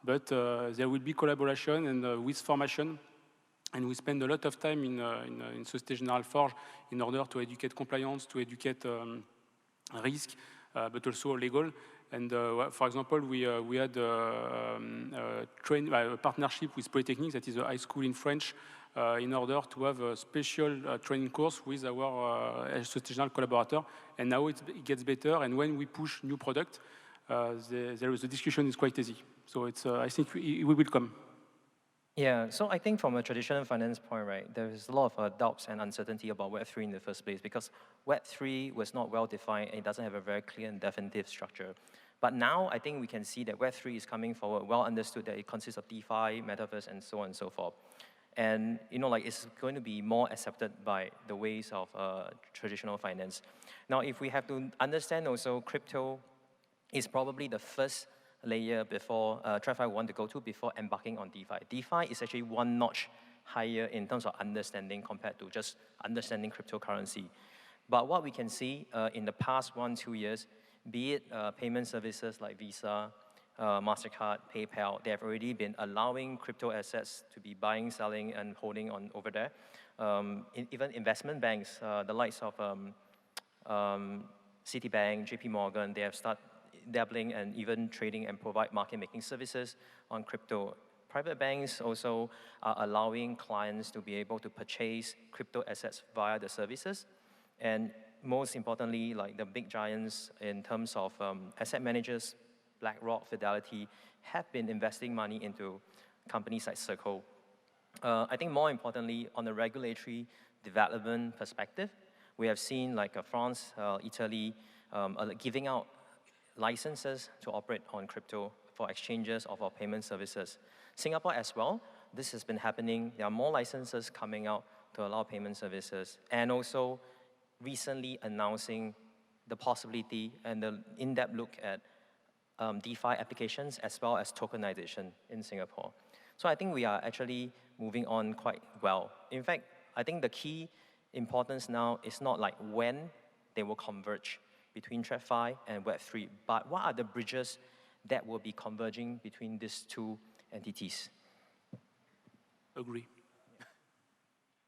Speaker 15: but there will be collaboration and with formation. And we spend a lot of time in Société Générale Forge in order to educate compliance, to educate risk, but also legal. And for example, we had a partnership with Polytechnique, that is a high school in French, in order to have a special training course with our institutional collaborator. And now it gets better. And when we push new product, the discussion is quite easy. So it's, I think we will come.
Speaker 13: Yeah, so I think from a traditional finance point, right, there is a lot of doubts and uncertainty about Web3 in the first place because Web3 was not well defined and it doesn't have a very clear and definitive structure. But now I think we can see that Web3 is coming forward, well understood that it consists of DeFi, Metaverse, and so on and so forth. And it's going to be more accepted by the ways of traditional finance. Now, if we have to understand also, crypto is probably the first layer before TradFi want to go to before embarking on DeFi. DeFi is actually one notch higher in terms of understanding compared to just understanding cryptocurrency. But what we can see in the past 1-2 years, be it payment services like Visa, MasterCard, PayPal, they have already been allowing crypto assets to be buying, selling, and holding on over there. Even investment banks, the likes of Citibank, JP Morgan, they have started dabbling and even trading and provide market-making services on crypto. Private banks also are allowing clients to be able to purchase crypto assets via the services. And most importantly, like the big giants in terms of asset managers, BlackRock, Fidelity, have been investing money into companies like Circle. I think more importantly, on the regulatory development perspective, we have seen like France, Italy, giving out licenses to operate on crypto for exchanges of our payment services. Singapore as well, this has been happening. There are more licenses coming out to allow payment services, and also recently announcing the possibility and the in-depth look at DeFi applications as well as tokenization in Singapore. So I think we are actually moving on quite well. In fact, I think the key importance now is not like when they will converge between TradFi and Web3, but what are the bridges that will be converging between these two entities?
Speaker 15: Agree.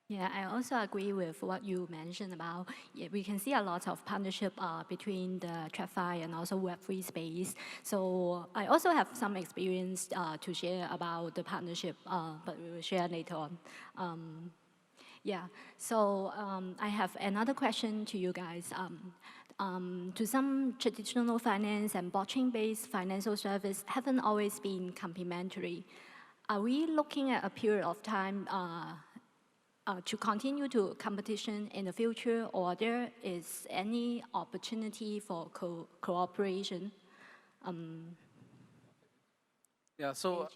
Speaker 3: Yeah, I also agree with what you mentioned about, we can see a lot of partnership between the TradFi and also Web3 space. So I also have some experience to share about the partnership, but we will share later on. Yeah, so I have another question to you guys. To some traditional finance and blockchain-based financial service haven't always been complementary. Are we looking at a period of time to continue to competition in the future, or there is any opportunity for cooperation?
Speaker 12: Yeah, so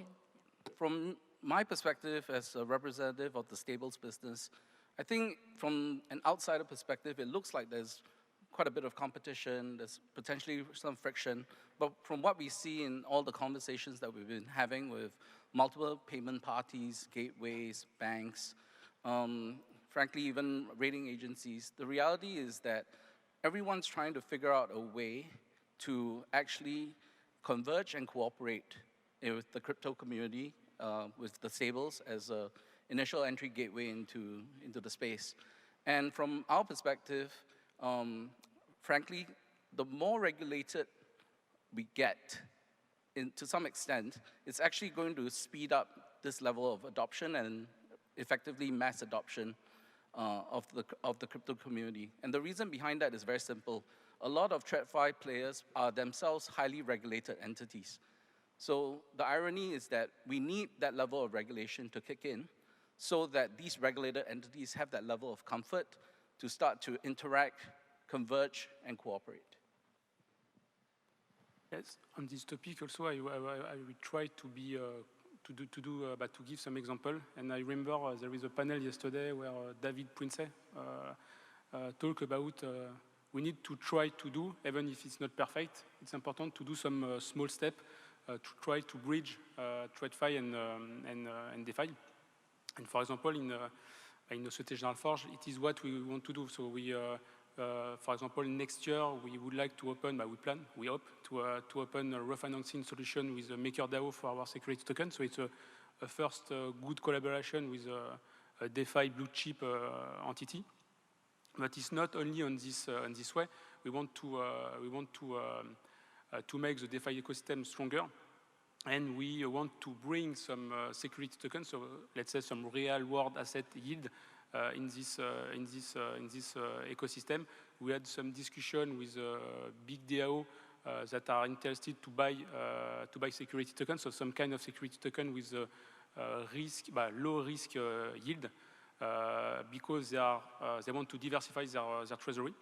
Speaker 12: from my perspective as a representative of the stables business, I think from an outsider perspective, it looks like there's quite a bit of competition, there's potentially some friction, but from what we see in all the conversations that we've been having with multiple payment parties, gateways, banks, frankly, even rating agencies, the reality is that everyone's trying to figure out a way to actually converge and cooperate with the crypto community, with the stables as an initial entry gateway into the space. And from our perspective, frankly, the more regulated we get, to some extent, it's actually going to speed up this level of adoption and effectively mass adoption of the crypto community. And the reason behind that is very simple. A lot of TradFi players are themselves highly regulated entities. So the irony is that we need that level of regulation to kick in so that these regulated entities have that level of comfort to start to interact, converge, and cooperate.
Speaker 15: Yes, on this topic also, I will try to be to give some example. And I remember there is a panel yesterday where David Prince talked about we need to try to do, even if it's not perfect, it's important to do some small step to try to bridge TradFi and DeFi. And for example, in the Société Générale Forge, it is what we want to do. So we, for example, next year we would like to open, we hope to open a refinancing solution with MakerDAO for our security token. So it's a first good collaboration with a DeFi blue chip entity. But it's not only on this way. We want to to make the DeFi ecosystem stronger. And we want to bring some security tokens, so let's say some real-world asset yield in this ecosystem. We had some discussion with big DAO that are interested to buy security tokens, so some kind of security token with low risk yield, because they want to diversify their treasury.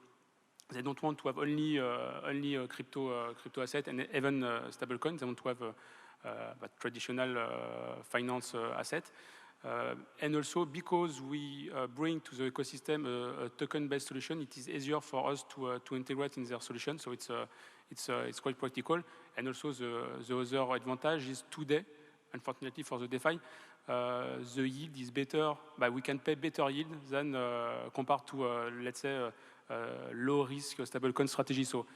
Speaker 15: They don't want to have only crypto asset and even stablecoin. They want to have traditional finance asset. And also because we bring to the ecosystem a token-based solution, it is easier for us to integrate in their solution. So it's quite practical. And also the other advantage is today, unfortunately for the DeFi, the yield is better. We can pay better yield than compared to let's say low-risk stablecoin strategy. So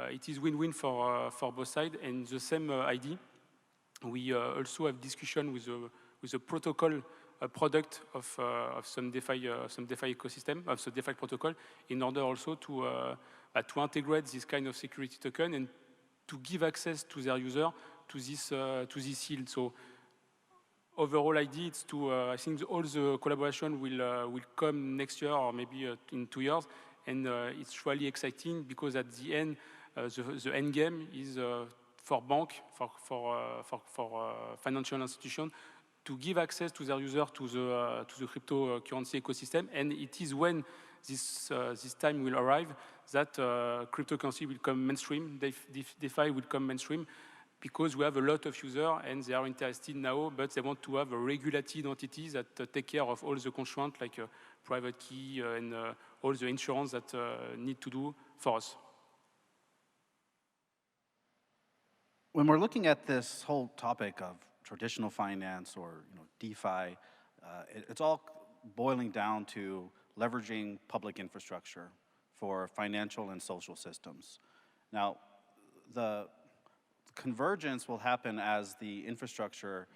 Speaker 15: it is win-win for both sides. And the same idea, we also have discussion with a protocol, a product of some DeFi ecosystem, of the DeFi protocol, in order also to integrate this kind of security token and to give access to their user to this yield. So overall idea is to I think all the collaboration will come next year or maybe in 2 years, and it's really exciting because at the end the end game is for bank, for financial institution, to give access to their user to the cryptocurrency ecosystem, and it is when this time will arrive that cryptocurrency will come mainstream, DeFi will come mainstream, because we have a lot of users and they are interested now, but they want to have a regulated entity that take care of all the constraints like private key and all the insurance that need to do for us.
Speaker 16: When we're looking at this whole topic of traditional finance or DeFi, it's all boiling down to leveraging public infrastructure for financial and social systems. Now, the convergence will happen as the infrastructure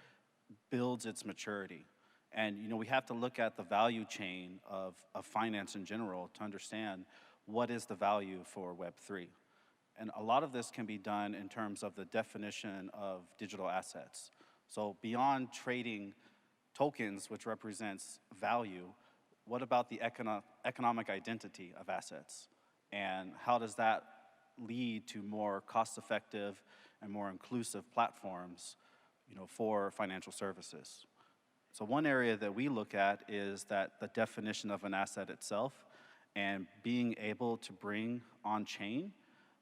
Speaker 16: builds its maturity. And we have to look at the value chain of finance in general to understand what is the value for Web3. And a lot of this can be done in terms of the definition of digital assets. So beyond trading tokens, which represents value, what about the economic identity of assets? And how does that lead to more cost-effective and more inclusive platforms for financial services? So one area that we look at is that the definition of an asset itself and being able to bring on-chain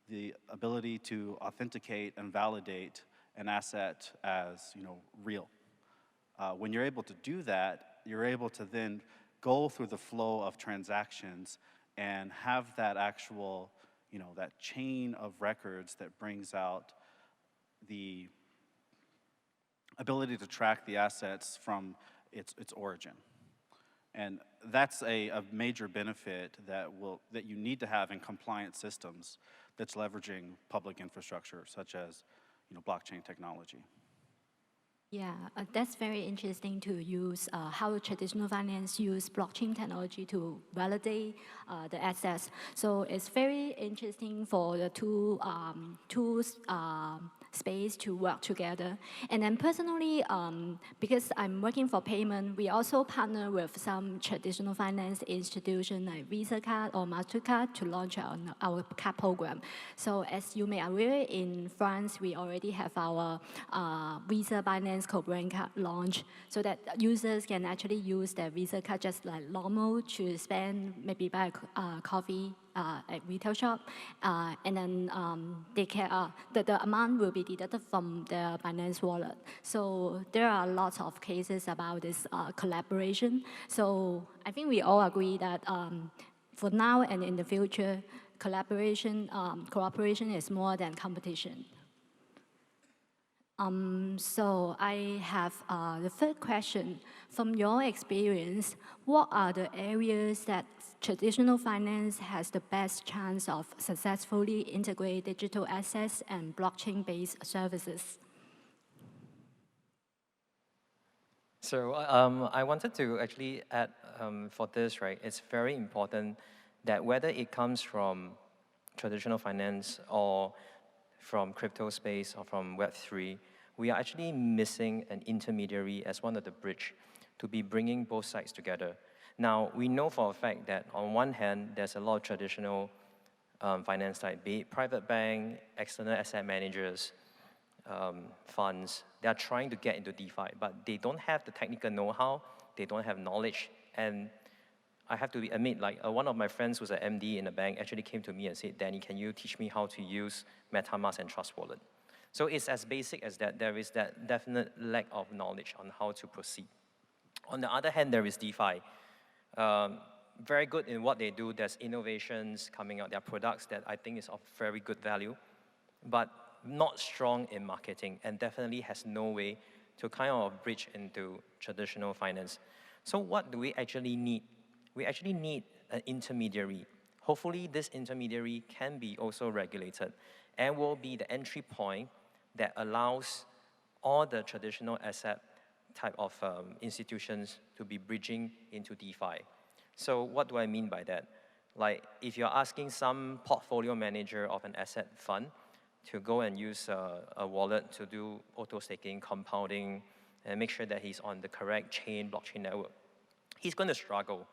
Speaker 16: the ability to authenticate and validate an asset as real. When you're able to do that, you're able to then go through the flow of transactions and have that actual, that chain of records that brings out the ability to track the assets from its origin. And that's a major benefit that you need to have in compliant systems that's leveraging public infrastructure, such as blockchain technology.
Speaker 3: Yeah, that's very interesting to use how traditional finance use blockchain technology to validate the assets. So it's very interesting for the two space to work together. And then personally, because I'm working for payment, we also partner with some traditional finance institution like Visa card or MasterCard to launch our card program. So as you may aware, in France, we already have our Visa Binance co-brand card launch, so that users can actually use their Visa card just like normal to spend, maybe buy a coffee at retail shop, and then the amount will be deducted from their Binance wallet. So there are lots of cases about this collaboration. So I think we all agree that for now and in the future, cooperation is more than competition. So I have the third question. From your experience, what are the areas that traditional finance has the best chance of successfully integrate digital assets and blockchain-based services?
Speaker 13: So I wanted to actually add for this, right? It's very important that whether it comes from traditional finance or from crypto space or from Web3, we are actually missing an intermediary as one of the bridge to be bringing both sides together. Now, we know for a fact that on one hand, there's a lot of traditional finance type, be it private bank, external asset managers, funds. They are trying to get into DeFi, but they don't have the technical know-how, they don't have knowledge, and I have to admit, like one of my friends who's an MD in a bank actually came to me and said, Danny, can you teach me how to use MetaMask and Trust Wallet? So it's as basic as that. There is that definite lack of knowledge on how to proceed. On the other hand, there is DeFi. Very good in what they do. There's innovations coming out. There are products that I think is of very good value, but not strong in marketing and definitely has no way to kind of bridge into traditional finance. So what do we actually need? We actually need an intermediary. Hopefully this intermediary can be also regulated and will be the entry point that allows all the traditional asset type of institutions to be bridging into DeFi. So what do I mean by that? Like if you're asking some portfolio manager of an asset fund to go and use a wallet to do auto staking, compounding, and make sure that he's on the correct chain, blockchain network, he's going to struggle.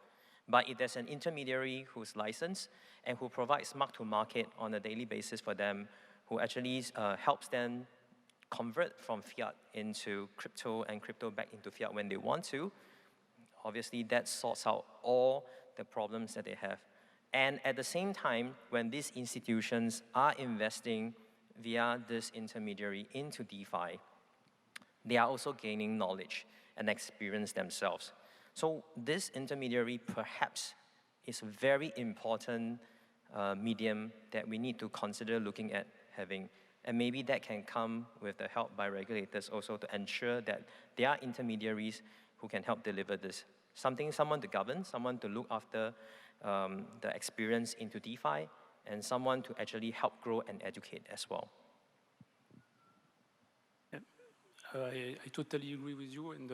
Speaker 13: But if there's an intermediary who's licensed and who provides mark-to-market on a daily basis for them, who actually helps them convert from fiat into crypto and crypto back into fiat when they want to, obviously that sorts out all the problems that they have. And at the same time, when these institutions are investing via this intermediary into DeFi, they are also gaining knowledge and experience themselves. So this intermediary perhaps is a very important medium that we need to consider looking at having. And maybe that can come with the help by regulators also to ensure that there are intermediaries who can help deliver this. Someone to govern, someone to look after the experience into DeFi, and someone to actually help grow and educate as well.
Speaker 15: Yeah. I totally agree with you. And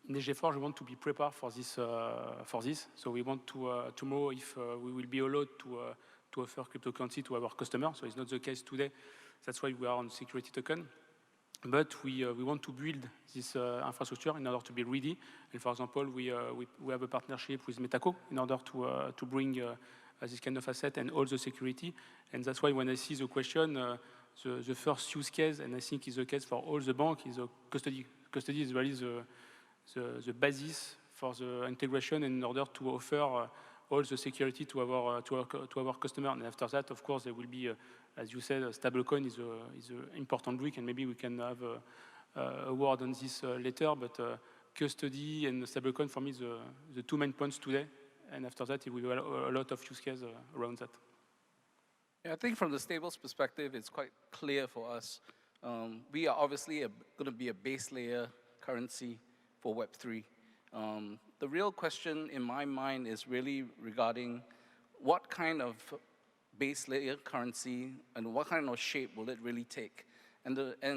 Speaker 15: in EG4, we want to be prepared for this. So we want to tomorrow, if we will be allowed to offer cryptocurrency to our customers. So it's not the case today. That's why we are on security token. But we want to build this infrastructure in order to be ready. And for example, we have a partnership with Metaco in order to bring this kind of asset and all the security. And that's why when I see the question, the first use case, and I think is the case for all the banks, is the custody. Custody is really the basis for the integration in order to offer all the security to our customer. And after that, of course, there will be, as you said, stablecoin is an important brick, and maybe we can have a word on this later. But custody and stablecoin for me is the two main points today. And after that, we will have a lot of use cases around that.
Speaker 14: Yeah, I think from the stables perspective, it's quite clear for us. We are obviously going to be a base layer currency for Web3. The real question in my mind is really regarding what kind of base layer currency and what kind of shape will it really take? And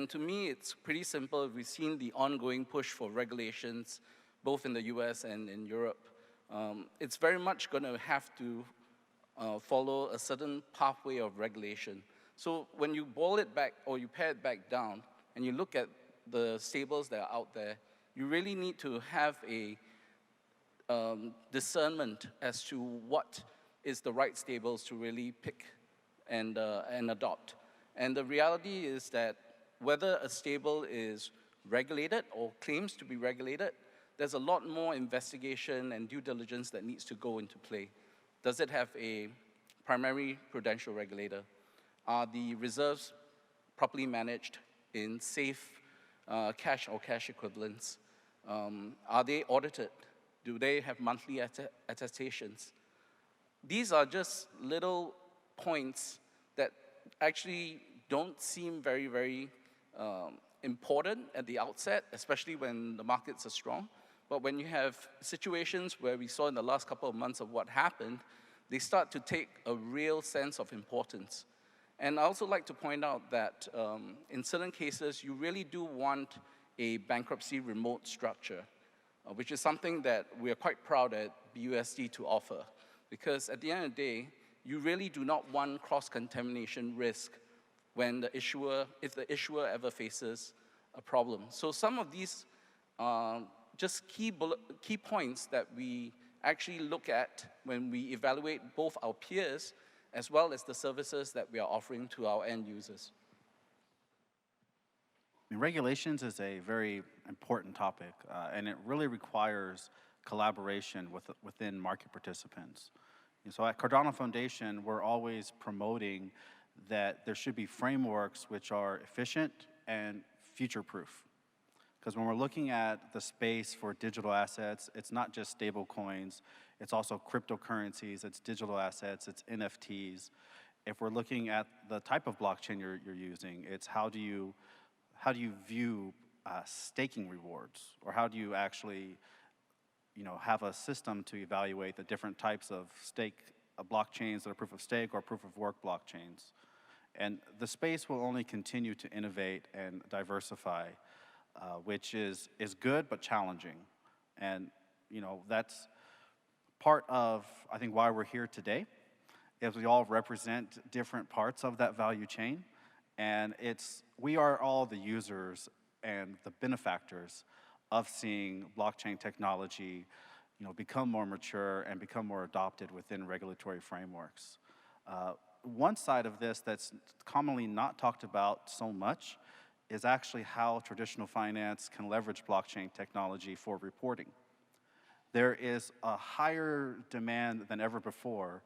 Speaker 14: to me, it's pretty simple. We've seen the ongoing push for regulations, both in the US and in Europe. It's very much going to have to follow a certain pathway of regulation. So when you boil it back or you pare it back down and you look at the stables that are out there, you really need to have a discernment as to what is the right stables to really pick and adopt. And the reality is that whether a stable is regulated or claims to be regulated, there's a lot more investigation and due diligence that needs to go into play. Does it have a primary prudential regulator? Are the reserves properly managed in safe cash or cash equivalents? Are they audited? Do they have monthly attestations? These are just little points that actually don't seem very, very important at the outset, especially when the markets are strong. But when you have situations where we saw in the last couple of months of what happened, they start to take a real sense of importance. And I also like to point out that in certain cases, you really do want a bankruptcy remote structure, which is something that we are quite proud at BUSD to offer. Because at the end of the day, you really do not want cross-contamination risk when the issuer, if the issuer ever faces a problem. So some of these just key points that we actually look at when we evaluate both our peers as well as the services that we are offering to our end users.
Speaker 16: Regulations is a very important topic, and it really requires collaboration within market participants. And so at Cardano Foundation, we're always promoting that there should be frameworks which are efficient and future-proof. Because when we're looking at the space for digital assets, it's not just stable coins, it's also cryptocurrencies, it's digital assets, it's NFTs. If we're looking at the type of blockchain you're using, it's how do you view staking rewards, or how do you actually have a system to evaluate the different types of blockchains that are proof of stake or proof of work blockchains. And the space will only continue to innovate and diversify, which is good but challenging. And that's part of, I think, why we're here today, is we all represent different parts of that value chain. And we are all the users and the benefactors of seeing blockchain technology become more mature and become more adopted within regulatory frameworks. One side of this that's commonly not talked about so much is actually how traditional finance can leverage blockchain technology for reporting. There is a higher demand than ever before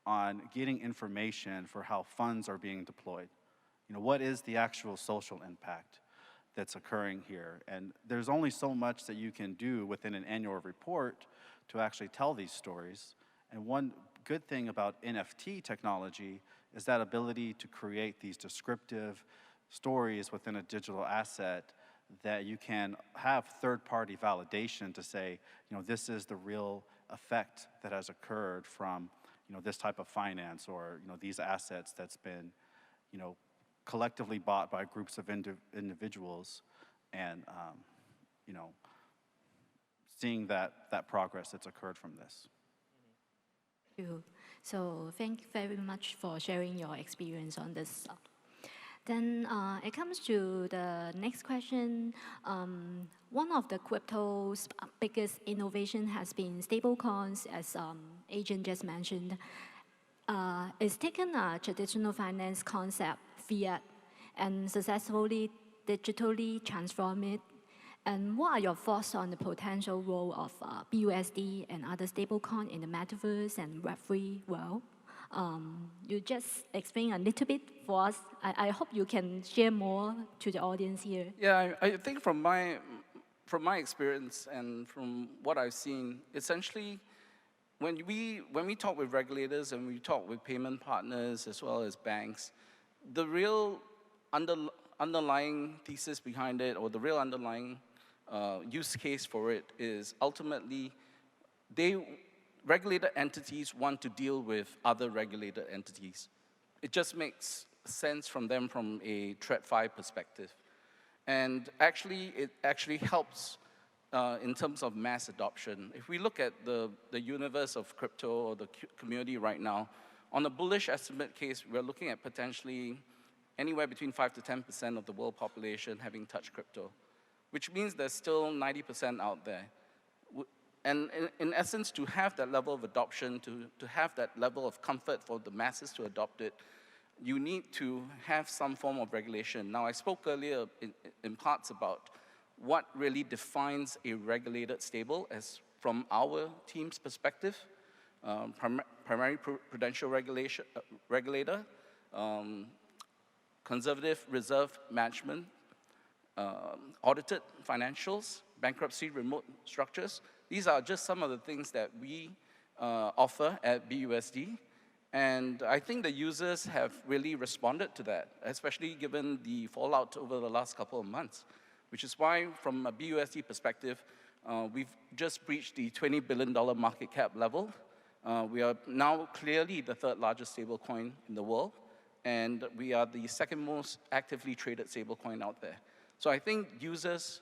Speaker 16: on getting information for how funds are being deployed. What is the actual social impact that's occurring here? And there's only so much that you can do within an annual report to actually tell these stories. And one good thing about NFT technology is that ability to create these descriptive stories within a digital asset that you can have third-party validation to say, this is the real effect that has occurred from, this type of finance, or, these assets that's been, collectively bought by groups of individuals, and seeing that progress that's occurred from this.
Speaker 3: Thank you. So thank you very much for sharing your experience on this. Then it comes to the next question. One of the crypto's biggest innovation has been stablecoins, as Agent just mentioned. It's taken a traditional finance concept, fiat, and successfully digitally transform it. And what are your thoughts on the potential role of BUSD and other stablecoin in the metaverse and Web3 world? You just explain a little bit for us. I hope you can share more to the audience here.
Speaker 14: Yeah, I think from my experience and from what I've seen, essentially, when we talk with regulators and we talk with payment partners as well as banks, the real underlying thesis behind it, or the real underlying use case for it, is ultimately regulated entities want to deal with other regulated entities. It just makes sense from them from a TradFi perspective. And it actually helps in terms of mass adoption. If we look at the universe of crypto or the community right now, on a bullish estimate case, we're looking at potentially anywhere between 5 to 10% of the world population having touched crypto, which means there's still 90% out there. And in essence, to have that level of adoption, to have that level of comfort for the masses to adopt it, you need to have some form of regulation. Now, I spoke earlier in parts about what really defines a regulated stable as from our team's perspective, primary prudential regulator, conservative reserve management, audited financials, bankruptcy remote structures. These are just some of the things that we offer at BUSD. And I think the users have really responded to that, especially given the fallout over the last couple of months, which is why, from a BUSD perspective, we've just breached the $20 billion market cap level. We are now clearly the third largest stablecoin in the world, and we are the second most actively traded stablecoin out there. So I think users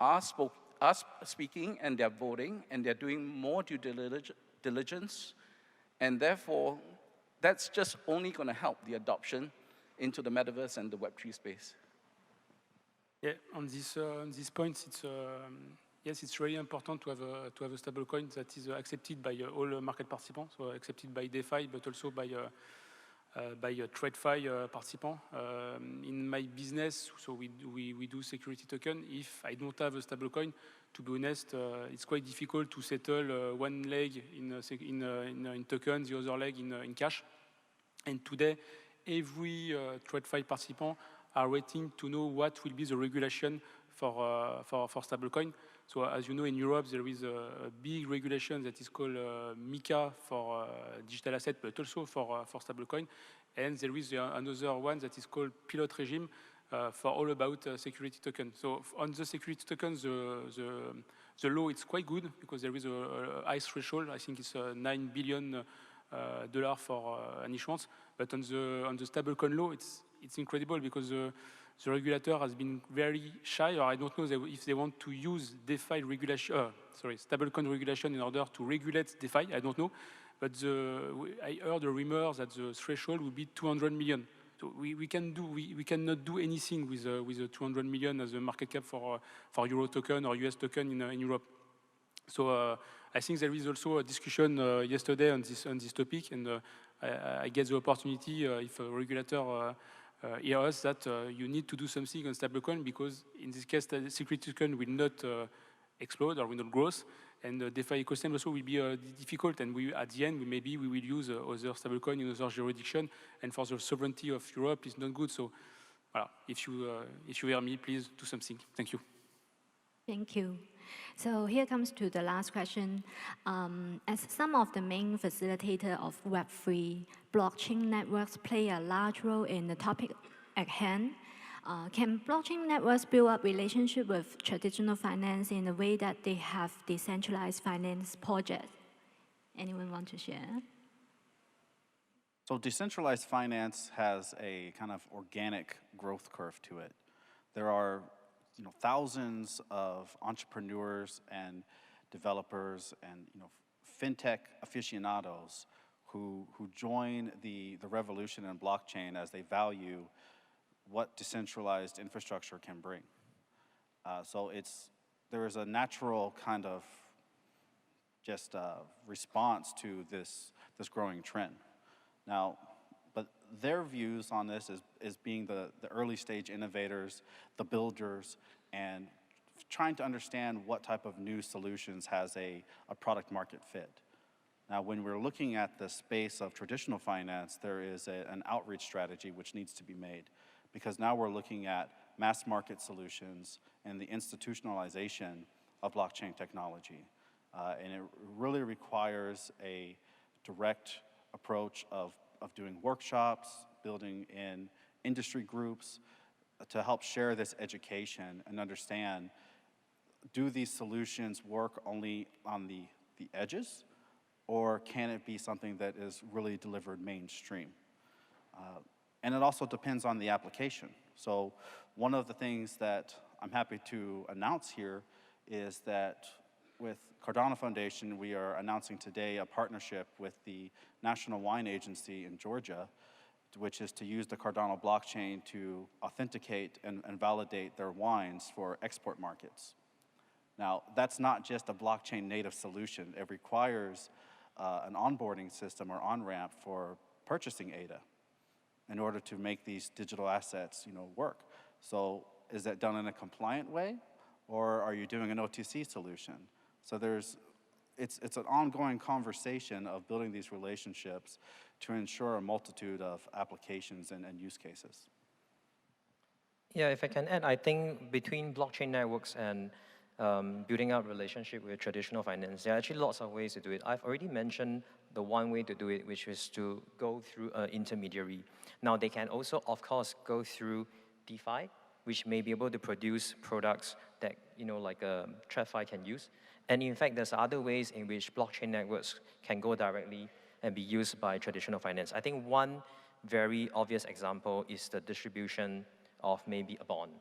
Speaker 14: are speaking, and they're voting, and they're doing more due diligence, and therefore, that's just only going to help the adoption into the metaverse and the Web3 space.
Speaker 15: Yeah, on this point, yes, it's really important to have a stablecoin that is accepted by all market participants, so accepted by DeFi, but also by TradeFi participants. In my business, so we do security token. If I don't have a stablecoin, to be honest, it's quite difficult to settle one leg in tokens, the other leg in cash. And today, every TradeFi participant are waiting to know what will be the regulation for stablecoin. So as you know, in Europe, there is a big regulation that is called MiCA for digital asset, but also for stablecoin. And there is another one that is called pilot regime for all about security token. So on the security tokens, the law is quite good because there is a high threshold. I think it's $9 billion for an issuance. But on the stablecoin law, it's incredible because the regulator has been very shy, or I don't know if they want to use DeFi regulation, stablecoin regulation in order to regulate DeFi. I don't know, but I heard a rumor that the threshold would be 200 million. So we cannot do anything with the 200 million as a market cap for Euro token or US token in Europe. So I think there is also a discussion yesterday on this topic, and I get the opportunity if a regulator hear us that you need to do something on stablecoin, because in this case the security token will not explode or will not grow, and the DeFi ecosystem also will be difficult, and at the end we will use other stablecoin in other jurisdiction, and for the sovereignty of Europe is not good. So if you hear me, please do something. Thank you.
Speaker 3: Thank you. So here comes to the last question. As some of the main facilitator of Web3, blockchain networks play a large role in the topic at hand. Can blockchain networks build up relationship with traditional finance in a way that they have decentralized finance projects? Anyone want to share?
Speaker 16: So decentralized finance has a kind of organic growth curve to it. There are thousands of entrepreneurs and developers and fintech aficionados who join the revolution in blockchain as they value what decentralized infrastructure can bring. So there is a natural kind of just response to this growing trend. Now, but their views on this is being the early stage innovators, the builders, and trying to understand what type of new solutions has a product market fit. Now, when we're looking at the space of traditional finance, there is an outreach strategy which needs to be made, because now we're looking at mass market solutions and the institutionalization of blockchain technology. And it really requires a direct approach of doing workshops, building in industry groups to help share this education and understand, do these solutions work only on the edges, or can it be something that is really delivered mainstream? And it also depends on the application. So one of the things that I'm happy to announce here is that with Cardano Foundation, we are announcing today a partnership with the National Wine Agency in Georgia, which is to use the Cardano blockchain to authenticate and validate their wines for export markets. Now, that's not just a blockchain native solution. It requires an onboarding system or on-ramp for purchasing ADA in order to make these digital assets work. So is that done in a compliant way, or are you doing an OTC solution? So it's an ongoing conversation of building these relationships to ensure a multitude of applications and use cases.
Speaker 13: Yeah, if I can add, I think between blockchain networks and building out relationship with traditional finance, there are actually lots of ways to do it. I've already mentioned the one way to do it, which is to go through an intermediary. Now, they can also, of course, go through DeFi, which may be able to produce products that, like TradFi can use. And in fact, there's other ways in which blockchain networks can go directly and be used by traditional finance. I think one very obvious example is the distribution of maybe a bond.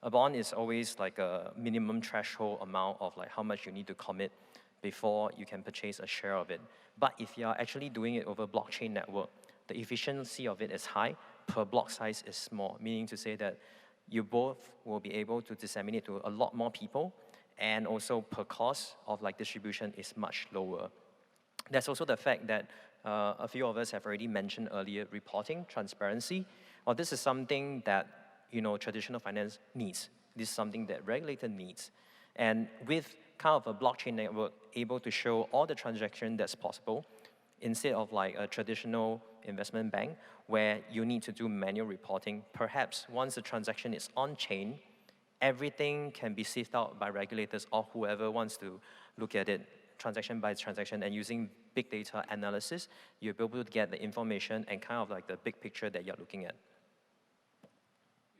Speaker 13: A bond is always like a minimum threshold amount of like how much you need to commit before you can purchase a share of it. But if you are actually doing it over blockchain network, the efficiency of it is high, per block size is small, meaning to say that you both will be able to disseminate to a lot more people, and also per cost of like distribution is much lower. There's also the fact that a few of us have already mentioned earlier, reporting, transparency. Well, this is something that traditional finance needs. This is something that regulator needs. And with kind of a blockchain network able to show all the transaction that's possible, instead of like a traditional investment bank where you need to do manual reporting, perhaps once the transaction is on-chain, everything can be sieved out by regulators or whoever wants to look at it transaction by transaction, and using big data analysis, you'll be able to get the information and kind of like the big picture that you're looking at.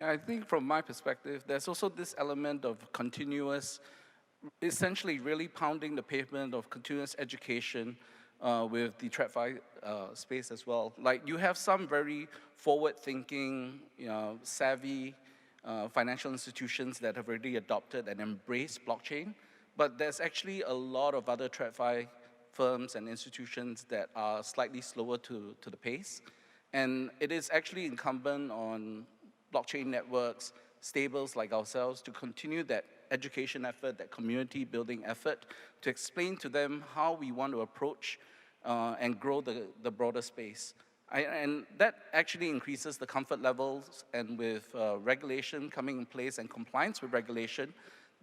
Speaker 14: I think from my perspective, there's also this element of continuous, essentially really pounding the pavement of continuous education with the TradFi space as well. Like you have some very forward-thinking, savvy financial institutions that have already adopted and embraced blockchain, but there's actually a lot of other TradFi firms and institutions that are slightly slower to the pace. And it is actually incumbent on blockchain networks, stables like ourselves, to continue that education effort, that community building effort, to explain to them how we want to approach and grow the broader space. And that actually increases the comfort levels, and with regulation coming in place and compliance with regulation,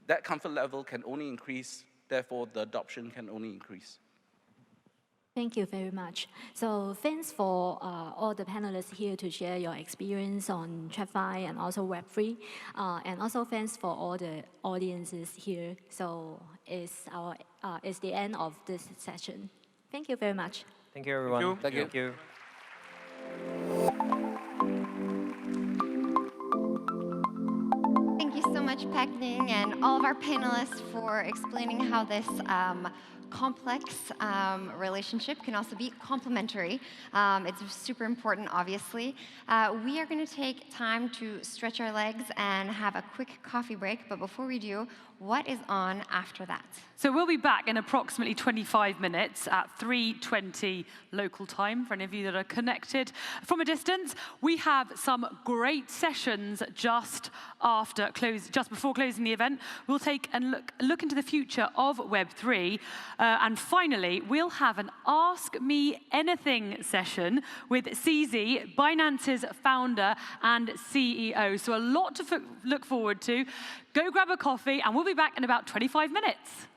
Speaker 14: that comfort level can only increase, therefore the adoption can only increase.
Speaker 3: Thank you very much. So thanks for all the panelists here to share your experience on TradFi and also Web3. And also thanks for all the audiences here. So it's the end of this session. Thank you very much.
Speaker 13: Thank you, everyone.
Speaker 14: Thank you.
Speaker 13: Thank you.
Speaker 6: Thank you so much, Pak Ning, and all of our panelists for explaining how this complex relationship can also be complementary. It's super important, obviously. We are going to take time to stretch our legs and have a quick coffee break, but before we do, what is on after that?
Speaker 5: So we'll be back in approximately 25 minutes at 3:20 local time, for any of you that are connected from a distance. We have some great sessions just before closing the event. We'll take and look into the future of Web3. And finally, we'll have an Ask Me Anything session with CZ, Binance's founder and CEO. So a lot to look forward to. Go grab a coffee, and we'll be back in about 25 minutes.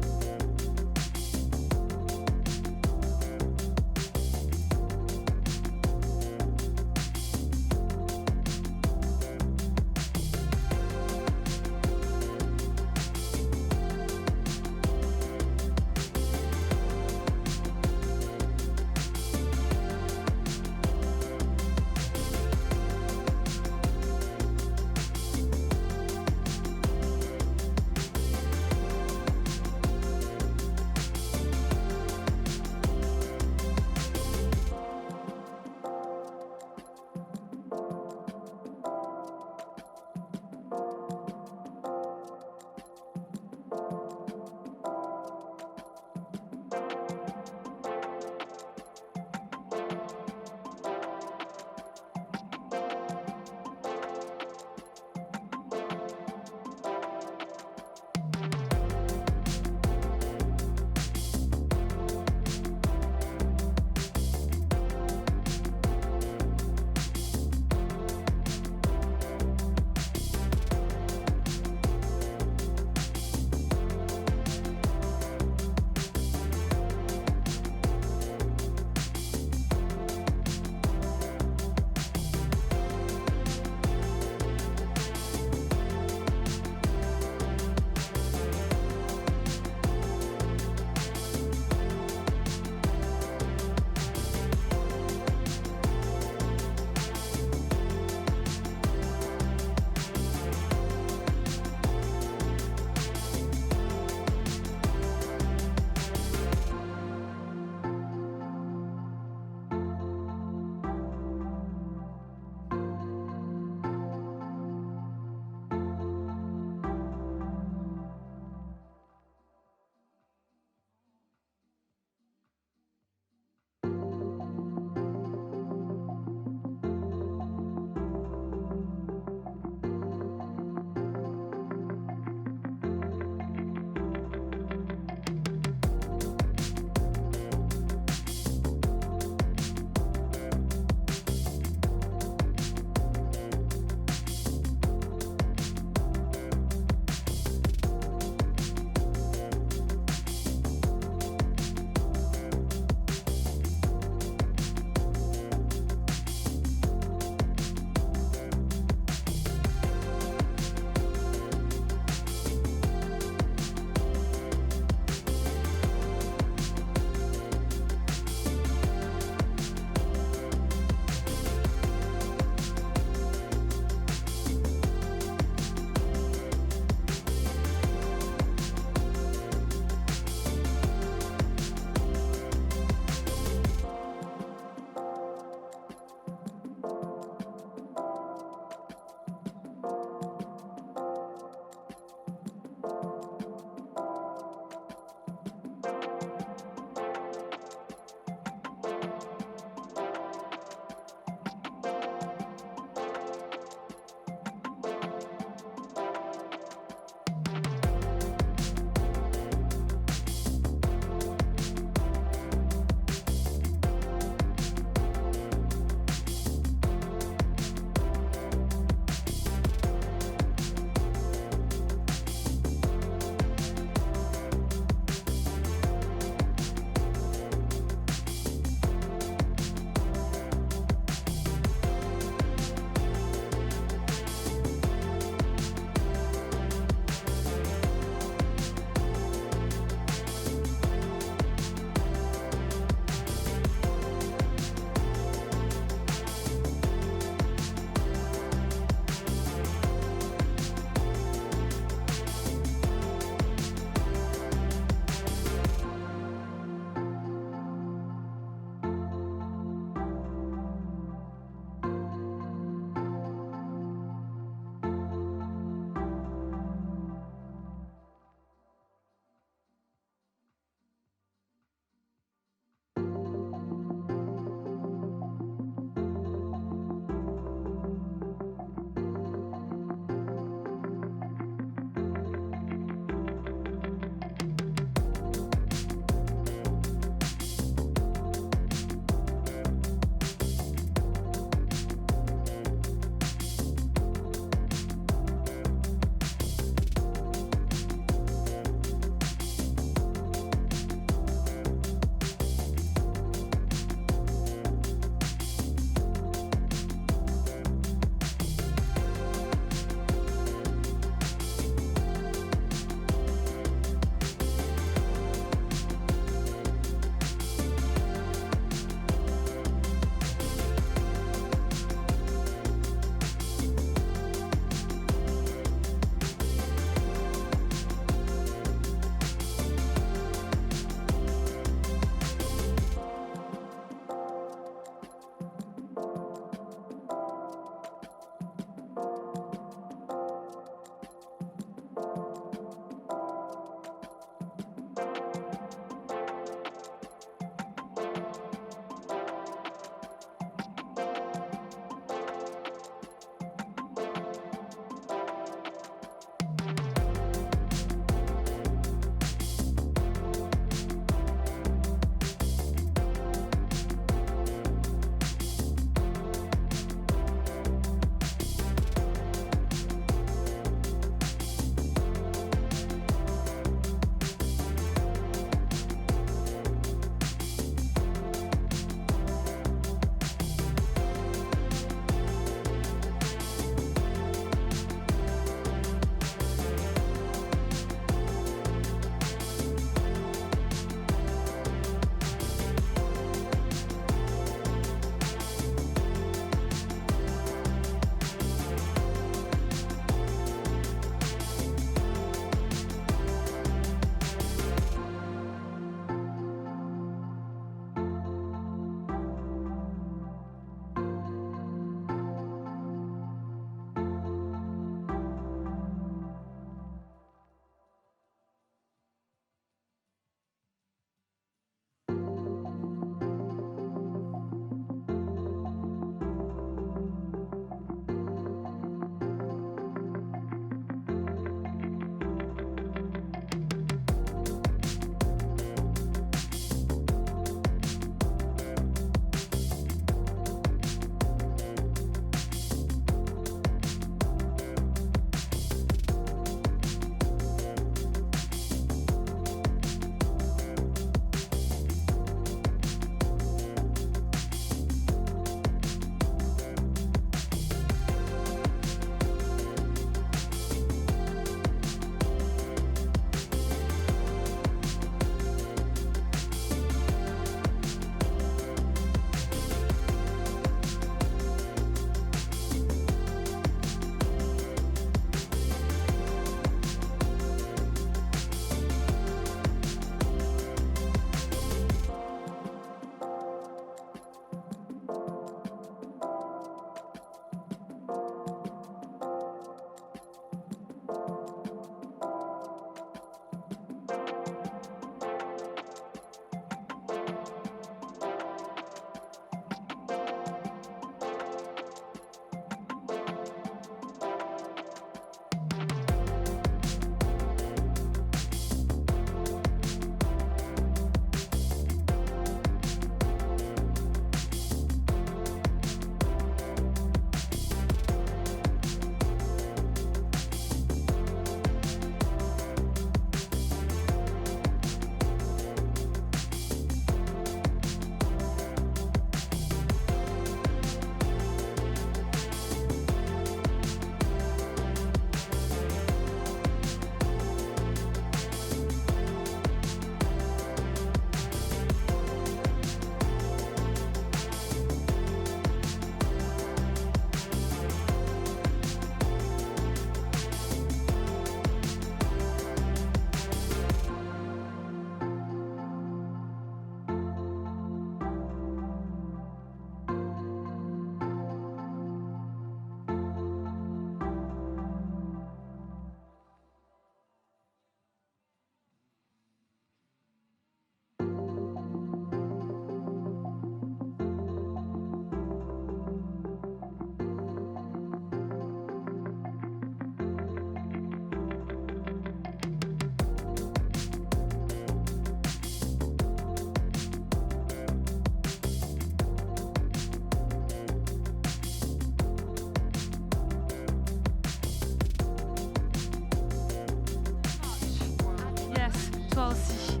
Speaker 5: toi aussi.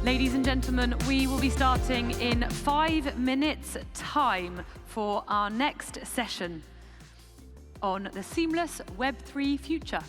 Speaker 5: Ladies and gentlemen, we will be starting in 5 minutes' time for our next session on the seamless Web3 future.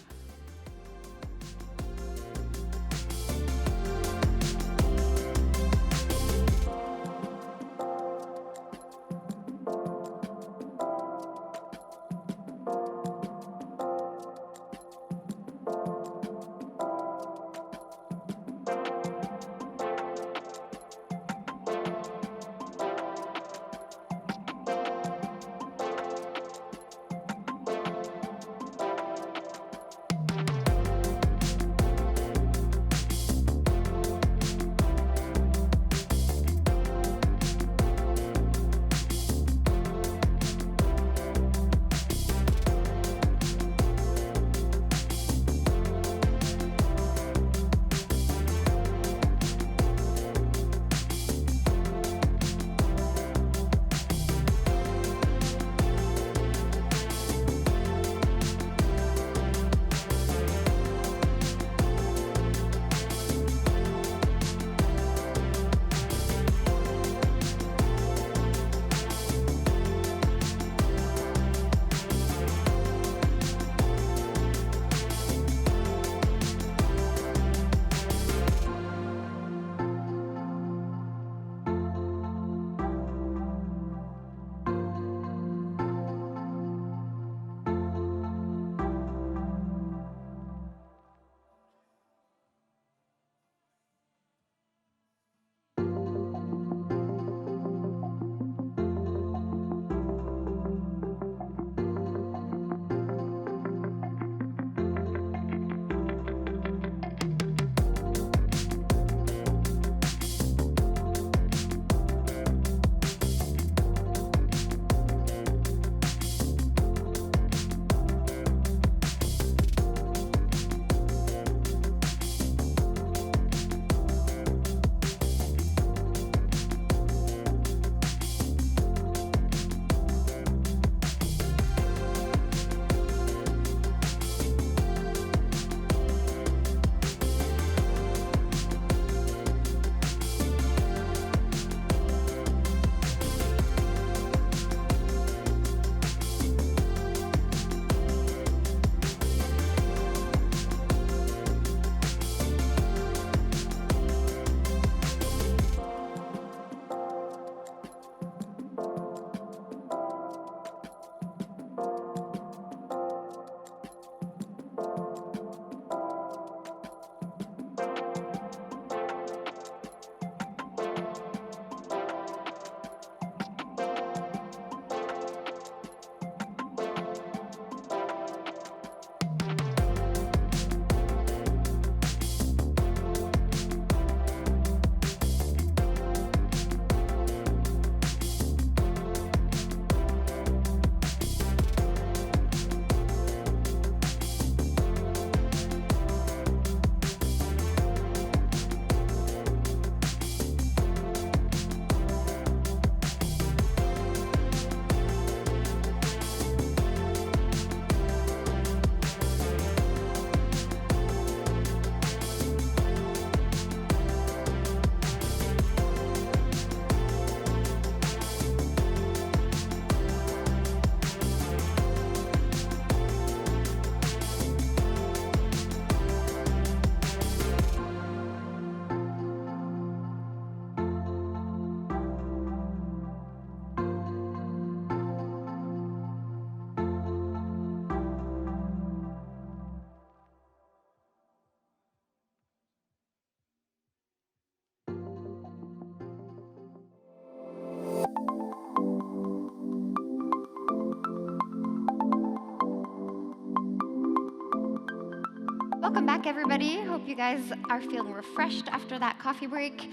Speaker 6: Welcome back, everybody. Hope you guys are feeling refreshed after that coffee break.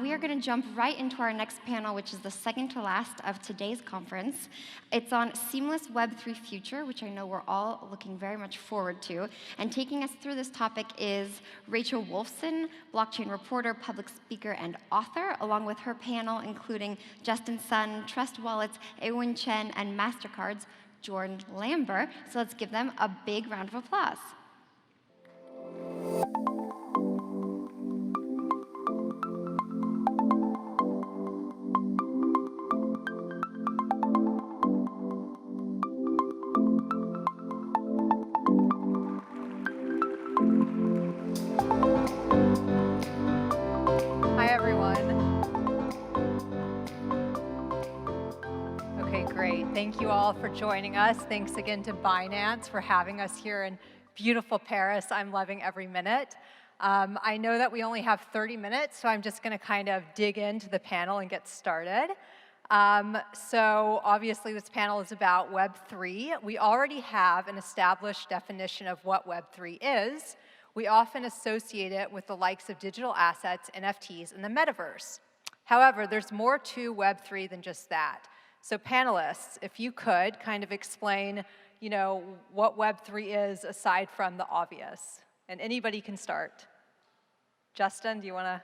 Speaker 6: We are going to jump right into our next panel, which is the second to last of today's conference. It's on seamless Web3 future, which I know we're all looking very much forward to. And taking us through this topic is Rachel Wolfson, blockchain reporter, public speaker, and author, along with her panel, including Justin Sun, Trust Wallets, Ewan Chen, and MasterCard's Jordan Lambert. So let's give them a big round of applause.
Speaker 1: Hi, everyone. Okay, great. Thank you all for joining us. Thanks again to Binance for having us here in beautiful Paris. I'm loving every minute. I know that we only have 30 minutes, so I'm just going to kind of dig into the panel and get started. So obviously this panel is about Web3. We already have an established definition of what Web3 is. We often associate it with the likes of digital assets, NFTs, and the metaverse. However, there's more to Web3 than just that. So panelists, if you could kind of explain, what Web3 is aside from the obvious. And anybody can start. Justin, do you want to?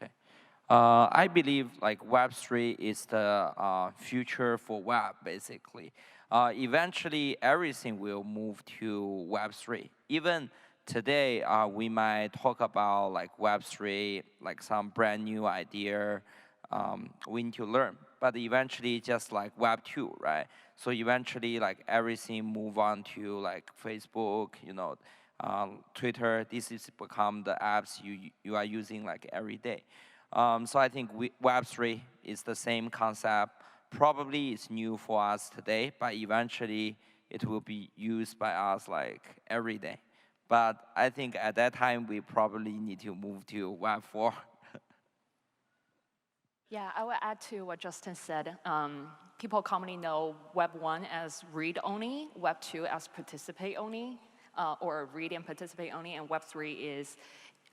Speaker 17: Okay. I believe Web3 is the future for web, basically. Eventually, everything will move to Web3. Even today, we might talk about Web3, some brand new idea we need to learn. But eventually, just like Web 2, right? So eventually, everything move on to Facebook, Twitter. This is become the apps you are using every day. So I think Web3 is the same concept. Probably it's new for us today, but eventually it will be used by us every day. But I think at that time we probably need to move to Web 4.
Speaker 18: Yeah, I will add to what Justin said. People commonly know Web 1 as read only, Web 2 as participate only, or read and participate only, and Web 3 is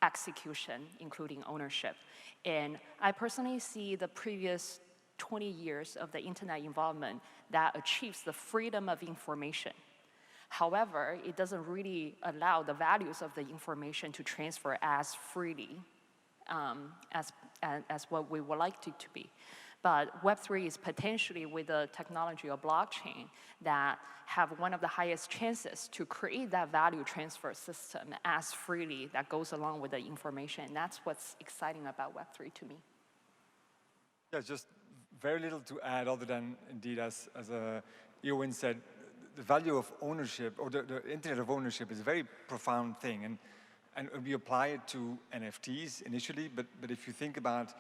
Speaker 18: execution, including ownership. And I personally see the previous 20 years of the internet involvement that achieves the freedom of information. However, it doesn't really allow the values of the information to transfer as freely as what we would like it to be. But Web3 is potentially with the technology of blockchain that have one of the highest chances to create that value transfer system as freely that goes along with the information. And that's what's exciting about Web3 to me.
Speaker 19: Yeah, just very little to add other than indeed, as Ewan said, the value of ownership, or the internet of ownership, is a very profound thing. And we apply it to NFTs initially, but if you think about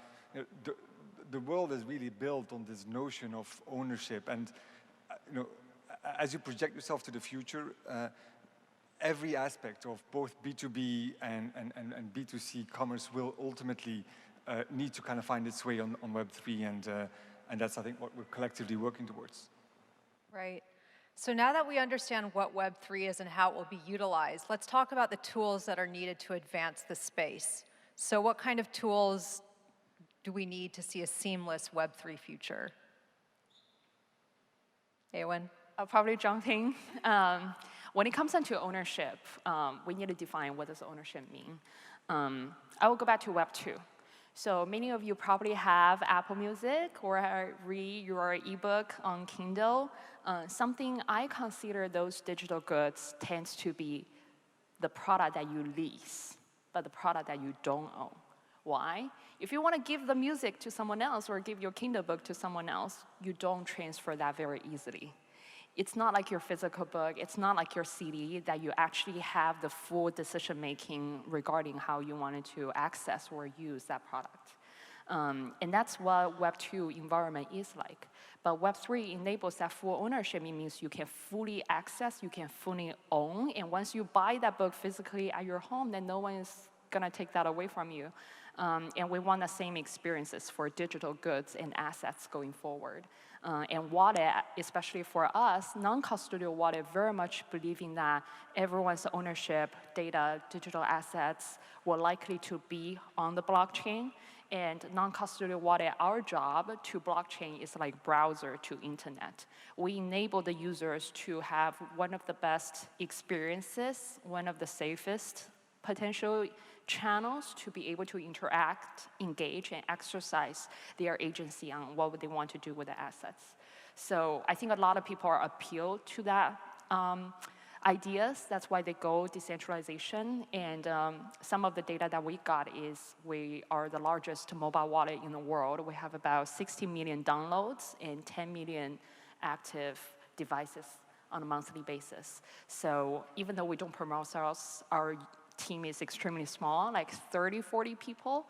Speaker 19: the world is really built on this notion of ownership. And as you project yourself to the future, every aspect of both B2B and B2C commerce will ultimately need to kind of find its way on Web3, and that's, I think, what we're collectively working towards.
Speaker 1: Right. So now that we understand what Web3 is and how it will be utilized, let's talk about the tools that are needed to advance the space. So what kind of tools do we need to see a seamless Web3 future? Ewan?
Speaker 18: I'll probably jump in. When it comes into ownership, we need to define what does ownership mean. I will go back to Web 2. So many of you probably have Apple Music or read your ebook on Kindle. Something I consider those digital goods tends to be the product that you lease, but the product that you don't own. Why? If you want to give the music to someone else or give your Kindle book to someone else, you don't transfer that very easily. It's not like your physical book, it's not like your CD that you actually have the full decision-making regarding how you wanted to access or use that product. And that's what Web 2 environment is like. But Web 3 enables that full ownership. It means you can fully access, you can fully own, and once you buy that book physically at your home, then no one is gonna take that away from you. And we want the same experiences for digital goods and assets going forward. And wallet, especially for us, non-custodial wallet, very much believing that everyone's ownership, data, digital assets will likely to be on the blockchain. And non-custodial wallet, our job to blockchain is like browser to internet. We enable the users to have one of the best experiences, one of the safest potential channels to be able to interact, engage, and exercise their agency on what they want to do with the assets. So I think a lot of people are appealed to that ideas. That's why they go decentralization. And some of the data that we got is we are the largest mobile wallet in the world. We have about 60 million downloads and 10 million active devices on a monthly basis. So even though we don't promote ourselves, our team is extremely small, like 30, 40 people.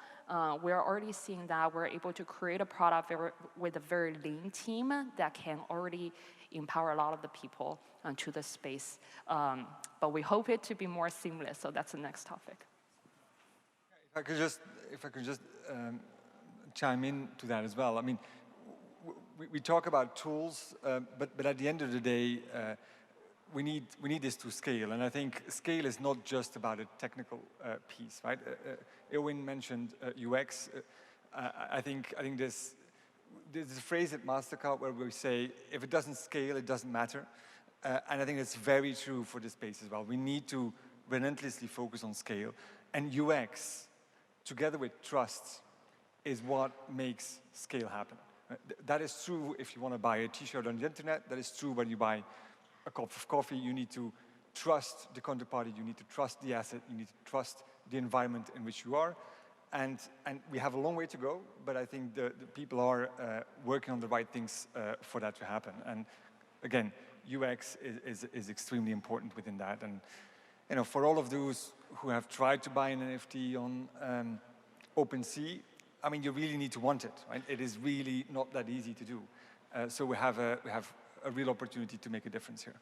Speaker 18: We're already seeing that we're able to create a product with a very lean team that can already empower a lot of the people to the space. But we hope it to be more seamless, so that's the next topic.
Speaker 19: If I could just chime in to that as well. I mean, we talk about tools, but at the end of the day, we need this to scale, and I think scale is not just about a technical piece, right? Erwin mentioned UX. I think there's a phrase at MasterCard where we say, if it doesn't scale, it doesn't matter, and I think it's very true for this space as well. We need to relentlessly focus on scale, and UX, together with trust, is what makes scale happen. That is true if you want to buy a t-shirt on the internet. That is true when you buy a cup of coffee. You need to trust the counterparty, you need to trust the asset, you need to trust the environment in which you are. And we have a long way to go, but I think the people are working on the right things for that to happen. And again, UX is extremely important within that. And you know, for all of those who have tried to buy an NFT on OpenSea, I mean, you really need to want it, right? It is really not that easy to do. So we have a real opportunity to make a difference here.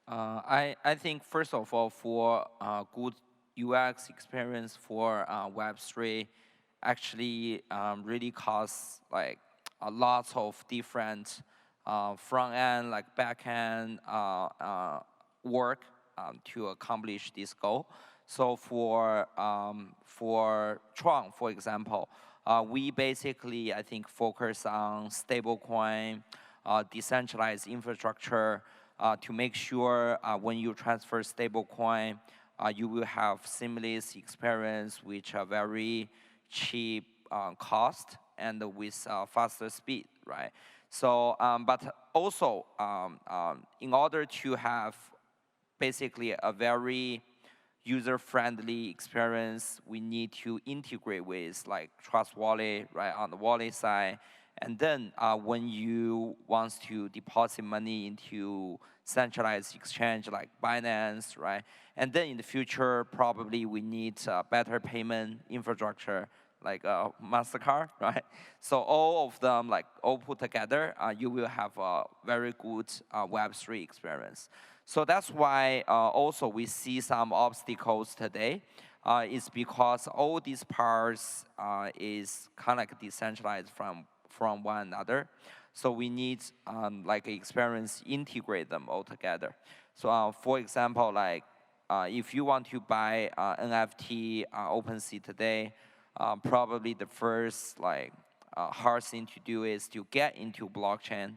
Speaker 17: I think, first of all, for good UX experience for Web3, actually really costs like a lot of different front end, like back end work to accomplish this goal. So for Tron, for example, we basically, I think, focus on stablecoin, decentralized infrastructure to make sure when you transfer stablecoin, you will have seamless experience, which are very cheap cost and with faster speed, right? So, but also in order to have basically a very user-friendly experience, we need to integrate with like Trust Wallet, right, on the wallet side. And then when you want to deposit money into centralized exchange like Binance, right? And then in the future, probably we need better payment infrastructure like MasterCard, right? So all of them, like all put together, you will have a very good Web3 experience. So that's why also we see some obstacles today. It's because all these parts is kind of like decentralized from one another. So we need like experience integrate them all together. So for example, like if you want to buy NFT OpenSea today, probably the first like hard thing to do is to get into blockchain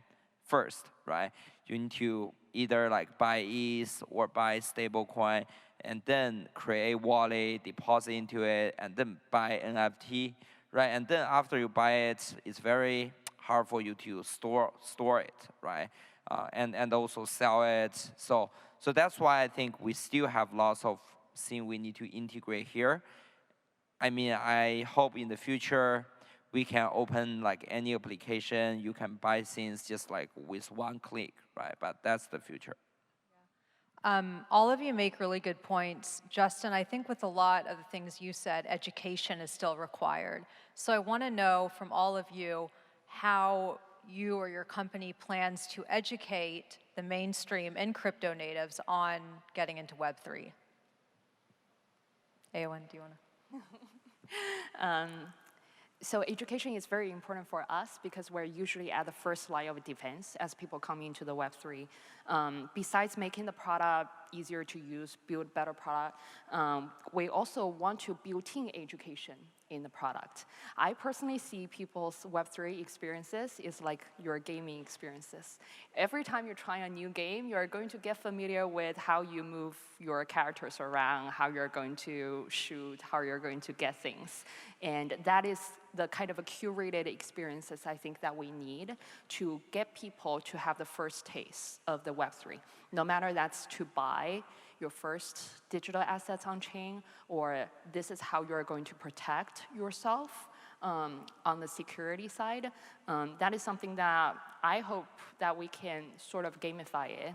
Speaker 17: first, right? You need to either like buy ETH or buy stablecoin, and then create wallet, deposit into it, and then buy NFT, right? And then after you buy it, it's very hard for you to store it, right? And also sell it. So that's why I think we still have lots of things we need to integrate here. I mean, I hope in the future we can open like any application, you can buy things just like with one click, right? But that's the future.
Speaker 1: All of you make really good points. Justin, I think with a lot of the things you said, education is still required. So I want to know from all of you how you or your company plans to educate the mainstream and crypto natives on getting into Web3. Eowyn, do you want to?
Speaker 18: um, so education is very important for us because we're usually at the first line of defense as people come into the Web3. Besides making the product easier to use, build better product, we also want to build in education in the product. I personally see people's Web3 experiences is like your gaming experiences. Every time you're trying a new game, you're going to get familiar with how you move your characters around, how you're going to shoot, how you're going to get things. And that is the kind of a curated experiences I think that we need to get people to have the first taste of the Web3. No matter that's to buy your first digital assets on chain, or this is how you're going to protect yourself on the security side. That is something that I hope that we can sort of gamify it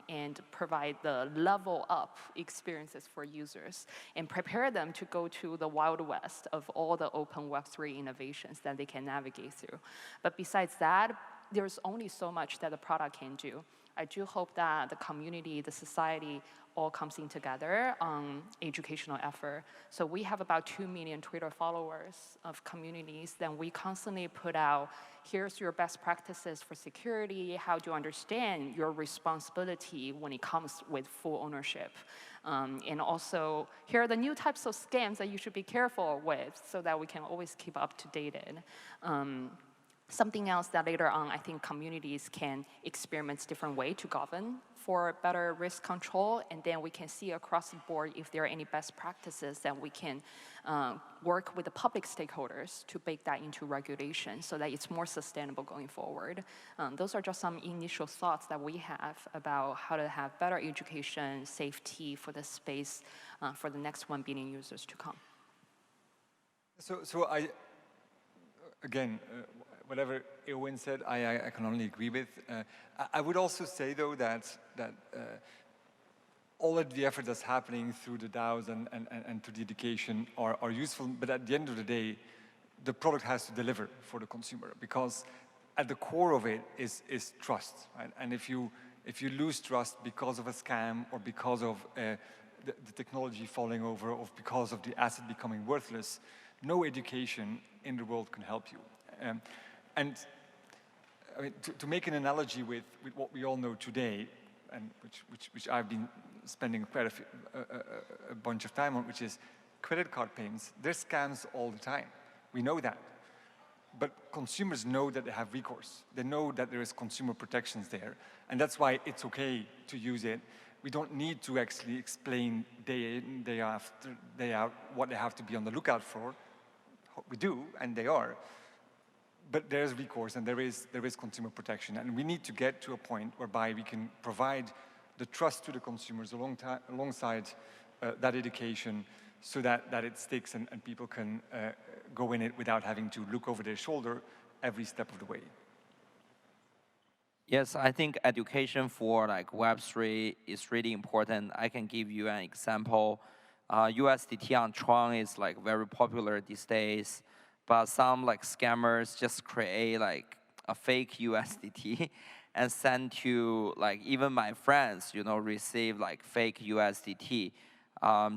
Speaker 18: and provide the level up experiences for users and prepare them to go to the Wild West of all the open Web3 innovations that they can navigate through. But besides that, there's only so much that the product can do. I do hope that the community, the society, all comes in together on educational effort. So we have about 2 million Twitter followers of communities. Then we constantly put out, here's your best practices for security, how to understand your responsibility when it comes with full ownership. And also, here are the new types of scams that you should be careful with so that we can always keep up to date. Something else that later on I think communities can experiment different way to govern for better risk control, and then we can see across the board if there are any best practices that we can work with the public stakeholders to bake that into regulation so that it's more sustainable going forward. Those are just some initial thoughts that we have about how to have better education, safety for the space for the next 1 billion users to come.
Speaker 19: So again, whatever Eowyn said, I can only agree with. I would also say, though, that all of the effort that's happening through the DAOs and to the education are useful, but at the end of the day, the product has to deliver for the consumer, because at the core of it is trust, right? And if you lose trust because of a scam or because of the technology falling over or because of the asset becoming worthless, no education in the world can help you. And I mean, to make an analogy with what we all know today, and which I've been spending quite a bunch of time on, which is credit card payments. There's scams all the time. We know that. But consumers know that they have recourse. They know that there is consumer protections there. And that's why it's okay to use it. We don't need to actually explain day in, day after, day out what they have to be on the lookout for. We do, and they are. But there's recourse and there is consumer protection. And we need to get to a point whereby we can provide the trust to the consumers alongside that education so that it sticks and people can go in it without having to look over their shoulder every step of the way.
Speaker 17: Yes, I think education for like Web3 is really important. I can give you an example. USDT on Tron is like very popular these days. But some like scammers just create like a fake USDT and send to like even my friends, receive like fake USDT.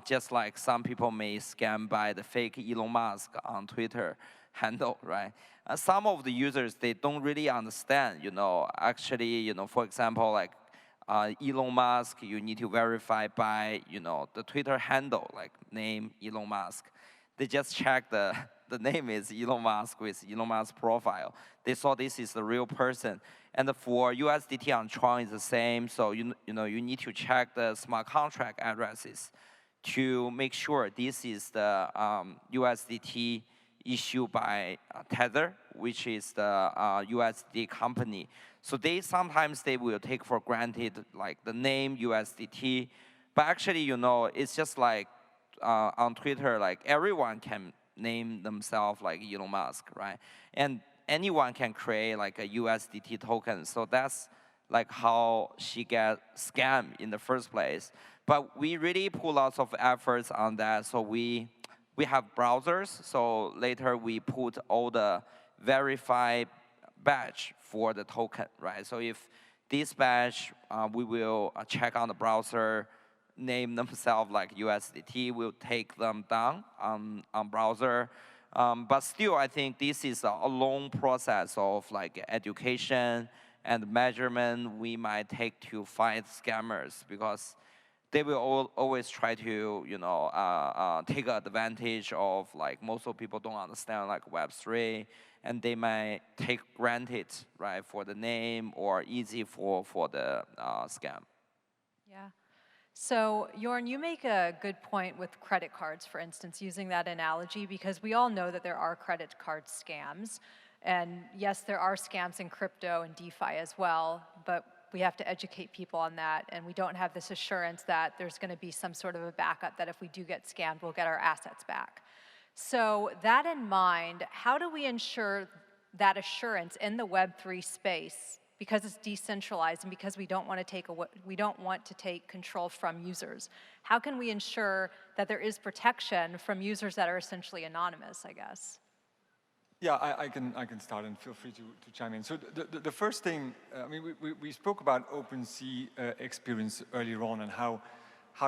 Speaker 17: Just like some people may scam by the fake Elon Musk on Twitter handle, right? Some of the users, they don't really understand, actually, for example, like Elon Musk, you need to verify by, the Twitter handle, like name Elon Musk. They just check the name is Elon Musk with Elon Musk profile. They saw this is the real person. And for USDT on Tron is the same. So you need to check the smart contract addresses to make sure this is the USDT issued by Tether, which is the USDT company. So sometimes they will take for granted like the name USDT, but actually it's just like on Twitter, like everyone can name themselves like Elon Musk, right? And anyone can create like a USDT token. So that's like how she got scammed in the first place. But we really put lots of efforts on that. So we have browsers. So later we put all the verified badge for the token, right? So if this badge, we will check on the browser, name themselves like USDT will take them down on browser. But still, I think this is a long process of like education and measurement we might take to fight scammers, because they will always try to, take advantage of like most of people don't understand like Web3, and they might take granted, right, for the name or easy for the scam.
Speaker 1: Yeah. So, Jorn, you make a good point with credit cards, for instance, using that analogy, because we all know that there are credit card scams. And yes, there are scams in crypto and DeFi as well, but we have to educate people on that. And we don't have this assurance that there's going to be some sort of a backup that if we do get scammed, we'll get our assets back. So, that in mind, how do we ensure that assurance in the Web3 space, because it's decentralized and because we don't want to take control from users? How can we ensure that there is protection from users that are essentially anonymous, I guess?
Speaker 19: Yeah, I can start, and feel free to chime in. So the first thing, I mean, we spoke about OpenSea experience earlier on, and how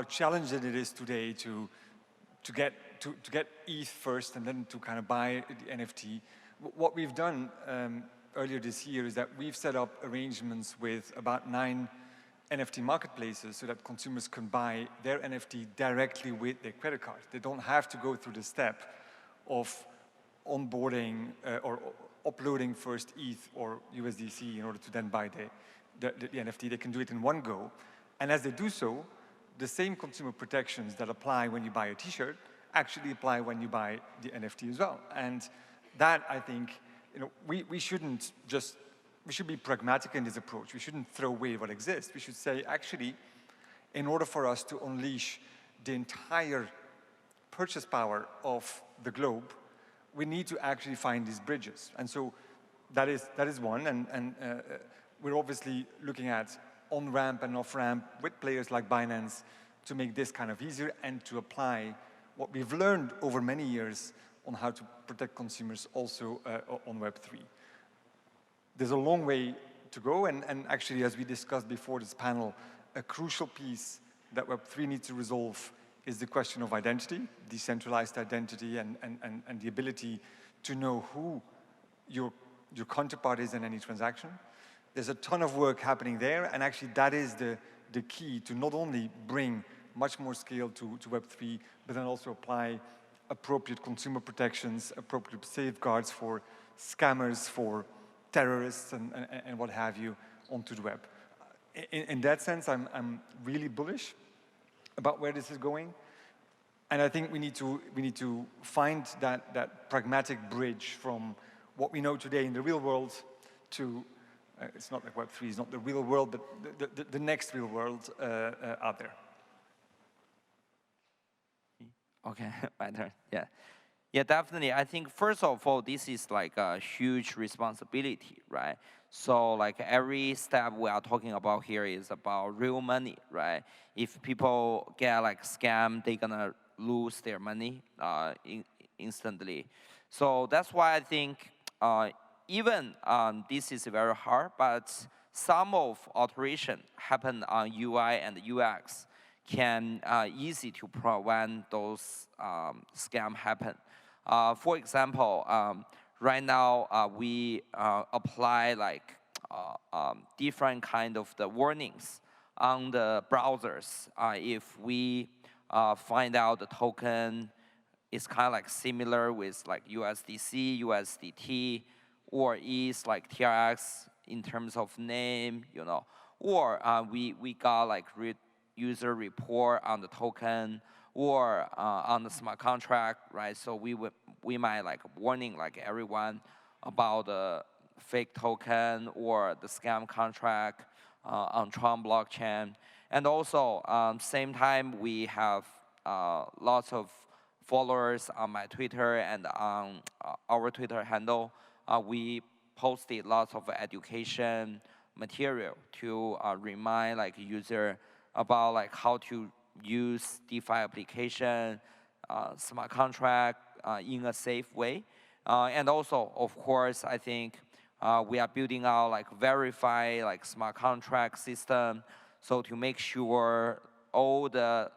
Speaker 19: challenging it is today to get ETH first and then to kind of buy the NFT. What we've done earlier this year is that we've set up arrangements with about 9 NFT marketplaces so that consumers can buy their NFT directly with their credit card. They don't have to go through the step of onboarding or uploading first ETH or USDC in order to then buy the NFT. They can do it in one go. And as they do so, the same consumer protections that apply when you buy a t-shirt actually apply when you buy the NFT as well. And that, I think, we should be pragmatic in this approach. We shouldn't throw away what exists. We should say, actually, in order for us to unleash the entire purchase power of the globe, we need to actually find these bridges. And so that is one, and we're obviously looking at on-ramp and off-ramp with players like Binance to make this kind of easier and to apply what we've learned over many years on how to protect consumers also on Web3. There's a long way to go, and actually, as we discussed before this panel, a crucial piece that Web3 needs to resolve is the question of identity, decentralized identity, and the ability to know who your counterpart is in any transaction. There's a ton of work happening there, and actually that is the key to not only bring much more scale to Web3, but then also apply appropriate consumer protections, appropriate safeguards for scammers, for terrorists, and what have you, onto the web. In that sense, I'm really bullish about where this is going. And I think we need to find that pragmatic bridge from what we know today in the real world to, it's not like Web3 is not the real world, but the next real world out there.
Speaker 17: Okay, my turn, yeah. Yeah, definitely. I think first of all, this is like a huge responsibility, right? So like every step we are talking about here is about real money, right? If people get like scammed, they're gonna lose their money instantly. So that's why I think even this is very hard, but some of alteration happen on UI and UX can easy to prevent those scam happen. For example, right now we apply like different kind of the warnings on the browsers. If we find out the token is kind of like similar with like USDC, USDT, or is like TRX in terms of name, or we got like user report on the token or on the smart contract, right? So we might like warning like everyone about the fake token or the scam contract on Tron blockchain. And also, same time, we have lots of followers on my Twitter and on our Twitter handle. We posted lots of education material to remind like user about like how to use DeFi application, smart contract in a safe way. And also, of course, I think we are building out like verify like smart contract system. So to make sure all the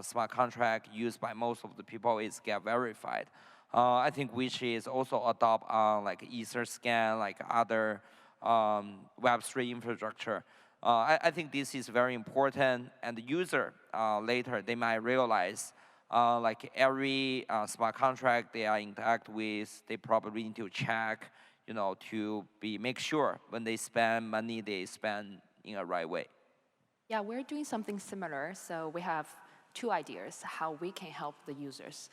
Speaker 17: smart contract used by most of the people is get verified. I think which is also adopt like Etherscan, like other Web3 infrastructure. I think this is very important, and the user later they might realize like every smart contract they are interact with, they probably need to check, to make sure when they spend money, they spend in a right way.
Speaker 18: Yeah, we're doing something similar. So we have two ideas how we can help the users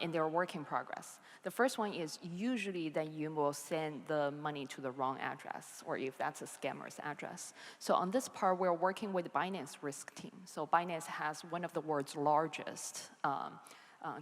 Speaker 18: in their work in progress. The first one is usually that you will send the money to the wrong address, or if that's a scammer's address. So on this part, we're working with Binance risk team. So Binance has one of the world's largest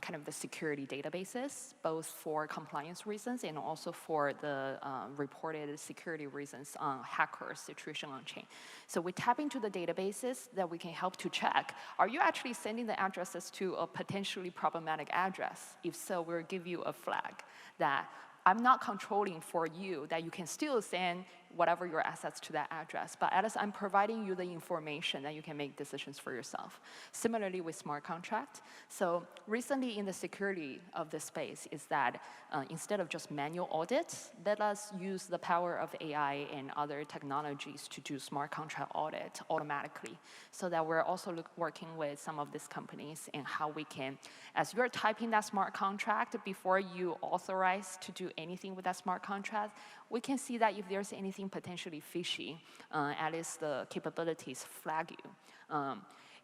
Speaker 18: kind of the security databases, both for compliance reasons and also for the reported security reasons on hacker situation on chain. So we tap into the databases that we can help to check, are you actually sending the addresses to a potentially problematic address? If so, we'll give you a flag that I'm not controlling for you, that you can still send whatever your assets to that address, but at least I'm providing you the information that you can make decisions for yourself. Similarly with smart contract. So recently in the security of this space is that instead of just manual audits, let us use the power of AI and other technologies to do smart contract audit automatically. So that we're also working with some of these companies and how we can, as you're typing that smart contract, before you authorize to do anything with that smart contract, we can see that if there's anything potentially fishy, at least the capabilities flag you.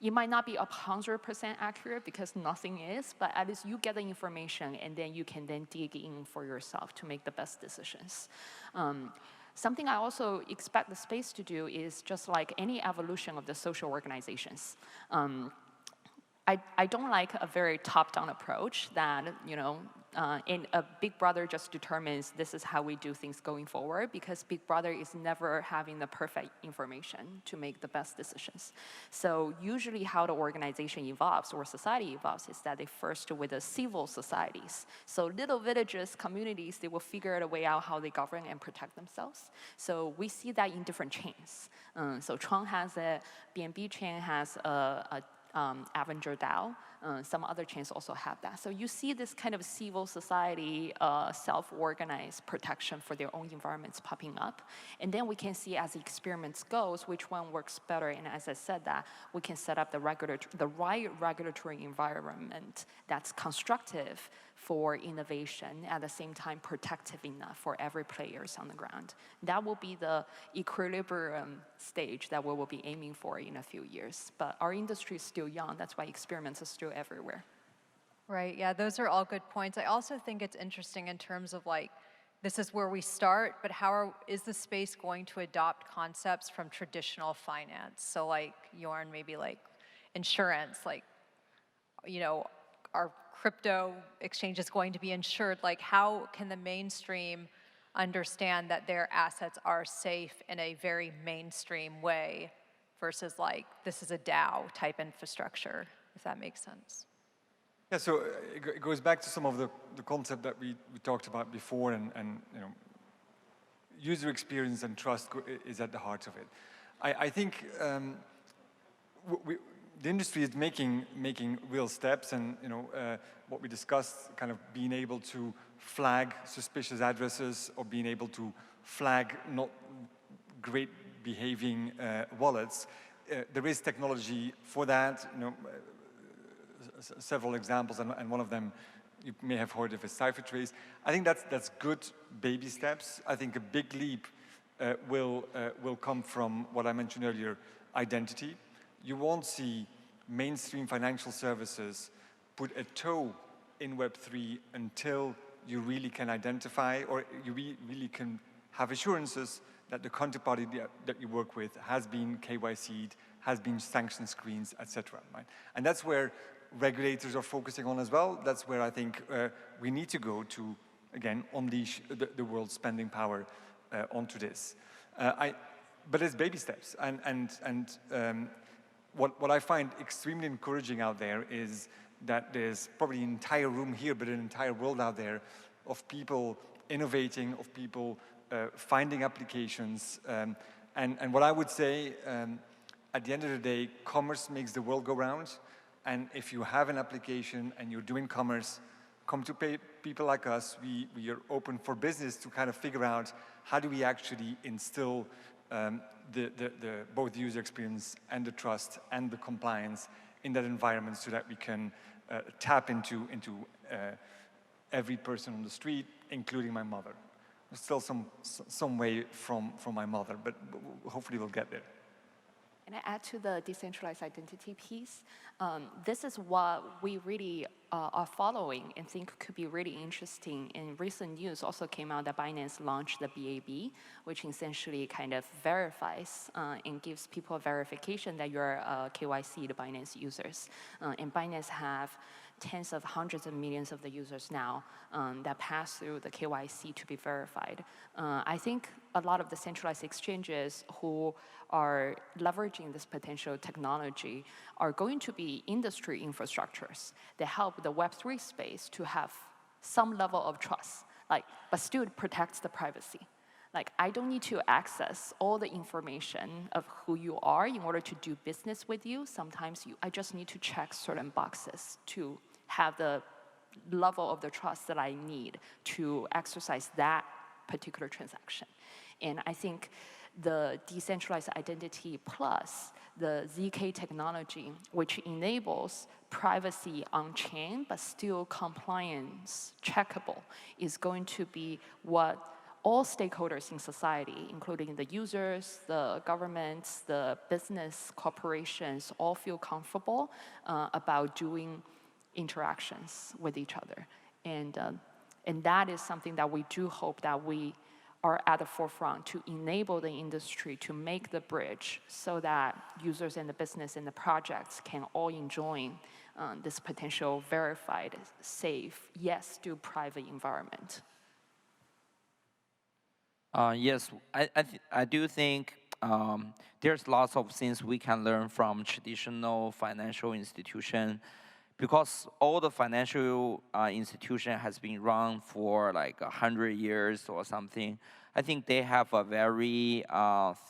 Speaker 18: It might not be 100% accurate because nothing is, but at least you get the information and then you can then dig in for yourself to make the best decisions. Something I also expect the space to do is just like any evolution of the social organizations. I don't like a very top-down approach that, in a Big Brother just determines this is how we do things going forward, because Big Brother is never having the perfect information to make the best decisions. So usually how the organization evolves or society evolves is that they first with the civil societies. So little villages, communities, they will figure out a way out how they govern and protect themselves. So we see that in different chains. So Chuang has a, BNB chain has a Avenger DAO. Some other chains also have that. So you see this kind of civil society, self-organized protection for their own environments popping up. And then we can see as the experiments goes, which one works better. And as I said that, we can set up the right regulatory environment that's constructive for innovation, at the same time protective enough for every players on the ground. That will be the equilibrium stage that we will be aiming for in a few years. But our industry is still young. That's why experiments are still everywhere.
Speaker 1: Right, yeah, those are all good points. I also think it's interesting in terms of like, this is where we start, but is the space going to adopt concepts from traditional finance? So like, Jorn, maybe like insurance, like, our crypto exchange is going to be insured. Like, how can the mainstream understand that their assets are safe in a very mainstream way versus like, this is a DAO type infrastructure, if that makes sense?
Speaker 19: Yeah, so it goes back to some of the concept that we talked about before, and user experience and trust is at the heart of it. I think the industry is making real steps, and what we discussed, kind of being able to flag suspicious addresses or being able to flag not great behaving wallets. There is technology for that. Several examples, and one of them you may have heard of is CipherTrace. I think that's good baby steps. I think a big leap will come from what I mentioned earlier, identity. You won't see mainstream financial services put a toe in Web3 until you really can identify, or you really can have assurances that the counterparty that you work with has been KYC'd, has been sanction screens, etc. Right? And that's where regulators are focusing on as well. That's where I think we need to go to, again, unleash the world's spending power onto this. But it's baby steps, and what I find extremely encouraging out there is that there's probably an entire room here, but an entire world out there of people innovating, of people finding applications. And what I would say, at the end of the day, commerce makes the world go round. And if you have an application and you're doing commerce, come to people like us. We are open for business to kind of figure out how do we actually instill both the user experience and the trust and the compliance in that environment so that we can tap into every person on the street, including my mother. There's still some way from my mother, but hopefully we'll get there.
Speaker 18: And I add to the decentralized identity piece, this is what we really are following and think could be really interesting. In recent news also came out that Binance launched the BAB, which essentially kind of verifies and gives people a verification that you're KYC to Binance users. And Binance have tens of hundreds of millions of the users now that pass through the KYC to be verified. I think a lot of the centralized exchanges who are leveraging this potential technology are going to be industry infrastructures that help the Web3 space to have some level of trust, but still protects the privacy. I don't need to access all the information of who you are in order to do business with you. Sometimes I just need to check certain boxes to have the level of the trust that I need to exercise that particular transaction. And I think the decentralized identity plus the ZK technology, which enables privacy on-chain but still compliance checkable, is going to be what all stakeholders in society, including the users, the governments, the business corporations, all feel comfortable about doing interactions with each other. And that is something that we do hope that we are at the forefront to enable the industry to make the bridge so that users and the business and the projects can all enjoy this potential verified, safe, yet still private environment.
Speaker 17: Yes, I do think there's lots of things we can learn from traditional financial institution, because all the financial institution has been run for like 100 years or something. I think they have a very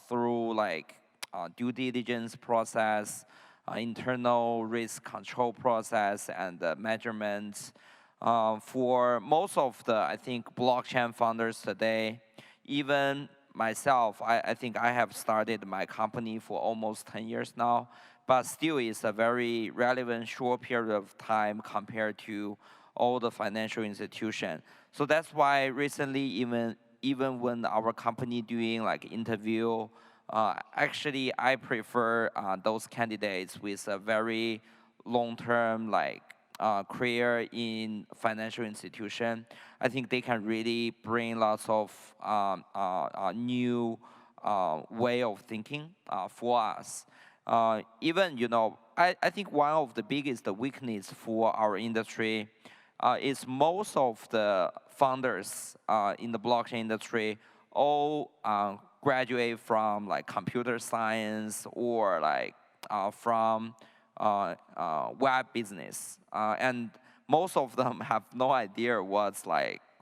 Speaker 17: thorough due diligence process, internal risk control process, and measurements. For most of the, I think, blockchain founders today, even myself, I think I have started my company for almost 10 years now, but still it's a very relevant short period of time compared to all the financial institutions. So that's why recently, even when our company doing like interview, actually I prefer those candidates with a very long-term career in financial institution. I think they can really bring lots of new way of thinking for us. Even, I think one of the biggest weakness for our industry is most of the founders in the blockchain industry all graduate from computer science or from web business. And most of them have no idea what's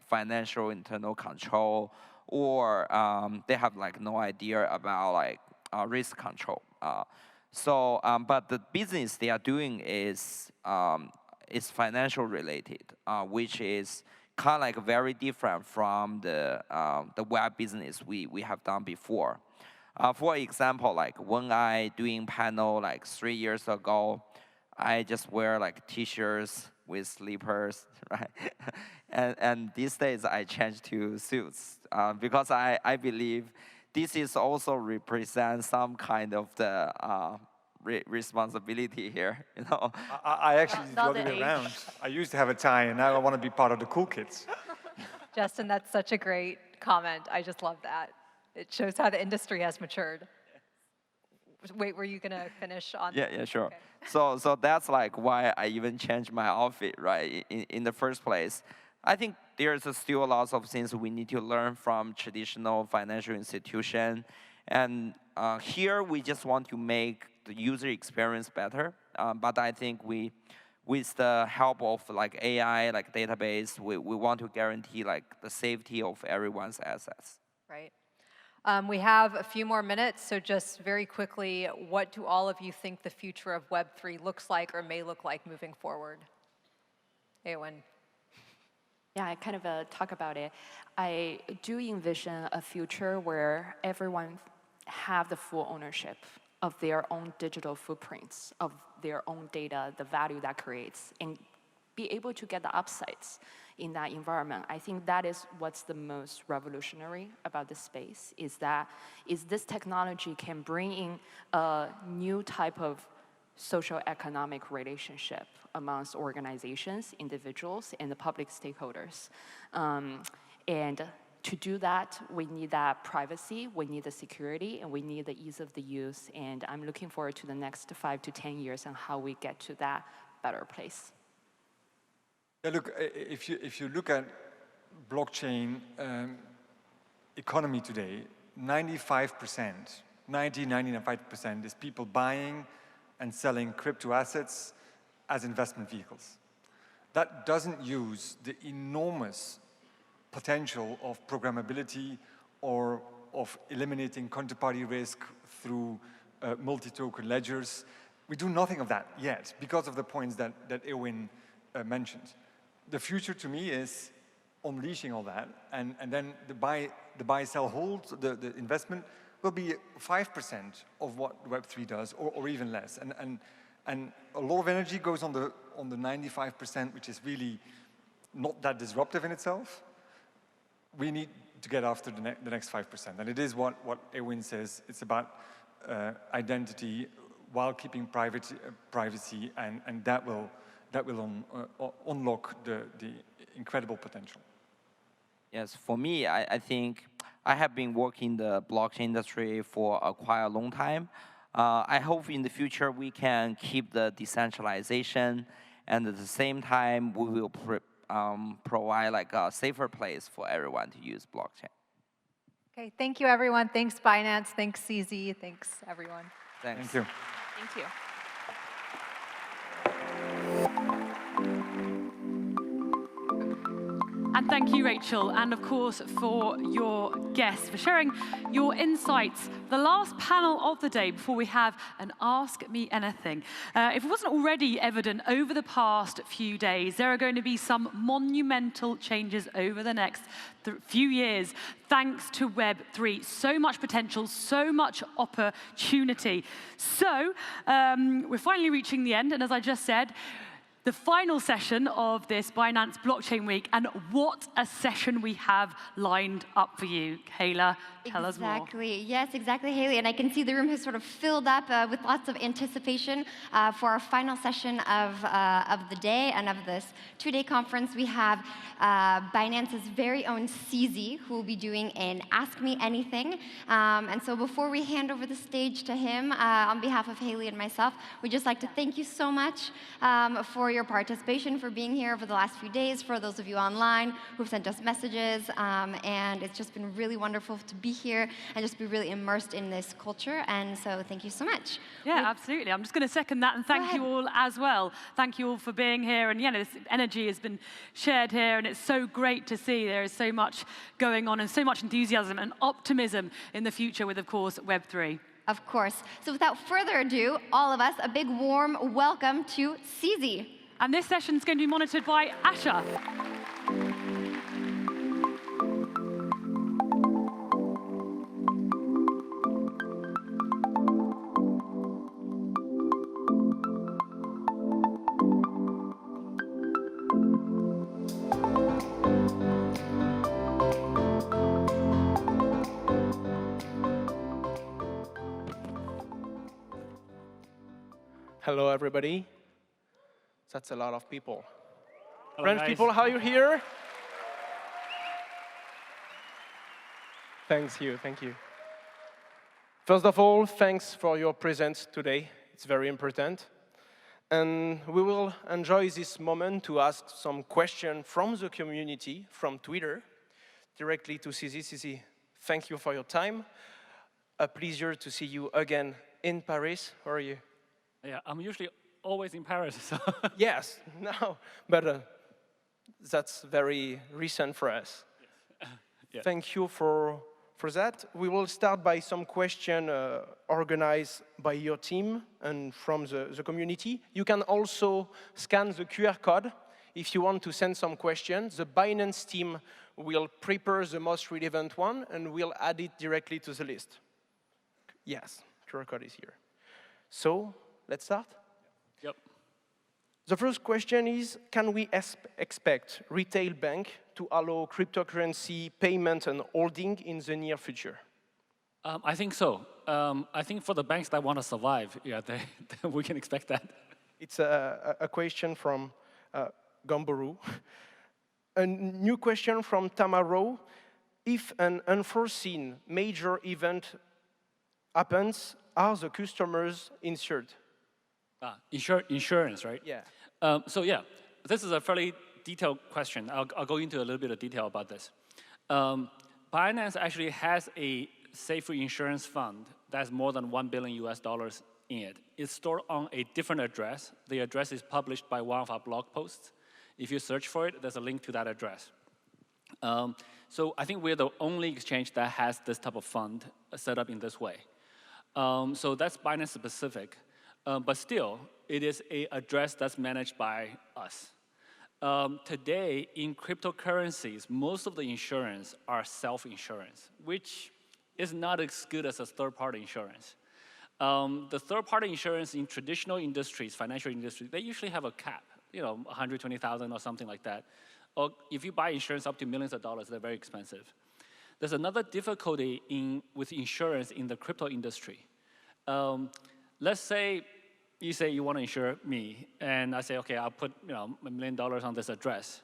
Speaker 17: financial internal control, or they have no idea about risk control. But the business they are doing is financial related, which is kind of very different from the web business we have done before. For example, when I doing panel 3 years ago, I just wear t-shirts with slippers, right? and these days I changed to suits because I believe this is also represent some kind of the responsibility here,
Speaker 19: I actually the other way around. I used to have a tie, and now I want to be part of the cool kids.
Speaker 1: Justin, that's such a great comment. I just love that. It shows how the industry has matured. Wait, were you going to finish on that?
Speaker 17: Yeah, sure.
Speaker 1: Okay.
Speaker 17: So that's why I even changed my outfit, right, in the first place. I think there's still lots of things we need to learn from traditional financial institution. And here we just want to make the user experience better. But I think with the help of AI, database, we want to guarantee the safety of everyone's assets.
Speaker 1: Right. We have a few more minutes, so just very quickly, what do all of you think the future of Web3 looks like or may look like moving forward? Eowyn.
Speaker 18: Yeah, I kind of talk about it. I do envision a future where everyone have the full ownership of their own digital footprints, of their own data, the value that creates, and be able to get the upsides in that environment. I think that is what's the most revolutionary about this space, is this technology can bring in a new type of social economic relationship amongst organizations, individuals, and the public stakeholders. And to do that, we need that privacy, we need the security, and we need the ease of the use. And I'm looking forward to the next 5 to 10 years and how we get to that better place.
Speaker 19: Yeah, look, if you look at blockchain economy today, 95%, 95% is people buying and selling crypto assets as investment vehicles. That doesn't use the enormous potential of programmability or of eliminating counterparty risk through multi-token ledgers. We do nothing of that yet because of the points that Eowyn mentioned. The future to me is unleashing all that, and then the buy, sell, hold, the investment will be 5% of what Web3 does, or even less. And a lot of energy goes on the 95%, which is really not that disruptive in itself. We need to get after the next 5%, and it is what Eowyn says. It's about identity while keeping privacy, and that will unlock the incredible potential.
Speaker 17: Yes, for me, I think I have been working in the blockchain industry for quite a long time. I hope in the future we can keep the decentralization, and at the same time we will provide like a safer place for everyone to use blockchain.
Speaker 1: Okay, thank you everyone. Thanks Binance, thanks CZ, thanks everyone.
Speaker 17: Thanks.
Speaker 19: Thank you.
Speaker 18: Thank you.
Speaker 5: And thank you, Rachel, and of course for your guests, for sharing your insights. The last panel of the day before we have an Ask Me Anything. If it wasn't already evident over the past few days, there are going to be some monumental changes over the next few years, thanks to Web3. So much potential, so much opportunity. So we're finally reaching the end, and as I just said, the final session of this Binance Blockchain Week, and what a session we have lined up for you. Kayla, tell us more.
Speaker 6: Exactly, yes, exactly, Haley. And I can see the room has sort of filled up with lots of anticipation for our final session of the day and of this two-day conference. We have Binance's very own CZ, who will be doing an Ask Me Anything. And so before we hand over the stage to him, on behalf of Haley and myself, we'd just like to thank you so much for your participation, for being here over the last few days, for those of you online who've sent us messages, and it's just been really wonderful to be here and just be really immersed in this culture, and so thank you so much.
Speaker 5: Yeah, absolutely. I'm just going to second that, and thank you all as well. Thank you all for being here, and this energy has been shared here, and it's so great to see there is so much going on and so much enthusiasm and optimism in the future with, of course, Web3.
Speaker 6: Of course. So without further ado, all of us, a big warm welcome to CZ.
Speaker 5: And this session is going to be monitored by Asha.
Speaker 4: Hello, everybody. That's a lot of people.
Speaker 20: Hello,
Speaker 4: French
Speaker 20: guys.
Speaker 4: people, how are you here? Thank you, thank you. First of all, thanks for your presence today. It's very important. And we will enjoy this moment to ask some questions from the community, from Twitter, directly to CZ. CZ, thank you for your time. A pleasure to see you again in Paris. How are you?
Speaker 20: Yeah, I'm usually always in Paris. So.
Speaker 4: Yes, no, but that's very recent for us.
Speaker 20: Yes.
Speaker 4: Thank you for For that, we will start by some questions organized by your team and from the community. You can also scan the QR code if you want to send some questions. The Binance team will prepare the most relevant one and we'll add it directly to the list. Yes, QR code is here. So, let's start?
Speaker 20: Yep.
Speaker 4: The first question is, can we expect retail bank to allow cryptocurrency payment and holding in the near future?
Speaker 20: I think so. I think for the banks that want to survive, yeah, we can expect that.
Speaker 4: It's a question from Gamburu. A new question from Tamaro. If an unforeseen major event happens, are the customers insured?
Speaker 20: Insurance, right?
Speaker 4: Yeah.
Speaker 20: So yeah, this is a fairly detailed question. I'll go into a little bit of detail about this. Binance actually has a safer insurance fund that's more than $1 billion in it. It's stored on a different address. The address is published by one of our blog posts. If you search for it, there's a link to that address. So I think we're the only exchange that has this type of fund set up in this way. So that's Binance specific. But still, it is an address that's managed by us. Today, in cryptocurrencies, most of the insurance are self-insurance, which is not as good as a third-party insurance. The third-party insurance in traditional industries, financial industries, they usually have a cap, 120,000 or something like that. Or if you buy insurance up to millions of dollars, they're very expensive. There's another difficulty with insurance in the crypto industry. Let's say you want to insure me, and I say, okay, I'll put $1 million on this address.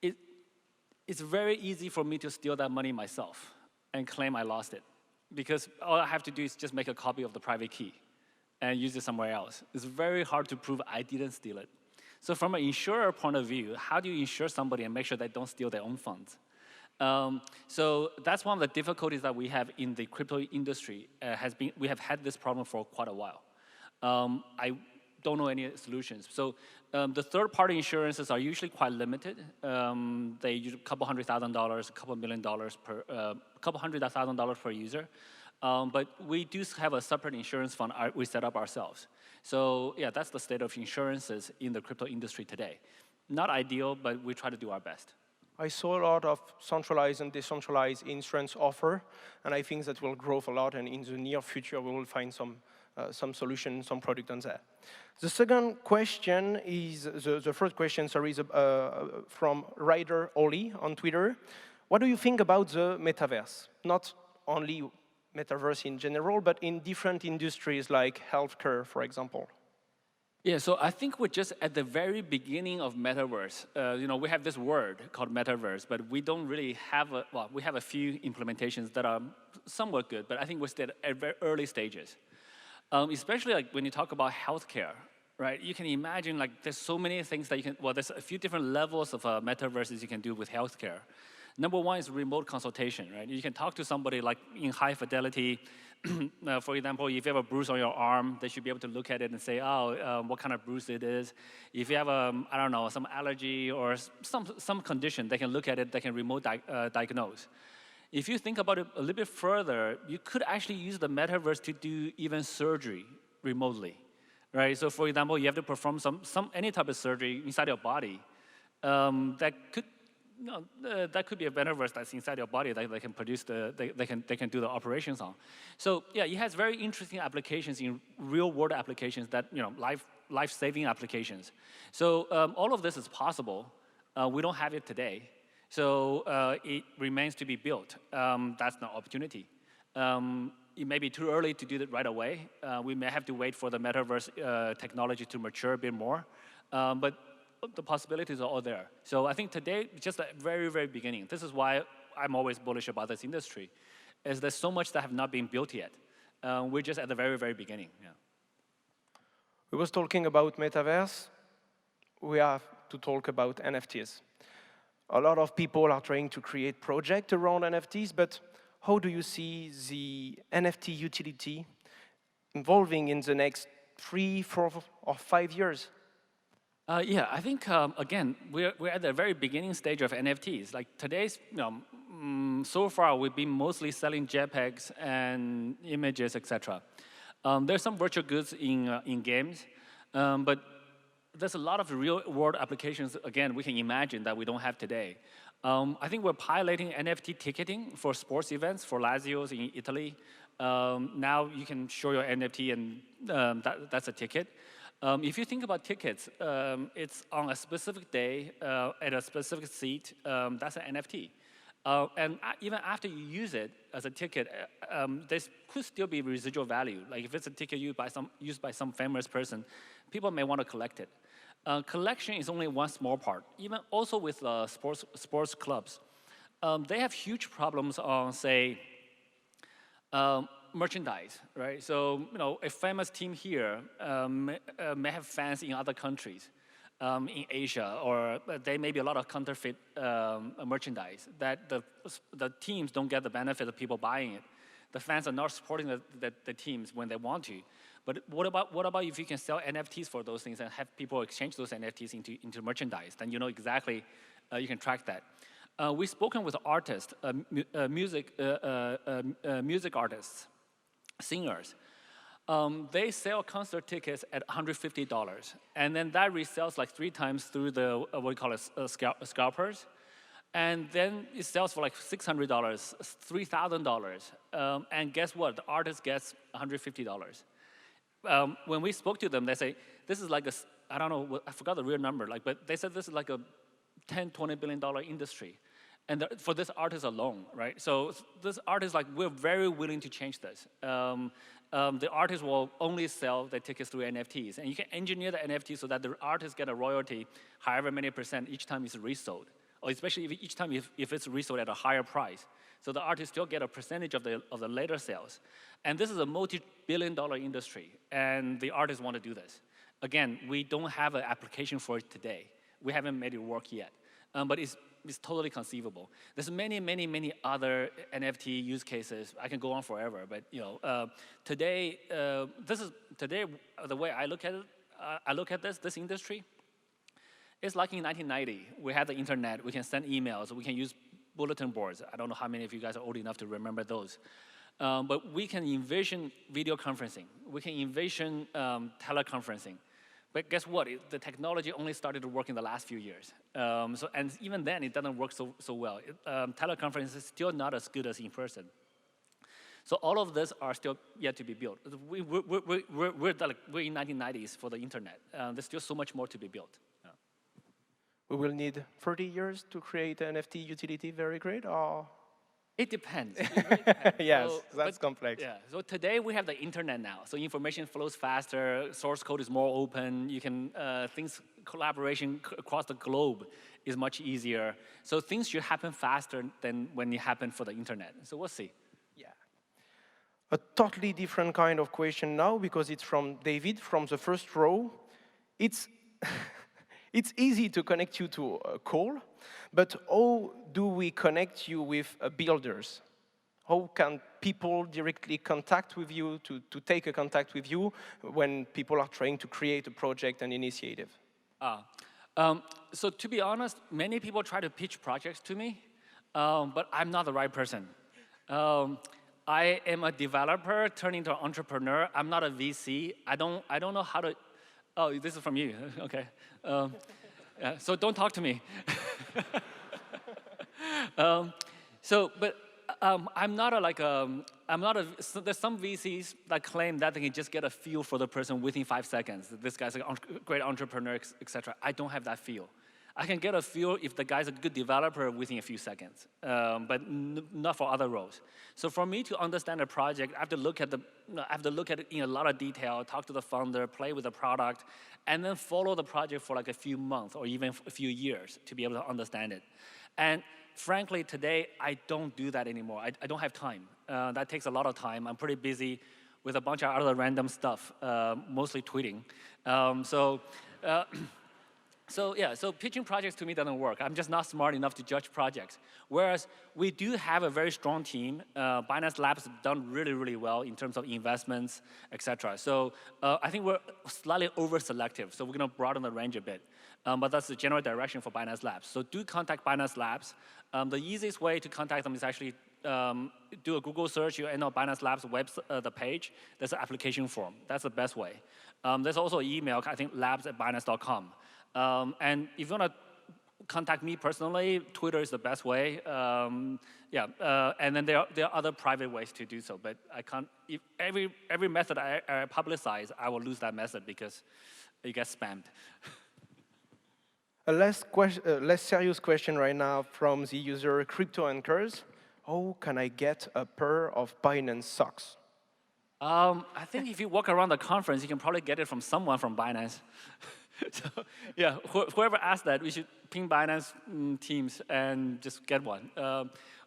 Speaker 20: It's very easy for me to steal that money myself and claim I lost it, because all I have to do is just make a copy of the private key and use it somewhere else. It's very hard to prove I didn't steal it. So from an insurer point of view, how do you insure somebody and make sure they don't steal their own funds? So that's one of the difficulties that we have in the crypto industry. We have had this problem for quite a while. I don't know any solutions. So the third-party insurances are usually quite limited. They use a couple $100,000, a couple $1 million per, couple $100,000 per user. But we do have a separate insurance fund we set up ourselves. So yeah, that's the state of insurances in the crypto industry today. Not ideal, but we try to do our best.
Speaker 4: I saw a lot of centralized and decentralized insurance offer, and I think that will grow a lot, and in the near future we will find some solution, some product on that. The second question is, the first question, sorry, is from Ryder Oli on Twitter. What do you think about the metaverse? Not only metaverse in general, but in different industries like healthcare, for example.
Speaker 20: Yeah, so I think we're just at the very beginning of metaverse. We have this word called metaverse, but we don't really have we have a few implementations that are somewhat good, but I think we're still at very early stages. Especially like when you talk about healthcare, right? You can imagine like there's so many things that you can, there's a few different levels of metaverses you can do with healthcare. Number one is remote consultation, right? You can talk to somebody like in high fidelity. For example, if you have a bruise on your arm, they should be able to look at it and say, what kind of bruise it is. If you have I don't know, some allergy or some condition, they can look at it, they can remote diagnose. If you think about it a little bit further, you could actually use the metaverse to do even surgery remotely, right? So for example, you have to perform any type of surgery inside your body. That could be a metaverse that's inside your body that they can produce they can do the operations on. So yeah, it has very interesting applications in real world applications that life-saving applications. So all of this is possible. We don't have it today. So it remains to be built. That's the opportunity. It may be too early to do that right away. We may have to wait for the metaverse technology to mature a bit more. But the possibilities are all there. So I think today, just the very, very beginning. This is why I'm always bullish about this industry, is there's so much that have not been built yet. We're just at the very, very beginning. Yeah.
Speaker 4: We was talking about metaverse. We have to talk about NFTs. A lot of people are trying to create projects around NFTs, but how do you see the NFT utility evolving in the next 3, 4, or 5 years?
Speaker 20: Yeah, I think, again, we're at the very beginning stage of NFTs. Like today's, so far we've been mostly selling JPEGs and images, etc. There's some virtual goods in games, but there's a lot of real-world applications, again, we can imagine that we don't have today. I think we're piloting NFT ticketing for sports events, for Lazios in Italy. Now you can show your NFT and that's a ticket. If you think about tickets, it's on a specific day at a specific seat, that's an NFT. And even after you use it as a ticket, there could still be residual value. Like if it's a ticket used by some famous person, people may want to collect it. Collection is only one small part. Even also with sports clubs, they have huge problems on, say, merchandise, right? So, a famous team here may have fans in other countries, in Asia, or there may be a lot of counterfeit merchandise that the teams don't get the benefit of people buying it. The fans are not supporting the teams when they want to. But what about if you can sell NFTs for those things and have people exchange those NFTs into merchandise? Then you know exactly, you can track that. We've spoken with artists, music artists, singers. They sell concert tickets at $150, and then that resells like 3 times through the, what we call it, scalpers. And then it sells for like $600, $3,000. And guess what? The artist gets $150. When we spoke to them, they say, this is like a, I don't know, I forgot the real number, but they said this is like a $10, $20 billion industry. And for this artist alone, right? So this artist, like, we're very willing to change this. The artist will only sell the tickets through NFTs. And you can engineer the NFT so that the artists get a royalty, however many percent each time it's resold. Or especially each time if it's resold at a higher price. So the artists still get a percentage of the later sales. And this is a multi-billion-dollar industry, and the artists want to do this. Again, we don't have an application for it today. We haven't made it work yet, but it's totally conceivable. There's many, many, many other NFT use cases. I can go on forever, but today, the way I look at it, I look at this industry. It's like in 1990, we had the internet, we can send emails, we can use bulletin boards. I don't know how many of you guys are old enough to remember those. But we can envision video conferencing. We can envision teleconferencing. But guess what? The technology only started to work in the last few years. And even then, it doesn't work so well. Teleconference is still not as good as in person. So all of this are still yet to be built. We're in 1990s for the internet. There's still so much more to be built.
Speaker 4: We will need 30 years to create an NFT utility very great, or?
Speaker 20: It depends. It really depends.
Speaker 4: Yes, that's complex.
Speaker 20: Yeah. So today we have the internet now. So information flows faster. Source code is more open. You can collaboration across the globe is much easier. So things should happen faster than when it happened for the internet. So we'll see.
Speaker 4: Yeah. A totally different kind of question now, because it's from David from the first row. It's it's easy to connect you to a call, but how do we connect you with builders? How can people directly contact with you, to take a contact with you when people are trying to create a project and initiative?
Speaker 20: So to be honest, many people try to pitch projects to me, but I'm not the right person. I am a developer turned into an entrepreneur. I'm not a VC. I don't know how to. Oh, this is from you. Okay. Yeah, so don't talk to me. I'm not there's some VCs that claim that they can just get a feel for the person within 5 seconds. This guy's a great entrepreneur, etc. I don't have that feel. I can get a feel if the guy's a good developer within a few seconds, but not for other roles. So for me to understand a project, I have to look at it in a lot of detail, talk to the founder, play with the product, and then follow the project for like a few months or even a few years to be able to understand it. And frankly, today, I don't do that anymore. I don't have time. That takes a lot of time. I'm pretty busy with a bunch of other random stuff, mostly tweeting. So yeah, so pitching projects to me doesn't work. I'm just not smart enough to judge projects. Whereas we do have a very strong team. Binance Labs have done really, really well in terms of investments, etc. So I think we're slightly over-selective. So we're going to broaden the range a bit. But that's the general direction for Binance Labs. So do contact Binance Labs. The easiest way to contact them is actually do a Google search. You enter Binance Labs the page. There's an application form. That's the best way. There's also an email, I think labs@binance.com. And if you want to contact me personally, Twitter is the best way. And then there are other private ways to do so. But I can't. If every method I publicize, I will lose that method because it gets spammed.
Speaker 4: A less serious question right now from the user Crypto Anchors. How can I get a pair of Binance socks?
Speaker 20: I think if you walk around the conference, you can probably get it from someone from Binance. So, yeah, whoever asked that, we should ping Binance teams and just get one.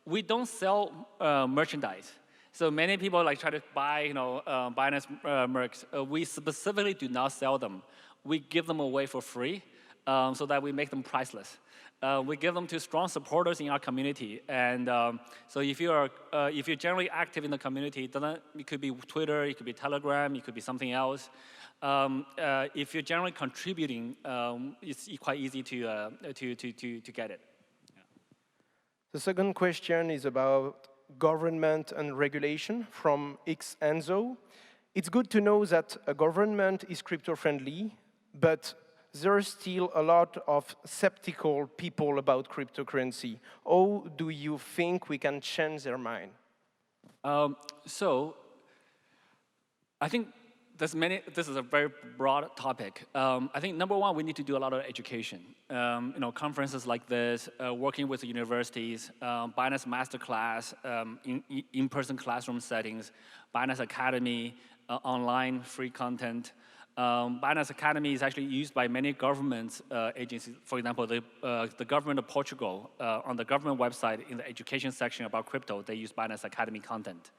Speaker 20: We don't sell merchandise. So many people like try to buy, Binance mercs. We specifically do not sell them. We give them away for free so that we make them priceless. We give them to strong supporters in our community. And so if you're generally active in the community, it could be Twitter, it could be Telegram, it could be something else. If you're generally contributing, it's quite easy to get it. Yeah.
Speaker 4: The second question is about government and regulation from X Enzo. It's good to know that a government is crypto-friendly, but there are still a lot of skeptical people about cryptocurrency. How do you think we can change their mind?
Speaker 20: So I think this is a very broad topic. I think number one, we need to do a lot of education. Conferences like this, working with the universities, Binance Masterclass, in-person classroom settings, Binance Academy, online free content. Binance Academy is actually used by many government agencies. For example, the government of Portugal, on the government website, in the education section about crypto, they use Binance Academy content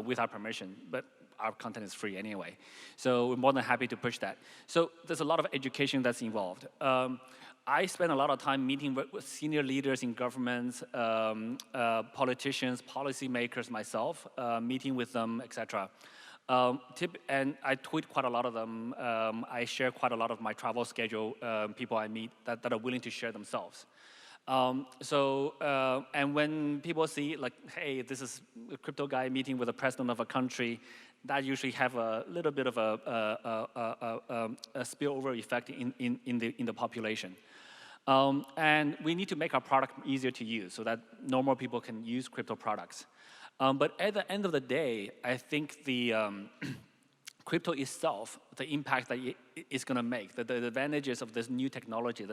Speaker 20: with our permission. But our content is free anyway. So we're more than happy to push that. So there's a lot of education that's involved. I spend a lot of time meeting with senior leaders in governments, politicians, policymakers myself, meeting with them, etc. And I tweet quite a lot of them. I share quite a lot of my travel schedule, people I meet that are willing to share themselves. And when people see, like, hey, this is a crypto guy meeting with the president of a country, that usually have a little bit of a spillover effect in the population. And we need to make our product easier to use so that normal people can use crypto products. But at the end of the day, I think the crypto itself, the impact that it's going to make, the advantages of this new technology,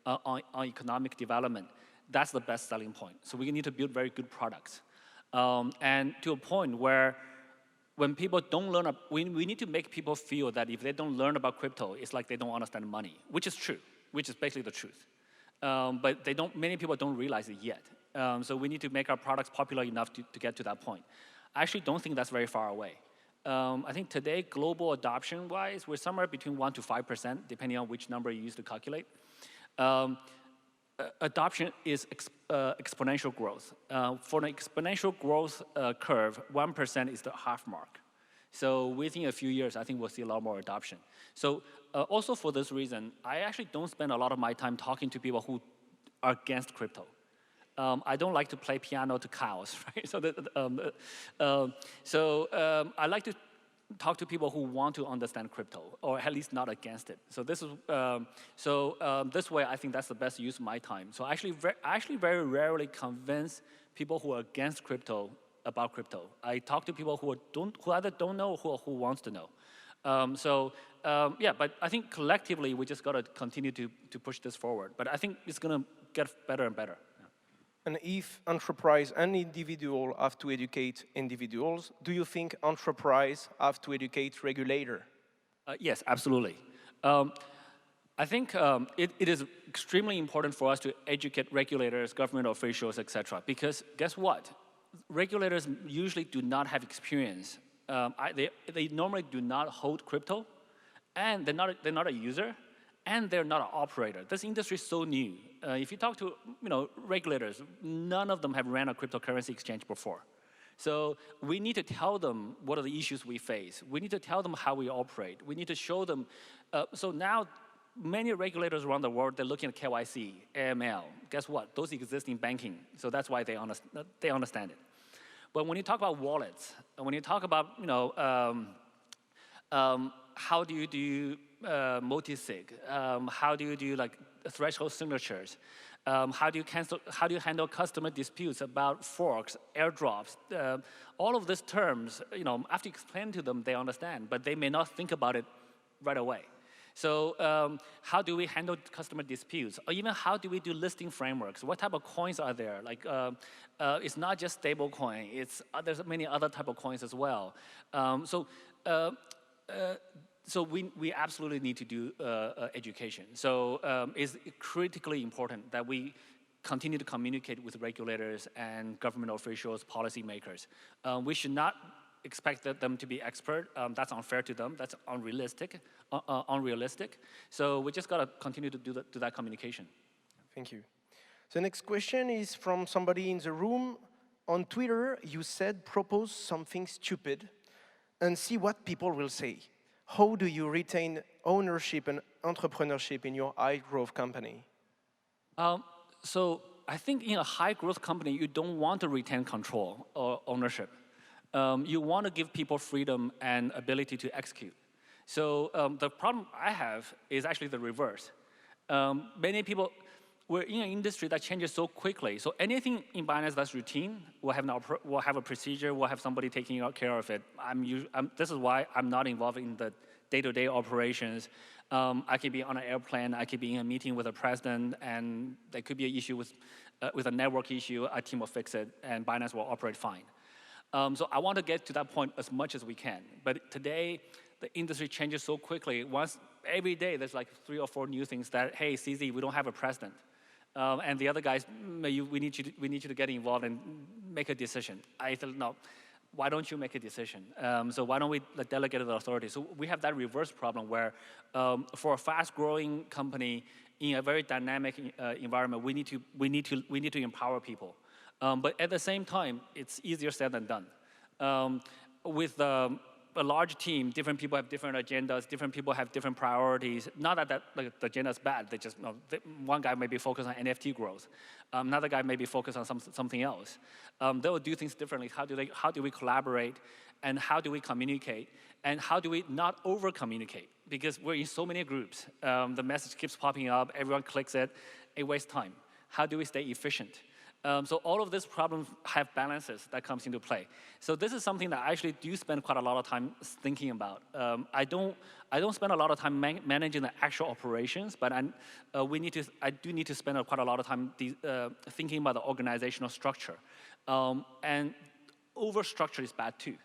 Speaker 20: on economic development, that's the best selling point. So we need to build very good products. And to a point where when people don't learn, we need to make people feel that if they don't learn about crypto, it's like they don't understand money, which is true, which is basically the truth. But many people don't realize it yet. So we need to make our products popular enough to get to that point. I actually don't think that's very far away. I think today, global adoption-wise, we're somewhere between 1% to 5%, depending on which number you use to calculate. Adoption is exponential growth. For an exponential growth curve, 1% is the half mark. So within a few years, I think we'll see a lot more adoption. So also for this reason, I actually don't spend a lot of my time talking to people who are against crypto. I don't like to play piano to cows, right? I like to talk to people who want to understand crypto, or at least not against it. So this way, I think that's the best use of my time. So I actually very rarely convince people who are against crypto about crypto. I talk to people who either don't know or who wants to know. But I think collectively we just got to continue to push this forward. But I think it's going to get better and better.
Speaker 4: And if enterprise and individual have to educate individuals, do you think enterprise have to educate regulator?
Speaker 20: Yes, absolutely. I think it is extremely important for us to educate regulators, government officials, etc. Because guess what? Regulators usually do not have experience. They normally do not hold crypto, and they're not a user, and they're not an operator. This industry is so new. If you talk to regulators, none of them have ran a cryptocurrency exchange before. So we need to tell them what are the issues we face. We need to tell them how we operate. We need to show them. So now, many regulators around the world, they're looking at KYC, AML. Guess what? Those exist in banking, so that's why they understand it. But when you talk about wallets, when you talk about how do you do multi-sig? How do you do like threshold signatures? How do you handle customer disputes about forks, airdrops? All of these terms, after you explain to them, they understand, but they may not think about it right away. So how do we handle customer disputes? Or even how do we do listing frameworks? What type of coins are there? Like, it's not just stable coin. There's many other type of coins as well. So we absolutely need to do education. So it's critically important that we continue to communicate with regulators and government officials, policymakers. We should not expect them to be expert. That's unfair to them. That's unrealistic. So we just got to continue to do that communication.
Speaker 4: Thank you. The next question is from somebody in the room. On Twitter, you said propose something stupid and see what people will say. How do you retain ownership and entrepreneurship in your high-growth company?
Speaker 20: So I think in a high-growth company, you don't want to retain control or ownership. You want to give people freedom and ability to execute. So the problem I have is actually the reverse. Many people, we're in an industry that changes so quickly. So anything in Binance that's routine, we'll have a procedure, we'll have somebody taking care of it. This is why I'm not involved in the day-to-day operations. I could be on an airplane, I could be in a meeting with a president, and there could be an issue with a network issue, our team will fix it, and Binance will operate fine. So I want to get to that point as much as we can. But today, the industry changes so quickly. Every day, there's like 3 or 4 new things that, hey, CZ, we don't have a president. And the other guys, we need you to get involved and make a decision. I thought, no, why don't you make a decision? So why don't we delegate the authority? So we have that reverse problem where for a fast-growing company in a very dynamic environment, we need to empower people. But at the same time, it's easier said than done. With a large team, different people have different agendas, different people have different priorities. Not that the agenda is bad, they just, one guy may be focused on NFT growth. Another guy may be focused on something else. They will do things differently. How do we collaborate? And how do we communicate? And how do we not over-communicate? Because we're in so many groups. The message keeps popping up, everyone clicks it, it wastes time. How do we stay efficient? So all of these problems have balances that comes into play. So this is something that I actually do spend quite a lot of time thinking about. I don't spend a lot of time managing the actual operations, but I do need to spend quite a lot of time thinking about the organizational structure. And overstructure is bad too.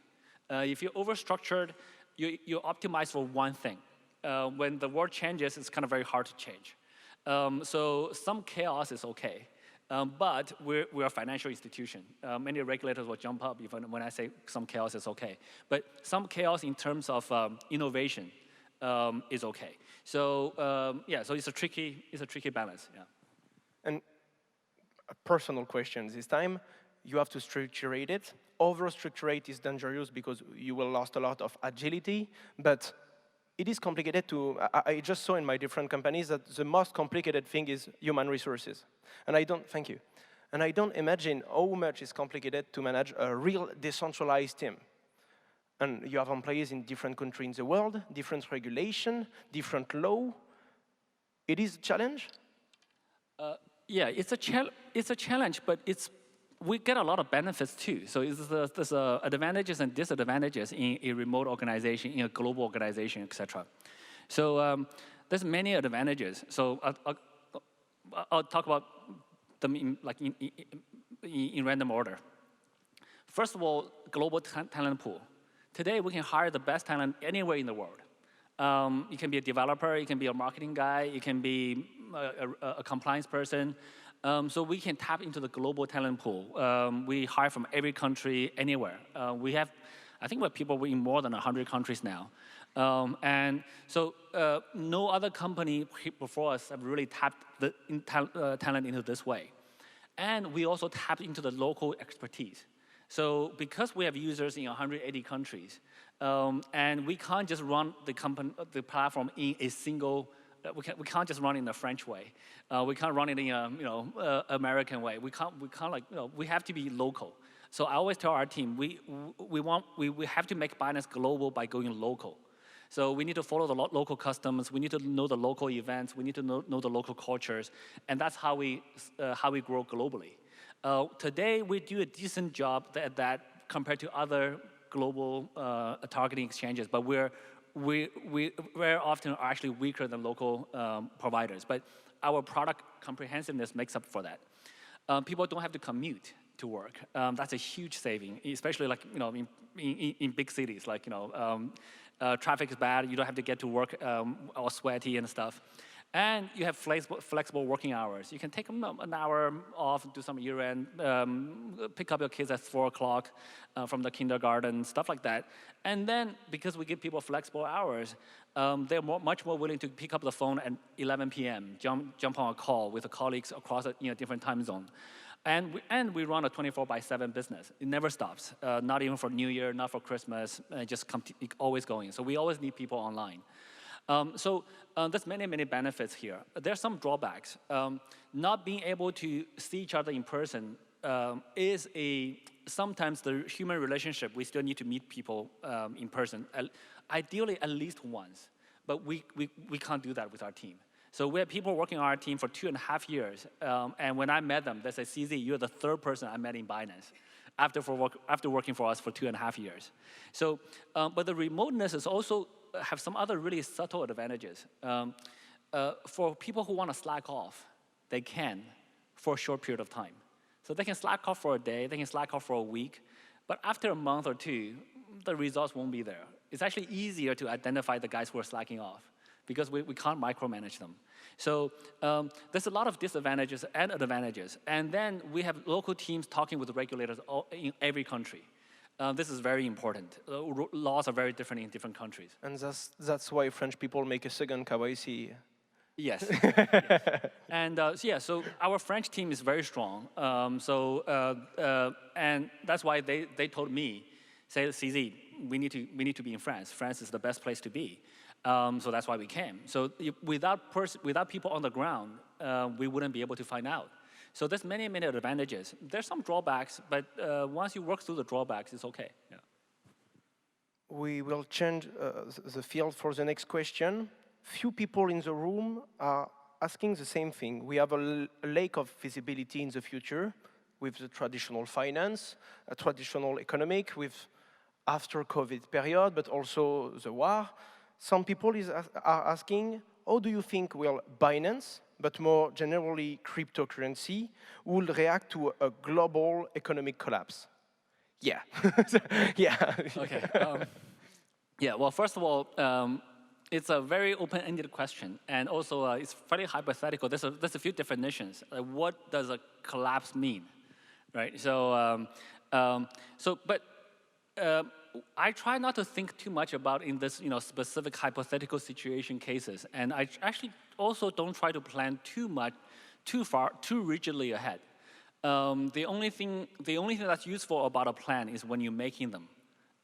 Speaker 20: If you're overstructured, you optimize for one thing. When the world changes, it's kind of very hard to change. So some chaos is okay. But we're a financial institution. Many regulators will jump up even when I say some chaos is okay. But some chaos in terms of innovation is okay. So so it's a tricky balance. Yeah.
Speaker 4: And a personal question this time. You have to structure it. Over-structure is dangerous because you will lose a lot of agility. But it is complicated to, I just saw in my different companies that the most complicated thing is human resources. And I don't imagine how much is complicated to manage a real decentralized team. And you have employees in different countries in the world, different regulation, different law. It is a challenge?
Speaker 20: Yeah, it's a challenge, but we get a lot of benefits too. So there's advantages and disadvantages in a remote organization, in a global organization, etc. So there's many advantages. So I'll talk about them in random order. First of all, global talent pool. Today, we can hire the best talent anywhere in the world. You can be a developer, you can be a marketing guy, you can be a compliance person. So we can tap into the global talent pool. We hire from every country, anywhere. I think we have people in more than 100 countries now. And so no other company before us have really tapped the talent into this way. And we also tapped into the local expertise. So because we have users in 180 countries, and we can't just run the platform in a single, we can't just run it in the French way. We can't run it in a American way. We can't like, we have to be local. So I always tell our team, we have to make Binance global by going local. So we need to follow the local customs. We need to know the local events. We need to know the local cultures, and that's how we grow globally. Today we do a decent job at that compared to other global targeting exchanges, but we very often are actually weaker than local providers. But our product comprehensiveness makes up for that. People don't have to commute to work. That's a huge saving, especially like in big cities. Like traffic is bad. You don't have to get to work all sweaty and stuff. And you have flexible working hours. You can take an hour off, do some year-end, pick up your kids at 4 o'clock from the kindergarten, stuff like that. And then, because we give people flexible hours, they're much more willing to pick up the phone at 11 p.m., jump on a call with the colleagues across a different time zone. And we run a 24/7 business. It never stops, not even for New Year, not for Christmas, just always going. So we always need people online. So there's many benefits here. There's some drawbacks. Not being able to see each other in person is sometimes the human relationship. We still need to meet people in person, ideally at least once. But we can't do that with our team. So we have people working on our team for 2.5 years. And when I met them, they said, CZ, you're the third person I met in Binance after working for us for 2.5 years. So, but the remoteness is also have some other really subtle advantages. For people who want to slack off, they can for a short period of time. So they can slack off for a day, they can slack off for a week, but after a month or two, the results won't be there. It's actually easier to identify the guys who are slacking off because we can't micromanage them. So there's a lot of disadvantages and advantages. And then we have local teams talking with regulators in every country. This is very important. Laws are very different in different countries.
Speaker 4: And that's why French people make a second KYC.
Speaker 20: Yes. And so our French team is very strong. And that's why they told me, say, CZ, we need to be in France. France is the best place to be. So that's why we came. So without people on the ground, we wouldn't be able to find out. So there's many advantages. There's some drawbacks, but once you work through the drawbacks, it's okay. Yeah.
Speaker 4: We will change the field for the next question. Few people in the room are asking the same thing. We have a lack of visibility in the future with the traditional finance, a traditional economic, with after COVID period, but also the war. Some people are asking, how do you think will Binance, but more generally cryptocurrency, will react to a global economic collapse? Yeah. Yeah.
Speaker 20: Okay. Yeah, well, first of all, it's a very open-ended question, and also it's fairly hypothetical. There's a few definitions. What does a collapse mean, right? So, I try not to think too much about in this, specific hypothetical situation cases, and I actually also don't try to plan too rigidly ahead. The only thing that's useful about a plan is when you're making them.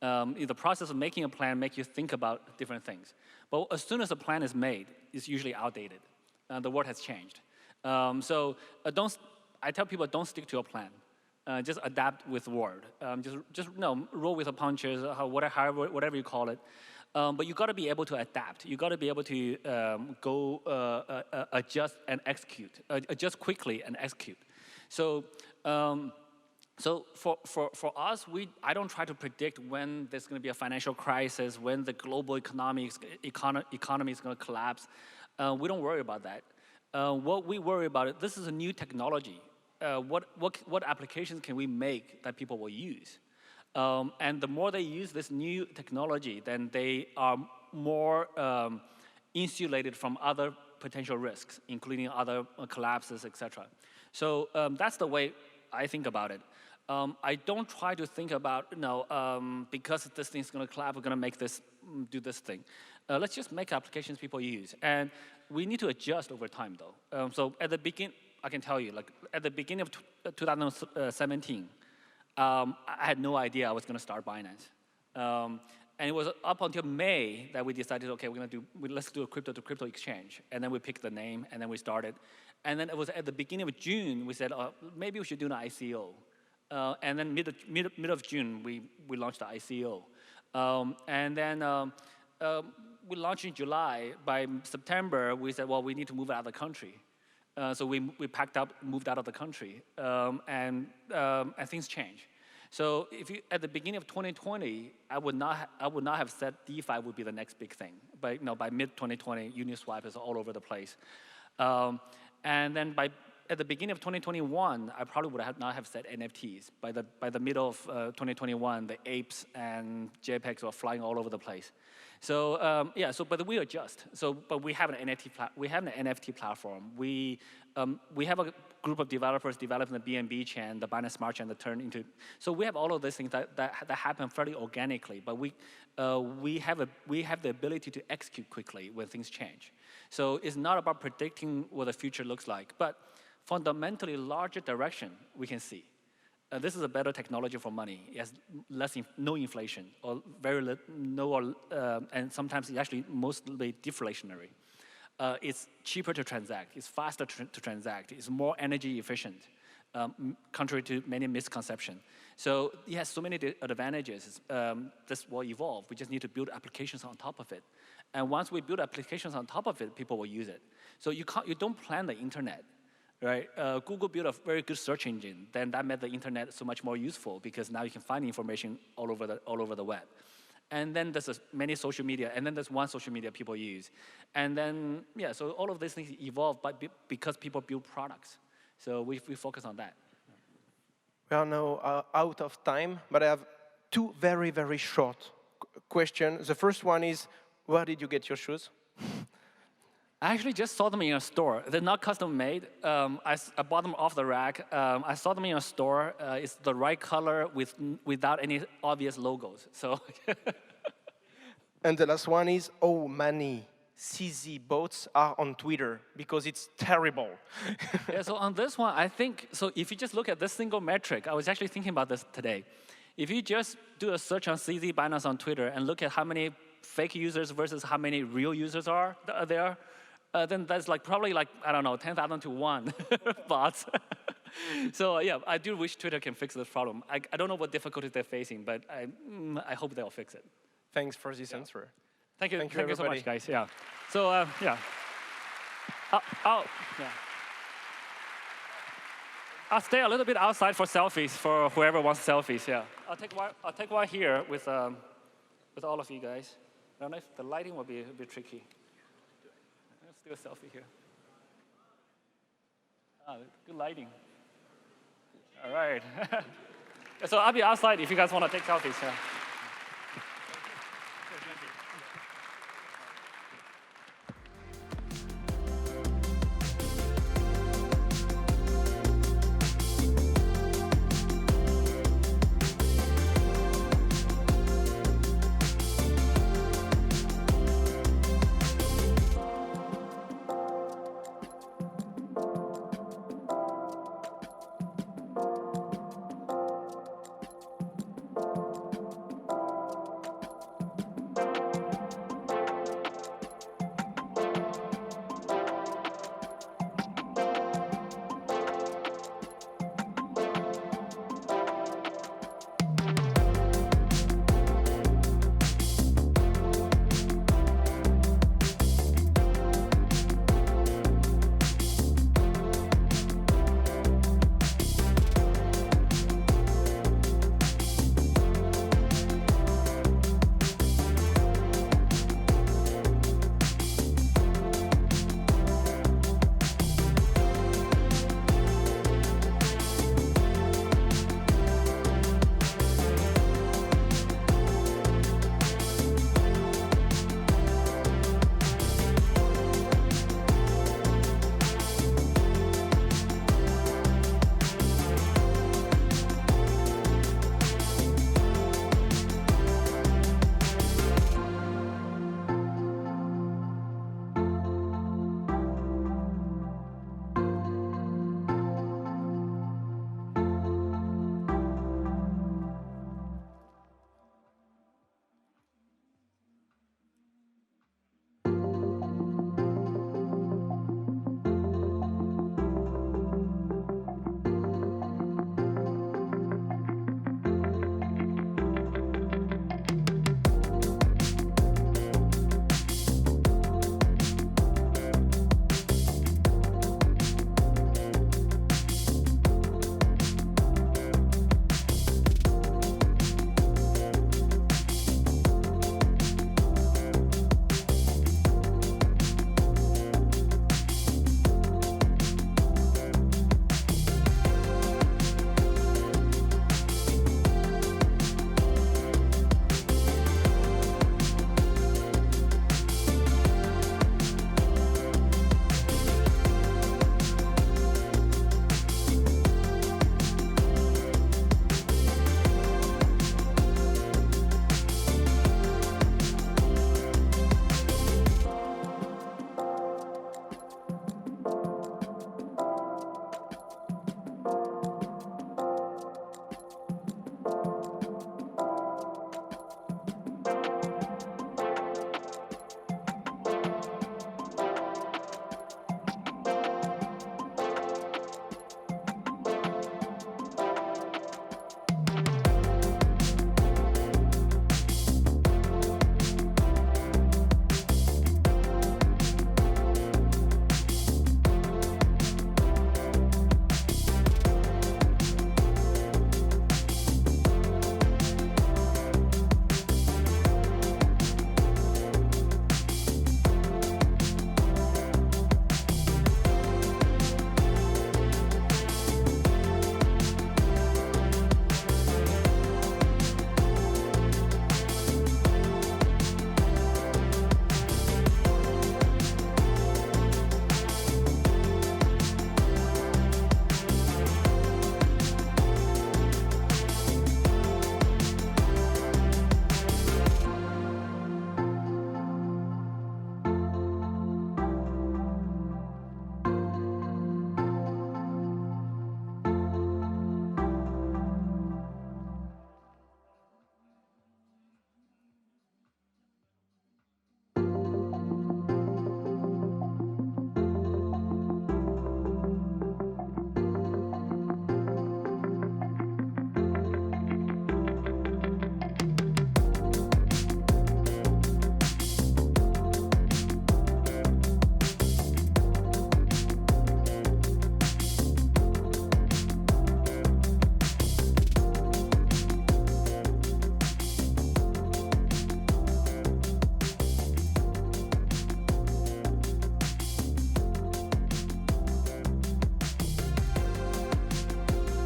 Speaker 20: The process of making a plan makes you think about different things. But as soon as a plan is made, it's usually outdated. The world has changed. I tell people, don't stick to a plan. Just adapt with the world. Just roll with the punches, whatever you call it. But you got to be able to adapt. You got to be able to adjust and execute. Adjust quickly and execute. So for us, I don't try to predict when there's going to be a financial crisis, when the global economy is going to collapse. We don't worry about that. What we worry about, this is a new technology. What applications can we make that people will use? And the more they use this new technology, then they are more insulated from other potential risks, including other collapses, etc. So that's the way I think about it. I don't try to think about, because this thing's going to collapse, we're going to make this, do this thing. Let's just make applications people use. And we need to adjust over time, though. So at the beginning, I can tell you, like at the beginning of 2017, I had no idea I was going to start Binance. And it was up until May that we decided, okay, let's do a crypto-to-crypto exchange. And then we picked the name, and then we started. And then it was at the beginning of June, we said, maybe we should do an ICO. And then mid of June, we launched the ICO. And then we launched in July. By September, we said, well, we need to move out of the country. So we packed up, moved out of the country, and things changed. So if you, at the beginning of 2020, I would not have said DeFi would be the next big thing. But by mid-2020, Uniswap is all over the place. And then at the beginning of 2021, I probably would not have said NFTs. By the middle of 2021, the apes and JPEGs were flying all over the place. So but we adjust. But we have an NFT platform. We have a group of developers developing the BNB chain, the Binance Smart Chain that turned into. So we have all of these things that happen fairly organically. But we have the ability to execute quickly when things change. So it's not about predicting what the future looks like, but fundamentally larger direction we can see. This is a better technology for money. It has no inflation, or and sometimes it's actually mostly deflationary. It's cheaper to transact. It's faster to transact. It's more energy efficient, contrary to many misconceptions. So it has so many advantages. This will evolve. We just need to build applications on top of it. And once we build applications on top of it, people will use it. So you don't plan the internet. Right? Google built a very good search engine. Then that made the internet so much more useful because now you can find information all over the web. And then there's many social media, and then there's one social media people use. And then, so all of these things evolve because people build products. So we focus on that.
Speaker 4: We are now out of time, but I have two very, very short questions. The first one is, where did you get your shoes?
Speaker 20: I actually just saw them in a store. They're not custom made. I bought them off the rack. I saw them in a store. It's the right color without any obvious logos. So.
Speaker 4: And the last one is, how many CZ bots are on Twitter? Because it's terrible.
Speaker 20: So on this one, I think, so if you just look at this single metric, I was actually thinking about this today. If you just do a search on CZ Binance on Twitter and look at how many fake users versus how many real users are there, then that's probably I don't know, 10,000 to 1 bots. So I do wish Twitter can fix this problem. I don't know what difficulties they're facing, but I hope they'll fix it.
Speaker 4: Thanks for this answer.
Speaker 20: Thank you so much, guys. Yeah. So I'll stay a little bit outside for selfies for whoever wants selfies. Yeah. I'll take one here with all of you guys. I don't know if the lighting will be a bit tricky. Let's do a selfie here. Good lighting. All right. So I'll be outside if you guys want to take selfies. Yeah.